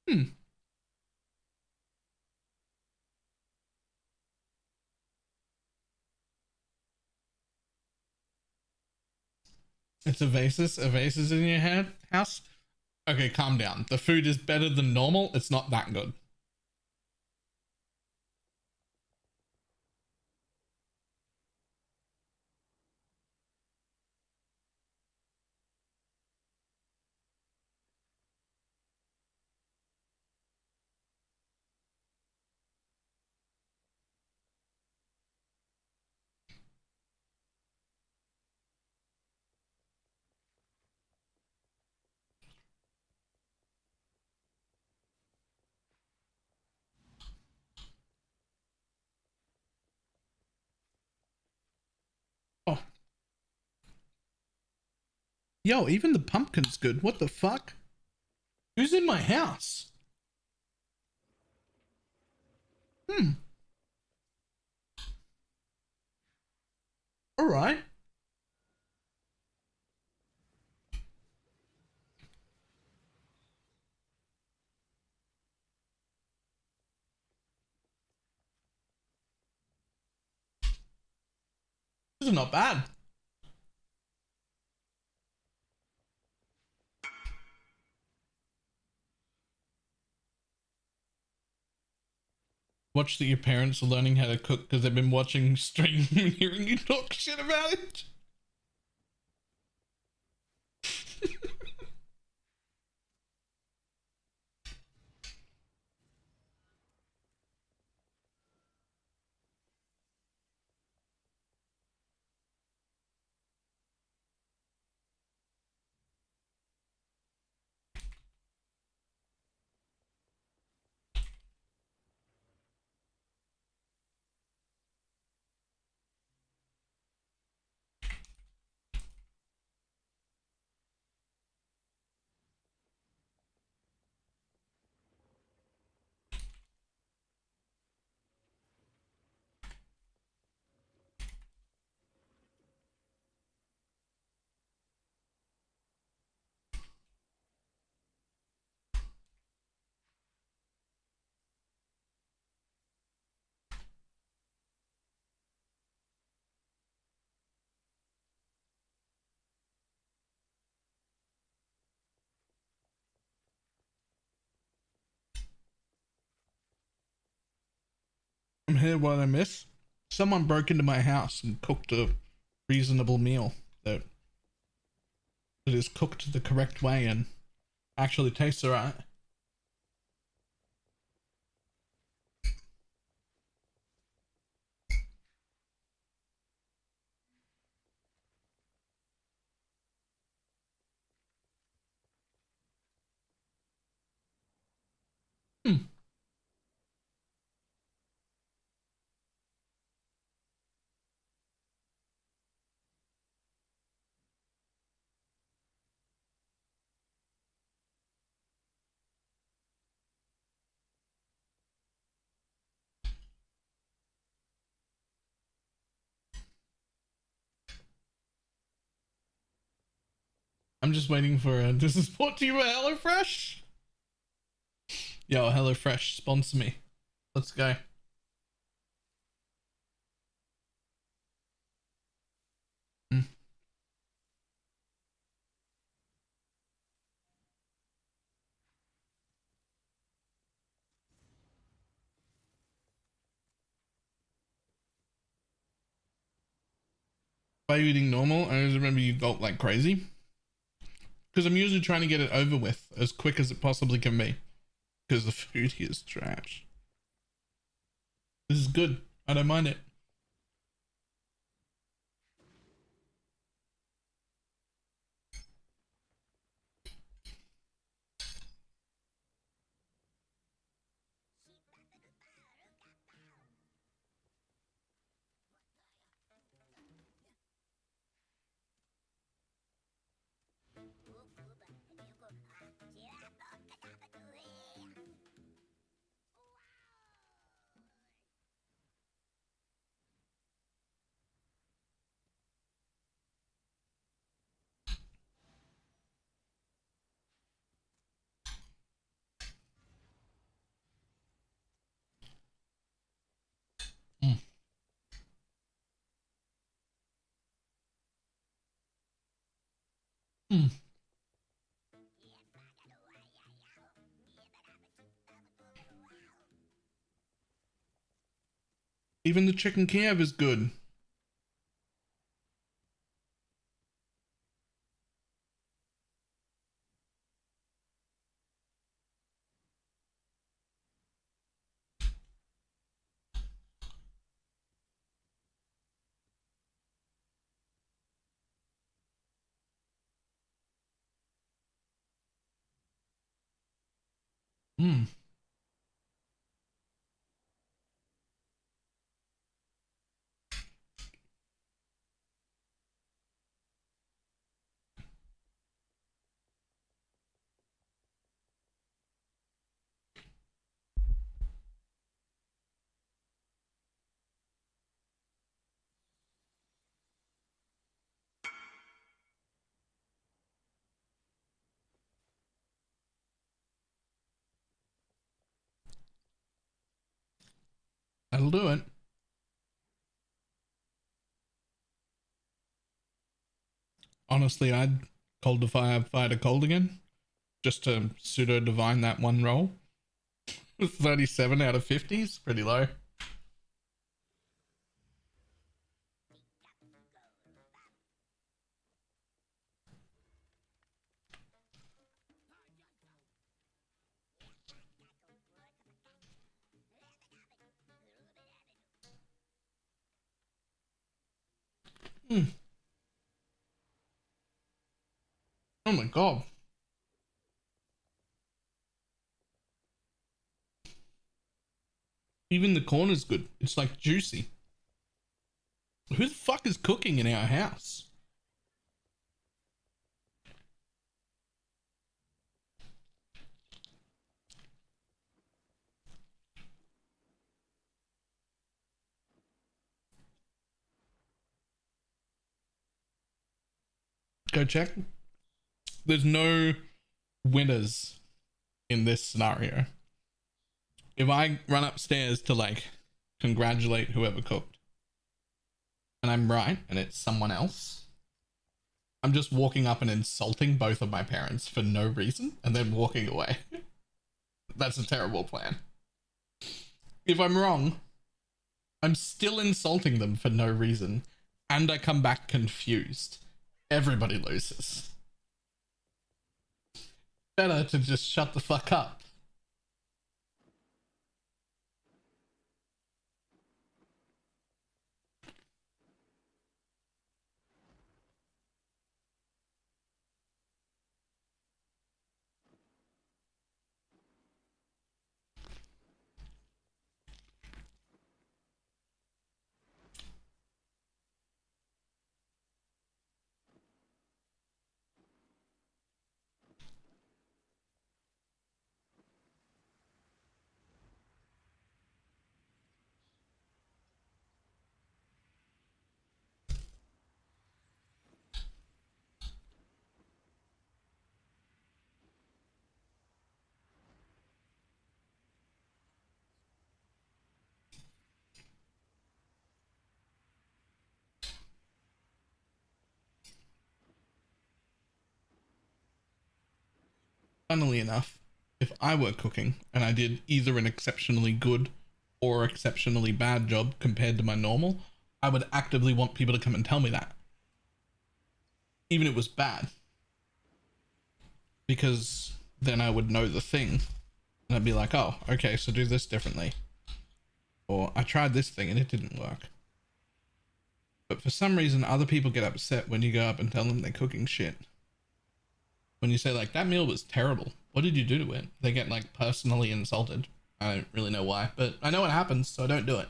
Hmm. It's a vases. A vases in your head house. Okay, calm down. The food is better than normal. It's not that good. Oh. Yo, even the pumpkin's good. What the fuck? Who's in my house? Hmm. All right. This is not bad. Watch that your parents are learning how to cook because they've been watching stream and hearing you talk shit about it. I'm here. What I miss? Someone broke into my house and cooked a reasonable meal that is cooked the correct way and actually tastes alright. Hmm. I'm just waiting for this is brought to you by HelloFresh. Yo, HelloFresh, sponsor me. Let's go. Mm. By eating normal, I just remember you gulp like crazy. Because I'm usually trying to get it over with as quick as it possibly can be. Because the food here is trash. This is good. I don't mind it. Hmm. Even the chicken Kiev is good. Hmm. That'll do it. Honestly, I'd cold to fire to cold again. Just to pseudo divine that one roll. 37 out of 50 is pretty low. Hmm. Oh my god. Even the corn is good. It's like juicy. Who the fuck is cooking in our house? Go check. There's no winners in this scenario. If I run upstairs to like congratulate whoever cooked and I'm right and it's someone else, I'm just walking up and insulting both of my parents for no reason and then walking away. That's a terrible plan. If I'm wrong, I'm still insulting them for no reason and I come back confused. Everybody loses. Better to just shut the fuck up. Funnily enough, if I were cooking and I did either an exceptionally good or exceptionally bad job compared to my normal, I would actively want people to come and tell me that. Even if it was bad. Because then I would know the thing. And I'd be like, oh, okay, so do this differently. Or I tried this thing and it didn't work. But for some reason, other people get upset when you go up and tell them they're cooking shit. When you say like, that meal was terrible. What did you do to it? They get like personally insulted. I don't really know why, but I know it happens, so I don't do it.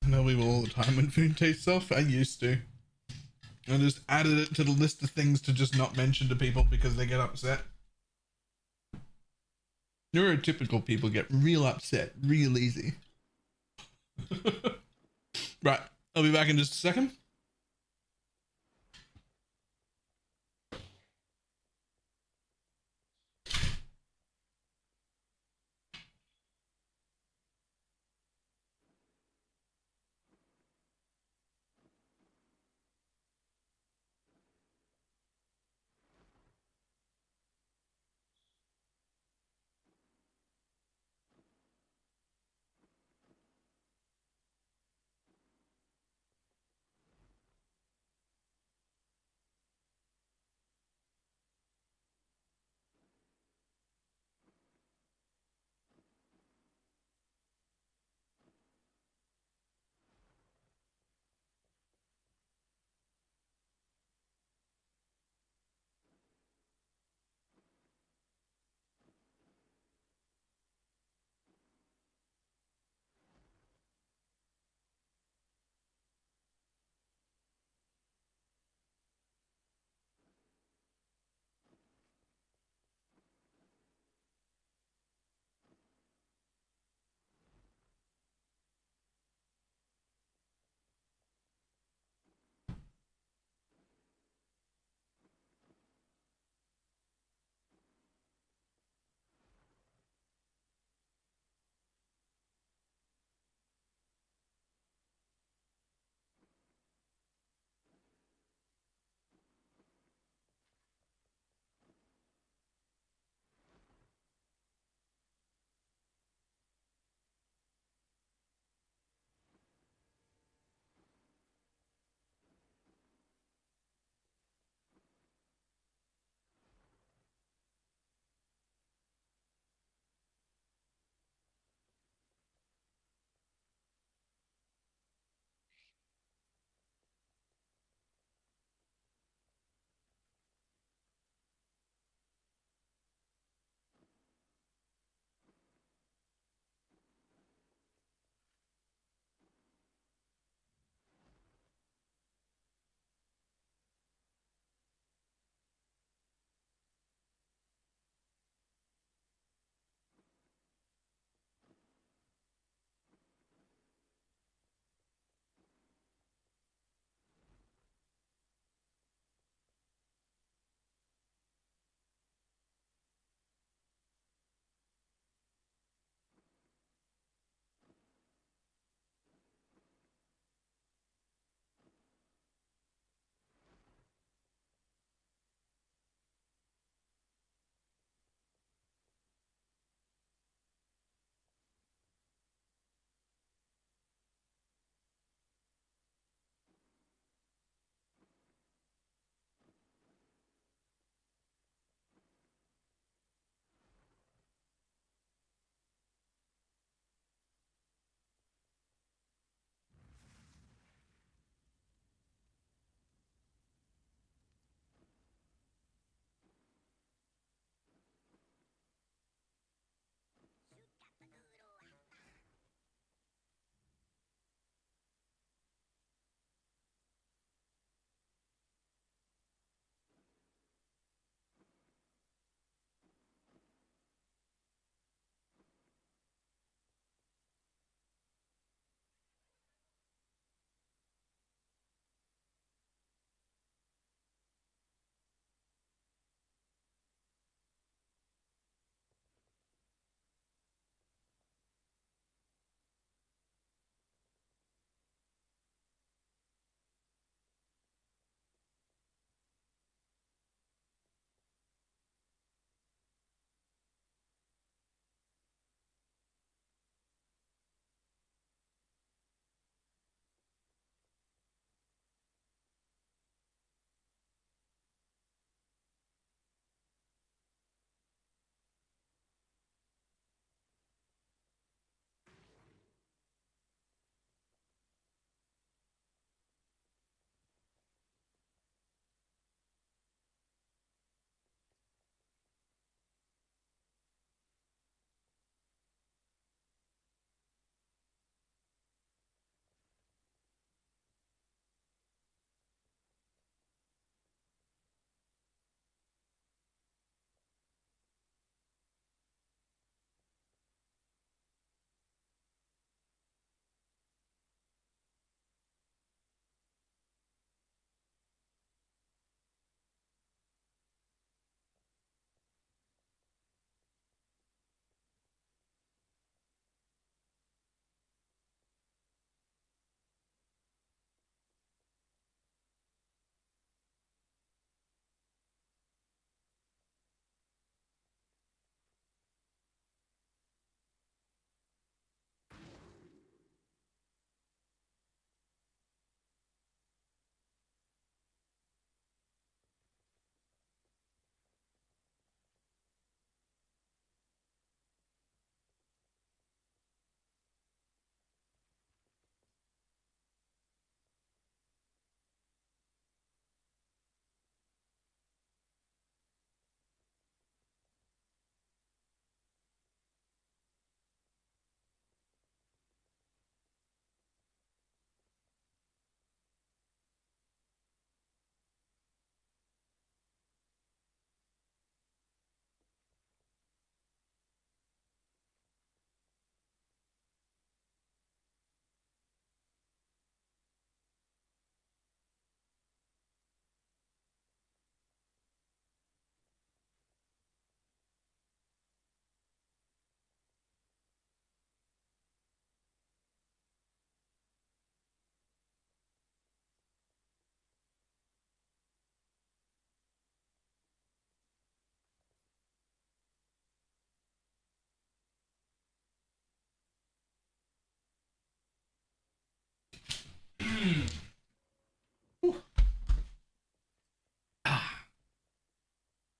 I know people all the time when food tastes off. I used to. I just added it to the list of things to just not mention to people because they get upset. Neurotypical people get real upset real easy. Right, I'll be back in just a second.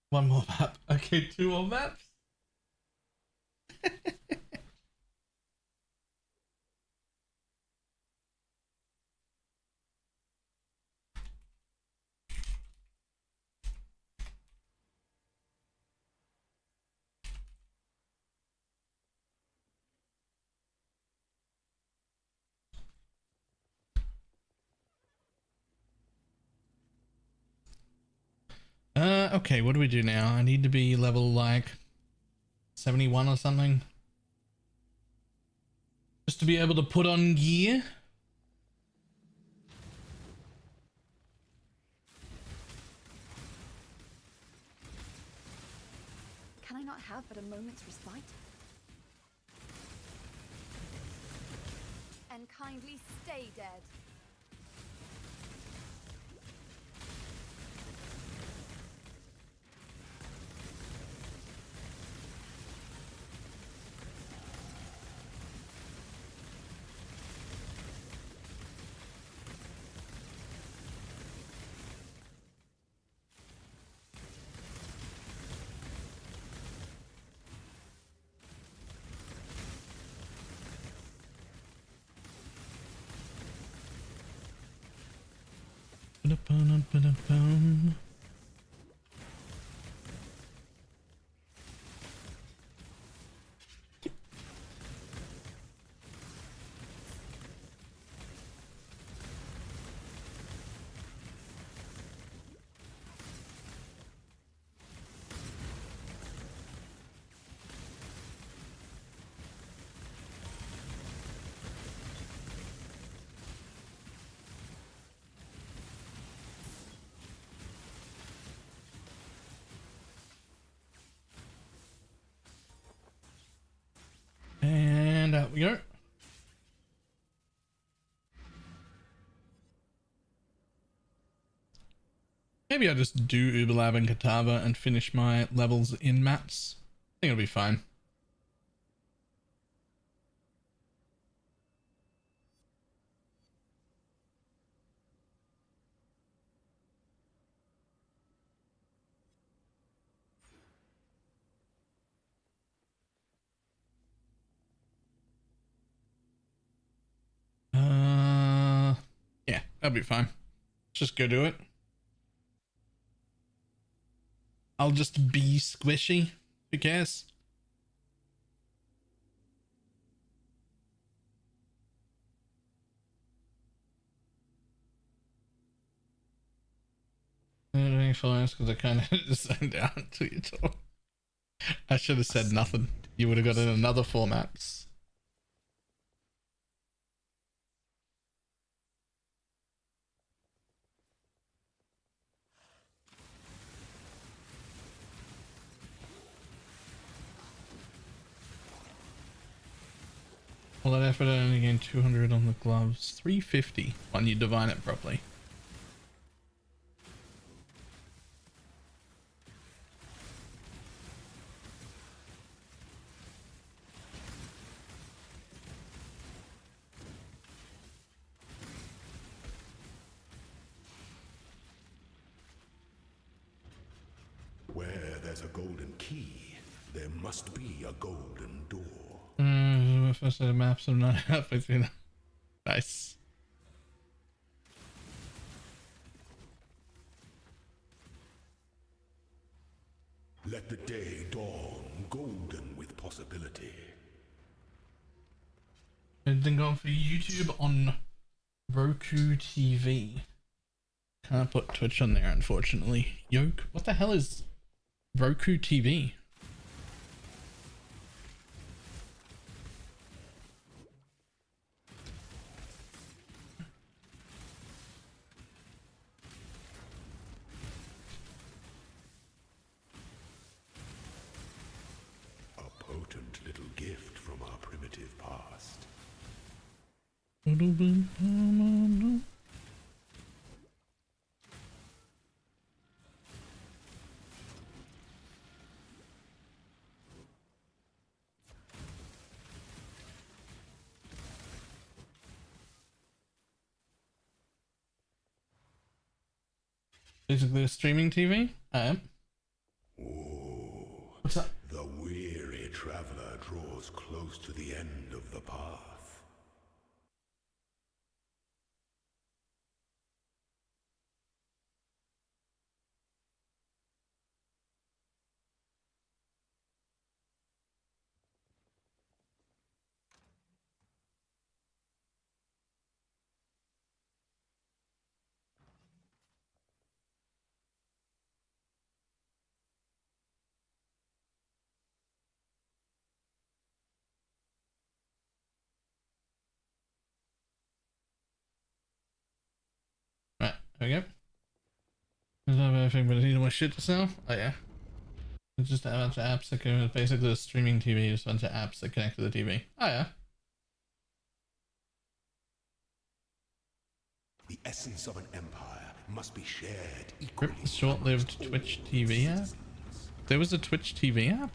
One more map. Okay, 2 more maps. Okay, what do we do now? I need to be level like 71 or something. Just to be able to put on gear. Can I not have but a moment's respite? And kindly stay dead. Ba-da-ba-da-ba-da-bum. And out we go. Maybe I just do Uberlab and Katava and finish my levels in maps. I think it'll be fine. Yeah, that'll be fine. Just go do it. I'll just be squishy, who cares? Because I kind of just zoned out to you talk. I should have said nothing. You would have got in another 4 maps. All that effort, I only gained 200 on the gloves. 350 when you divine it properly. Where there's a golden key, there must be a golden door. First set of maps, I'm not halfway through that. Nice. Let the day dawn golden with possibility. Anything going for YouTube on Roku TV? Can't put Twitch on there, unfortunately. Yoke? What the hell is Roku TV? A potent little gift from our primitive past. Basically a streaming TV? I am. What's up? The weary traveler draws close to the end of the path. Right, there we go. Does have everything but I need my shit to sell? Oh yeah. It's just a bunch of apps that go basically a streaming TV, just a bunch of apps that connect to the TV. Oh yeah. The essence of an empire must be shared equally. Rip the short-lived Twitch TV app? There was a Twitch TV app?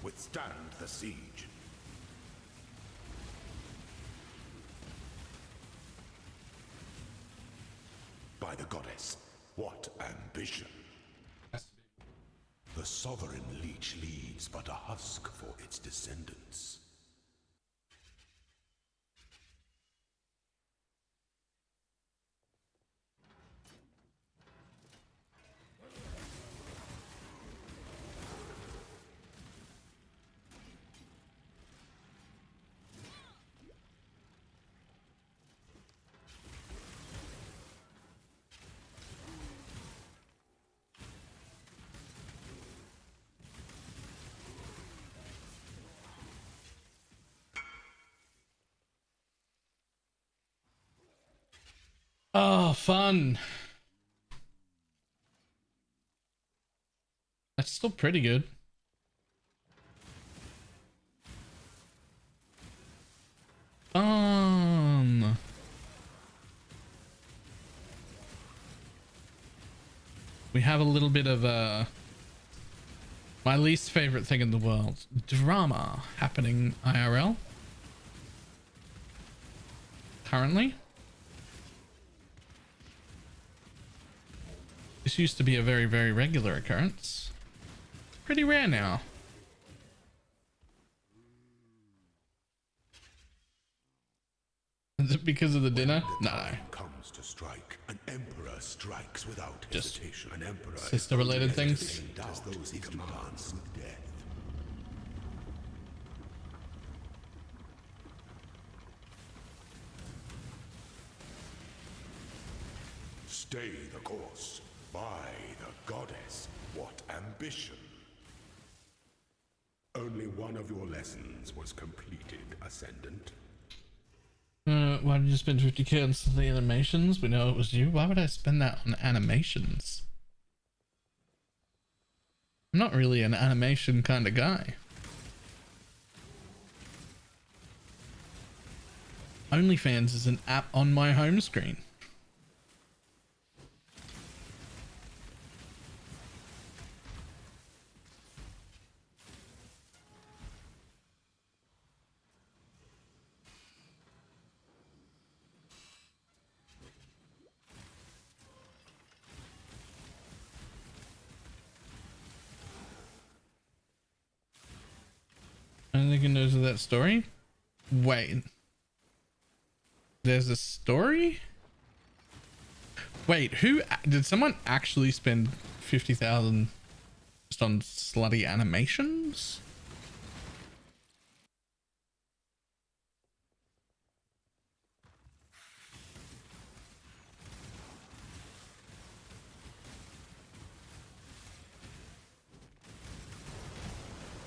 Withstand the siege. By the goddess, what ambition! The sovereign leech leaves but a husk for its descendants. Oh, fun. That's still pretty good. We have a little bit of my least favorite thing in the world, drama happening IRL currently. This used to be a very, very regular occurrence. Pretty rare now. Is it because of the dinner? No. Comes to strike. An emperor strikes without hesitation. An emperor sister-related things. As those he commands with death. Stay the course. By the goddess, what ambition! Only one of your lessons was completed, Ascendant. Why did you spend 50k on the animations? We know it was you. Why would I spend that on animations? I'm not really an animation kind of guy. OnlyFans is an app on my home screen. Anything knows of that story? Wait. There's a story? Wait, who did someone actually spend 50,000 just on slutty animations?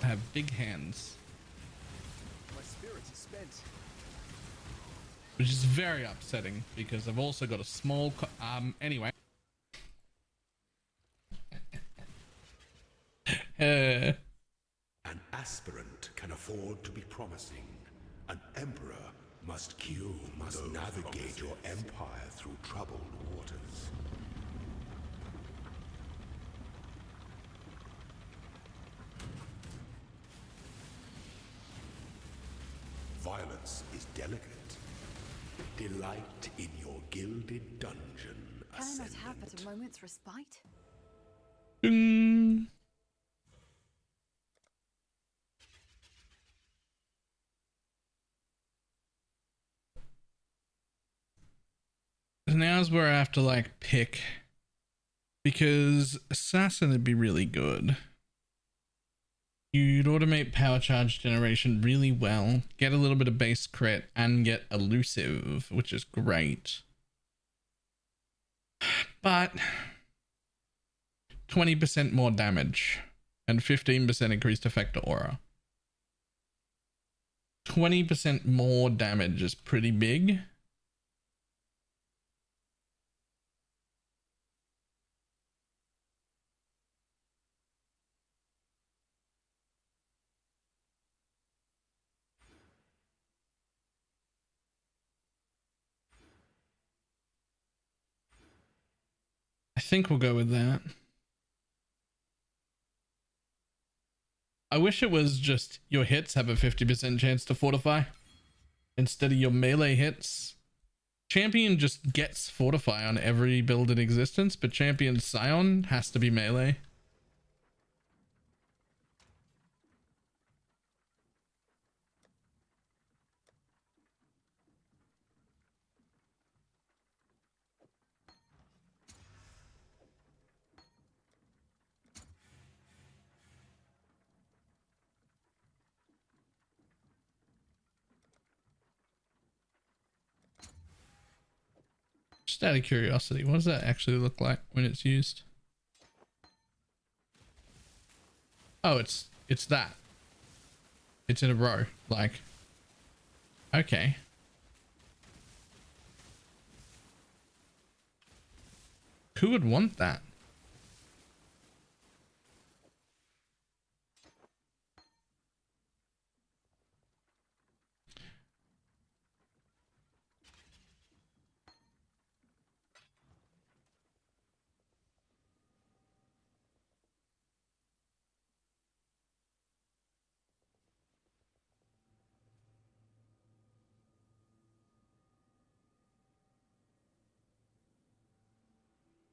I have big hands. My spirit is spent. Which is very upsetting because I've also got a small anyway. An aspirant can afford to be promising. An emperor must navigate your empire through troubled waters. Violence is delicate. Delight in your gilded dungeon. Can I not have but a moment's respite? Ding. Now's where I have to like pick, because assassin would be really good. You'd automate power charge generation really well, get a little bit of base crit, and get elusive, which is great. But 20% more damage and 15% increased effect to aura. 20% more damage is pretty big. I think we'll go with that. I wish it was just your hits have a 50% chance to fortify instead of your melee hits. Champion just gets fortify on every build in existence, but champion Scion has to be melee. Just out of curiosity, what does that actually look like when it's used? Oh, it's that. It's in a row, like. Okay. Who would want that?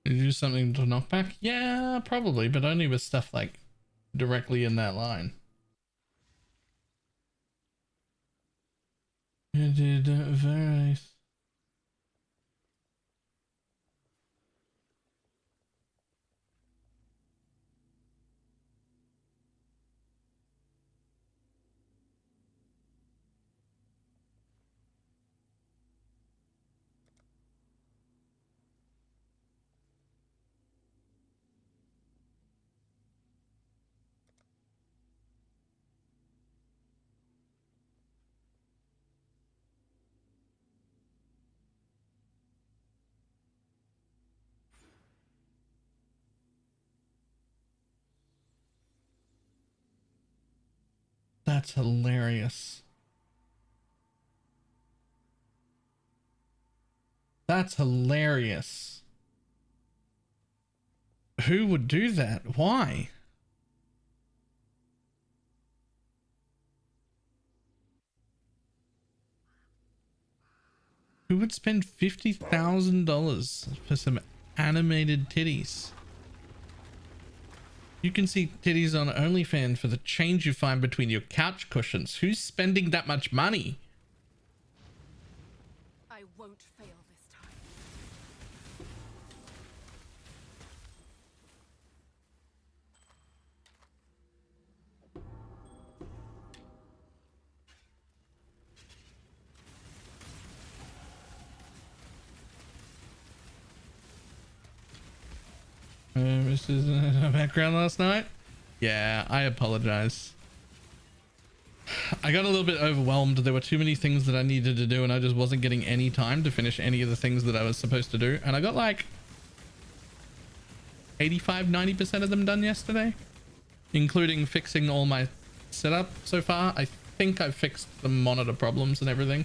Did you do something to knockback? Yeah, probably, but only with stuff like directly in that line. You did very nice. That's hilarious. That's hilarious. Who would do that? Why? Who would spend $50,000 for some animated titties? You can see titties on OnlyFans for the change you find between your couch cushions. Who's spending that much money? I won't fail this time. This is a background last night. Yeah, I apologize. I got a little bit overwhelmed. There were too many things that I needed to do and I just wasn't getting any time to finish any of the things that I was supposed to do. And I got like 85-90% of them done yesterday, including fixing all my setup so far. I think I've fixed the monitor problems and everything.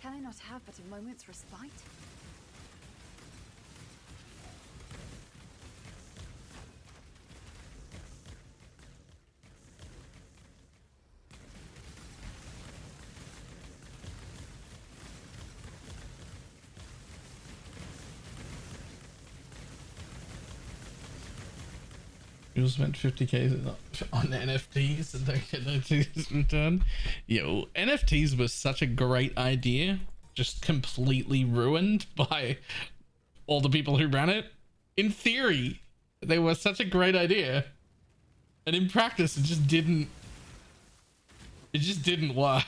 Can I not have but a moment's respite? You spent 50k on NFTs and don't get NFTs in return. Yo, NFTs was such a great idea, just completely ruined by all the people who ran it. In theory, they were such a great idea, and in practice, it just didn't work.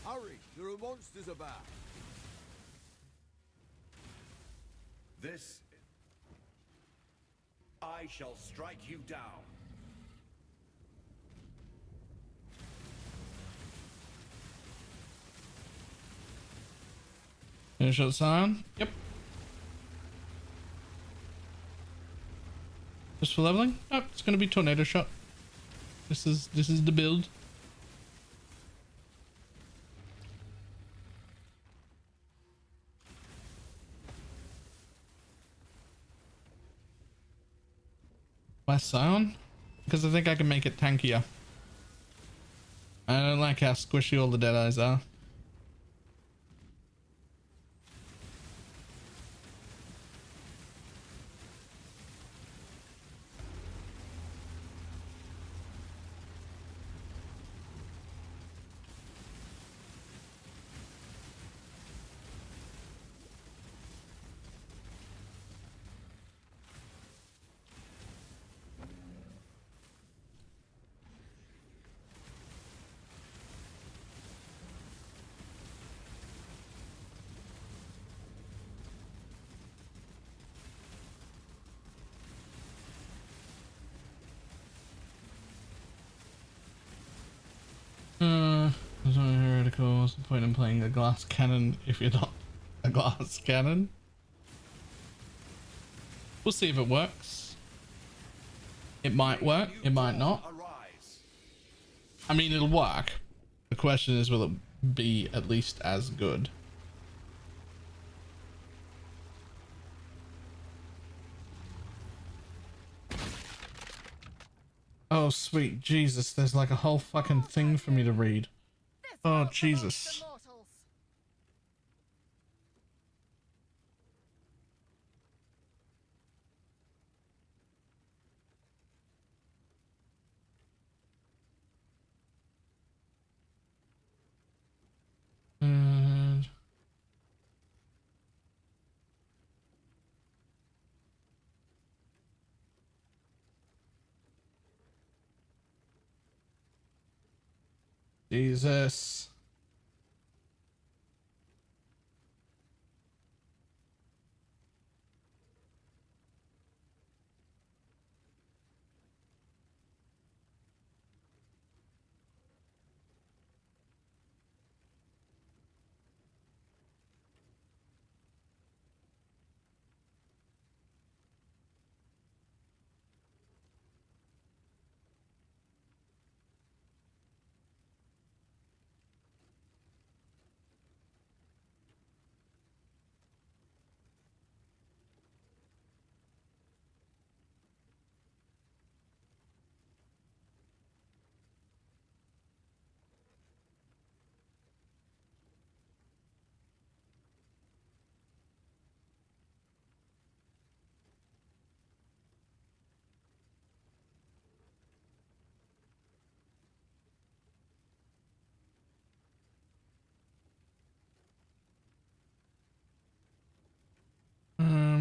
Hurry, there are monsters about. This... I shall strike you down. Finish shot Scion. Yep. Just for leveling? Oh, it's gonna be tornado shot. This is the build. Why Scion? Because I think I can make it tankier. I don't like how squishy all the deadeyes are. That's not heretical. What's the point in playing a glass cannon if you're not a glass cannon? We'll see if it works. It might work, it might not. I mean, it'll work. The question is, will it be at least as good? Oh, sweet Jesus, there's like a whole fucking thing for me to read. Oh, Jesus. And... Jesus.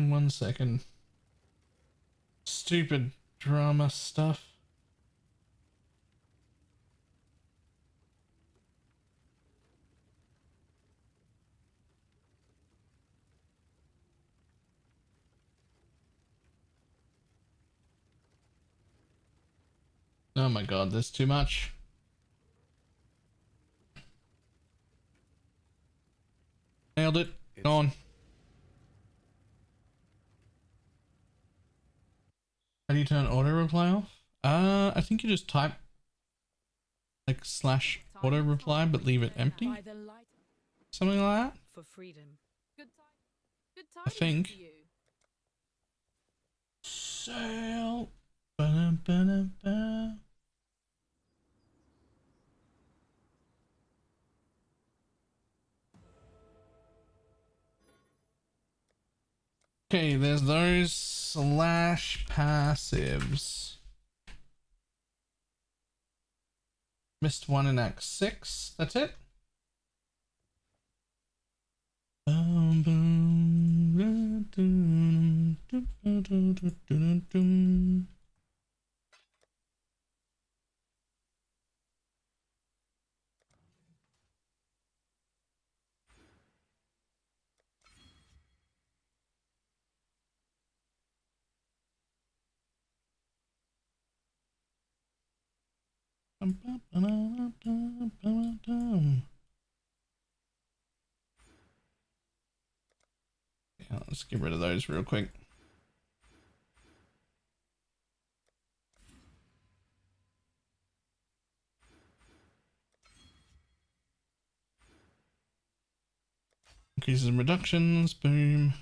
One second. Stupid drama stuff. Oh my god, there's too much. Nailed it. Gone. How do you turn auto reply off? I think you just type like / auto reply but leave it empty. Something like that. For freedom. I think. Sail. Ba-da-ba-da-ba. Okay, there's those / passives. Missed one in Act 6. That's it. Yeah, let's get rid of those real quick. Increases and reductions, boom.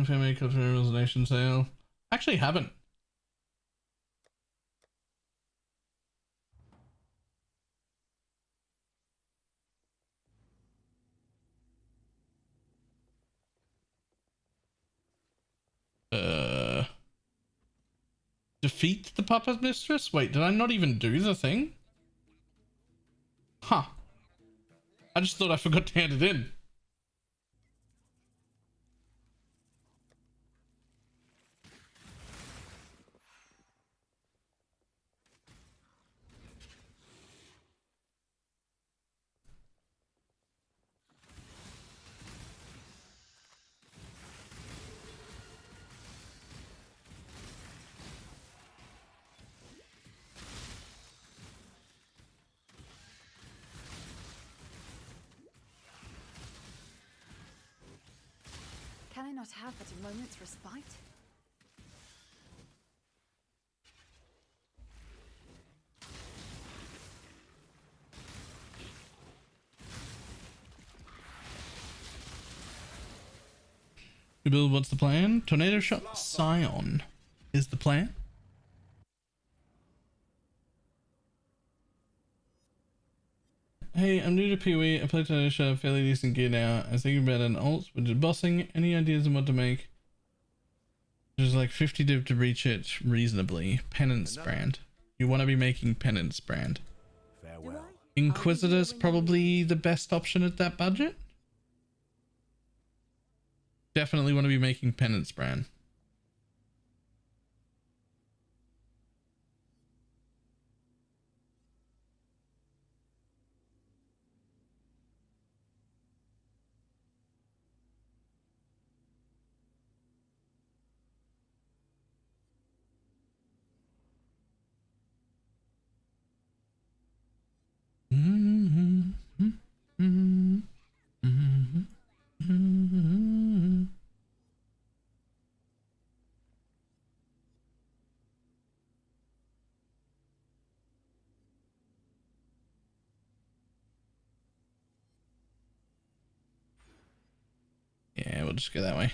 Family cultural resonation sale. Actually haven't. Defeat the puppet mistress? Wait, did I not even do the thing? Huh. I just thought I forgot to hand it in. Can I not have but a moment's respite? Bill, what's the plan? Tornado shot Scion is the plan. Hey, I'm new to PoE. I play Tornado Shot, fairly decent gear now. I was thinking about an alt, but just bossing. Any ideas on what to make? There's like 50 div to reach it reasonably. Penance brand. You want to be making penance brand. Farewell. Inquisitor's probably the best option at that budget. Definitely want to be making penance brand. Yeah, we'll just go that way.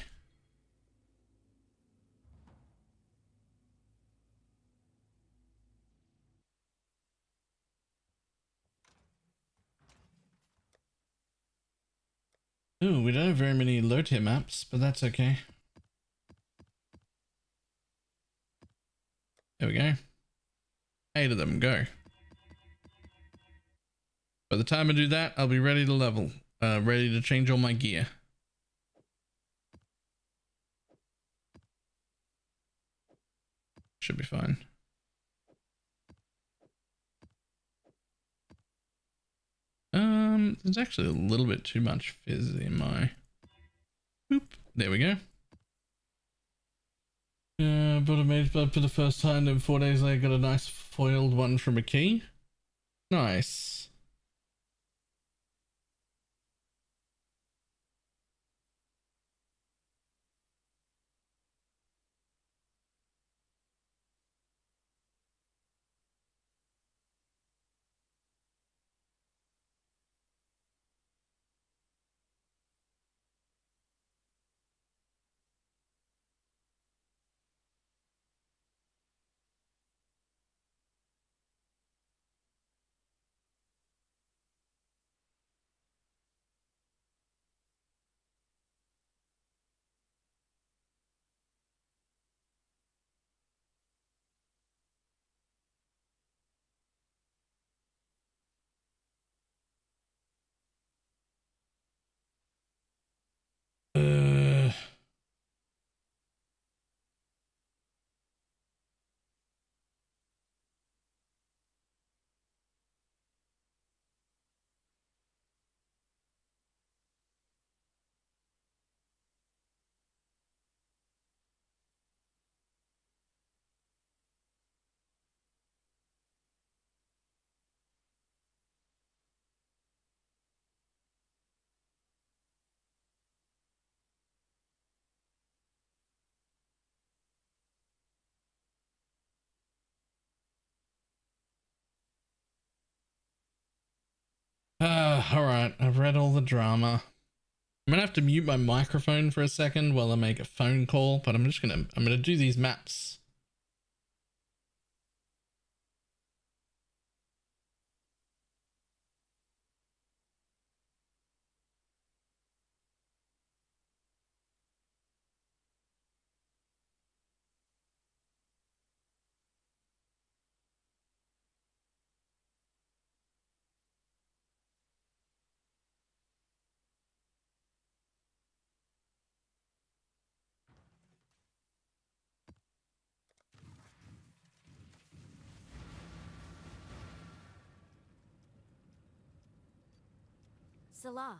Ooh, we don't have very many low tier maps, but that's okay. There we go. 8 of them, go. By the time I do that, I'll be ready to level. Ready to change all my gear. Should be fine. There's actually a little bit too much fizz in my Boop. There we go. BalorMage, but for the first time in 4 days, I got a nice foiled one from a key. Nice. Alright, I've read all the drama. I'm gonna have to mute my microphone for a second while I make a phone call, but I'm gonna do these maps. Salah.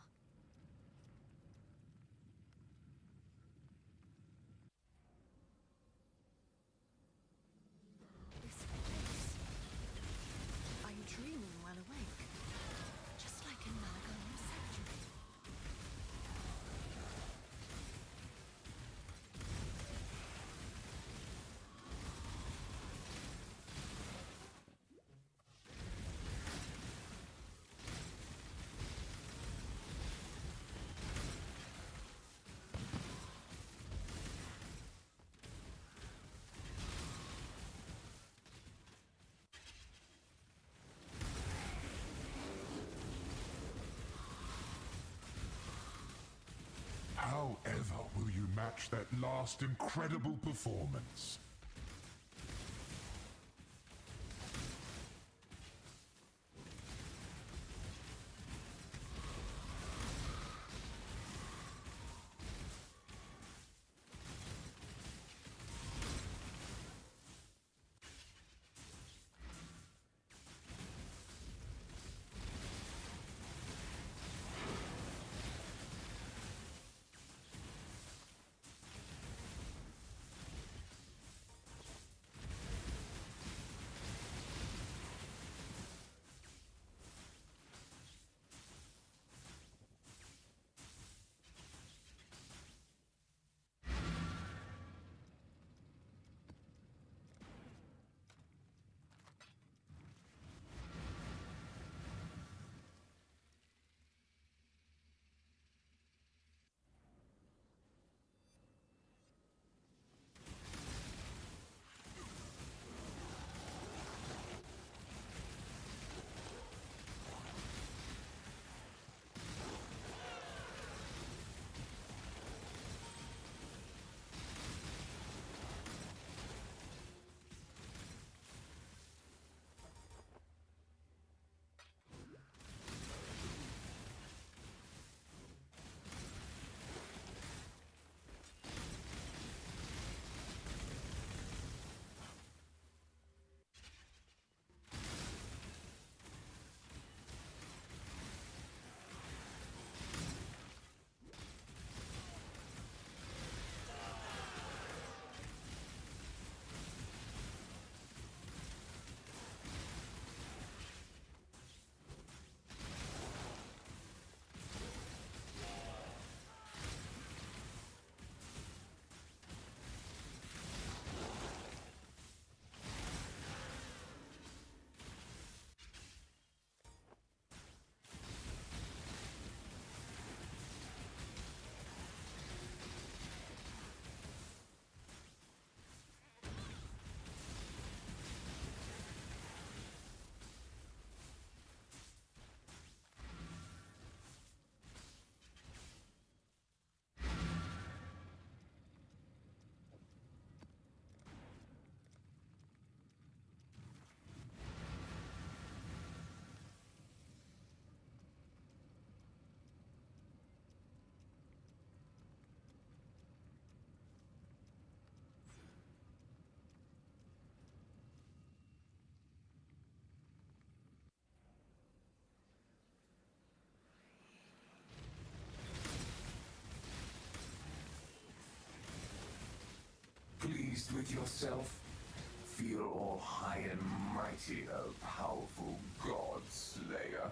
This place. Are you dreaming while awake? Just like in Malagon's sanctuary. How ever will you match that last incredible performance? pleased with yourself? Feel all high and mighty, O powerful God Slayer.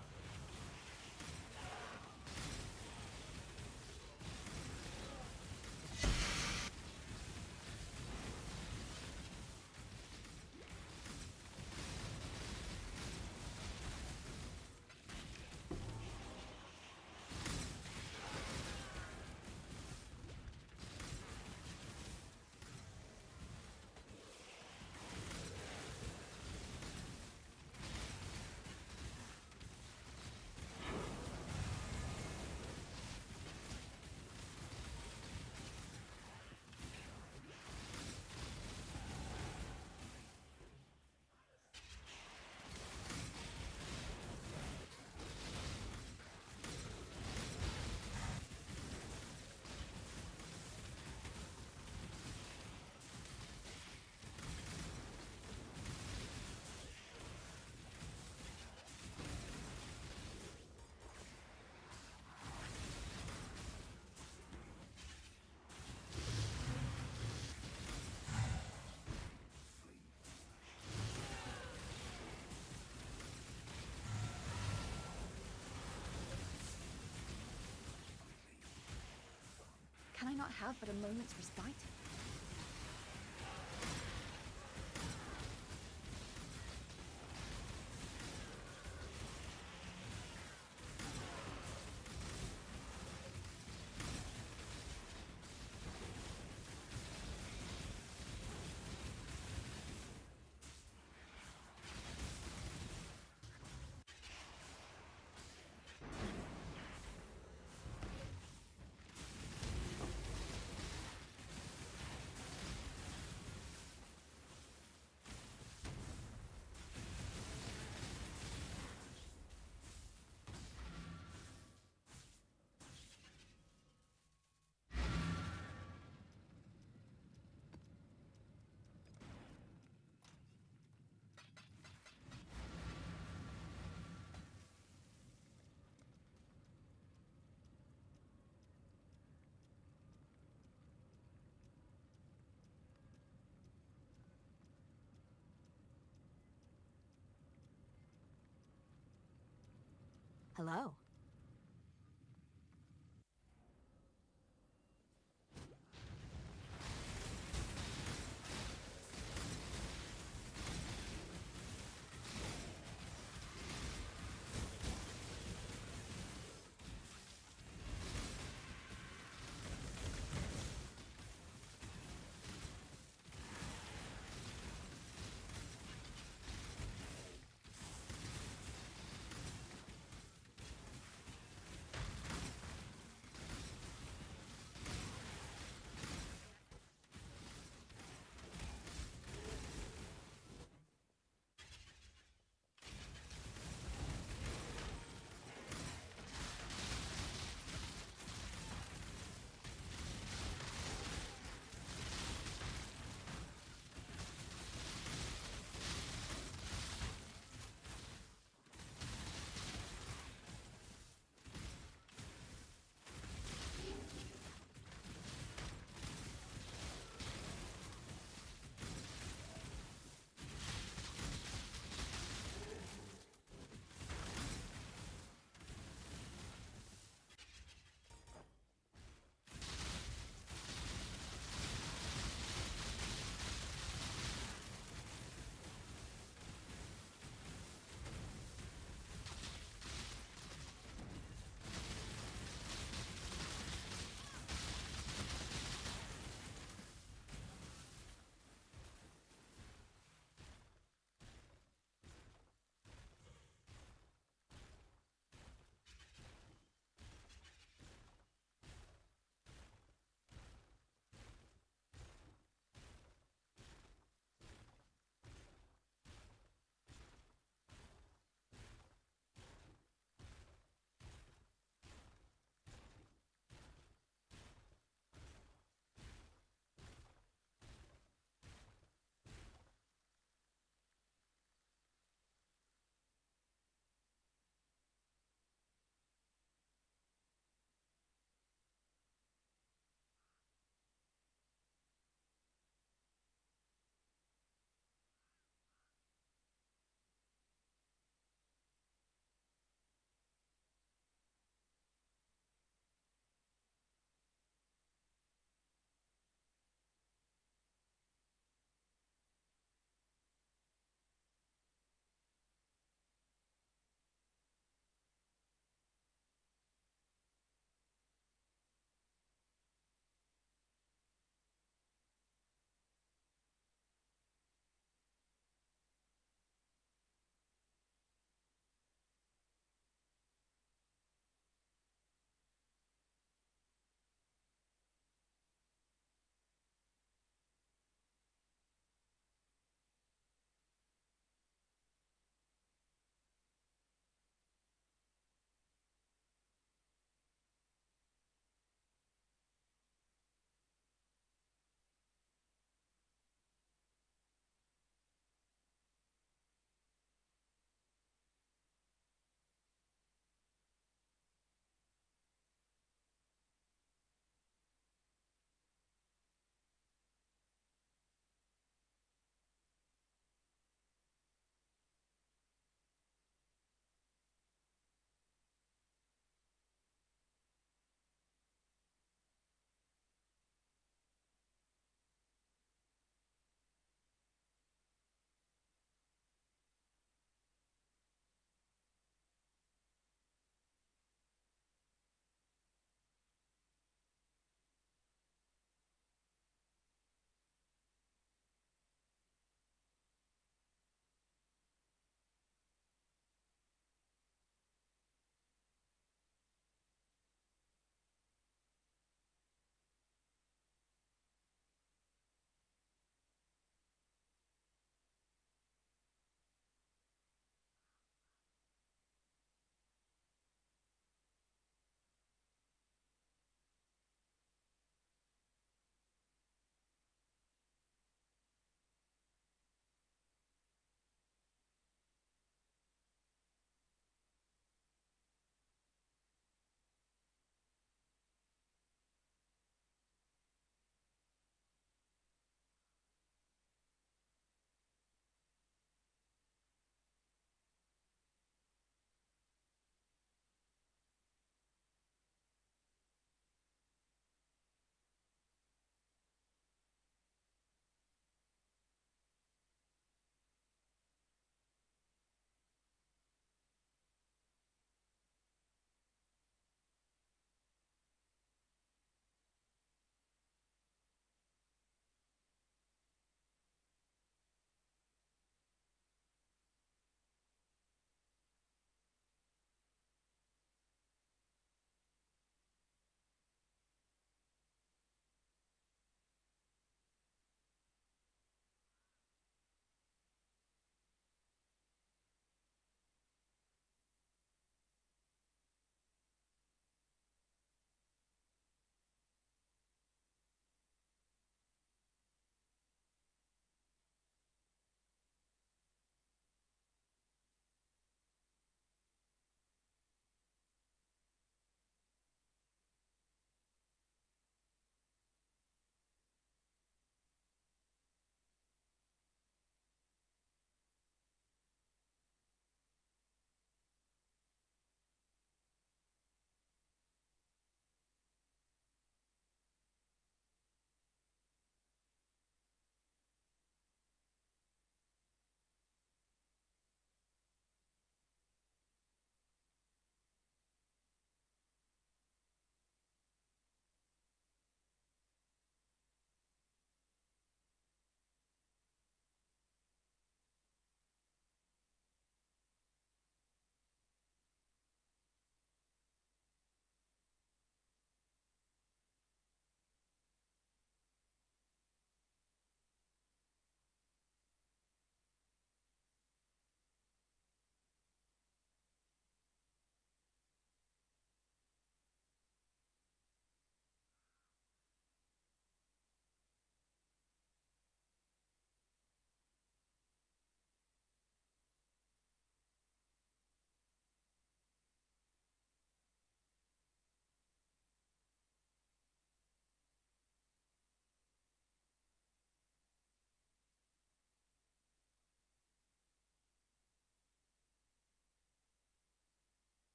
Can I not have but a moment's respite? Hello.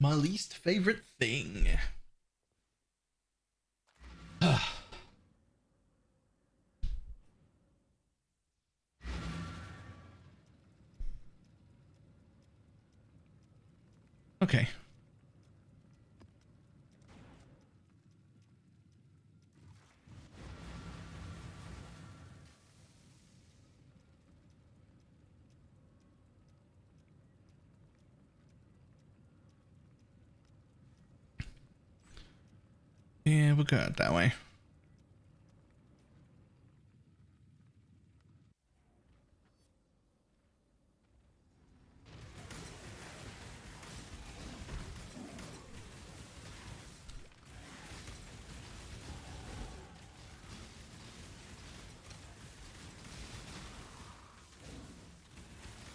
My least favorite thing. Okay. Yeah, we'll go out that way.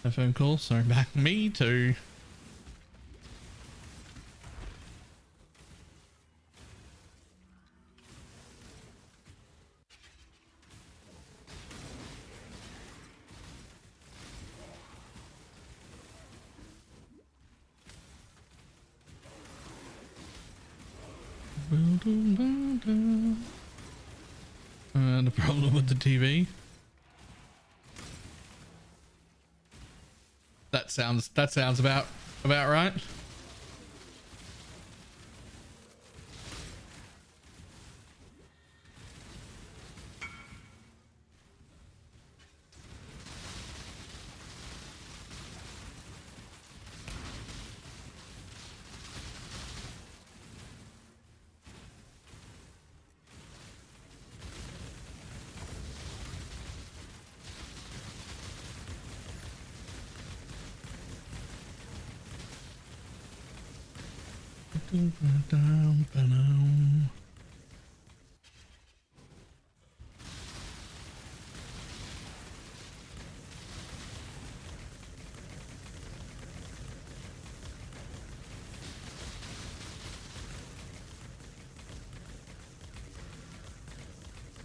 A phone call, sorry, back me too. The problem with the TV. That sounds about right.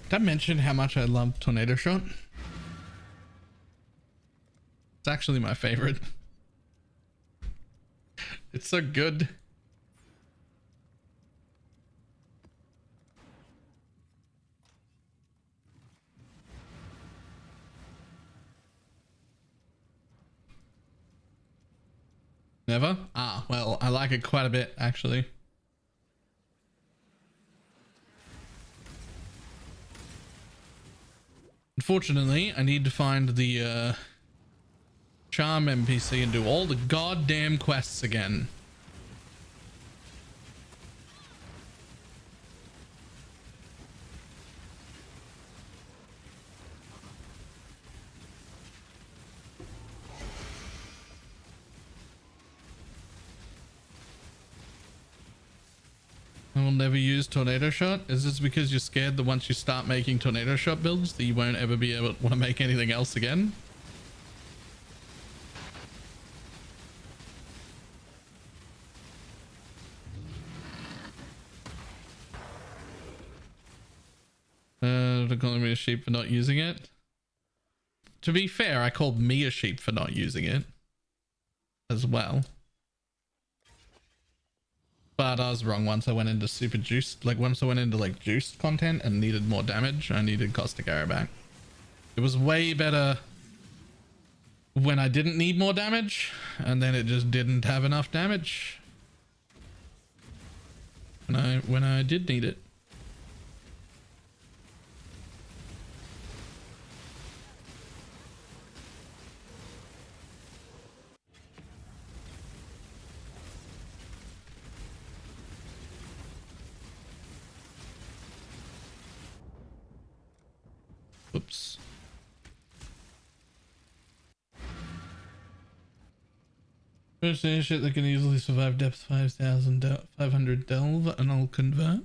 Did I mention how much I love Tornado Shot? It's actually my favorite. It's so good. Never? Ah, well, I like it quite a bit, actually. Unfortunately, I need to find the charm NPC and do all the goddamn quests again. I will never use Tornado Shot. Is this because you're scared that once you start making Tornado Shot builds that you won't ever be able to want to make anything else again? They're calling me a sheep for not using it. To be fair, I called me a sheep for not using it as well. But I was wrong once I went into super juiced, like once I went into like juiced content and needed more damage, I needed Caustic Arrow back. It was way better when I didn't need more damage, and then it just didn't have enough damage when I did need it. Oops. First shit that can easily survive depth 500 delve and I'll convert.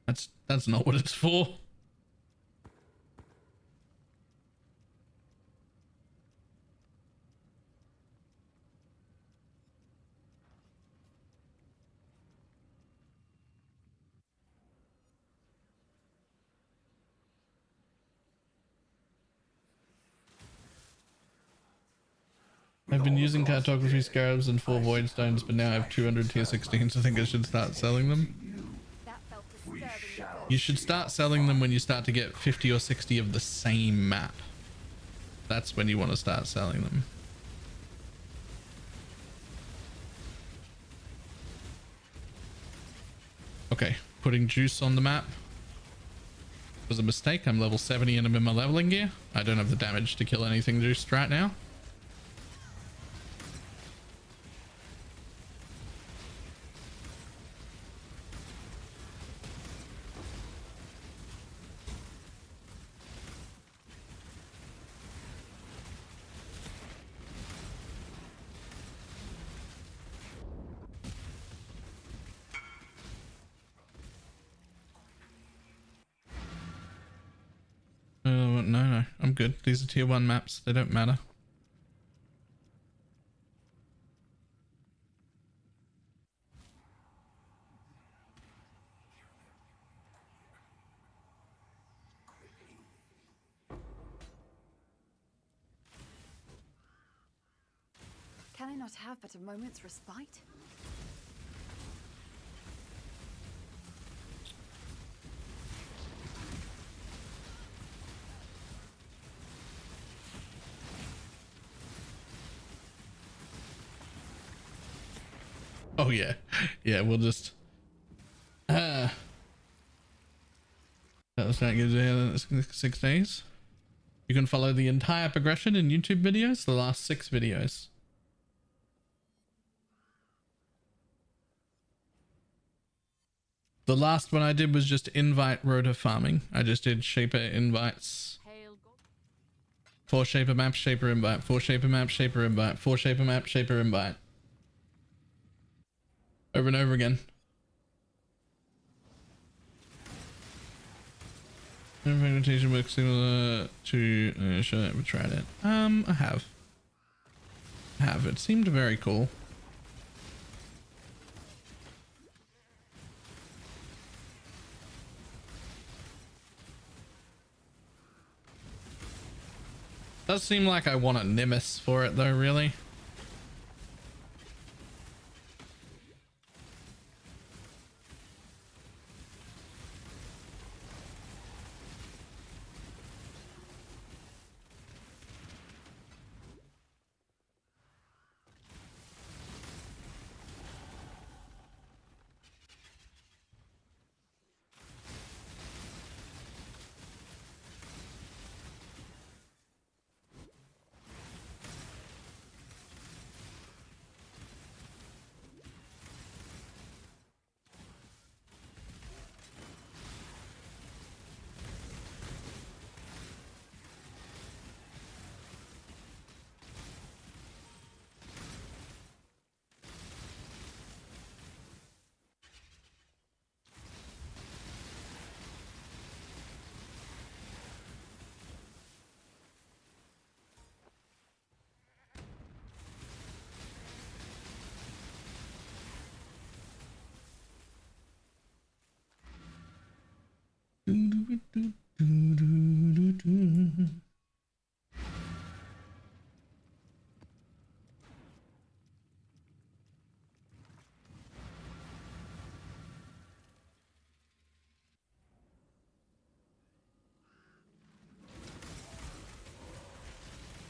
That's not what it's for. I've been using cartography scarabs and 4 void stones, but now I have 200 tier 16s. I think I should start selling them. You should start selling them when you start to get 50 or 60 of the same map. That's when you want to start selling them. Okay, putting juice on the map was a mistake. I'm level 70 and I'm in my leveling gear. I don't have the damage to kill anything juiced right now. No, I'm good. These are tier 1 maps. They don't matter. Can I not have but a moment's respite? Oh yeah. Yeah, we'll just that was not good. 6 days. You can follow the entire progression in YouTube videos, the last 6 videos. The last one I did was just invite rota farming. I just did shaper invites. 4 shaper map, shaper invite, 4 shaper map, shaper invite, 4 shaper map, shaper invite. Over and over again. Fragmentation works similar to should I ever tried it? I have. It seemed very cool. Does seem like I want a Nimbus for it though, really.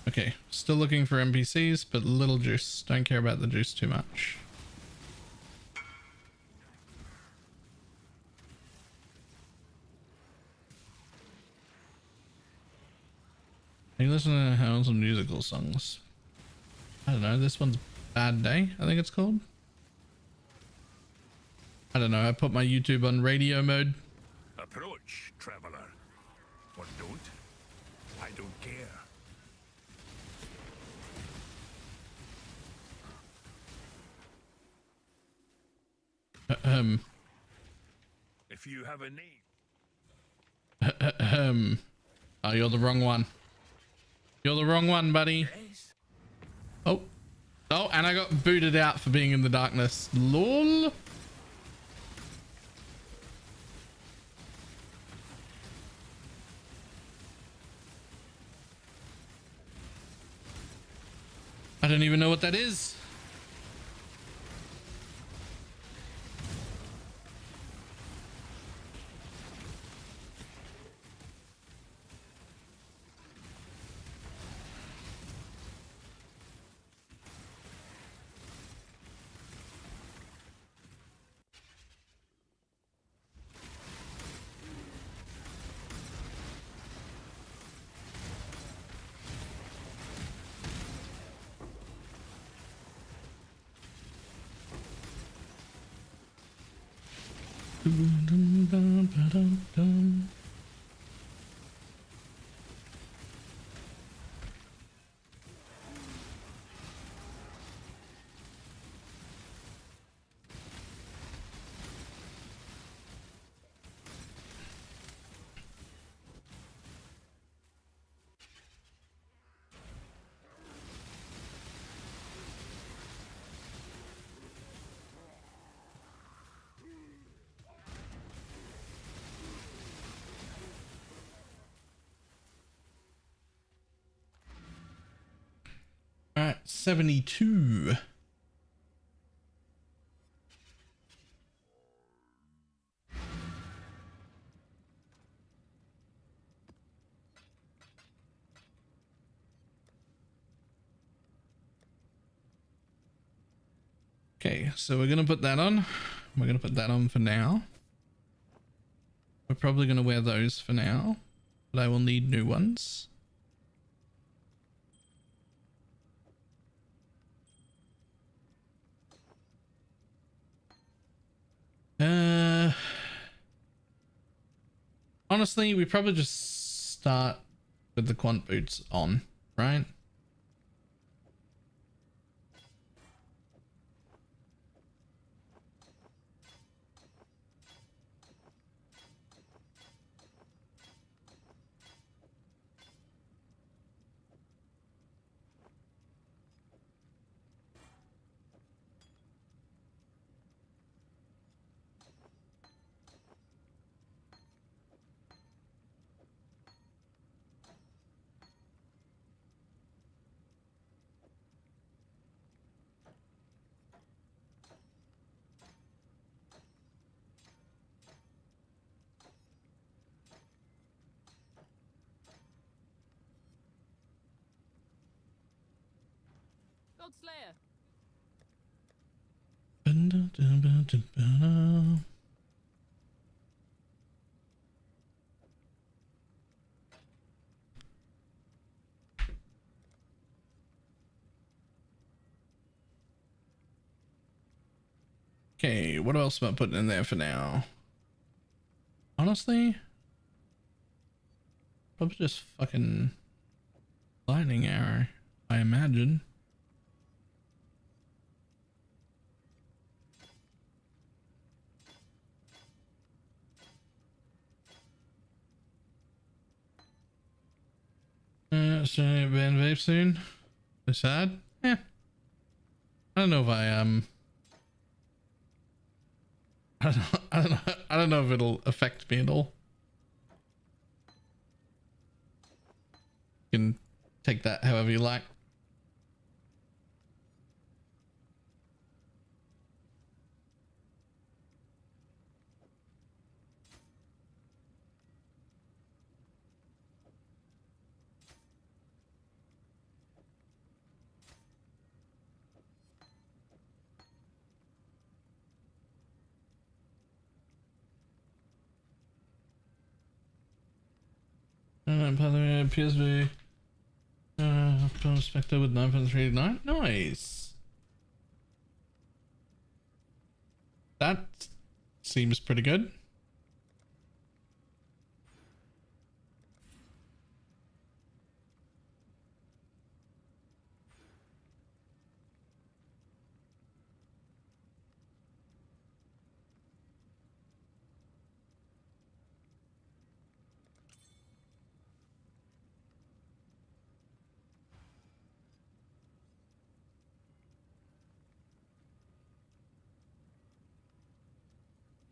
Okay, still looking for NPCs, but little juice. Don't care about the juice too much. You listen to how some musical songs. I don't know, this one's Bad Day, I think it's called. I don't know, I put my YouTube on radio mode. Approach, traveler. Or don't. I don't care. If you have a name. Oh, you're the wrong one. You're the wrong one, buddy. Oh. Oh, and I got booted out for being in the darkness. LOL. I don't even know what that is. All right, 72. Okay, so we're gonna put that on. We're gonna put that on for now. We're probably gonna wear those for now, but I will need new ones. Honestly, we probably just start with the quant boots on, right? God Slayer. Okay, what else am I putting in there for now? Honestly, probably just fucking lightning arrow, I imagine. So ban vape soon. Is sad? Yeah. I don't know if I I don't know if it'll affect me at all. You can take that however you like. By the way, PSV Spectre with 9.39. Nice. That seems pretty good.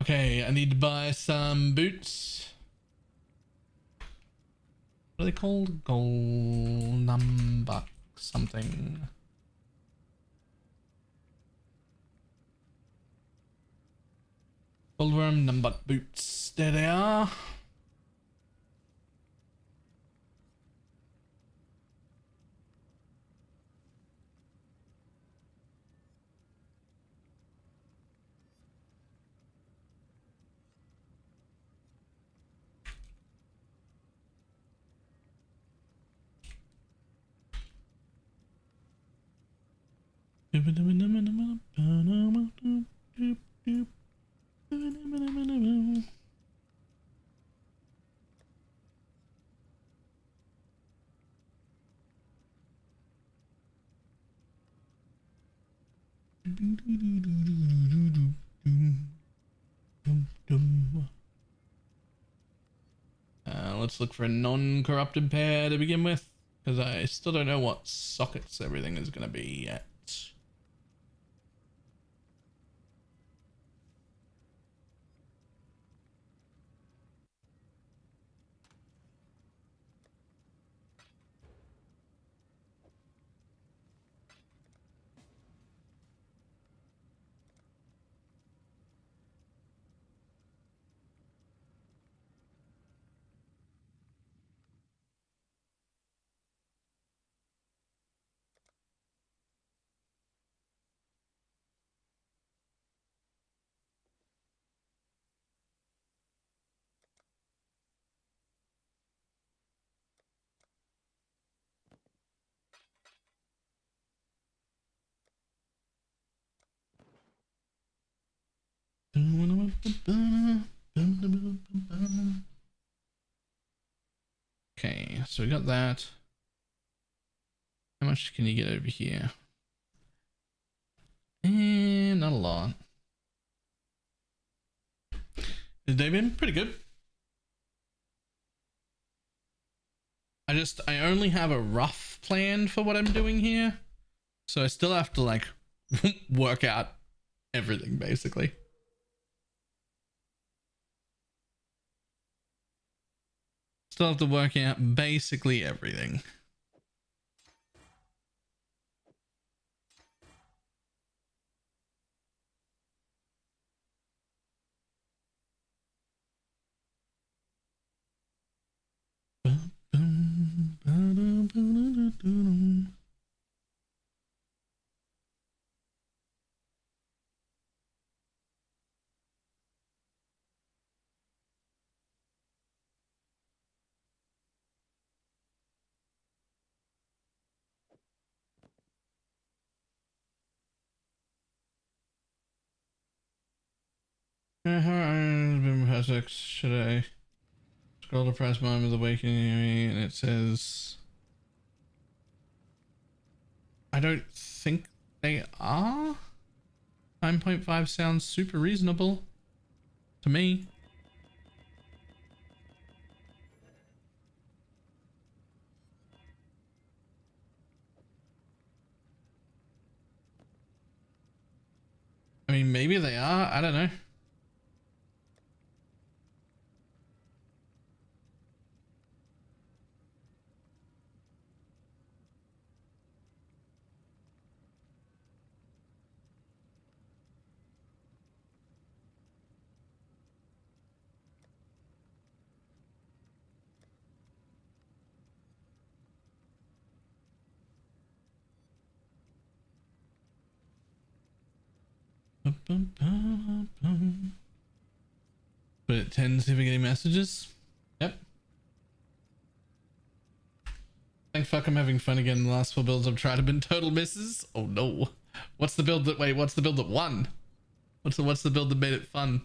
Okay, I need to buy some boots. What are they called? Gold number something. Bullworm, numbuck boots. There they are. Let's look for a non-corrupted pair to begin with, because I still don't know what sockets everything is going to be yet. Okay, so we got that. How much can you get over here? And not a lot. They've been pretty good. I only have a rough plan for what I'm doing here. So I still have to like work out everything basically. Still have to work out basically everything. Should I scroll to press moment of the awakening? And it says, I don't think they are. 9.5 sounds super reasonable to me. I mean, maybe they are. I don't know. But it tends to be getting messages. Yep. Thank fuck I'm having fun again. The last 4 builds I've tried have been total misses. Oh no. What's the build that what's the build that won? What's the build that made it fun?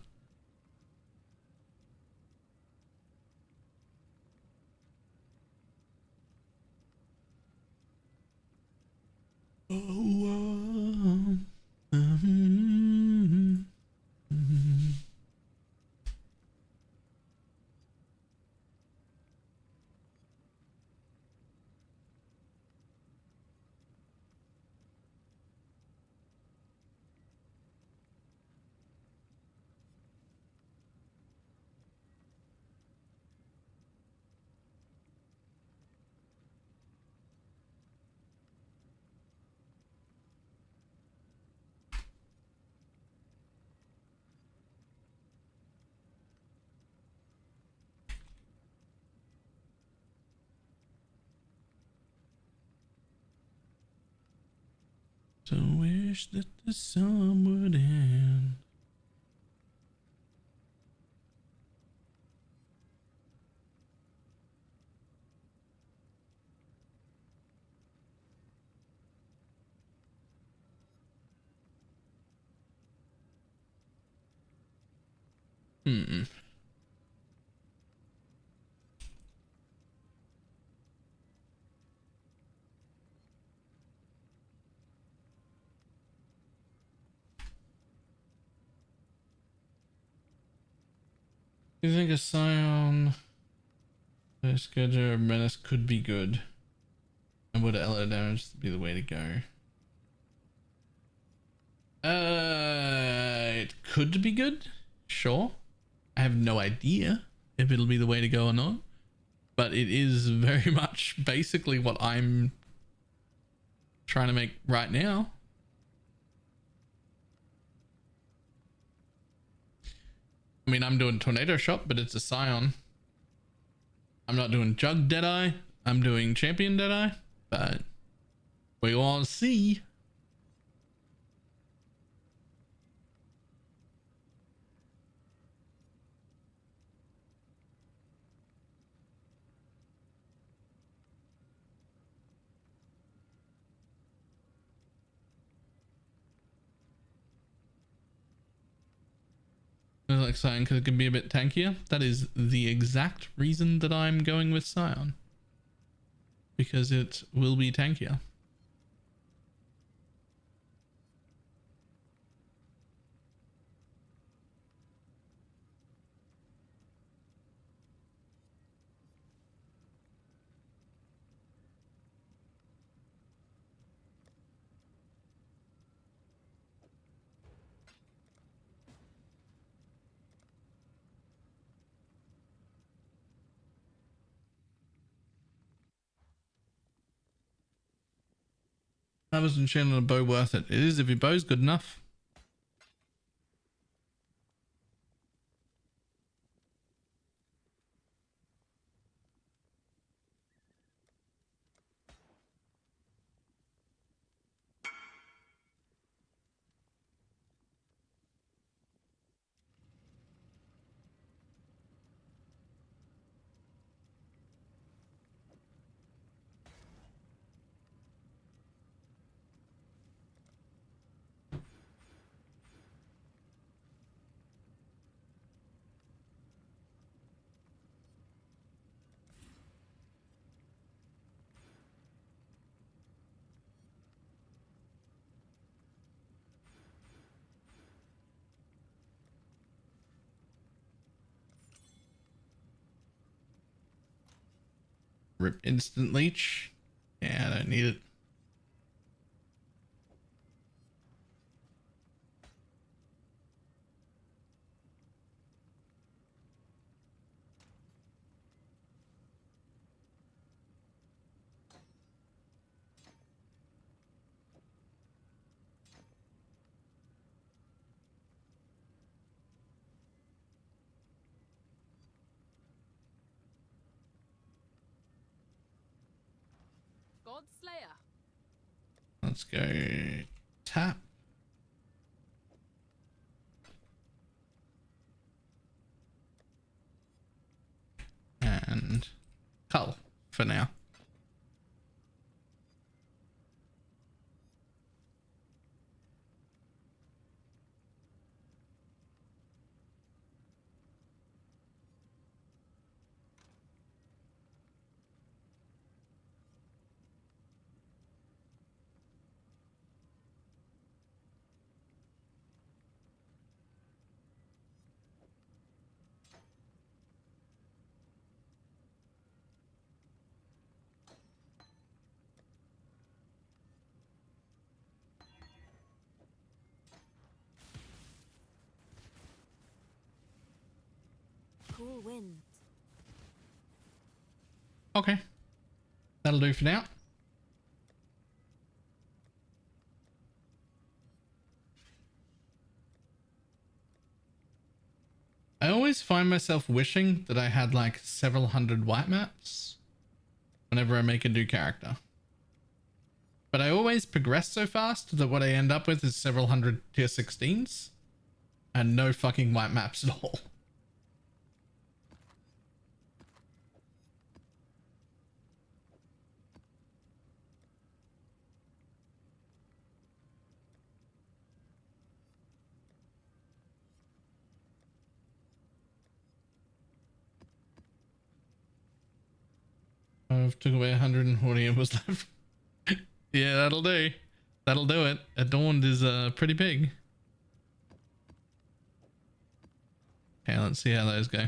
So wish that the sun would end. Hmm. You think a Scion Scourger or Menace could be good? And would LO damage be the way to go? It could be good. Sure. I have no idea if it'll be the way to go or not. But it is very much basically what I'm trying to make right now. I mean, I'm doing Tornado Shot, but it's a Scion. I'm not doing Jug Deadeye. I'm doing Champion Deadeye. But we all see. Like Scion because it can be a bit tankier. That is the exact reason that I'm going with Scion. Because it will be tankier. I was enchanted on a bow worth it. It is if your bow's good enough. Rip instant leech. Yeah, I don't need it. God Slayer. Let's go tap. And cull for now. Cool wind. Okay. That'll do for now. I always find myself wishing that I had like several hundred white mats whenever I make a new character. But I always progress so fast that what I end up with is several hundred tier 16s and no fucking white maps at all. I've took away 140 and was left. Yeah, that'll do. That'll do it. Adorned is pretty big. Okay, let's see how those go.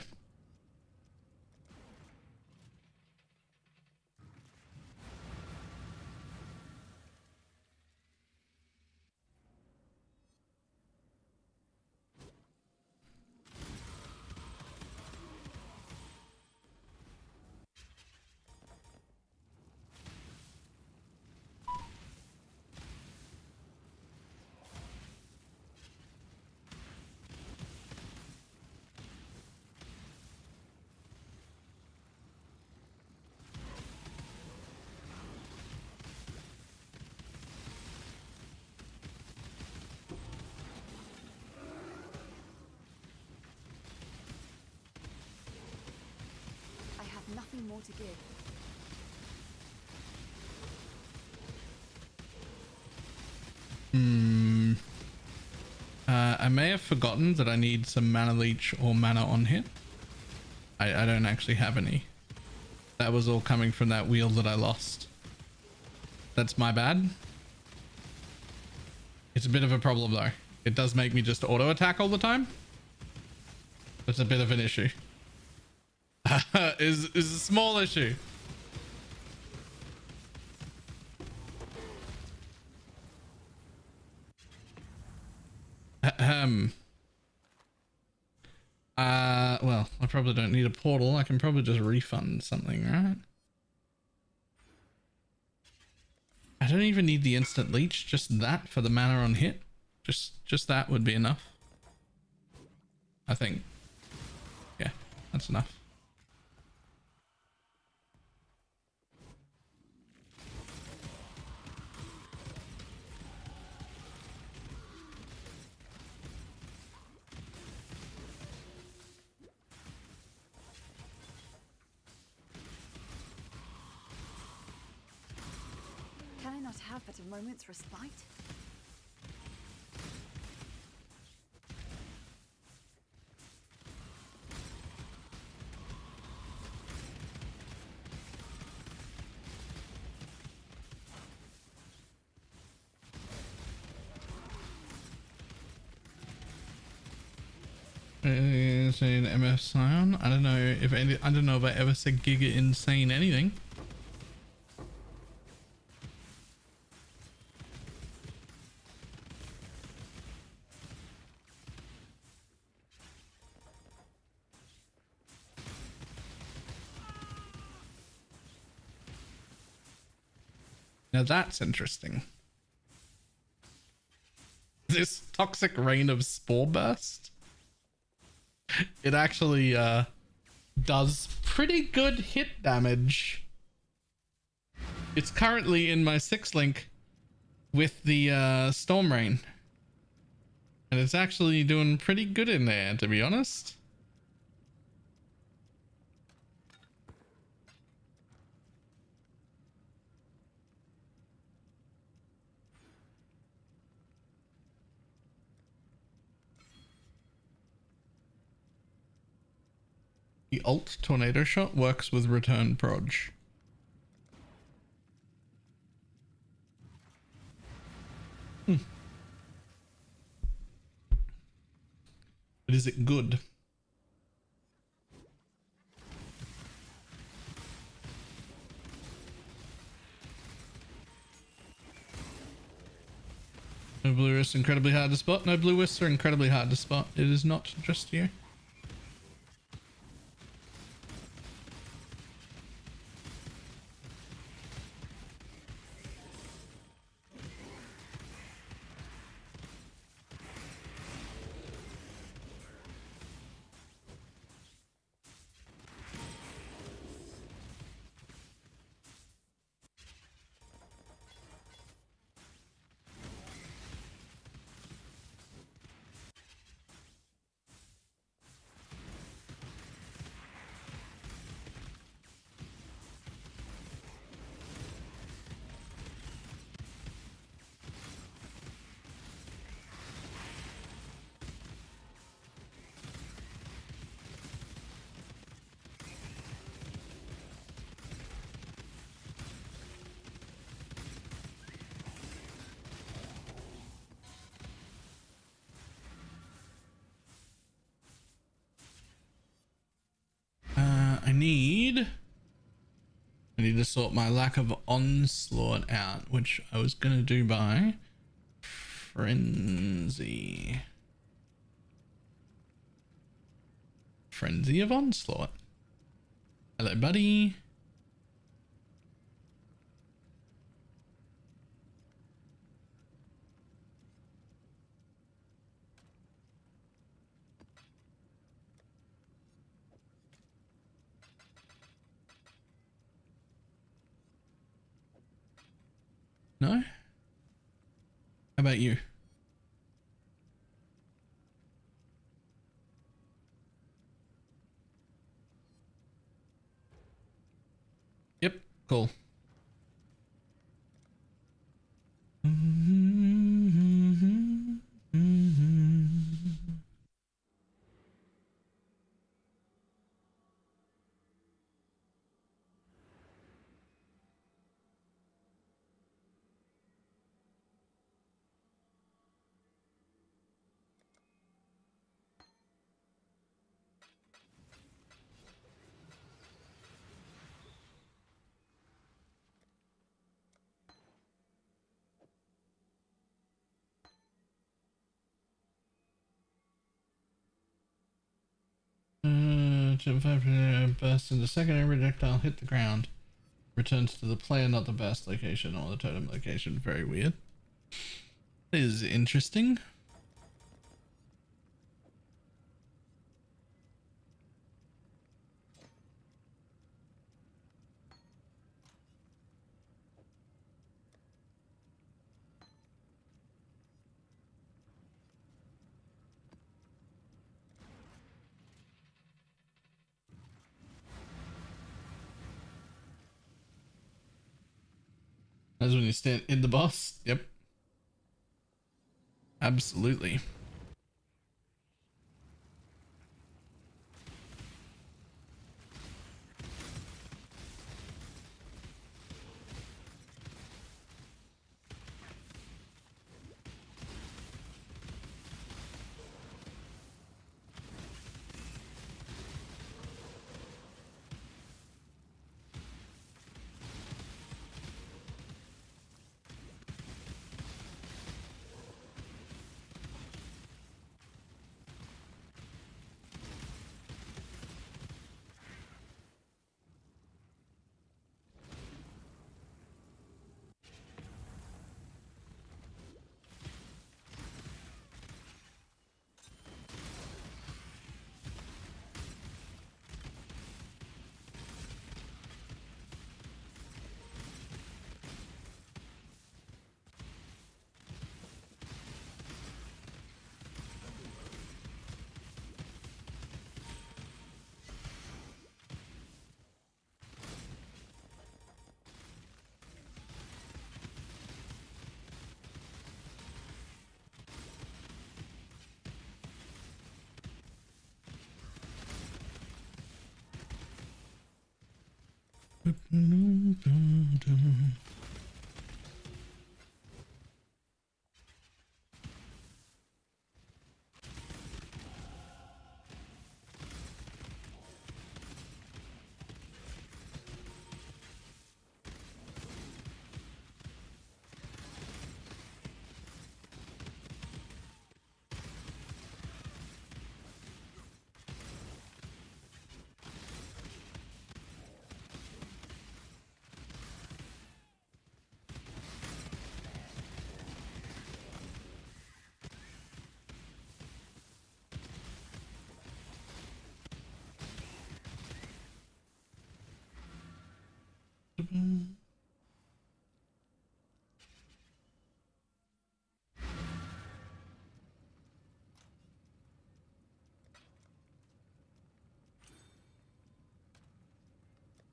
Nothing more to give. I may have forgotten that I need some mana leech or mana on hit. I don't actually have any. That was all coming from that wheel that I lost. That's my bad. It's a bit of a problem though. It does make me just auto attack all the time. That's a bit of an issue. is a small issue. Well, I probably don't need a portal. I can probably just refund something, right? I don't even need the instant leech, just that for the mana on hit. Just that would be enough. I think. Yeah, that's enough. Can I not have but a moment's respite? Insane MF Scion. I don't know if I don't know if I ever said Giga Insane anything. Now that's interesting. This toxic rain of spore burst. It actually does pretty good hit damage. It's currently in my 6 link with the storm rain. And it's actually doing pretty good in there, to be honest. The alt tornado shot works with return proj. But is it good? No blue wrists incredibly hard to spot. No blue wrists are incredibly hard to spot. It is not just you. I need to sort my lack of onslaught out, which I was gonna do by frenzy of onslaught. Hello, buddy. No? How about you? Yep, cool. Jump 5 burst in the second every projectile hit the ground. Returns to the player, not the burst location or the totem location. Very weird. This is interesting. That's when you stand in the boss. Yep. Absolutely.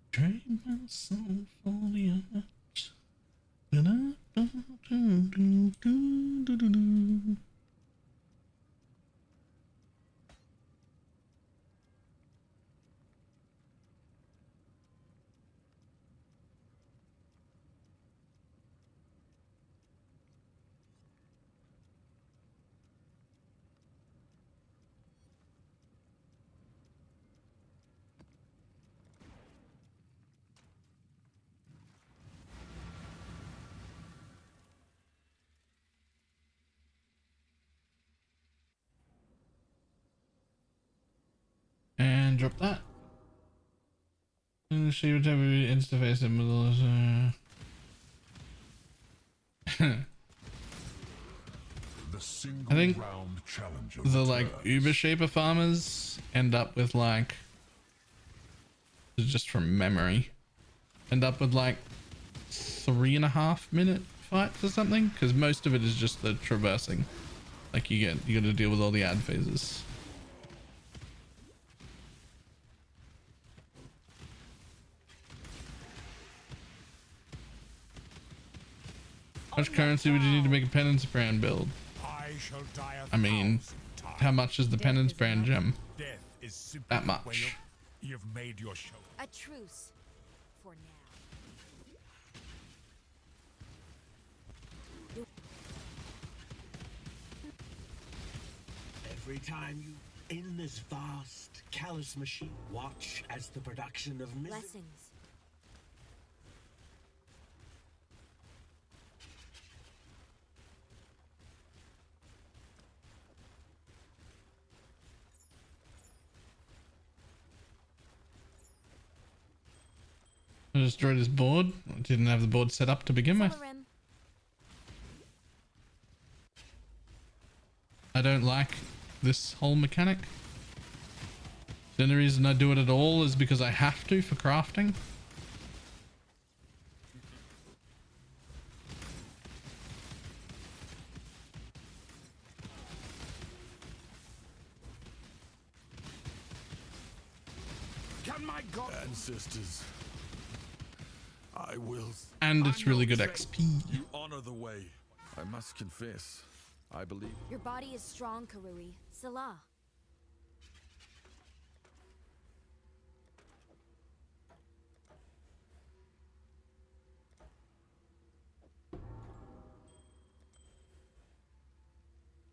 Trade my soul for the arch. and drop that. And she would have interface him with all I think the like Uber Shaper farmers end up with like, just from memory, end up with like 3.5 minute fights or something, because most of it is just the traversing. Like you got to deal with all the ad phases. How much currency would you need to make a penance brand build? I mean, how much is the penance brand gem? That much. You've made your show. A truce for now. Every time you in this vast, callous machine, watch as the production of Blessings. I destroyed his board. I didn't have the board set up to begin with. I don't like this whole mechanic. The only reason I do it at all is because I have to for crafting. Can my god ancestors? I will. And it's really good XP. You honor the way. I must confess, I believe. Your body is strong, Karui. Salah.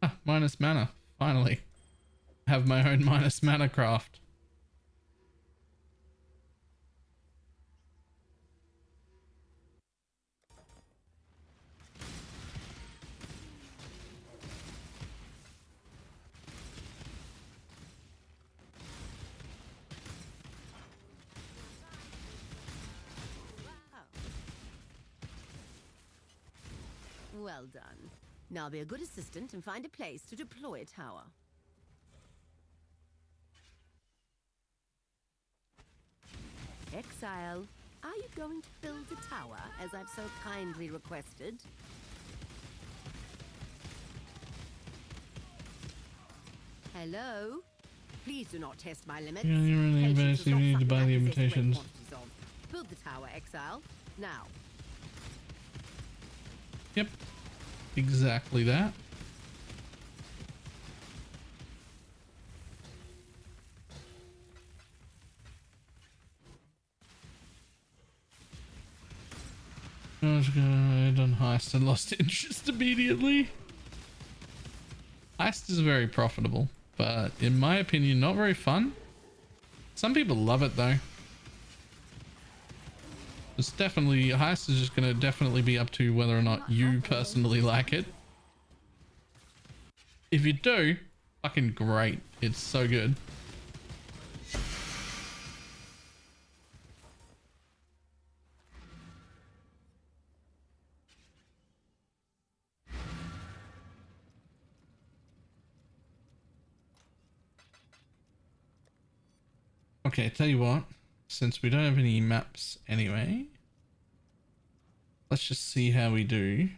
Ah, minus mana. Finally. Have my own minus mana craft. Well done. Now be a good assistant and find a place to deploy a tower. Exile, are you going to build a tower as I've so kindly requested? Hello? Please do not test my limits. Yeah, you really Patience is not need to something buy I the possess great invitations. quantities of. Build the tower, Exile. Now. Yep. Exactly that. I was good on Heist and lost interest immediately. Heist is very profitable, but in my opinion, not very fun. Some people love it though. It's definitely, Heist is just going to definitely be up to whether or not you personally like it. If you do, fucking great. It's so good. Okay, tell you what, since we don't have any maps anyway, let's just see how we do.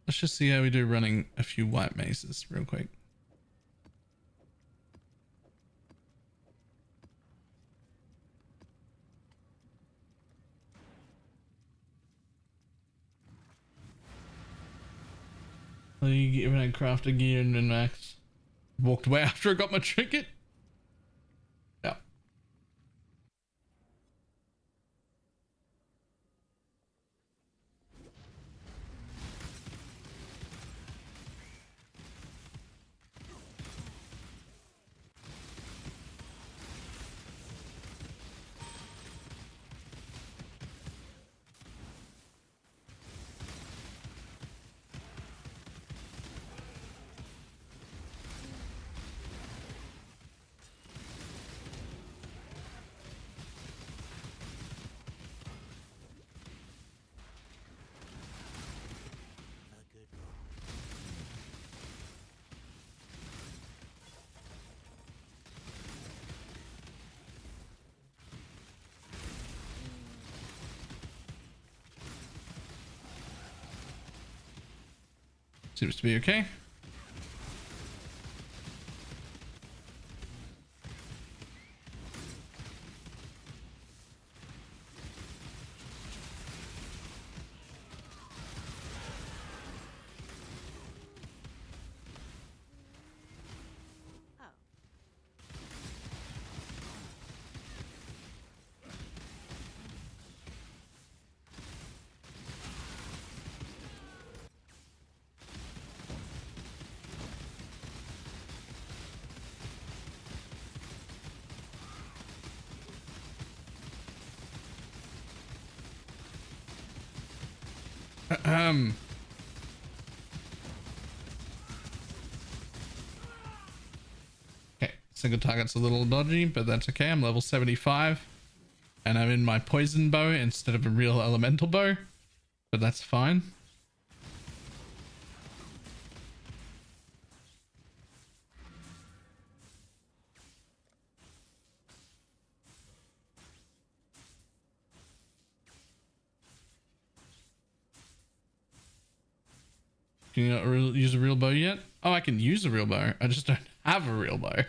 Let's just see how we do running a few white mazes real quick. You get when I crafted gear and then max walked away after I got my trinket. Yeah. Seems to be okay. Okay, single target's a little dodgy, but that's okay. I'm level 75 and I'm in my poison bow instead of a real elemental bow, but that's fine. Can you not use a real bow yet? Oh, I can use a real bow. I just don't have a real bow.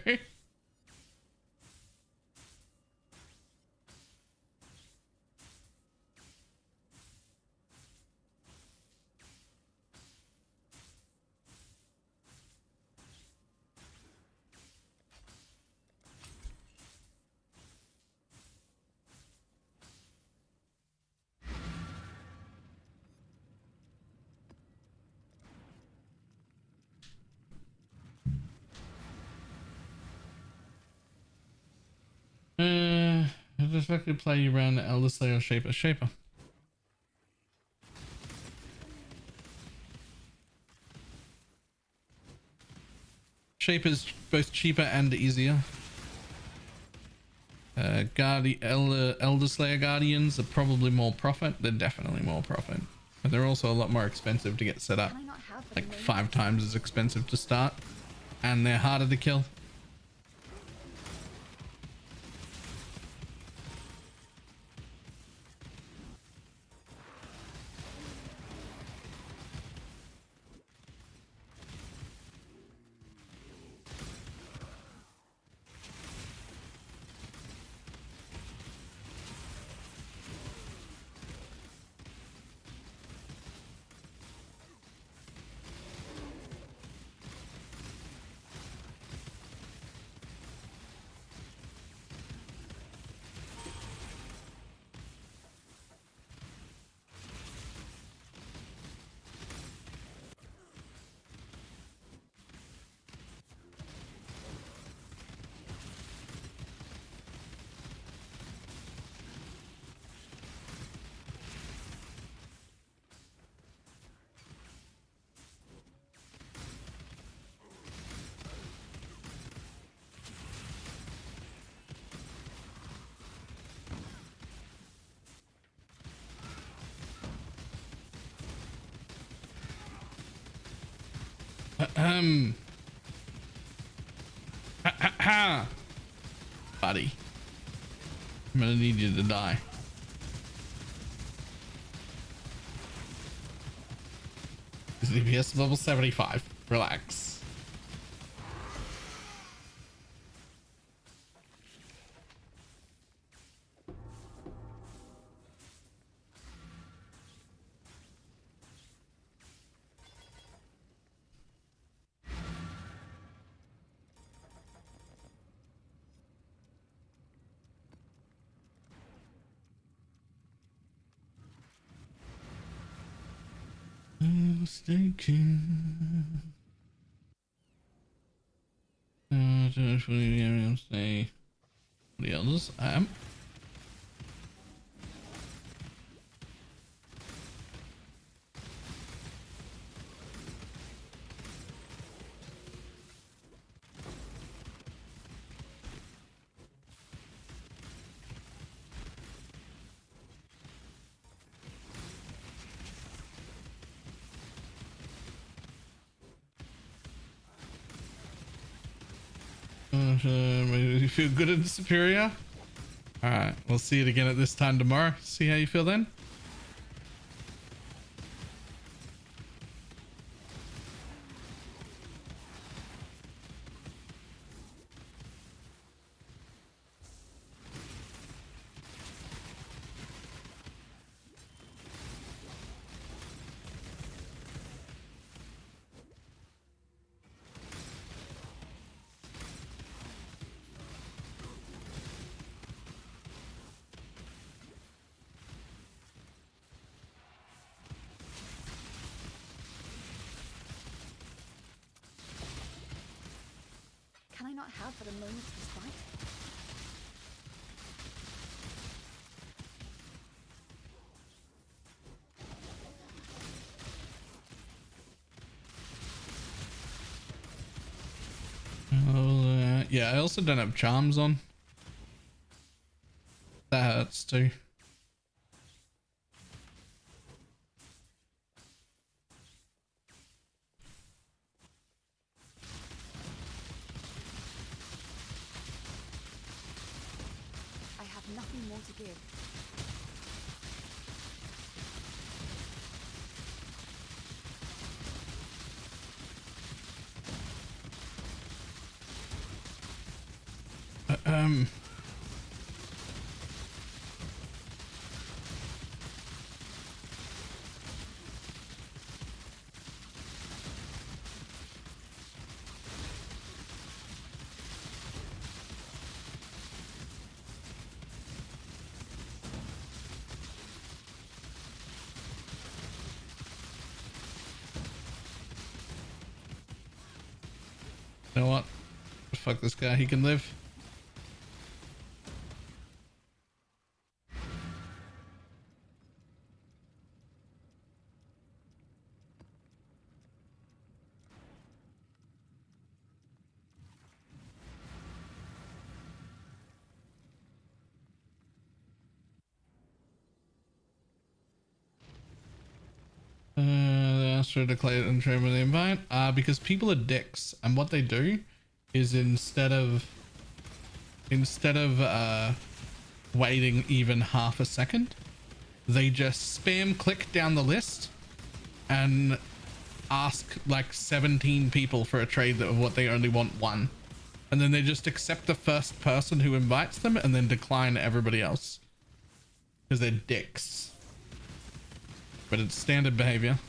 I'll just actually play you around the Elder Slayer Shaper. Shape is both cheaper and easier. Elder Slayer Guardians are probably more profit. They're definitely more profit. But they're also a lot more expensive to get set up. Like 5 times as expensive to start. And they're harder to kill. Buddy, I'm gonna need you to die. His DPS level 75. Relax. Mistaken. Say the others. I am. You feel good in Superior? Alright, we'll see it again at this time tomorrow. See how you feel then? can I not have but a moment's respite? Yeah, I also don't have charms on. That hurts too. I have nothing more to give. You know what? Fuck this guy, he can live. They asked for a declared intro with the invite. Because people are dicks, and what they do is instead of waiting even half a second, they just spam click down the list and ask like 17 people for a trade of what they only want one, and then they just accept the first person who invites them and then decline everybody else because they're dicks. But it's standard behavior.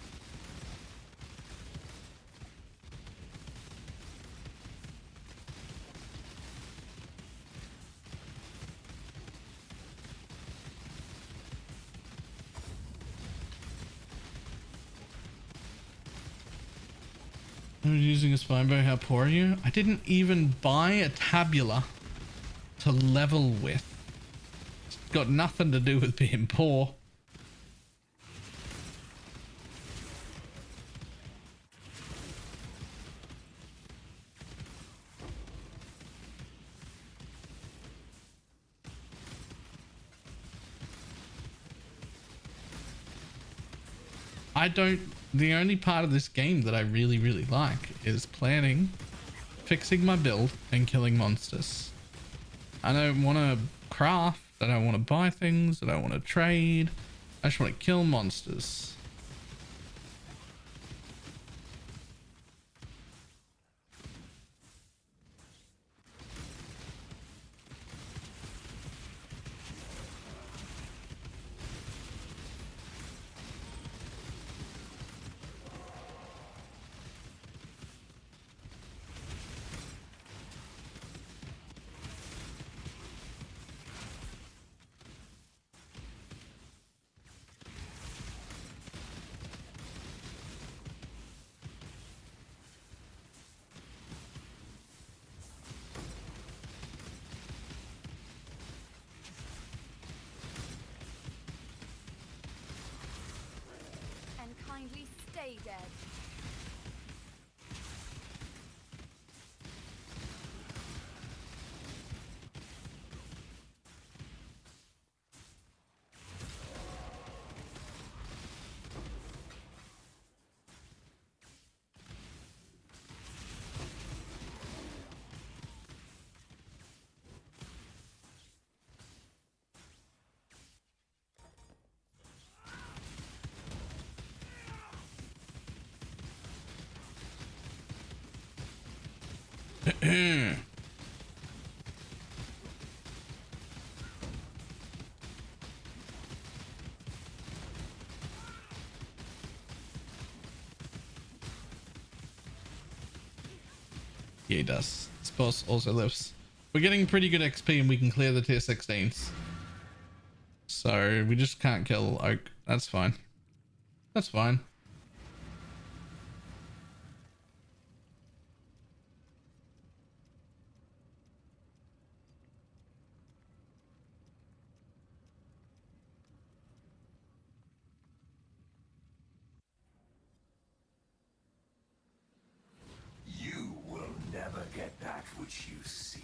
I was using a spine bow. How poor are you? I didn't even buy a tabula to level with. It's got nothing to do with being poor. The only part of this game that I really like is planning, fixing my build, and killing monsters. I don't want to craft, I don't want to buy things, I don't want to trade. I just want to kill monsters. Kindly stay dead. Yeah, he does. This boss also lives. We're getting pretty good XP and we can clear the tier 16s. So we just can't kill Oak. That's fine. That's fine. which you seek.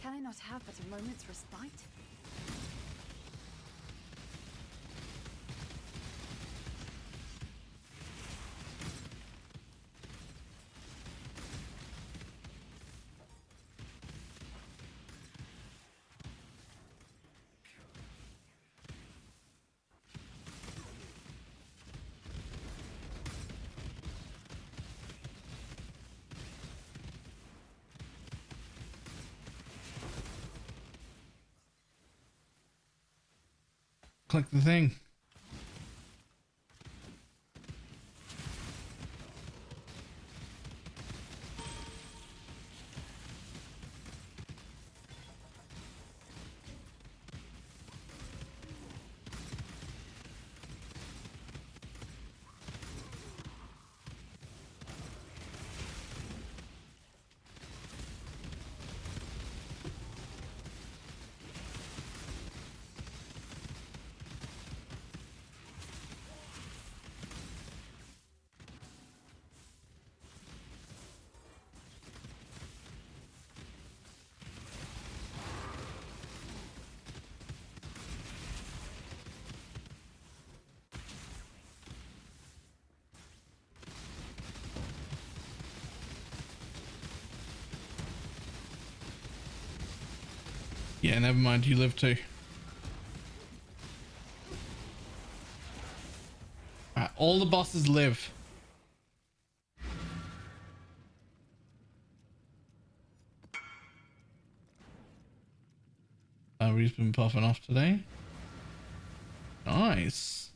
Can I not have but a moment's respite? Click the thing. Yeah, never mind. You live too. Alright, all the bosses live. He's been puffing off today. Nice.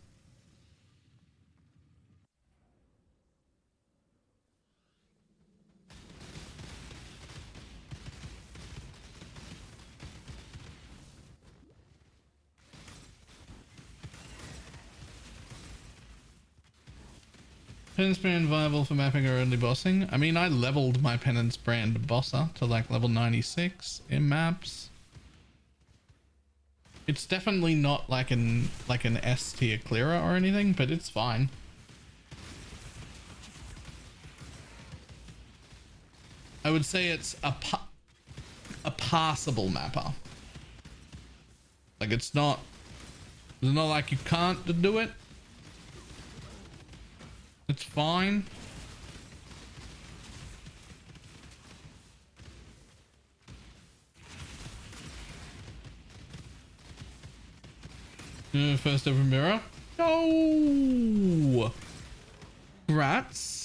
Penance brand viable for mapping or only bossing? I mean, I leveled my penance brand bosser to like level 96 in maps. It's definitely not like an S tier clearer or anything, but it's fine. I would say it's a passable mapper. Like it's not like you can't do it. It's fine. First ever mirror. No. Rats.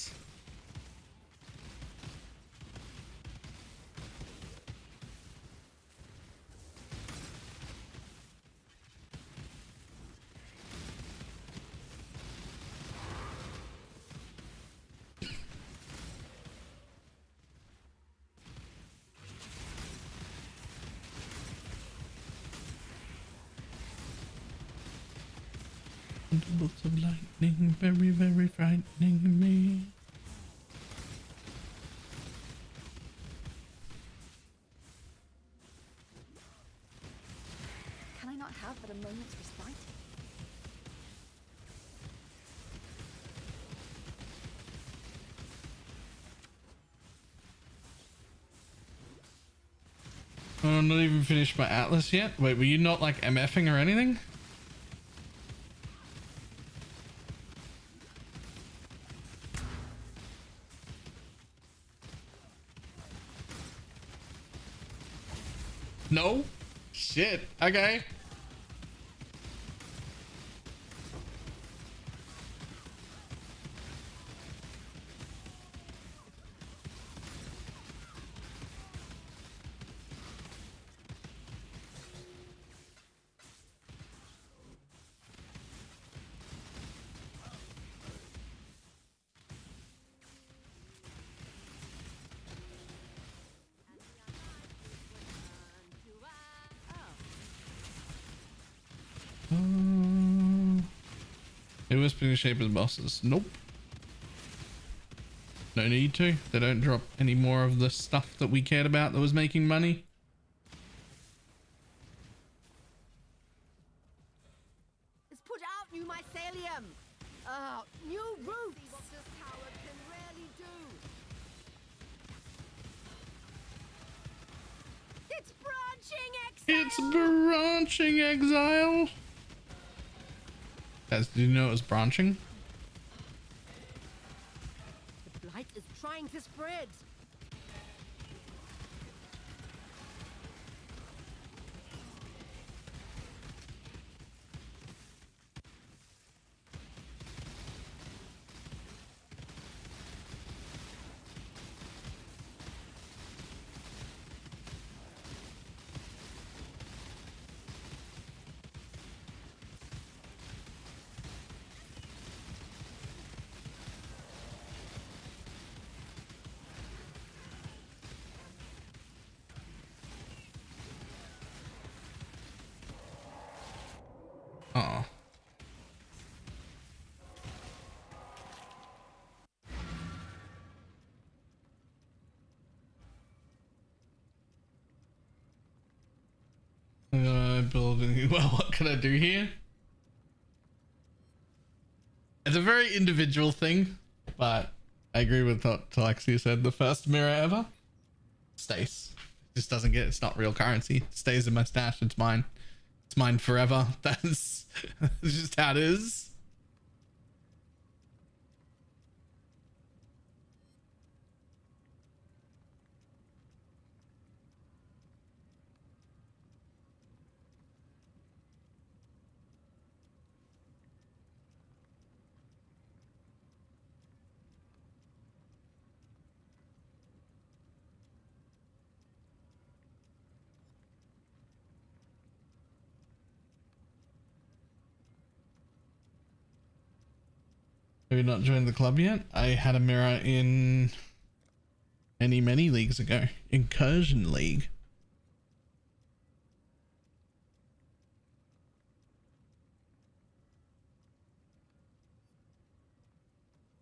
Bolts of lightning, very, very frightening me. Can I not have but a moment's respite? I'm not even finished my Atlas yet. Wait, were you not like MFing or anything? No? Shit. Okay. Who was being shaped as bosses? Nope. No need to. They don't drop any more of the stuff that we cared about that was making money. Let's put out new mycelium. New roof. See what this tower can really do. It's branching exile. It's branching exile. Guys, did you know it was branching? The blight is trying to spread. Oh. Building. Well, what can I do here? It's a very individual thing, but I agree with what Alexia said. The first mirror ever stays. Just doesn't get. It's not real currency. It stays in my stash. It's mine. It's mine forever. That's just how it is. Have you not joined the club yet? I had a mirror in many leagues ago. Incursion League.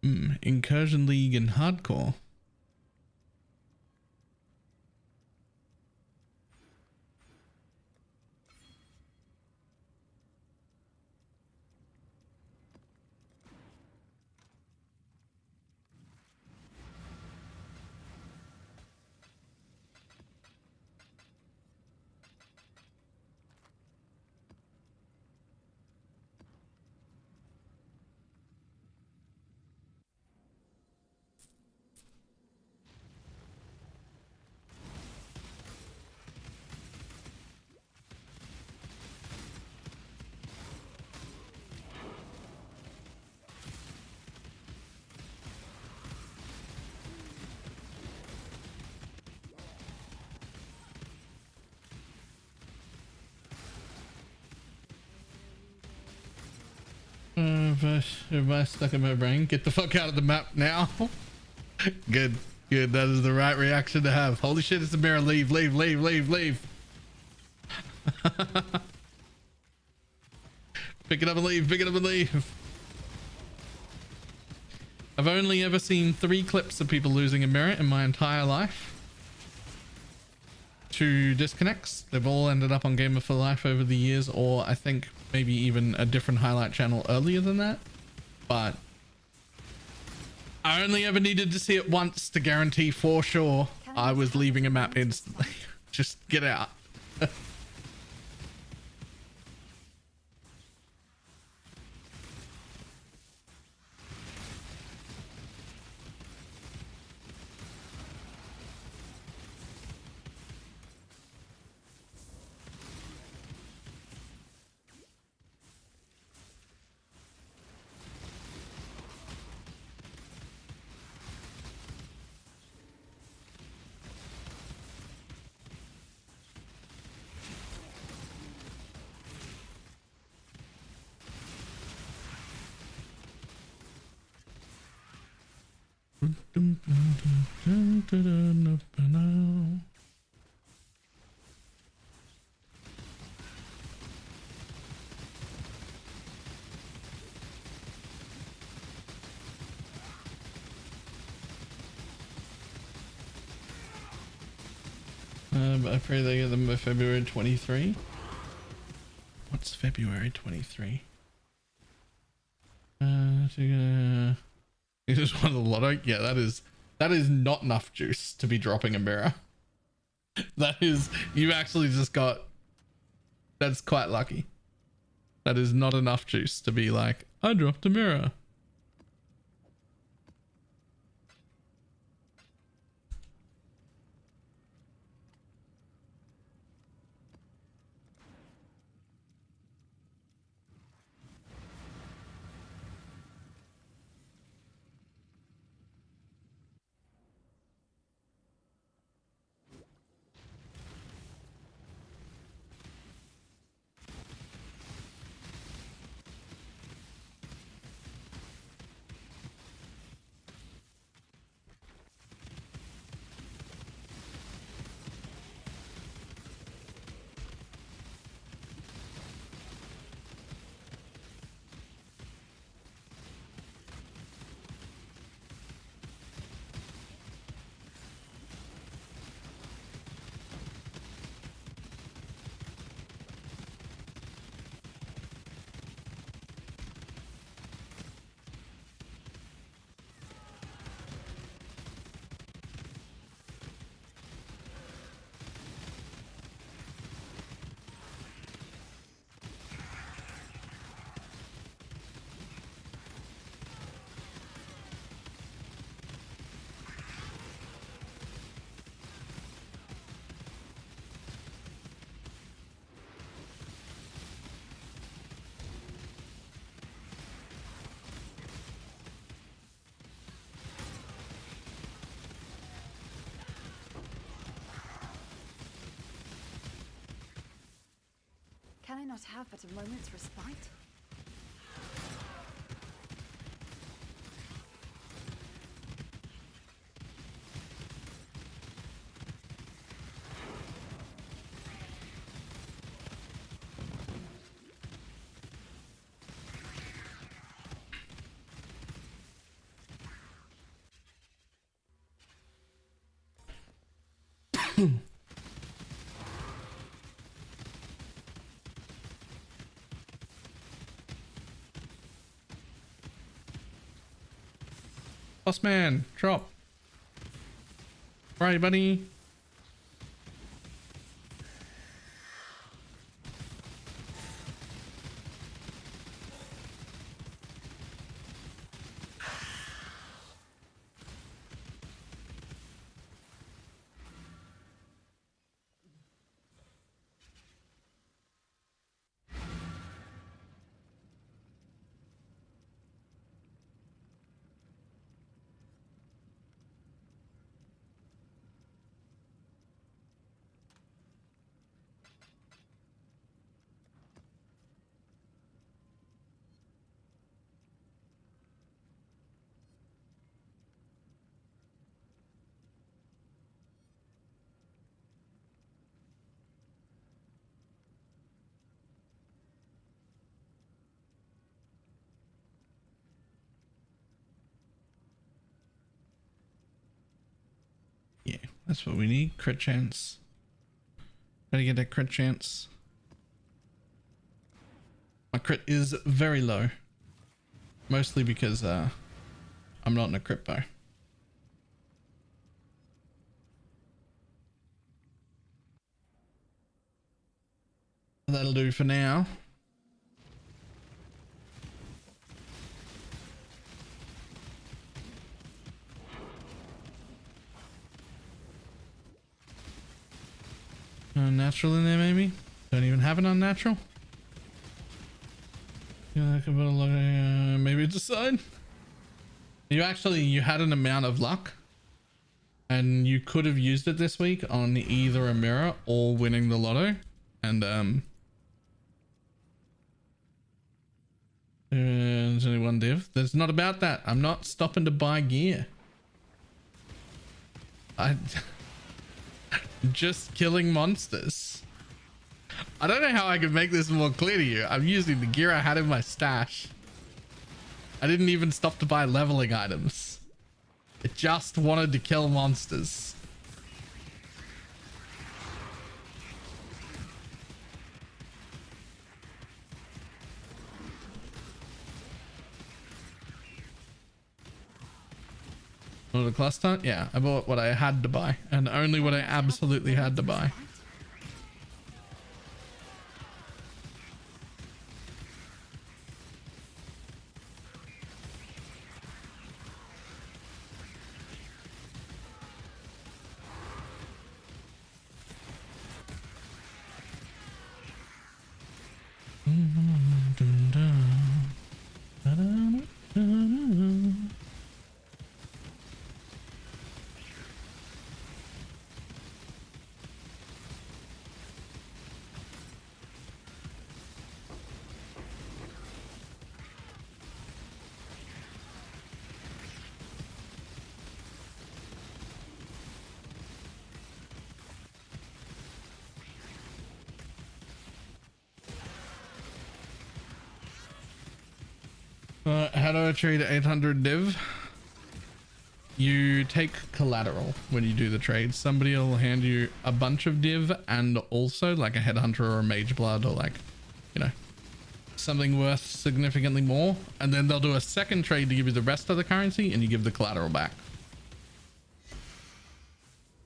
Incursion League and Hardcore. If I stuck in my brain, get the fuck out of the map now. Good. That is the right reaction to have. Holy shit, it's a mirror. Leave. Pick it up and leave. I've only ever seen 3 clips of people losing a mirror in my entire life. 2 disconnects. They've all ended up on Gamer for Life over the years, or I think maybe even a different highlight channel earlier than that. But I only ever needed to see it once to guarantee for sure I was leaving a map instantly. Just get out. I pray they get them by February 23. What's February 23? You just won the lotto? Yeah, that is not enough juice to be dropping a mirror. That is, you actually just got, that's quite lucky. That is not enough juice to be like, I dropped a mirror. Can I not have but a moment's respite? Boss man, drop. Right, buddy. Yeah, that's what we need. Crit chance. Gotta get that crit chance. My crit is very low. Mostly because I'm not in a crypto. That'll do for now. Unnatural in there, maybe? Don't even have an unnatural? Yeah, I can put a look. Maybe it's a sign. You had an amount of luck, and you could have used it this week on either a mirror or winning the lotto. And there's only one div. That's not about that. I'm not stopping to buy gear. Just killing monsters. I don't know how I can make this more clear to you. I'm using the gear I had in my stash. I didn't even stop to buy leveling items. I just wanted to kill monsters. Oh, the cluster? Yeah, I bought what I had to buy, and only what I absolutely had to buy. How do I trade 800 div? You take collateral when you do the trade. Somebody will hand you a bunch of div and also like a headhunter or a mage blood or like, you know, something worth significantly more. And then they'll do a second trade to give you the rest of the currency and you give the collateral back.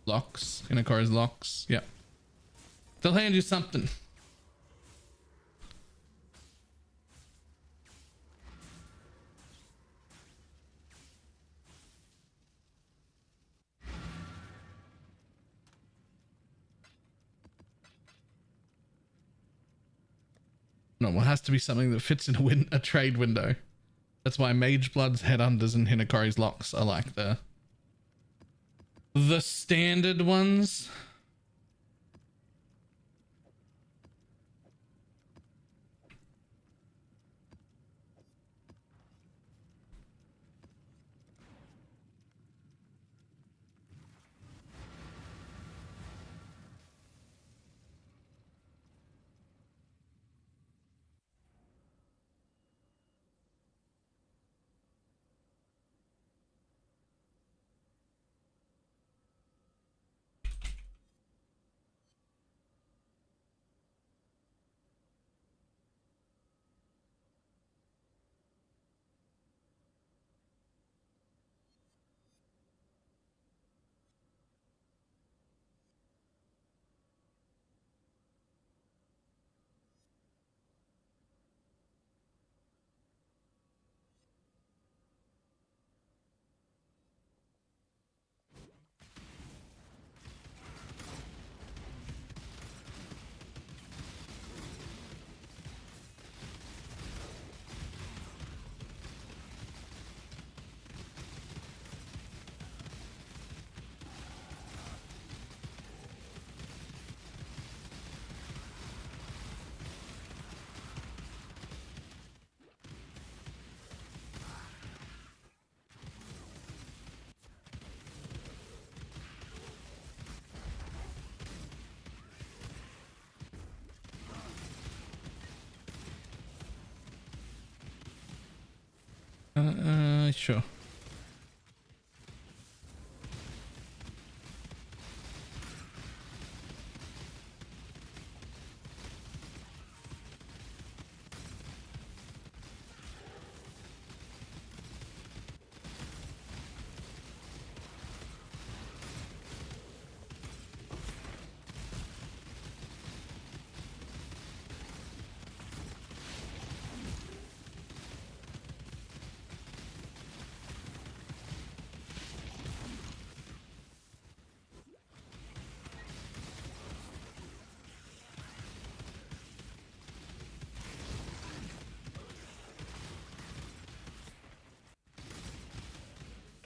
Locks, Inakori's locks. Yep. They'll hand you something. No, it has to be something that fits in a trade window. That's why Mage Blood's Headhunters and Hinakori's Locks are like the standard ones. Sure.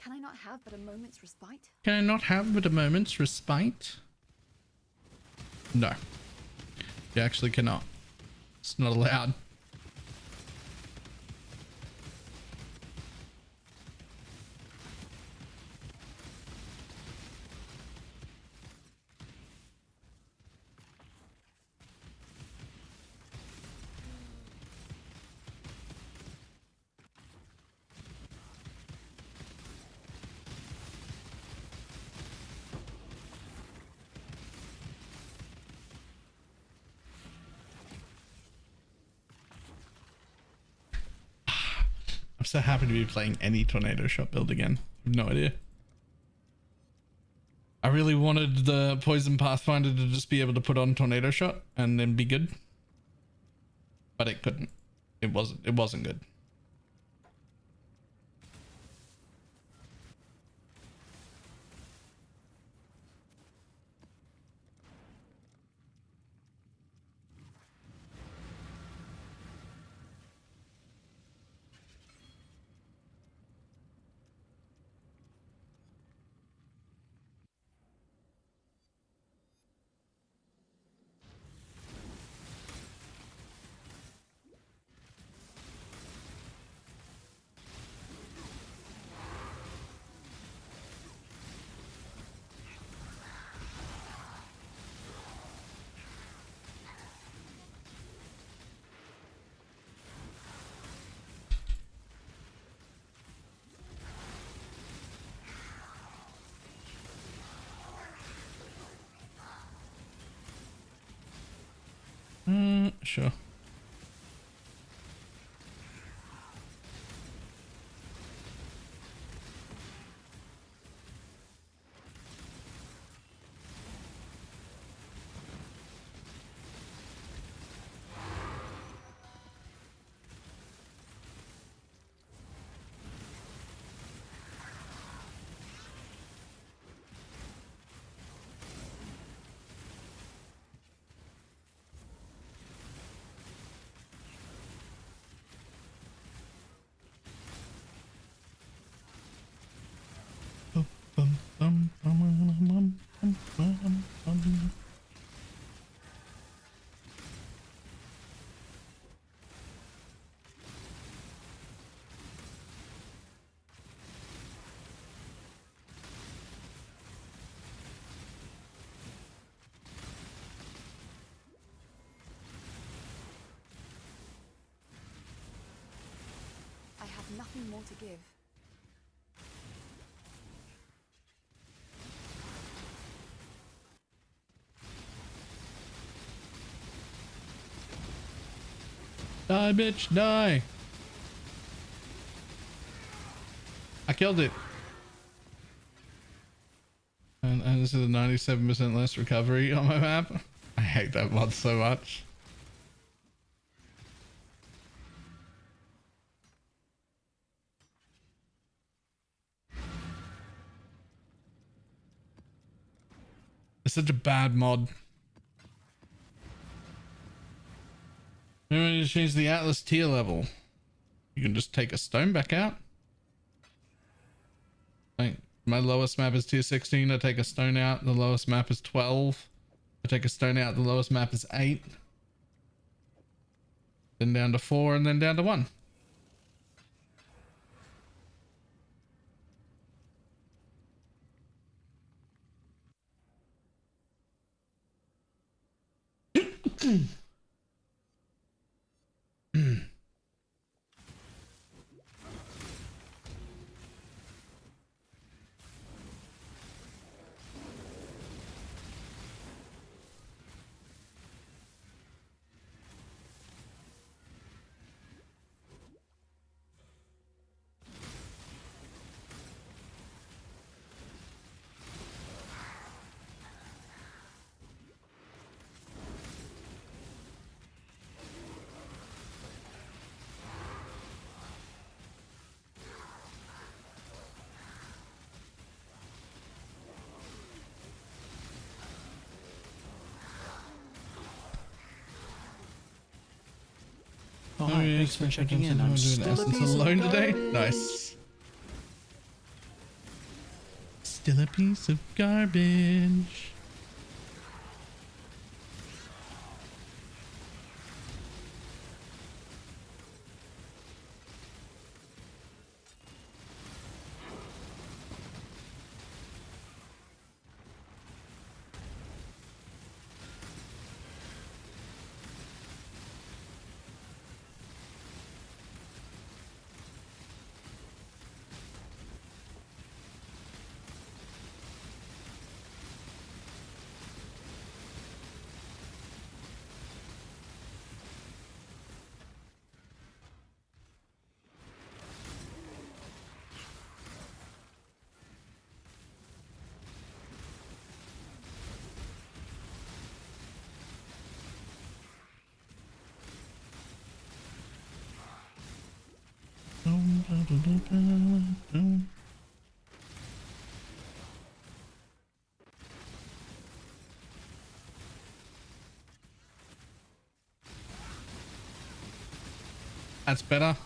Can I not have but a moment's respite? Can I not have but a moment's respite? No. You actually cannot. It's not allowed. I'm so happy to be playing any tornado shot build again. I have no idea. I really wanted the Poison Pathfinder to just be able to put on Tornado Shot and then be good. But it couldn't. It wasn't good. Sure. I have nothing more to give. Die, bitch, die. I killed it. And this is a 97% less recovery on my map. I hate that mod so much. It's such a bad mod. Maybe I need to change the Atlas tier level. You can just take a stone back out. Like my lowest map is tier 16. I take a stone out. The lowest map is 12. I take a stone out. The lowest map is 8. Then down to 4 and then down to 1. Oh, hi, thanks for checking in. I'm doing Essence alone today. Nice. Still a piece of garbage. That's better.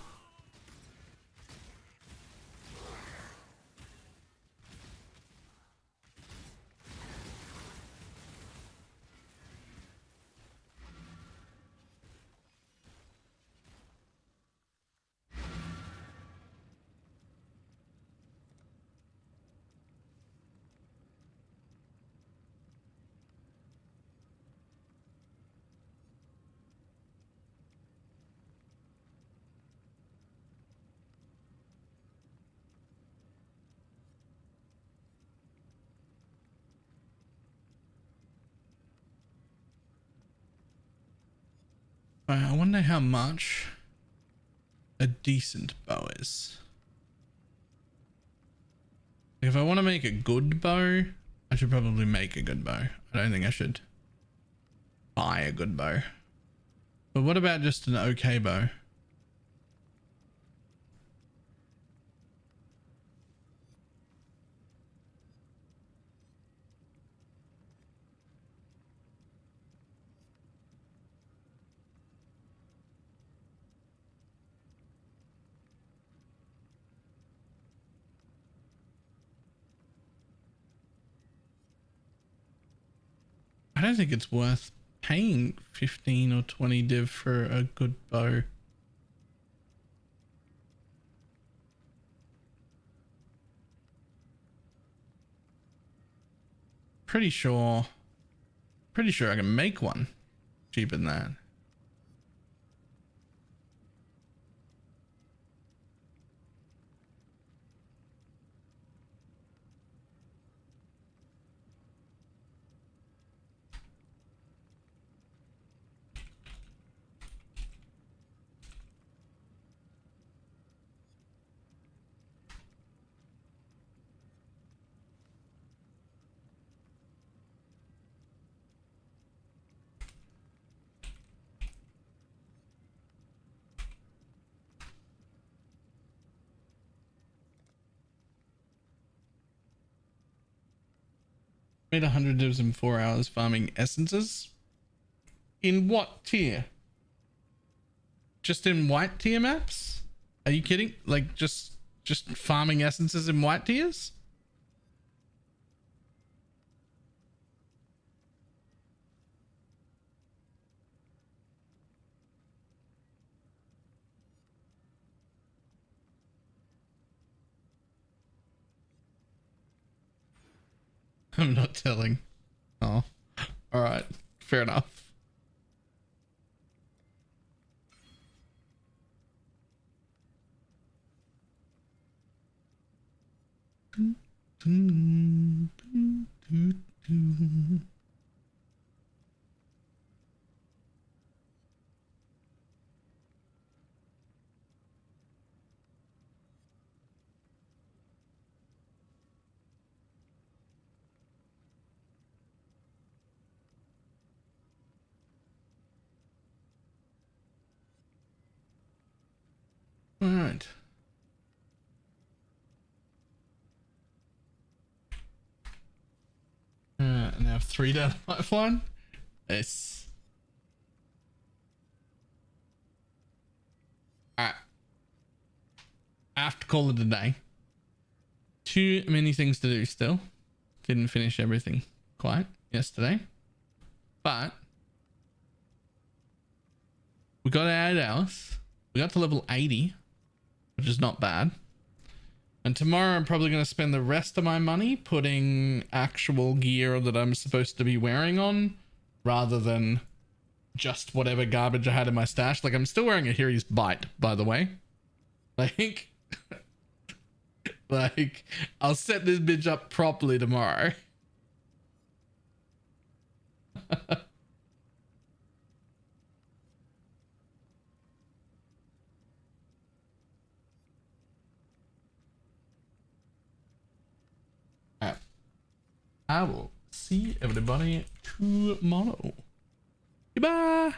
I wonder how much a decent bow is. If I want to make a good bow, I should probably make a good bow. I don't think I should buy a good bow. But what about just an okay bow? I don't think it's worth paying 15 or 20 div for a good bow. Pretty sure I can make one cheaper than that. Made 100 divs in 4 hours farming essences. In what tier? Just in white tier maps? Are you kidding? Like just farming essences in white tiers? I'm not telling. Oh, all right. Fair enough. All right. Now 3 down pipeline. Yes. Alright. I have to call it a day. Too many things to do still. Didn't finish everything quite yesterday. But we got 8 hours. We got to level 80, which is not bad. And tomorrow I'm probably going to spend the rest of my money putting actual gear that I'm supposed to be wearing on rather than just whatever garbage I had in my stash. Like I'm still wearing a Hiri's Bite, by the way. Like, like I'll set this bitch up properly tomorrow. I will see everybody tomorrow. Goodbye.